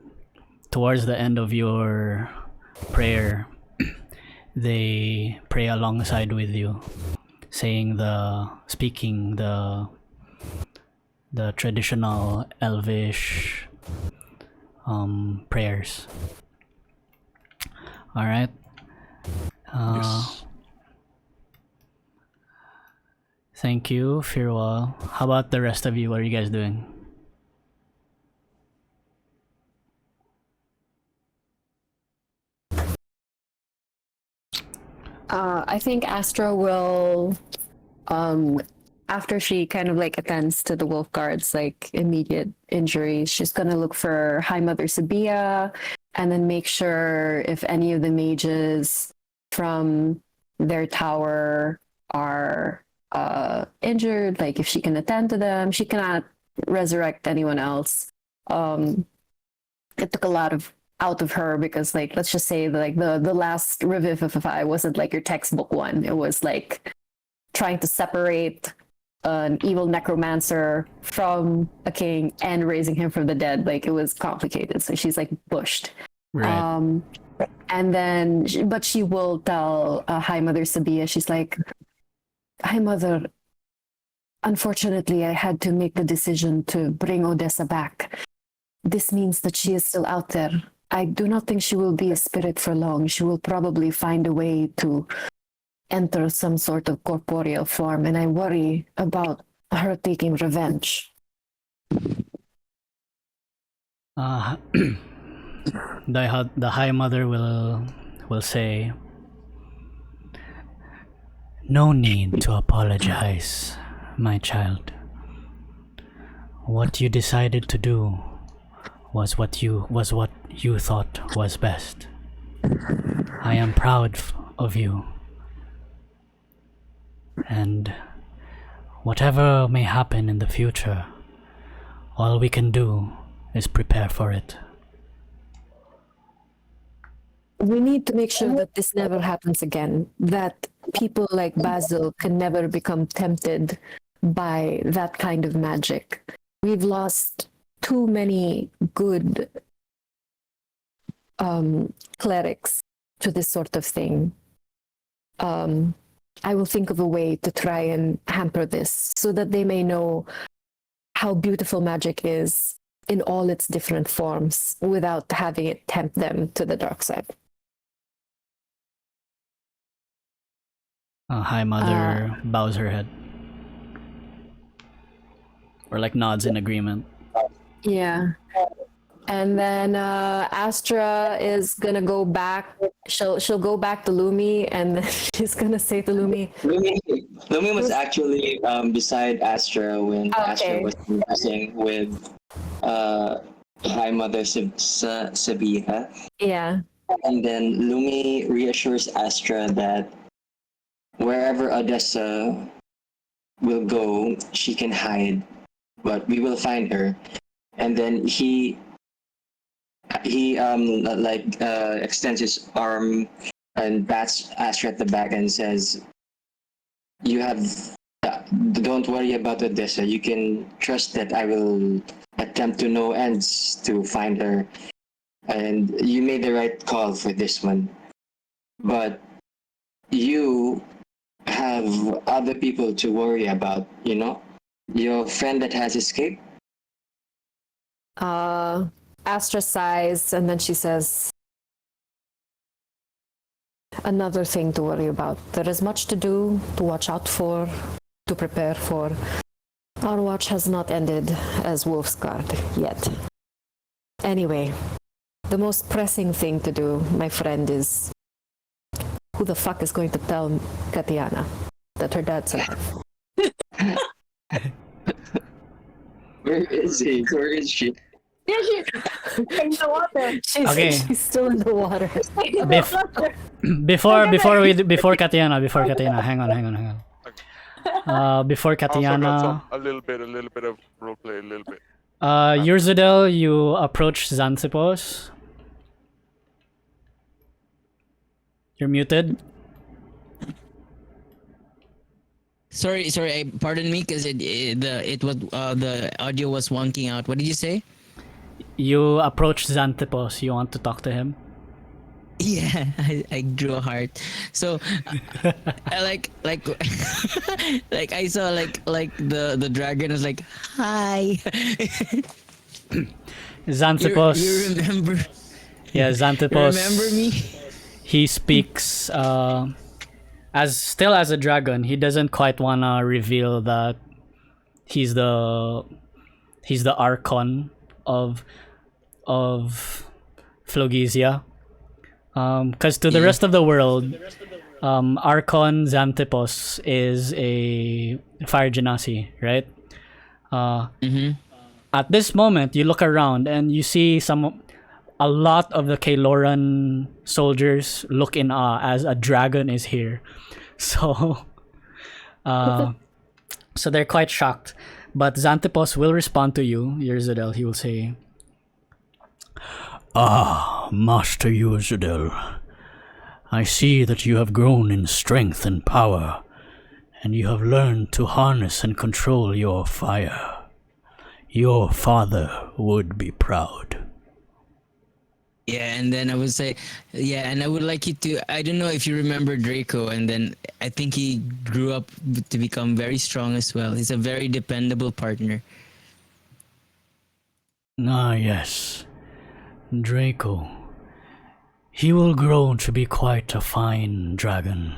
Speaker 1: towards the end of your prayer, they pray alongside with you, speaking the traditional Elvish prayers. All right.
Speaker 6: Yes.
Speaker 1: Thank you, Fir'ual. How about the rest of you? What are you guys doing?
Speaker 7: I think Astra will, after she kind of like attends to the wolf guard's like immediate injuries, she's gonna look for High Mother Sabia and then make sure if any of the mages from their tower are injured, like if she can attend to them. She cannot resurrect anyone else. It took a lot out of her because, like, let's just say like the last Revivify wasn't like your textbook one. It was like trying to separate an evil necromancer from a king and raising him from the dead. Like, it was complicated, so she's like bushed.
Speaker 1: Right.
Speaker 7: And then but she will tell High Mother Sabia, she's like, High Mother, unfortunately I had to make the decision to bring Odessa back. This means that she is still out there. I do not think she will be a spirit for long. She will probably find a way to enter some sort of corporeal form, and I worry about her taking revenge.
Speaker 1: The High Mother will say, "No need to apologize, my child. What you decided to do was what you thought was best. I am proud of you. And whatever may happen in the future, all we can do is prepare for it."
Speaker 7: We need to make sure that this never happens again, that people like Basil can never become tempted by that kind of magic. We've lost too many good clerics to this sort of thing. I will think of a way to try and hamper this so that they may know how beautiful magic is in all its different forms without having it tempt them to the dark side.
Speaker 1: High Mother bows her head. Or like nods in agreement.
Speaker 7: Yeah. And then Astra is gonna go back. She'll go back to Lumi, and then she's gonna say to Lumi,
Speaker 5: Lumi was actually beside Astra when Astra was conversing with High Mother Sabia.
Speaker 7: Yeah.
Speaker 5: And then Lumi reassures Astra that wherever Odessa will go, she can hide, but we will find her. And then he extends his arm and bats Astra at the back and says, don't worry about Odessa. You can trust that I will attempt to no ends to find her. And you made the right call for this one. But you have other people to worry about, you know? Your friend that has escaped?
Speaker 7: Astra sighs, and then she says, another thing to worry about. There is much to do, to watch out for, to prepare for. Our watch has not ended as Wolf's Guard yet. Anyway, the most pressing thing to do, my friend, is who the fuck is going to tell Kattiana that her dad's alive?
Speaker 5: Where is he? Where is she?
Speaker 11: Yeah, she's in the water.
Speaker 1: Okay.
Speaker 7: She's still in the water.
Speaker 1: Before Kattiana, hang on. Before
Speaker 2: I also got
Speaker 1: Kattiana,
Speaker 2: a little bit of roleplay, a little bit.
Speaker 1: Ur'zudel, you approach Xanthipos. You're muted.
Speaker 9: Sorry. Pardon me, because the audio was wonking out. What did you say?
Speaker 1: You approach Xanthipos. You want to talk to him.
Speaker 9: Yeah, I drew a heart. So, I like like I saw like the dragon was like, hi.
Speaker 1: Xanthipos.
Speaker 9: You remember?
Speaker 1: Yeah,
Speaker 9: You
Speaker 1: Xanthipos.
Speaker 9: remember me?
Speaker 1: He speaks as a dragon. He doesn't quite wanna reveal that he's the Archon of Phlogysia. Because to the rest of the world, Archon Xanthipos is a fire genasi, right? At this moment, you look around and you see a lot of the Kaloran soldiers look in awe as a dragon is here. So, so they're quite shocked. But Xanthipos will respond to you, Ur'zudel. He will say, "Ah, Master Ur'zudel, I see that you have grown in strength and power, and you have learned to harness and control your fire. Your father would be proud."
Speaker 9: Yeah, and then I would say, yeah, and I would like you to. I don't know if you remember Draco, and then I think he grew up to become very strong as well. He's a very dependable partner.
Speaker 1: Ah, yes. Draco. He will grow to be quite a fine dragon.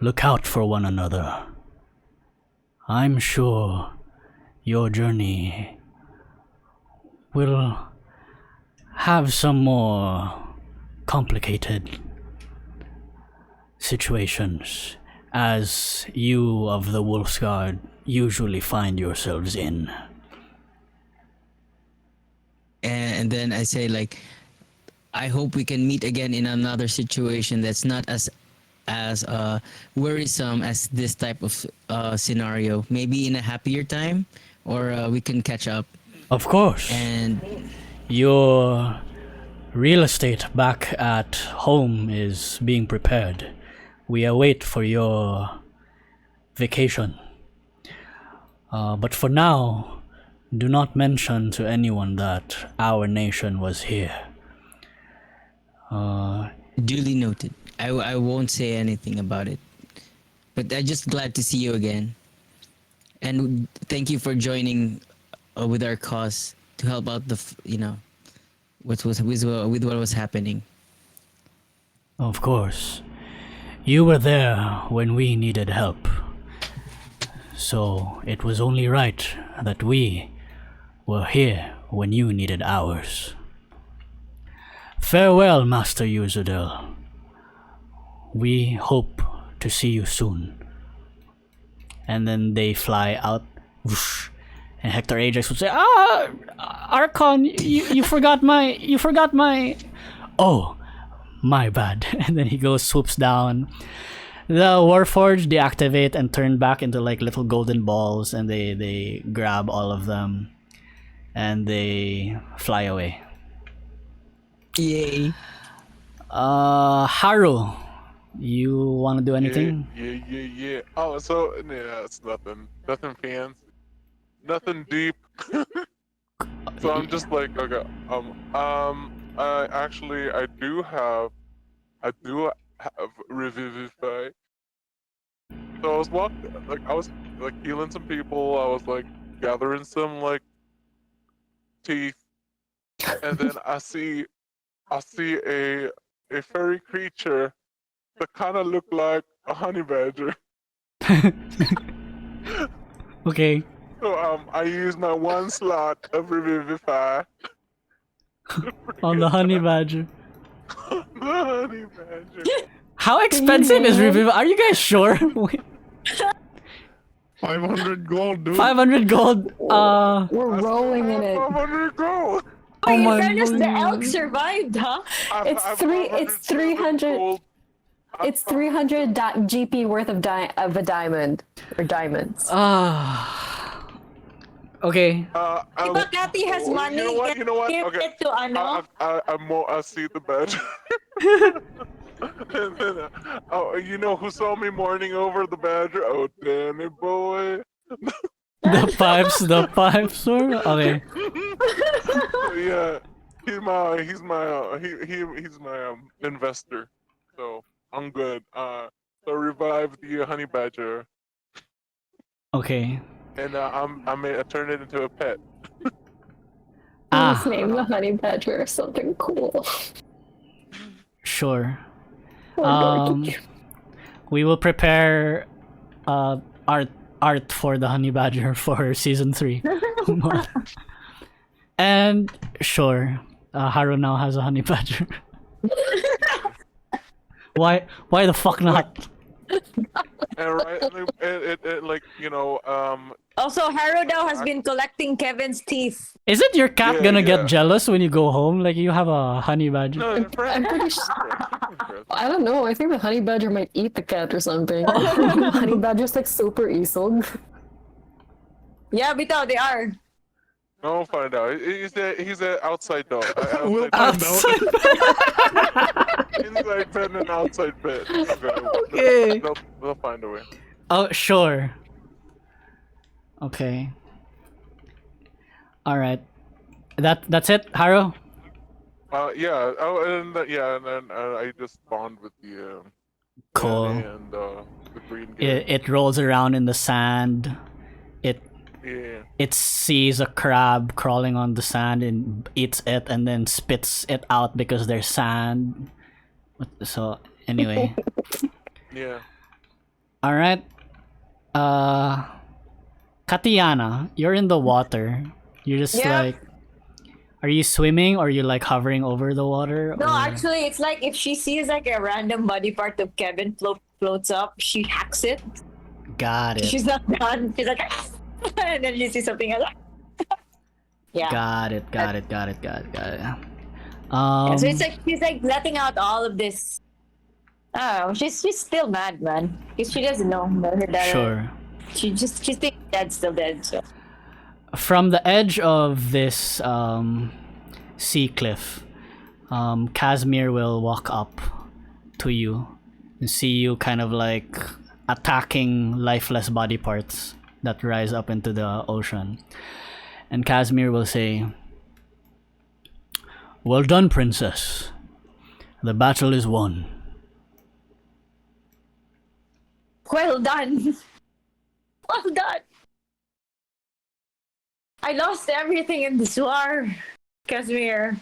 Speaker 1: Look out for one another. I'm sure your journey will have some more complicated situations as you of the Wolf's Guard usually find yourselves in.
Speaker 9: And then I say like, I hope we can meet again in another situation that's not as worrisome as this type of scenario. Maybe in a happier time, or we can catch up.
Speaker 1: Of course.
Speaker 9: And
Speaker 1: your real estate back at home is being prepared. We await for your vacation. But for now, do not mention to anyone that our nation was here.
Speaker 9: Duly noted. I won't say anything about it. But I'm just glad to see you again. And thank you for joining with our cause to help out with what was happening.
Speaker 1: Of course. You were there when we needed help. So it was only right that we were here when you needed ours. Farewell, Master Ur'zudel. We hope to see you soon. And then they fly out. Whoosh. And Hector Ajax would say, Archon, you forgot my... Oh, my bad. And then he swoops down. The Warforged deactivate and turn back into like little golden balls, and they grab all of them. And they fly away.
Speaker 9: Yay.
Speaker 1: Haru, you want to do anything?
Speaker 2: Yeah. Oh, so yeah, it's nothing fancy, nothing deep. So I'm just like, okay, I do have Revivify. So I was healing some people. I was like gathering some like teeth, and then I see a furry creature that kind of looked like a honey badger.
Speaker 1: Okay.
Speaker 2: So I used my one slot of Revivify
Speaker 1: On the honey badger.
Speaker 2: the honey badger.
Speaker 1: How expensive is Revivify? Are you guys sure?
Speaker 6: 500 gold, dude.
Speaker 1: 500 gold.
Speaker 7: We're rolling in it.
Speaker 2: 500 gold.
Speaker 7: Oh
Speaker 4: In
Speaker 7: my
Speaker 4: fairness, the
Speaker 7: god.
Speaker 4: elk survived, huh?
Speaker 7: It's
Speaker 2: I've
Speaker 7: three.
Speaker 2: 500
Speaker 7: It's 300.
Speaker 2: gold.
Speaker 7: It's 300 GP worth of of a diamond or diamonds.
Speaker 1: Okay.
Speaker 4: If Kathy has money,
Speaker 2: You know what?
Speaker 4: give
Speaker 2: Okay.
Speaker 4: it to Ano.
Speaker 2: I see the badger. And then, you know who saw me mourning over the badger? Oh, Danny boy.
Speaker 1: The pipes, sir. Okay.
Speaker 2: Yeah, he's my investor. So I'm good. So revive the honey badger,
Speaker 1: Okay.
Speaker 2: and I turn it into a pet.
Speaker 7: Let's name the honey badger or something cool.
Speaker 1: Sure.
Speaker 7: Or dorky.
Speaker 1: We will prepare art for the honey badger for season 3. And sure, Haru now has a honey badger. Why the fuck not?
Speaker 2: And right, it like
Speaker 4: Also, Haru now has been collecting Kevin's teeth.
Speaker 1: Isn't your cat
Speaker 2: Yeah,
Speaker 1: gonna
Speaker 2: yeah.
Speaker 1: get jealous when you go home? Like you have a honey badger.
Speaker 2: no,
Speaker 7: I'm pretty sure. I don't know. I think the honey badger might eat the cat or something. Honey badger's like super isog.
Speaker 4: Yeah, Bito, they are.
Speaker 2: I'll find out. He's an outside dog.
Speaker 6: We'll
Speaker 2: Outside
Speaker 6: find out.
Speaker 2: inside pet and outside pet.
Speaker 1: Okay.
Speaker 2: They'll find a way.
Speaker 1: Oh, sure. Okay. All right. That's it, Haru.
Speaker 2: Yeah. Oh, and then I just bond with the
Speaker 1: Cool.
Speaker 2: and the green guy.
Speaker 1: It rolls around in the sand.
Speaker 2: Yeah.
Speaker 1: It sees a crab crawling on the sand and eats it and then spits it out because there's sand. So anyway.
Speaker 2: Yeah.
Speaker 1: All right. Kattiana, you're in the water. You're just
Speaker 4: Yeah.
Speaker 1: like, are you swimming or are you like hovering over the water?
Speaker 4: No,
Speaker 1: or...
Speaker 4: actually, it's like if she sees like a random body part of Kevin floats up, she hacks it.
Speaker 1: Got it.
Speaker 4: She's not done. She's like, and then you see something else. Yeah.
Speaker 1: Got it.
Speaker 4: Yeah, so it's like she's like letting out all of this. Oh, she's still mad, man. Because she doesn't know her dad.
Speaker 1: Sure.
Speaker 4: She thinks dad's still dead. So.
Speaker 1: From the edge of this sea cliff, Casmyr will walk up to you and see you kind of like attacking lifeless body parts that rise up into the ocean. And Casmyr will say, "Well done, princess. The battle is won."
Speaker 4: Well done. Well done. I lost everything in this war, Casmyr.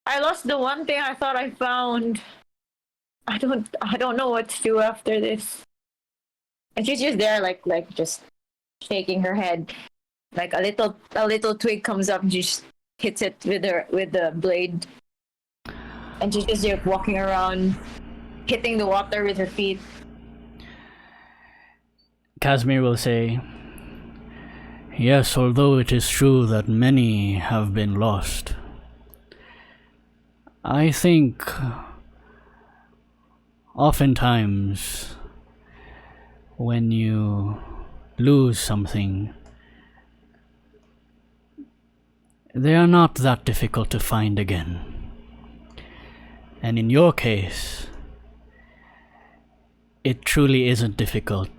Speaker 4: I lost the one thing I thought I found. I don't know what to do after this. And she's just there, like just shaking her head. Like a little twig comes up and she just hits it with the blade. And she's just like walking around, hitting the water with her feet.
Speaker 1: Casmyr will say, "Yes, although it is true that many have been lost, I think oftentimes when you lose something, they are not that difficult to find again. And in your case, it truly isn't difficult.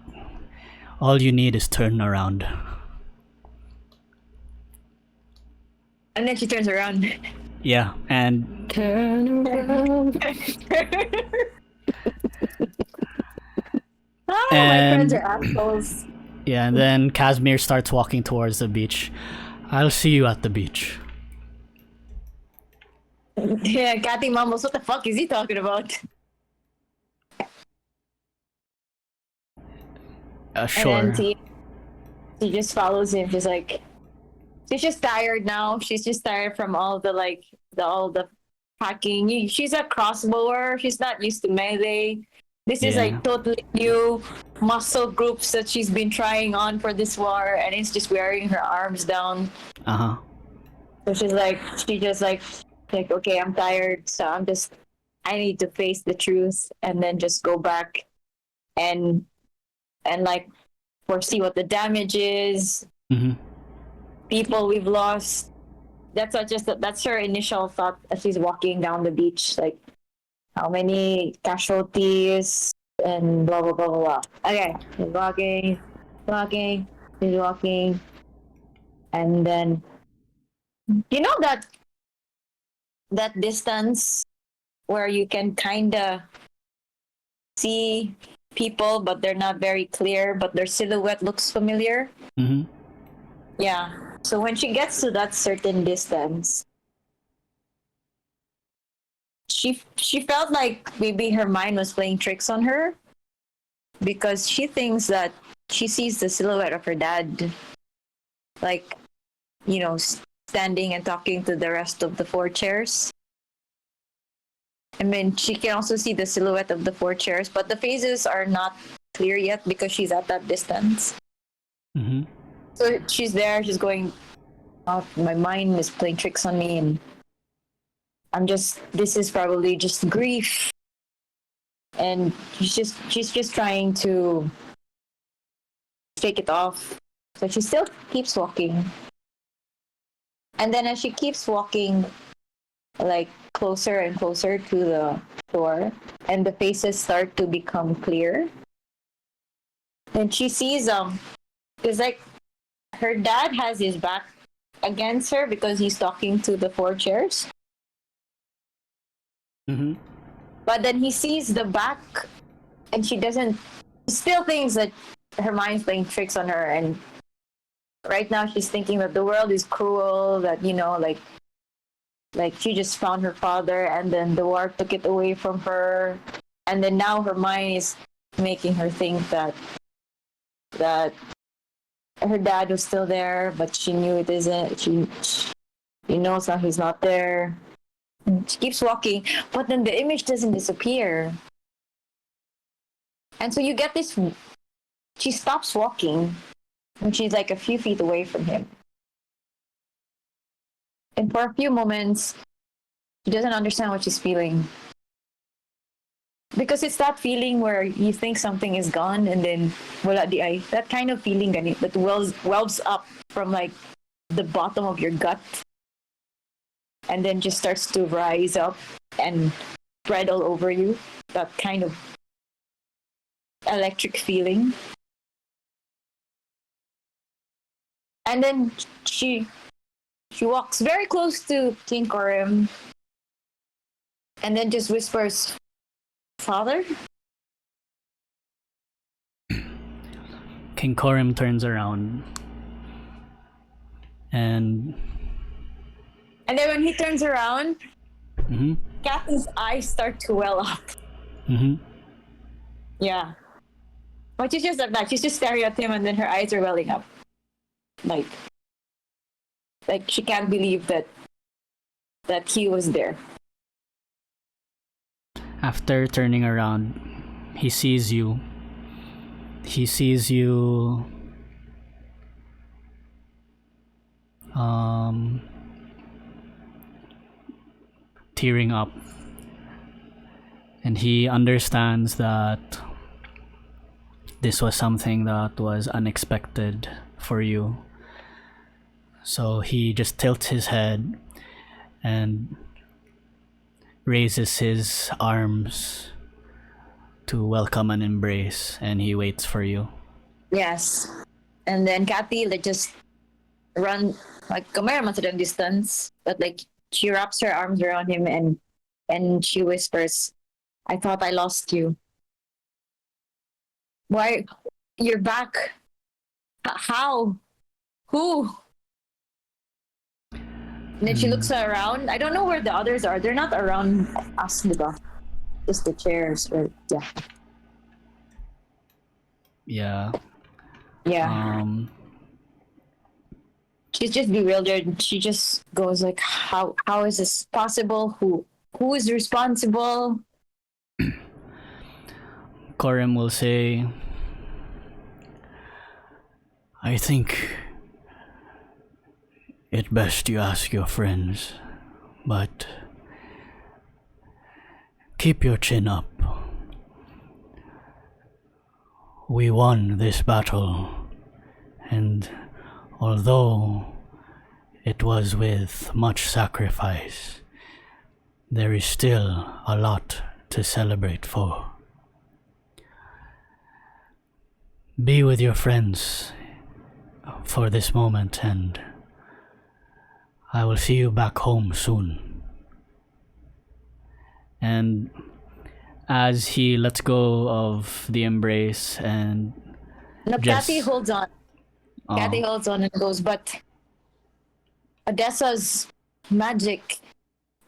Speaker 1: All you need is turn around."
Speaker 4: And then she turns around.
Speaker 1: Yeah, and
Speaker 7: Turn around.
Speaker 4: Oh,
Speaker 1: And-
Speaker 4: my friends are assholes.
Speaker 1: yeah, and then Casmyr starts walking towards the beach. "I'll see you at the beach."
Speaker 4: Yeah, Kathy Mamos, what the fuck is he talking about?
Speaker 1: Sure.
Speaker 4: And then she just follows him. She's like, she's just tired now. She's just tired from all the all the hacking. She's a crossbower. She's not used to melee. This is like totally new muscle groups that she's been trying on for this war, and it's just wearing her arms down. So she just like, okay, I'm tired, so I need to face the truth, and then just go back and like foresee what the damage is, people we've lost. That's her initial thought as she's walking down the beach, like how many casualties and blah blah blah blah blah. Okay, she's walking, and then you know that distance where you can kinda see people, but they're not very clear, but their silhouette looks familiar. Yeah. So when she gets to that certain distance, she felt like maybe her mind was playing tricks on her, because she thinks that she sees the silhouette of her dad, like, you know, standing and talking to the rest of the 4 chairs. I mean, she can also see the silhouette of the 4 chairs, but the faces are not clear yet because she's at that distance. So she's there, she's going, oh, my mind is playing tricks on me, and this is probably just grief. And she's just trying to shake it off. So she still keeps walking. And then as she keeps walking, like closer and closer to the shore, and the faces start to become clear, and she sees it's like her dad has his back against her because he's talking to the 4 chairs. But then he sees the back, and she still thinks that her mind's playing tricks on her, and right now she's thinking that the world is cruel, that, you know, like she just found her father and then the war took it away from her, and then now her mind is making her think that her dad was still there, but she knew it isn't. She knows now he's not there. And she keeps walking, but then the image doesn't disappear. And so you get this, she stops walking when she's like a few feet away from him. And for a few moments, she doesn't understand what she's feeling. Because it's that feeling where you think something is gone, and then wala di ay. That kind of feeling that wells up from like the bottom of your gut, and then just starts to rise up and spread all over you. That kind of electric feeling. And then she walks very close to King Corim, and then just whispers, "Father?"
Speaker 1: King Corim turns around, and
Speaker 4: then when he turns around, Kathy's eyes start to well up. Yeah. But she's just like that. She's just staring at him, and then her eyes are welling up. Like she can't believe that he was there.
Speaker 1: after turning around, he sees you. He sees you tearing up, and he understands that this was something that was unexpected for you. So he just tilts his head and raises his arms to welcome an embrace, and he waits for you.
Speaker 4: Yes. And then Kathy just run like kamera to the distance, but like she wraps her arms around him and she whispers, "I thought I lost you. Why? You're back. How? Who?" And then she looks around. I don't know where the others are. They're not around us, diba? Just the chairs, or yeah.
Speaker 1: Yeah.
Speaker 4: Yeah. She's just bewildered. She just goes like, "How is this possible? Who is responsible?"
Speaker 1: Corim will say, I think it best you ask your friends, but keep your chin up. We won this battle, and although it was with much sacrifice, there is still a lot to celebrate for. Be with your friends for this moment, and I will see you back home soon. And as he lets go of the embrace and
Speaker 11: No,
Speaker 1: just...
Speaker 11: Kathy holds on.
Speaker 1: Oh.
Speaker 11: Kathy holds on and goes, but Odessa's magic,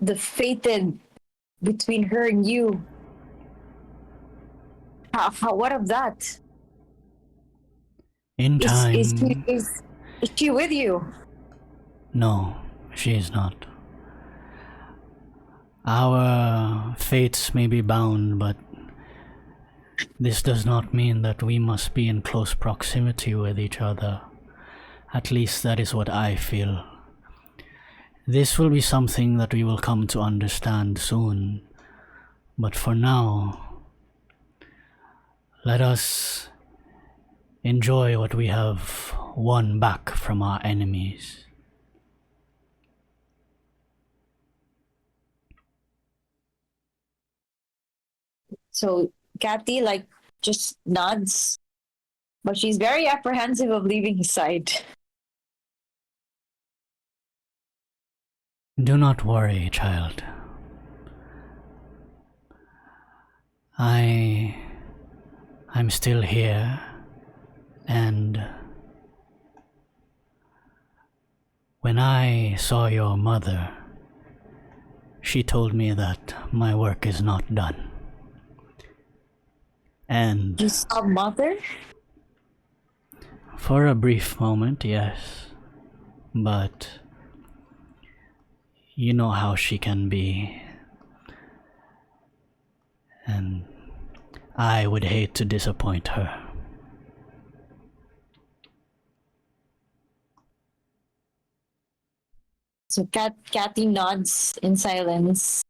Speaker 11: the fated between her and you. What of that?
Speaker 1: In time...
Speaker 11: Is she with you?
Speaker 1: No, she is not. Our fates may be bound, but this does not mean that we must be in close proximity with each other. At least that is what I feel. This will be something that we will come to understand soon. But for now, let us enjoy what we have won back from our enemies.
Speaker 11: So Kathy just nods, but she's very apprehensive of leaving his side.
Speaker 1: Do not worry, child. I'm still here, and when I saw your mother, she told me that my work is not done. And
Speaker 11: you saw mother?
Speaker 1: For a brief moment, yes. But you know how she can be. And I would hate to disappoint her.
Speaker 11: So Kathy nods in silence.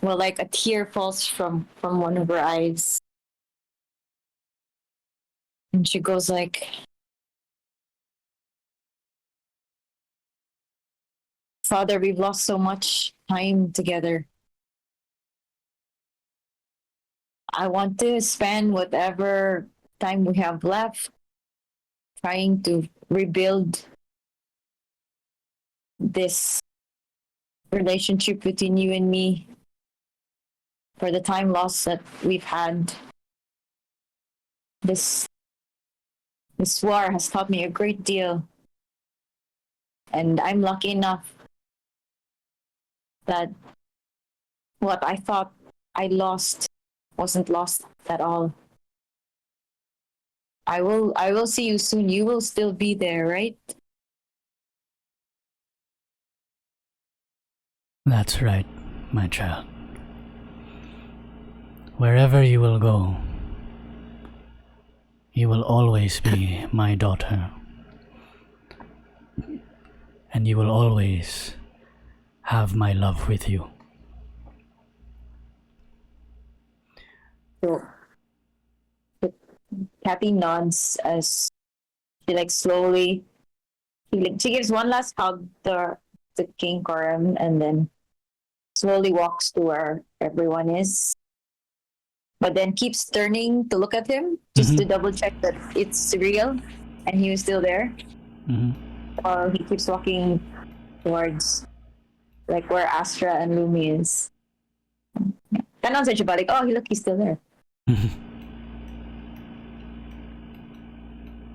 Speaker 11: Well, a tear falls from one of her eyes. And she goes Father, we've lost so much time together. I want to spend whatever time we have left trying to rebuild this relationship between you and me for the time lost that we've had. This war has taught me a great deal, and I'm lucky enough that what I thought I lost wasn't lost at all. I will see you soon. You will still be there, right?
Speaker 1: That's right, my child. Wherever you will go, you will always be my daughter. And you will always have my love with you.
Speaker 11: So Kathy nods as she slowly she gives one last hug to King Coram and then slowly walks to where everyone is. But then keeps turning to look at him just to double check that it's real and he was still there. While he keeps walking towards where Astra and Lumi is. Tanong sa siya balik, oh, look, he's still there.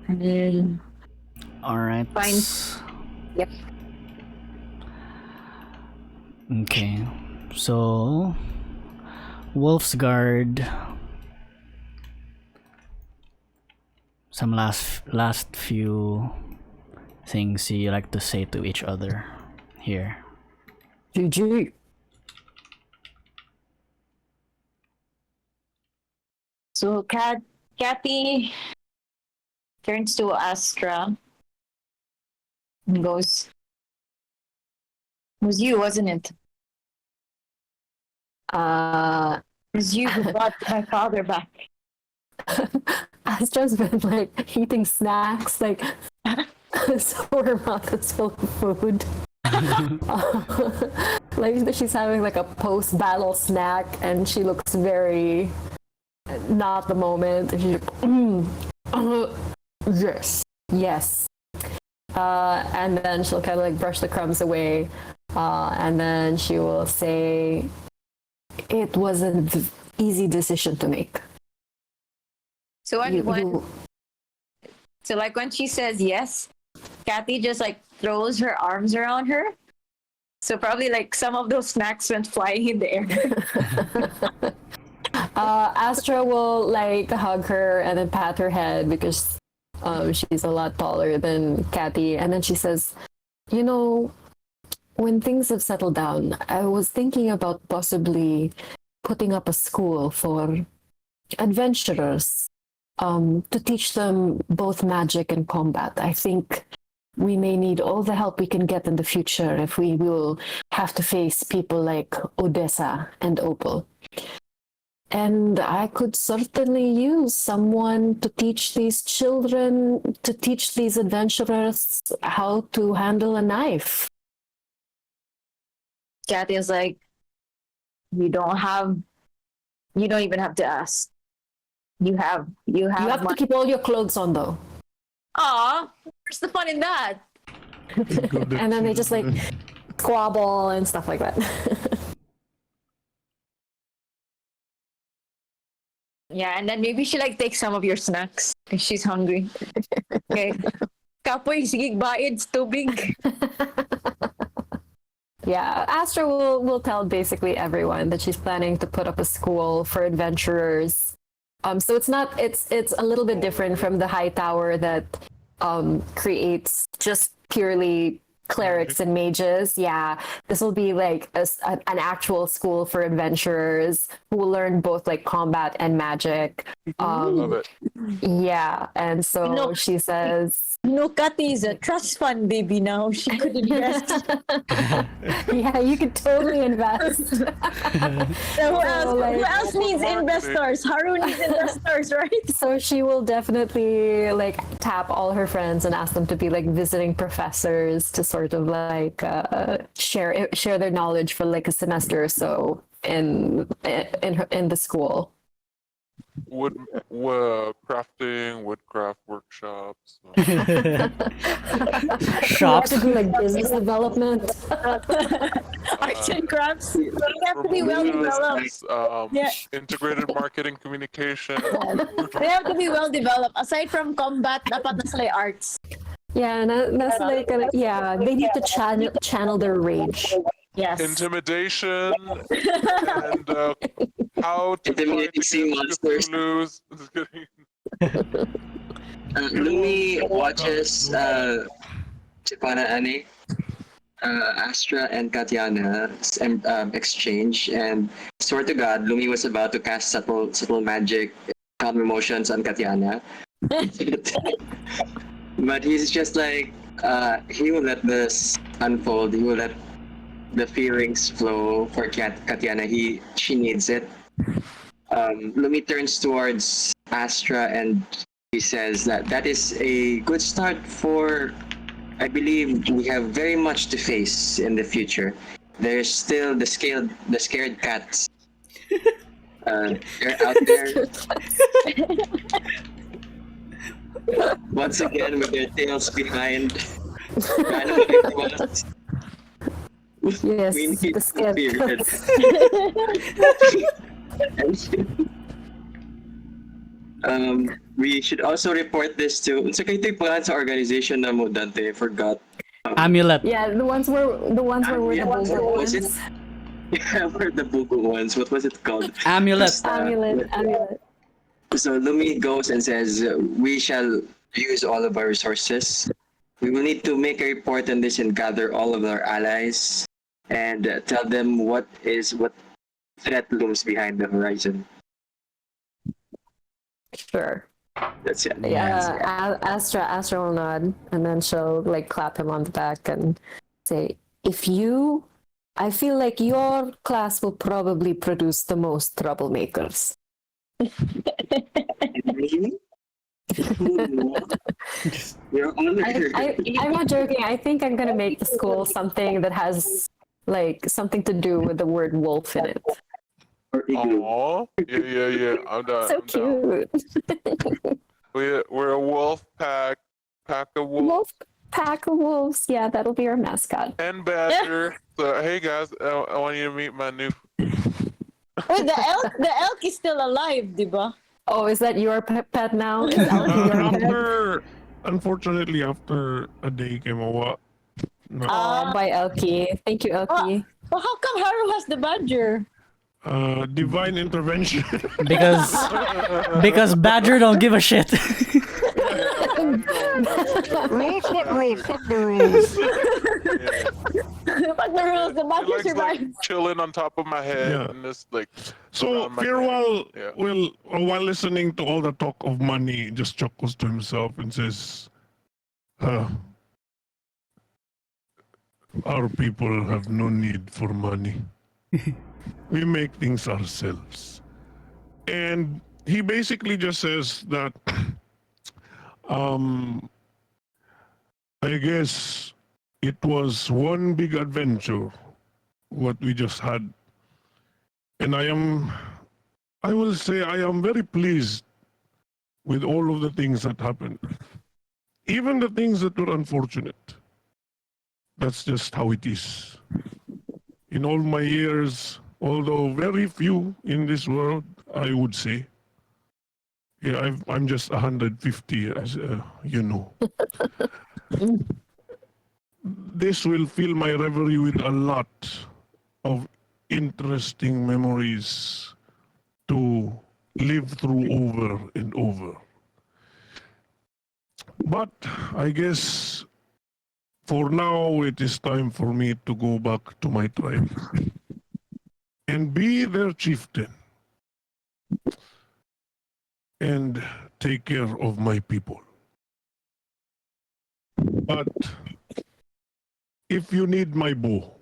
Speaker 11: And then
Speaker 1: Alright.
Speaker 11: Fine. Yep.
Speaker 1: Okay. So Wolf's Guard. Some last few things you like to say to each other here.
Speaker 11: GG.
Speaker 4: So Kathy turns to Astra and goes, "It was you, wasn't it? It was you who brought my father back."
Speaker 7: Astra's been like eating snacks, like so her mouth is full of food. Like she's having like a post-battle snack, and she looks very not the moment. And she's like, yes. And then she'll kind of like brush the crumbs away, and then she will say, "It was an easy decision to make."
Speaker 4: So when she says yes, Kathy just like throws her arms around her. So probably like some of those snacks went flying in the air.
Speaker 7: Astra will like hug her and then pat her head because she's a lot taller than Kathy. And then she says, "You know, when things have settled down, I was thinking about possibly putting up a school for adventurers to teach them both magic and combat. I think we may need all the help we can get in the future if we will have to face people like Odessa and Opal. And I could certainly use someone to teach these children, to teach these adventurers how to handle a knife."
Speaker 4: Kathy is like, you don't even have to ask. You have
Speaker 7: You have to keep all your clothes on though.
Speaker 4: Aw, where's the fun in that?
Speaker 7: And then they just like squabble and stuff like that.
Speaker 4: Yeah, and then maybe she like takes some of your snacks if she's hungry. Okay. Kapoy, sige, baid, tubig.
Speaker 7: Yeah, Astra will tell basically everyone that she's planning to put up a school for adventurers. So it's a little bit different from the high tower that creates just purely clerics and mages. Yeah, this will be like an actual school for adventurers who will learn both like combat and magic.
Speaker 2: Love it.
Speaker 7: Yeah, and so she says,
Speaker 4: Kathy is a trust fund baby now. She could invest.
Speaker 7: "Yeah, you could totally invest."
Speaker 4: Who else needs investors? Haru needs investors, right?
Speaker 7: So she will definitely like tap all her friends and ask them to be like visiting professors to sort of like share their knowledge for like a semester or so in the school.
Speaker 2: Crafting, woodcraft workshops.
Speaker 1: Shops.
Speaker 7: To do like business development.
Speaker 4: Arts and crafts. They have to be well developed.
Speaker 2: Integrated marketing communication.
Speaker 4: They have to be well developed. Aside from combat, dapat na sila arts.
Speaker 7: Yeah, and that's like they need to channel their rage.
Speaker 4: Yes.
Speaker 2: Intimidation and how to fight
Speaker 5: sea monsters.
Speaker 2: Lose.
Speaker 5: Lumi watches Chipana Ane, Astra and Kattiana's exchange, and swear to God, Lumi was about to cast subtle magic, calm emotions on Kattiana. But he's just like, he will let this unfold. He will let the feelings flow for Kattiana. She needs it. Lumi turns towards Astra and he says that is a good start for. I believe we have very much to face in the future. There's still the scared cats. They're out there. Once again with their tails behind.
Speaker 7: Yes,
Speaker 5: We need
Speaker 7: the scared
Speaker 5: cats. We should also report this to. It's okay to plan sa organization na mo Dante. I forgot.
Speaker 1: Amulet.
Speaker 7: Yeah, the ones were the Bugo
Speaker 5: was it?
Speaker 7: ones.
Speaker 5: Yeah, we're the Bugo ones. What was it called?
Speaker 1: Amulet.
Speaker 7: Amulet.
Speaker 5: So Lumi goes and says, we shall use all of our resources. We will need to make a report on this and gather all of our allies and tell them what threat looms behind the horizon.
Speaker 7: Sure.
Speaker 5: That's it.
Speaker 7: Yeah, Astra will nod, and then she'll like clap him on the back and say, I feel like your class will probably produce the most troublemakers.
Speaker 5: Really? You're honored.
Speaker 7: I'm not joking. I think I'm gonna make the school something that has like something to do with the word wolf in it.
Speaker 5: Or igloo.
Speaker 2: Aw. Yeah. I'm down.
Speaker 7: So
Speaker 2: I'm down.
Speaker 7: cute.
Speaker 2: We're a wolf pack of wolves.
Speaker 7: Wolf pack of wolves. Yeah, that'll be our mascot.
Speaker 2: And badger. So hey guys, I want you to meet my new.
Speaker 11: Wait, the elk is still alive, diba?
Speaker 7: Oh, is that your pet now? Is Elkie your pet?
Speaker 6: Unfortunately, after a day came over. No.
Speaker 7: Oh, bye, Elkie. Thank you, Elkie.
Speaker 11: Well, how come Haru has the badger?
Speaker 6: Divine intervention.
Speaker 1: Because Badger don't give a shit.
Speaker 11: But the rules, the
Speaker 2: He
Speaker 11: badger
Speaker 2: likes like
Speaker 11: survives.
Speaker 2: chilling on top of my head
Speaker 6: Yeah.
Speaker 2: and just like.
Speaker 6: So
Speaker 2: around my
Speaker 6: Fir'ual
Speaker 2: Yeah.
Speaker 6: will, while listening to all the talk of money, just chuckles to himself and says, our people have no need for money. We make things ourselves. And he basically just says that, I guess it was one big adventure, what we just had. And I will say I am very pleased with all of the things that happened. Even the things that were unfortunate. That's just how it is. In all my years, although very few in this world, I would say. Yeah, I'm just 150, as you know. This will fill my reverie with a lot of interesting memories to live through over and over. But I guess for now it is time for me to go back to my tribe and be their chieftain and take care of my people. But if you need my bow,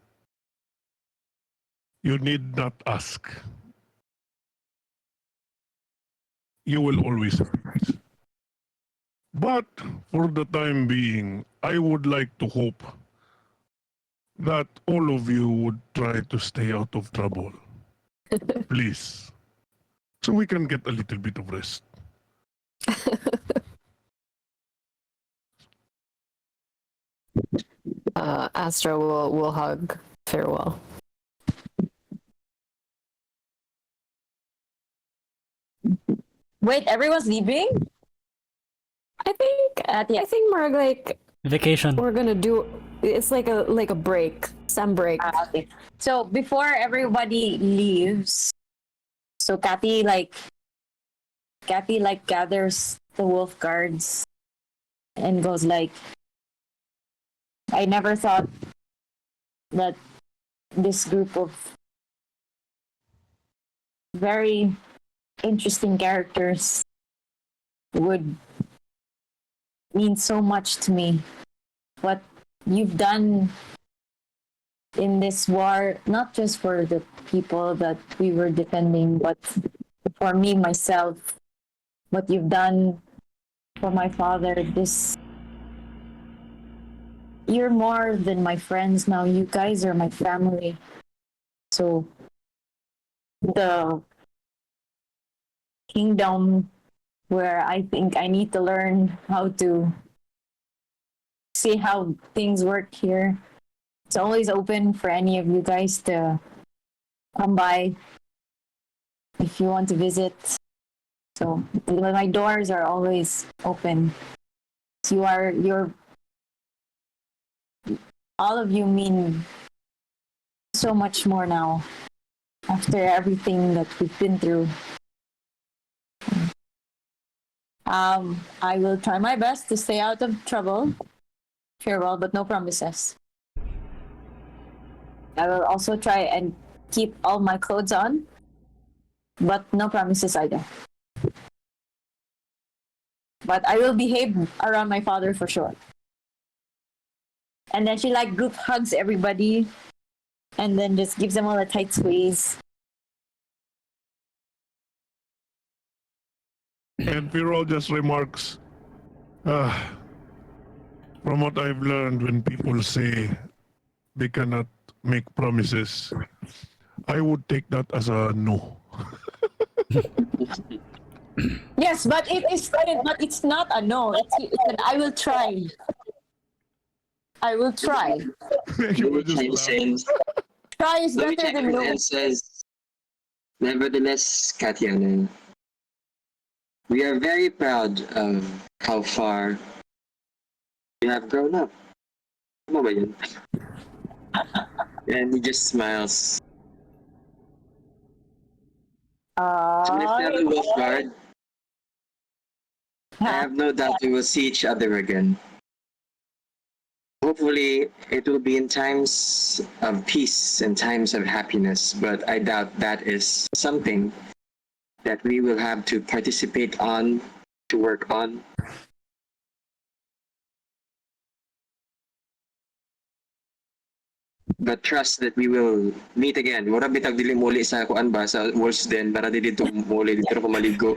Speaker 6: you need not ask. You will always have it. But for the time being, I would like to hope that all of you would try to stay out of trouble. Please. So we can get a little bit of rest.
Speaker 7: Astra will hug Fir'ual.
Speaker 11: Wait, everyone's leaving?
Speaker 7: I think we're like
Speaker 1: Vacation.
Speaker 7: we're gonna do. It's like a break, some break.
Speaker 11: Okay. So before everybody leaves, so Kathy gathers the wolf guards and goes like, I never thought that this group of very interesting characters would mean so much to me. What you've done in this war, not just for the people that we were defending, but for me, myself, what you've done for my father, you're more than my friends now. You guys are my family. So the kingdom where I think I need to learn how to see how things work here. It's always open for any of you guys to come by if you want to visit. So my doors are always open. You're all of you mean so much more now after everything that we've been through. I will try my best to stay out of trouble. Farewell, but no promises. I will also try and keep all my clothes on, but no promises either. but I will behave around my father for sure. And then she like group hugs everybody, and then just gives them all a tight squeeze.
Speaker 6: And Fir'ual just remarks, from what I've learned when people say they cannot make promises, I would take that as a no.
Speaker 11: Yes, but it's not a no. It's an I will try. I will try.
Speaker 6: You would just
Speaker 5: Chimes
Speaker 6: laugh.
Speaker 5: in.
Speaker 11: Try is
Speaker 5: Lumi
Speaker 11: better than
Speaker 5: chimes
Speaker 11: no.
Speaker 5: in and says, nevertheless, Kattiana, we are very proud of how far you have grown up. Tama ba yun? And he just smiles. To my fellow Wolf Guard, I have no doubt we will see each other again. Hopefully, it will be in times of peace and times of happiness, but I doubt that is something that we will have to participate on, to work on. But trust that we will meet again. Mura bitag dili muli sa kuan ba sa Wolves Den para dili dito muli dito ko maligo.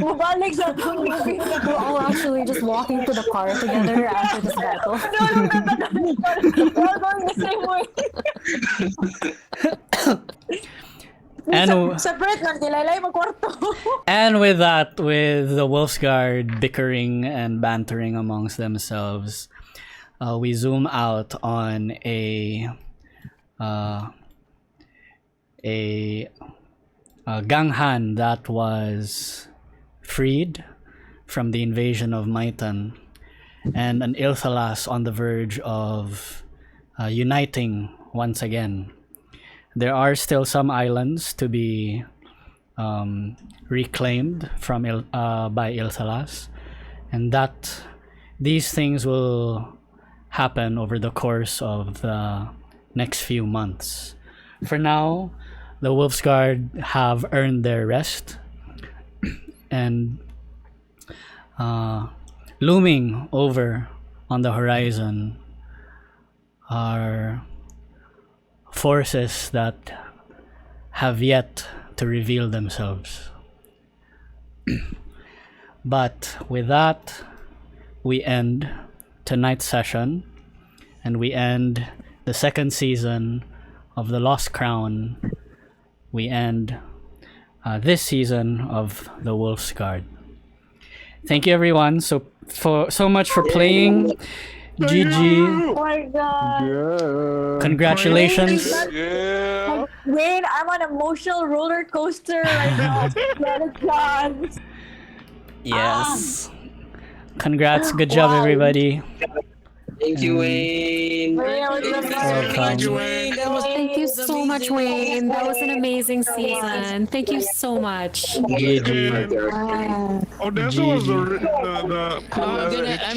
Speaker 11: Mabalik sa movie.
Speaker 7: We're all actually just walking to the car together after this battle.
Speaker 11: We're all going the same way.
Speaker 1: And
Speaker 11: Separate lang, tilaylay magkwarto.
Speaker 1: And with that, with the Wolfsguard bickering and bantering amongst themselves, we zoom out on a Ganghan that was freed from the invasion of Maitan, and an Ilthalas on the verge of uniting once again. There are still some islands to be reclaimed from by Ilthalas, and that these things will happen over the course of the next few months. For now, the Wolfsguard have earned their rest, and looming over on the horizon are forces that have yet to reveal themselves. But with that, we end tonight's session, and we end the second season of The Lost Crown. We end this season of The Wolf's Guard. Thank you, everyone, so much for playing. GG.
Speaker 11: Oh my god.
Speaker 12: Yeah.
Speaker 1: Congratulations.
Speaker 2: Yeah.
Speaker 11: Wayne, I'm on an emotional roller coaster right now. Swear to God.
Speaker 1: Yes. Congrats. Good job, everybody.
Speaker 5: Thank you, Wayne.
Speaker 1: Welcome.
Speaker 7: Thank you so much, Wayne. That was an amazing season. Thank you so much.
Speaker 6: Odessa was
Speaker 9: I'm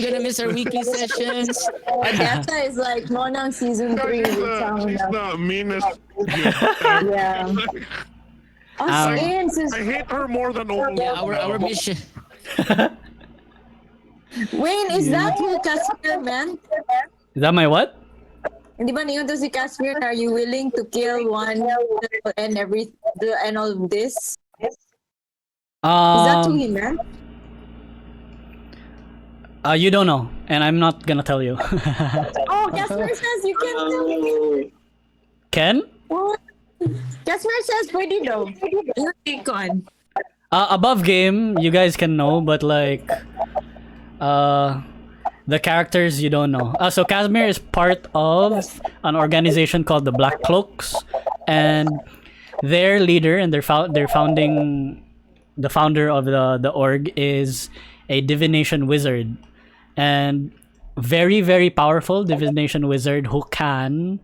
Speaker 9: gonna miss our weekly sessions.
Speaker 11: Odessa is like Monang season 3 with
Speaker 6: she's the meanest.
Speaker 11: Yeah.
Speaker 6: I hate her more than all.
Speaker 9: Our mission.
Speaker 11: Wayne, is that who Casmyr meant?
Speaker 1: Is that my what?
Speaker 11: Di ba niyo to si Casmyr, are you willing to kill one and and all of this? Is that who he meant?
Speaker 1: You don't know, and I'm not gonna tell you.
Speaker 11: Oh, Casmyr says you can tell me.
Speaker 1: Ken?
Speaker 11: What? Casmyr says pwede daw. You take on.
Speaker 1: Above game, you guys can know, but like, the characters you don't know. So Casmyr is part of an organization called the Black Cloaks, and their leader and the founder of the org is a divination wizard, and very, very powerful divination wizard who can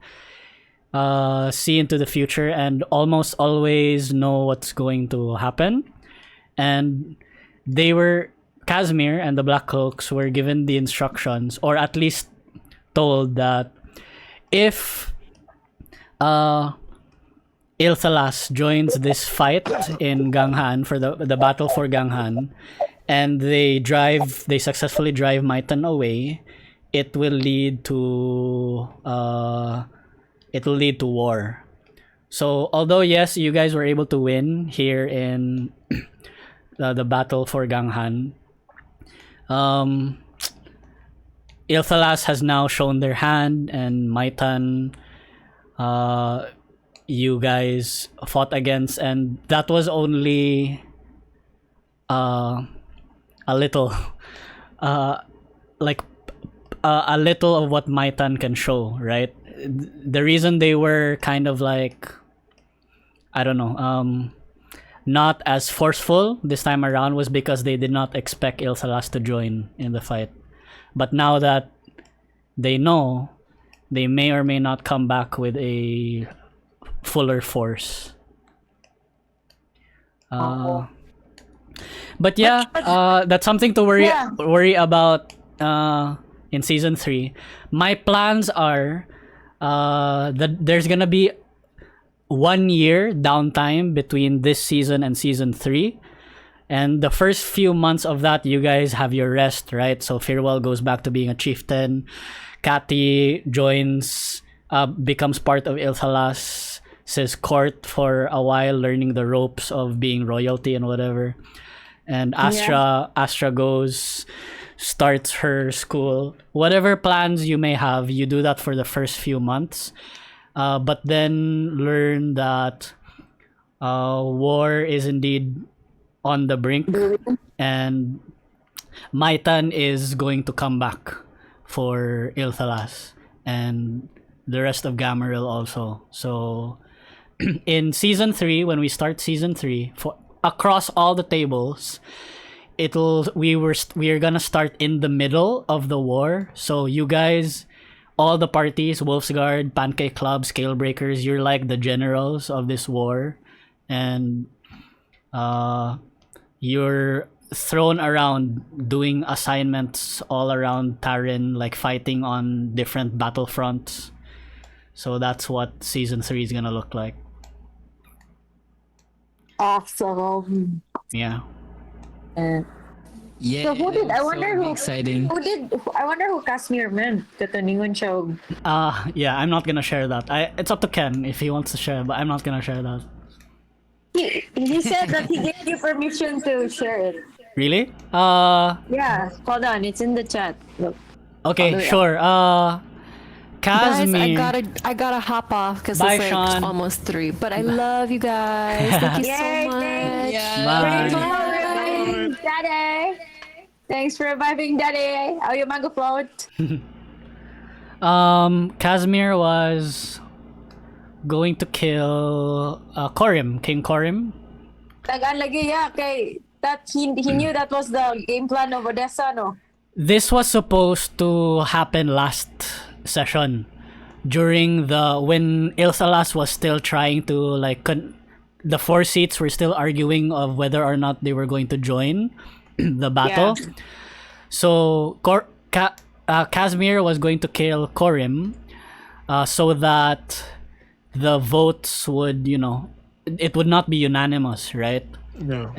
Speaker 1: see into the future and almost always know what's going to happen. And Casmyr and the Black Cloaks were given the instructions, or at least told, that if Ilthalas joins this fight in Ganghan for the battle for Ganghan, and they successfully drive Maitan away, it will lead to war. So although yes, you guys were able to win here in the battle for Ganghan, Ilthalas has now shown their hand, and Maitan, you guys fought against, and that was only a little, like a little of what Maitan can show, right? The reason they were kind of like, I don't know, not as forceful this time around was because they did not expect Ilthalas to join in the fight. But now that they know, they may or may not come back with a fuller force. But yeah, that's something to worry about in season 3. My plans are that there's gonna be 1 year downtime between this season and season 3. And the first few months of that, you guys have your rest, right? So Fir'ual goes back to being a chieftain. Kati joins, becomes part of Ilthalas's court for a while, learning the ropes of being royalty and whatever. And Astra goes, starts her school. Whatever plans you may have, you do that for the first few months. But then learn that war is indeed on the brink, and Maitan is going to come back for Ilthalas and the rest of Gamaril also. So in season 3, when we start season 3, for across all the tables, we are gonna start in the middle of the war. So you guys, all the parties, Wolf's Guard, Pancake Club, Scalebreakers, you're like the generals of this war, and you're thrown around doing assignments all around Tarin, like fighting on different battlefronts. So that's what season 3 is gonna look like.
Speaker 11: Awesome.
Speaker 1: Yeah.
Speaker 9: Yeah.
Speaker 11: So who did? I
Speaker 9: so
Speaker 11: wonder who.
Speaker 9: exciting.
Speaker 11: Who did? I wonder who Casmyr meant. Kataningon siya.
Speaker 1: Yeah, I'm not gonna share that. It's up to Khen if he wants to share, but I'm not gonna share that.
Speaker 11: He said that he gave you permission to share it.
Speaker 1: Really?
Speaker 11: Yeah. Hold on, it's in the chat. Look.
Speaker 1: Okay, sure.
Speaker 7: Guys,
Speaker 1: Casmyr.
Speaker 7: I gotta hop off because
Speaker 1: Bye,
Speaker 7: it's like
Speaker 1: Sean.
Speaker 7: almost 3. But I love you guys. Thank you so much.
Speaker 1: Bye.
Speaker 11: Reviving Daddy. Thanks for reviving Daddy. How you mango float?
Speaker 1: Casmyr was going to kill Corim, King Corim.
Speaker 11: Tagaan lagi ya kay that he knew that was the game plan of Odessa, no?
Speaker 1: This was supposed to happen last session, during when Ilthalas was still trying to like the 4 seats were still arguing of whether or not they were going to join the battle.
Speaker 11: Yeah.
Speaker 1: So Casmyr was going to kill Corim, so that the votes would, it would not be unanimous, right?
Speaker 6: Yeah.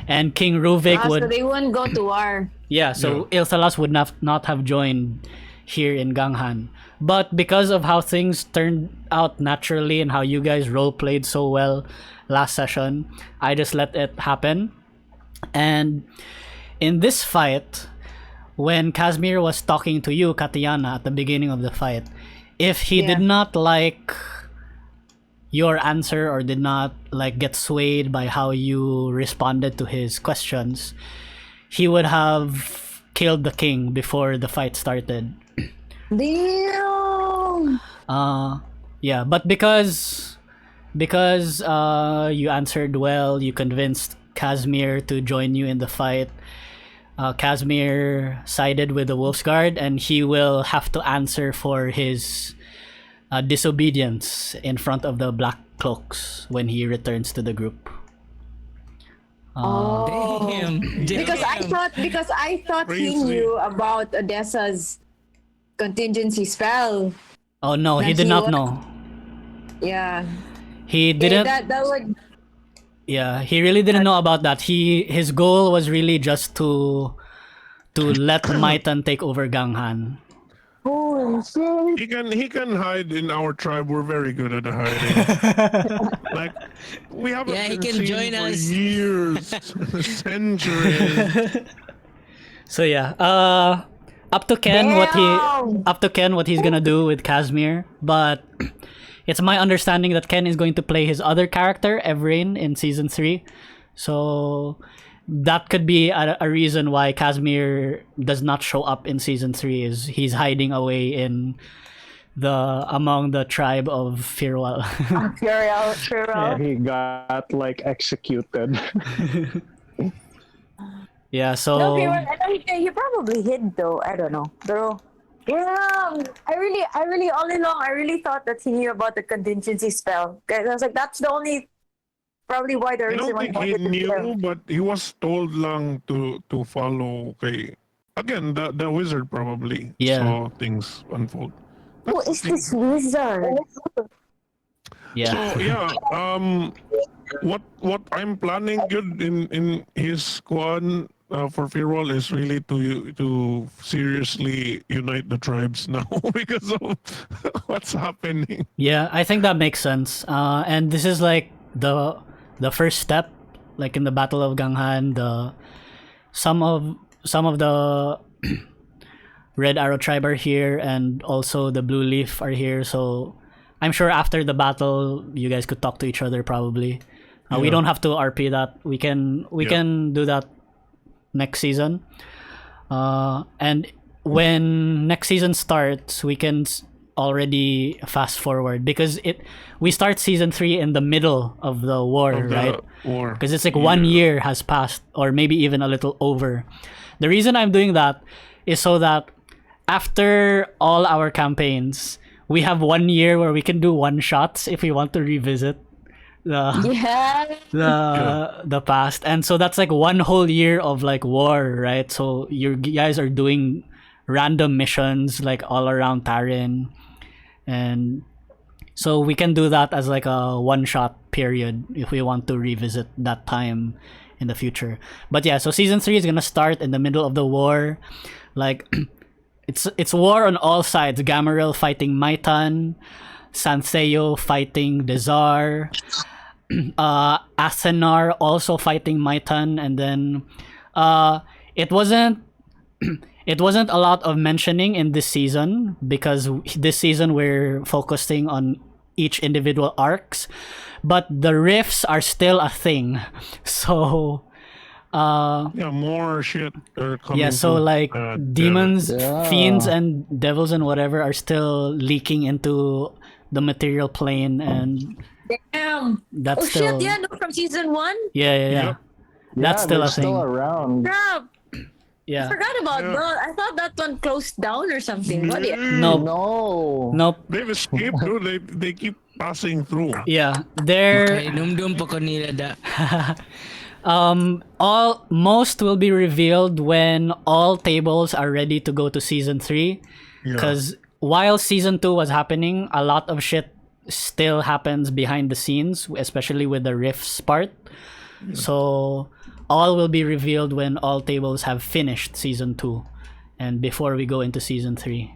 Speaker 1: And King Ruvik would.
Speaker 11: So they wouldn't go to war.
Speaker 1: Yeah, so Ilthalas would not have joined here in Ganghan. But because of how things turned out naturally and how you guys role played so well last session, I just let it happen. And in this fight, when Casmyr was talking to you, Kattiana, at the beginning of the fight, if he did not like your answer or did not like get swayed by how you responded to his questions, he would have killed the king before the fight started.
Speaker 11: Damn.
Speaker 1: Yeah, but because you answered well, you convinced Casmyr to join you in the fight. Casmyr sided with the Wolf's Guard, and he will have to answer for his disobedience in front of the Black Cloaks when he returns to the group.
Speaker 9: Damn.
Speaker 11: Because I thought he knew about Odessa's contingency spell.
Speaker 1: Oh no, he did not know.
Speaker 11: Yeah.
Speaker 1: He didn't.
Speaker 11: That would.
Speaker 1: Yeah, he really didn't know about that. His goal was really just to let Maitan take over Ganghan.
Speaker 6: He can hide in our tribe. We're very good at hiding. Like we haven't
Speaker 9: Yeah, he
Speaker 6: been
Speaker 9: can
Speaker 6: seen
Speaker 9: join
Speaker 6: for
Speaker 9: us.
Speaker 6: years, centuries.
Speaker 1: So yeah, up to Ken what he's gonna do with Casmyr, but it's my understanding that Ken is going to play his other character, Evrain, in season 3. So that could be a reason why Casmyr does not show up in season 3, is he's hiding away in among the tribe of Fir'ual.
Speaker 12: Yeah, he got like executed.
Speaker 1: Yeah, so
Speaker 11: No, he probably hid though. I don't know, bro. Yeah, I really all along I really thought that he knew about the contingency spell. 'Cause I was like, that's the only probably why the
Speaker 6: I
Speaker 11: reason
Speaker 6: don't
Speaker 11: why
Speaker 6: think he
Speaker 11: wanted to
Speaker 6: knew,
Speaker 11: kill.
Speaker 6: but he was told lang to follow. Okay, again, the wizard probably saw things unfold.
Speaker 11: Who is this wizard?
Speaker 1: yeah.
Speaker 6: So yeah, what I'm planning good in his squad for Fir'ual is really to seriously unite the tribes now because of what's happening.
Speaker 1: Yeah, I think that makes sense. And this is like the first step, like in the Battle of Ganghan. Some of the Red Arrow tribe are here, and also the Blue Leaf are here. So I'm sure after the battle, you guys could talk to each other probably. We don't have to RP that. We can do that next season. And when next season starts, we can already fast forward because we start season 3 in the middle of the war, right?
Speaker 6: War.
Speaker 1: Because it's like 1 year has passed, or maybe even a little over. The reason I'm doing that is so that after all our campaigns, we have 1 year where we can do one shots if we want to revisit the past. And so that's like 1 whole year of like war, right? So you guys are doing random missions like all around Tarin, and so we can do that as like a one shot period if we want to revisit that time in the future. But yeah, so season 3 is gonna start in the middle of the war. Like it's war on all sides. Gamaril fighting Maitan, Sanseyo fighting Desar, Asenar also fighting Maitan, and then it wasn't a lot of mentioning in this season because this season we're focusing on each individual arcs, but the rifts are still a thing. So
Speaker 6: more shit are coming.
Speaker 1: so like demons,
Speaker 12: Yeah.
Speaker 1: fiends, and devils and whatever are still leaking into the material plane, and
Speaker 11: Damn.
Speaker 1: that's
Speaker 11: Oh
Speaker 1: still
Speaker 11: shit! Yeah, no, from season 1.
Speaker 1: yeah. That's still
Speaker 12: they're
Speaker 1: a thing.
Speaker 12: still around.
Speaker 11: Crap. I
Speaker 1: Yeah.
Speaker 11: forgot about that. I thought that one closed down or something. What?
Speaker 1: Nope.
Speaker 12: No.
Speaker 1: Nope.
Speaker 6: They've escaped, dude. They keep passing through.
Speaker 1: Yeah. They're
Speaker 9: Numdum pa ko nila da.
Speaker 1: most will be revealed when all tables are ready to go to season 3, because while season 2 was happening, a lot of shit still happens behind the scenes, especially with the rifts part. So all will be revealed when all tables have finished season 2 and before we go into season 3.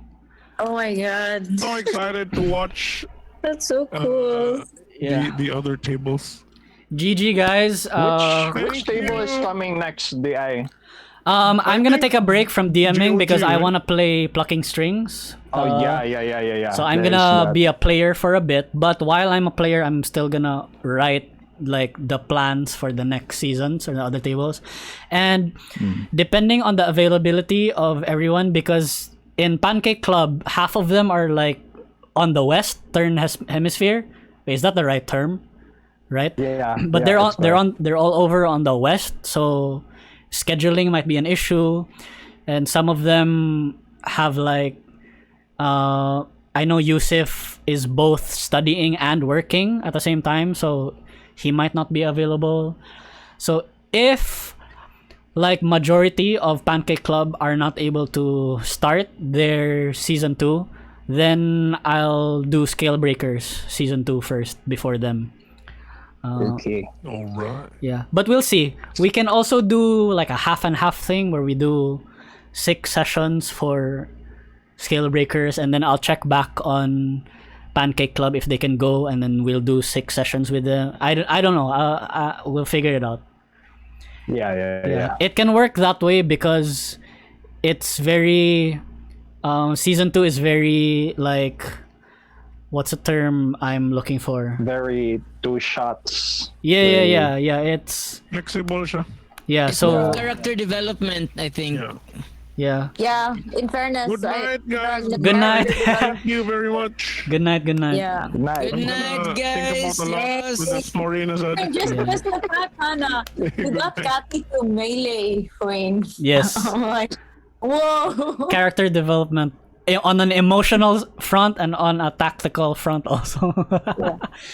Speaker 11: Oh my god.
Speaker 6: So excited to watch
Speaker 11: That's so cool.
Speaker 6: the other tables.
Speaker 1: GG guys.
Speaker 12: Which table is coming next, DI?
Speaker 1: I'm gonna take a break from DMing
Speaker 6: GOG,
Speaker 1: because I
Speaker 6: right?
Speaker 1: wanna play plucking strings.
Speaker 12: Oh yeah.
Speaker 1: So I'm
Speaker 12: There is
Speaker 1: gonna
Speaker 12: that.
Speaker 1: be a player for a bit, but while I'm a player, I'm still gonna write like the plans for the next seasons or the other tables, and depending on the availability of everyone, because in Pancake Club, half of them are like on the western hemisphere. Wait, is that the right term? Right?
Speaker 12: Yeah.
Speaker 1: But
Speaker 12: yeah,
Speaker 1: they're all over on the west, so scheduling might be an issue, and some of them have like I know Yusuf is both studying and working at the same time, so he might not be available. So if like majority of Pancake Club are not able to start their season 2, then I'll do Scale Breakers season 2 first before them.
Speaker 12: Okay.
Speaker 6: All right.
Speaker 1: Yeah, but we'll see. We can also do like a half and half thing where we do 6 sessions for Scale Breakers, and then I'll check back on Pancake Club if they can go, and then we'll do 6 sessions with them. I don't know. We'll figure it out.
Speaker 12: Yeah.
Speaker 1: It can work that way because it's very season 2 is very like, what's the term I'm looking for?
Speaker 12: Very 2 shots.
Speaker 1: Yeah. It's
Speaker 6: Flexible siya.
Speaker 1: yeah. So
Speaker 9: Character development, I think.
Speaker 6: Yeah.
Speaker 1: yeah.
Speaker 11: In fairness,
Speaker 6: Good night, guys.
Speaker 1: Good night.
Speaker 6: Thank you very much.
Speaker 1: Good night.
Speaker 11: Yeah.
Speaker 12: Good night.
Speaker 9: Good night, guys.
Speaker 6: Think about a lot with the story na sa
Speaker 11: And just the fact, Hannah, you got Kathy to melee, Wayne.
Speaker 1: Yes.
Speaker 11: I'm like, whoa.
Speaker 1: Character development on an emotional front and on a tactical front also.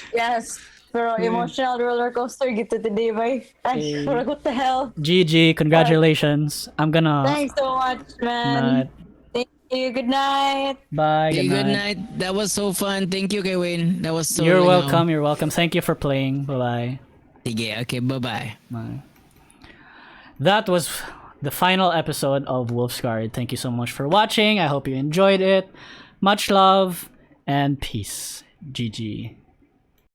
Speaker 11: Yes. Pero emotional roller coaster gitu today, boy. Ay, what the hell?
Speaker 1: GG, congratulations. I'm gonna
Speaker 11: Thanks so much, man.
Speaker 1: Night.
Speaker 11: Thank you. Good night.
Speaker 1: Bye.
Speaker 9: Hey,
Speaker 1: Good
Speaker 9: good
Speaker 1: night.
Speaker 9: night. That was so fun. Thank you, Kevin. That was so.
Speaker 1: You're welcome. You're welcome. Thank you for playing. Bye-bye.
Speaker 9: Sige, okay, bye-bye.
Speaker 1: Bye. That was the final episode of Wolf's Guard. Thank you so much for watching. I hope you enjoyed it. Much love and peace. GG.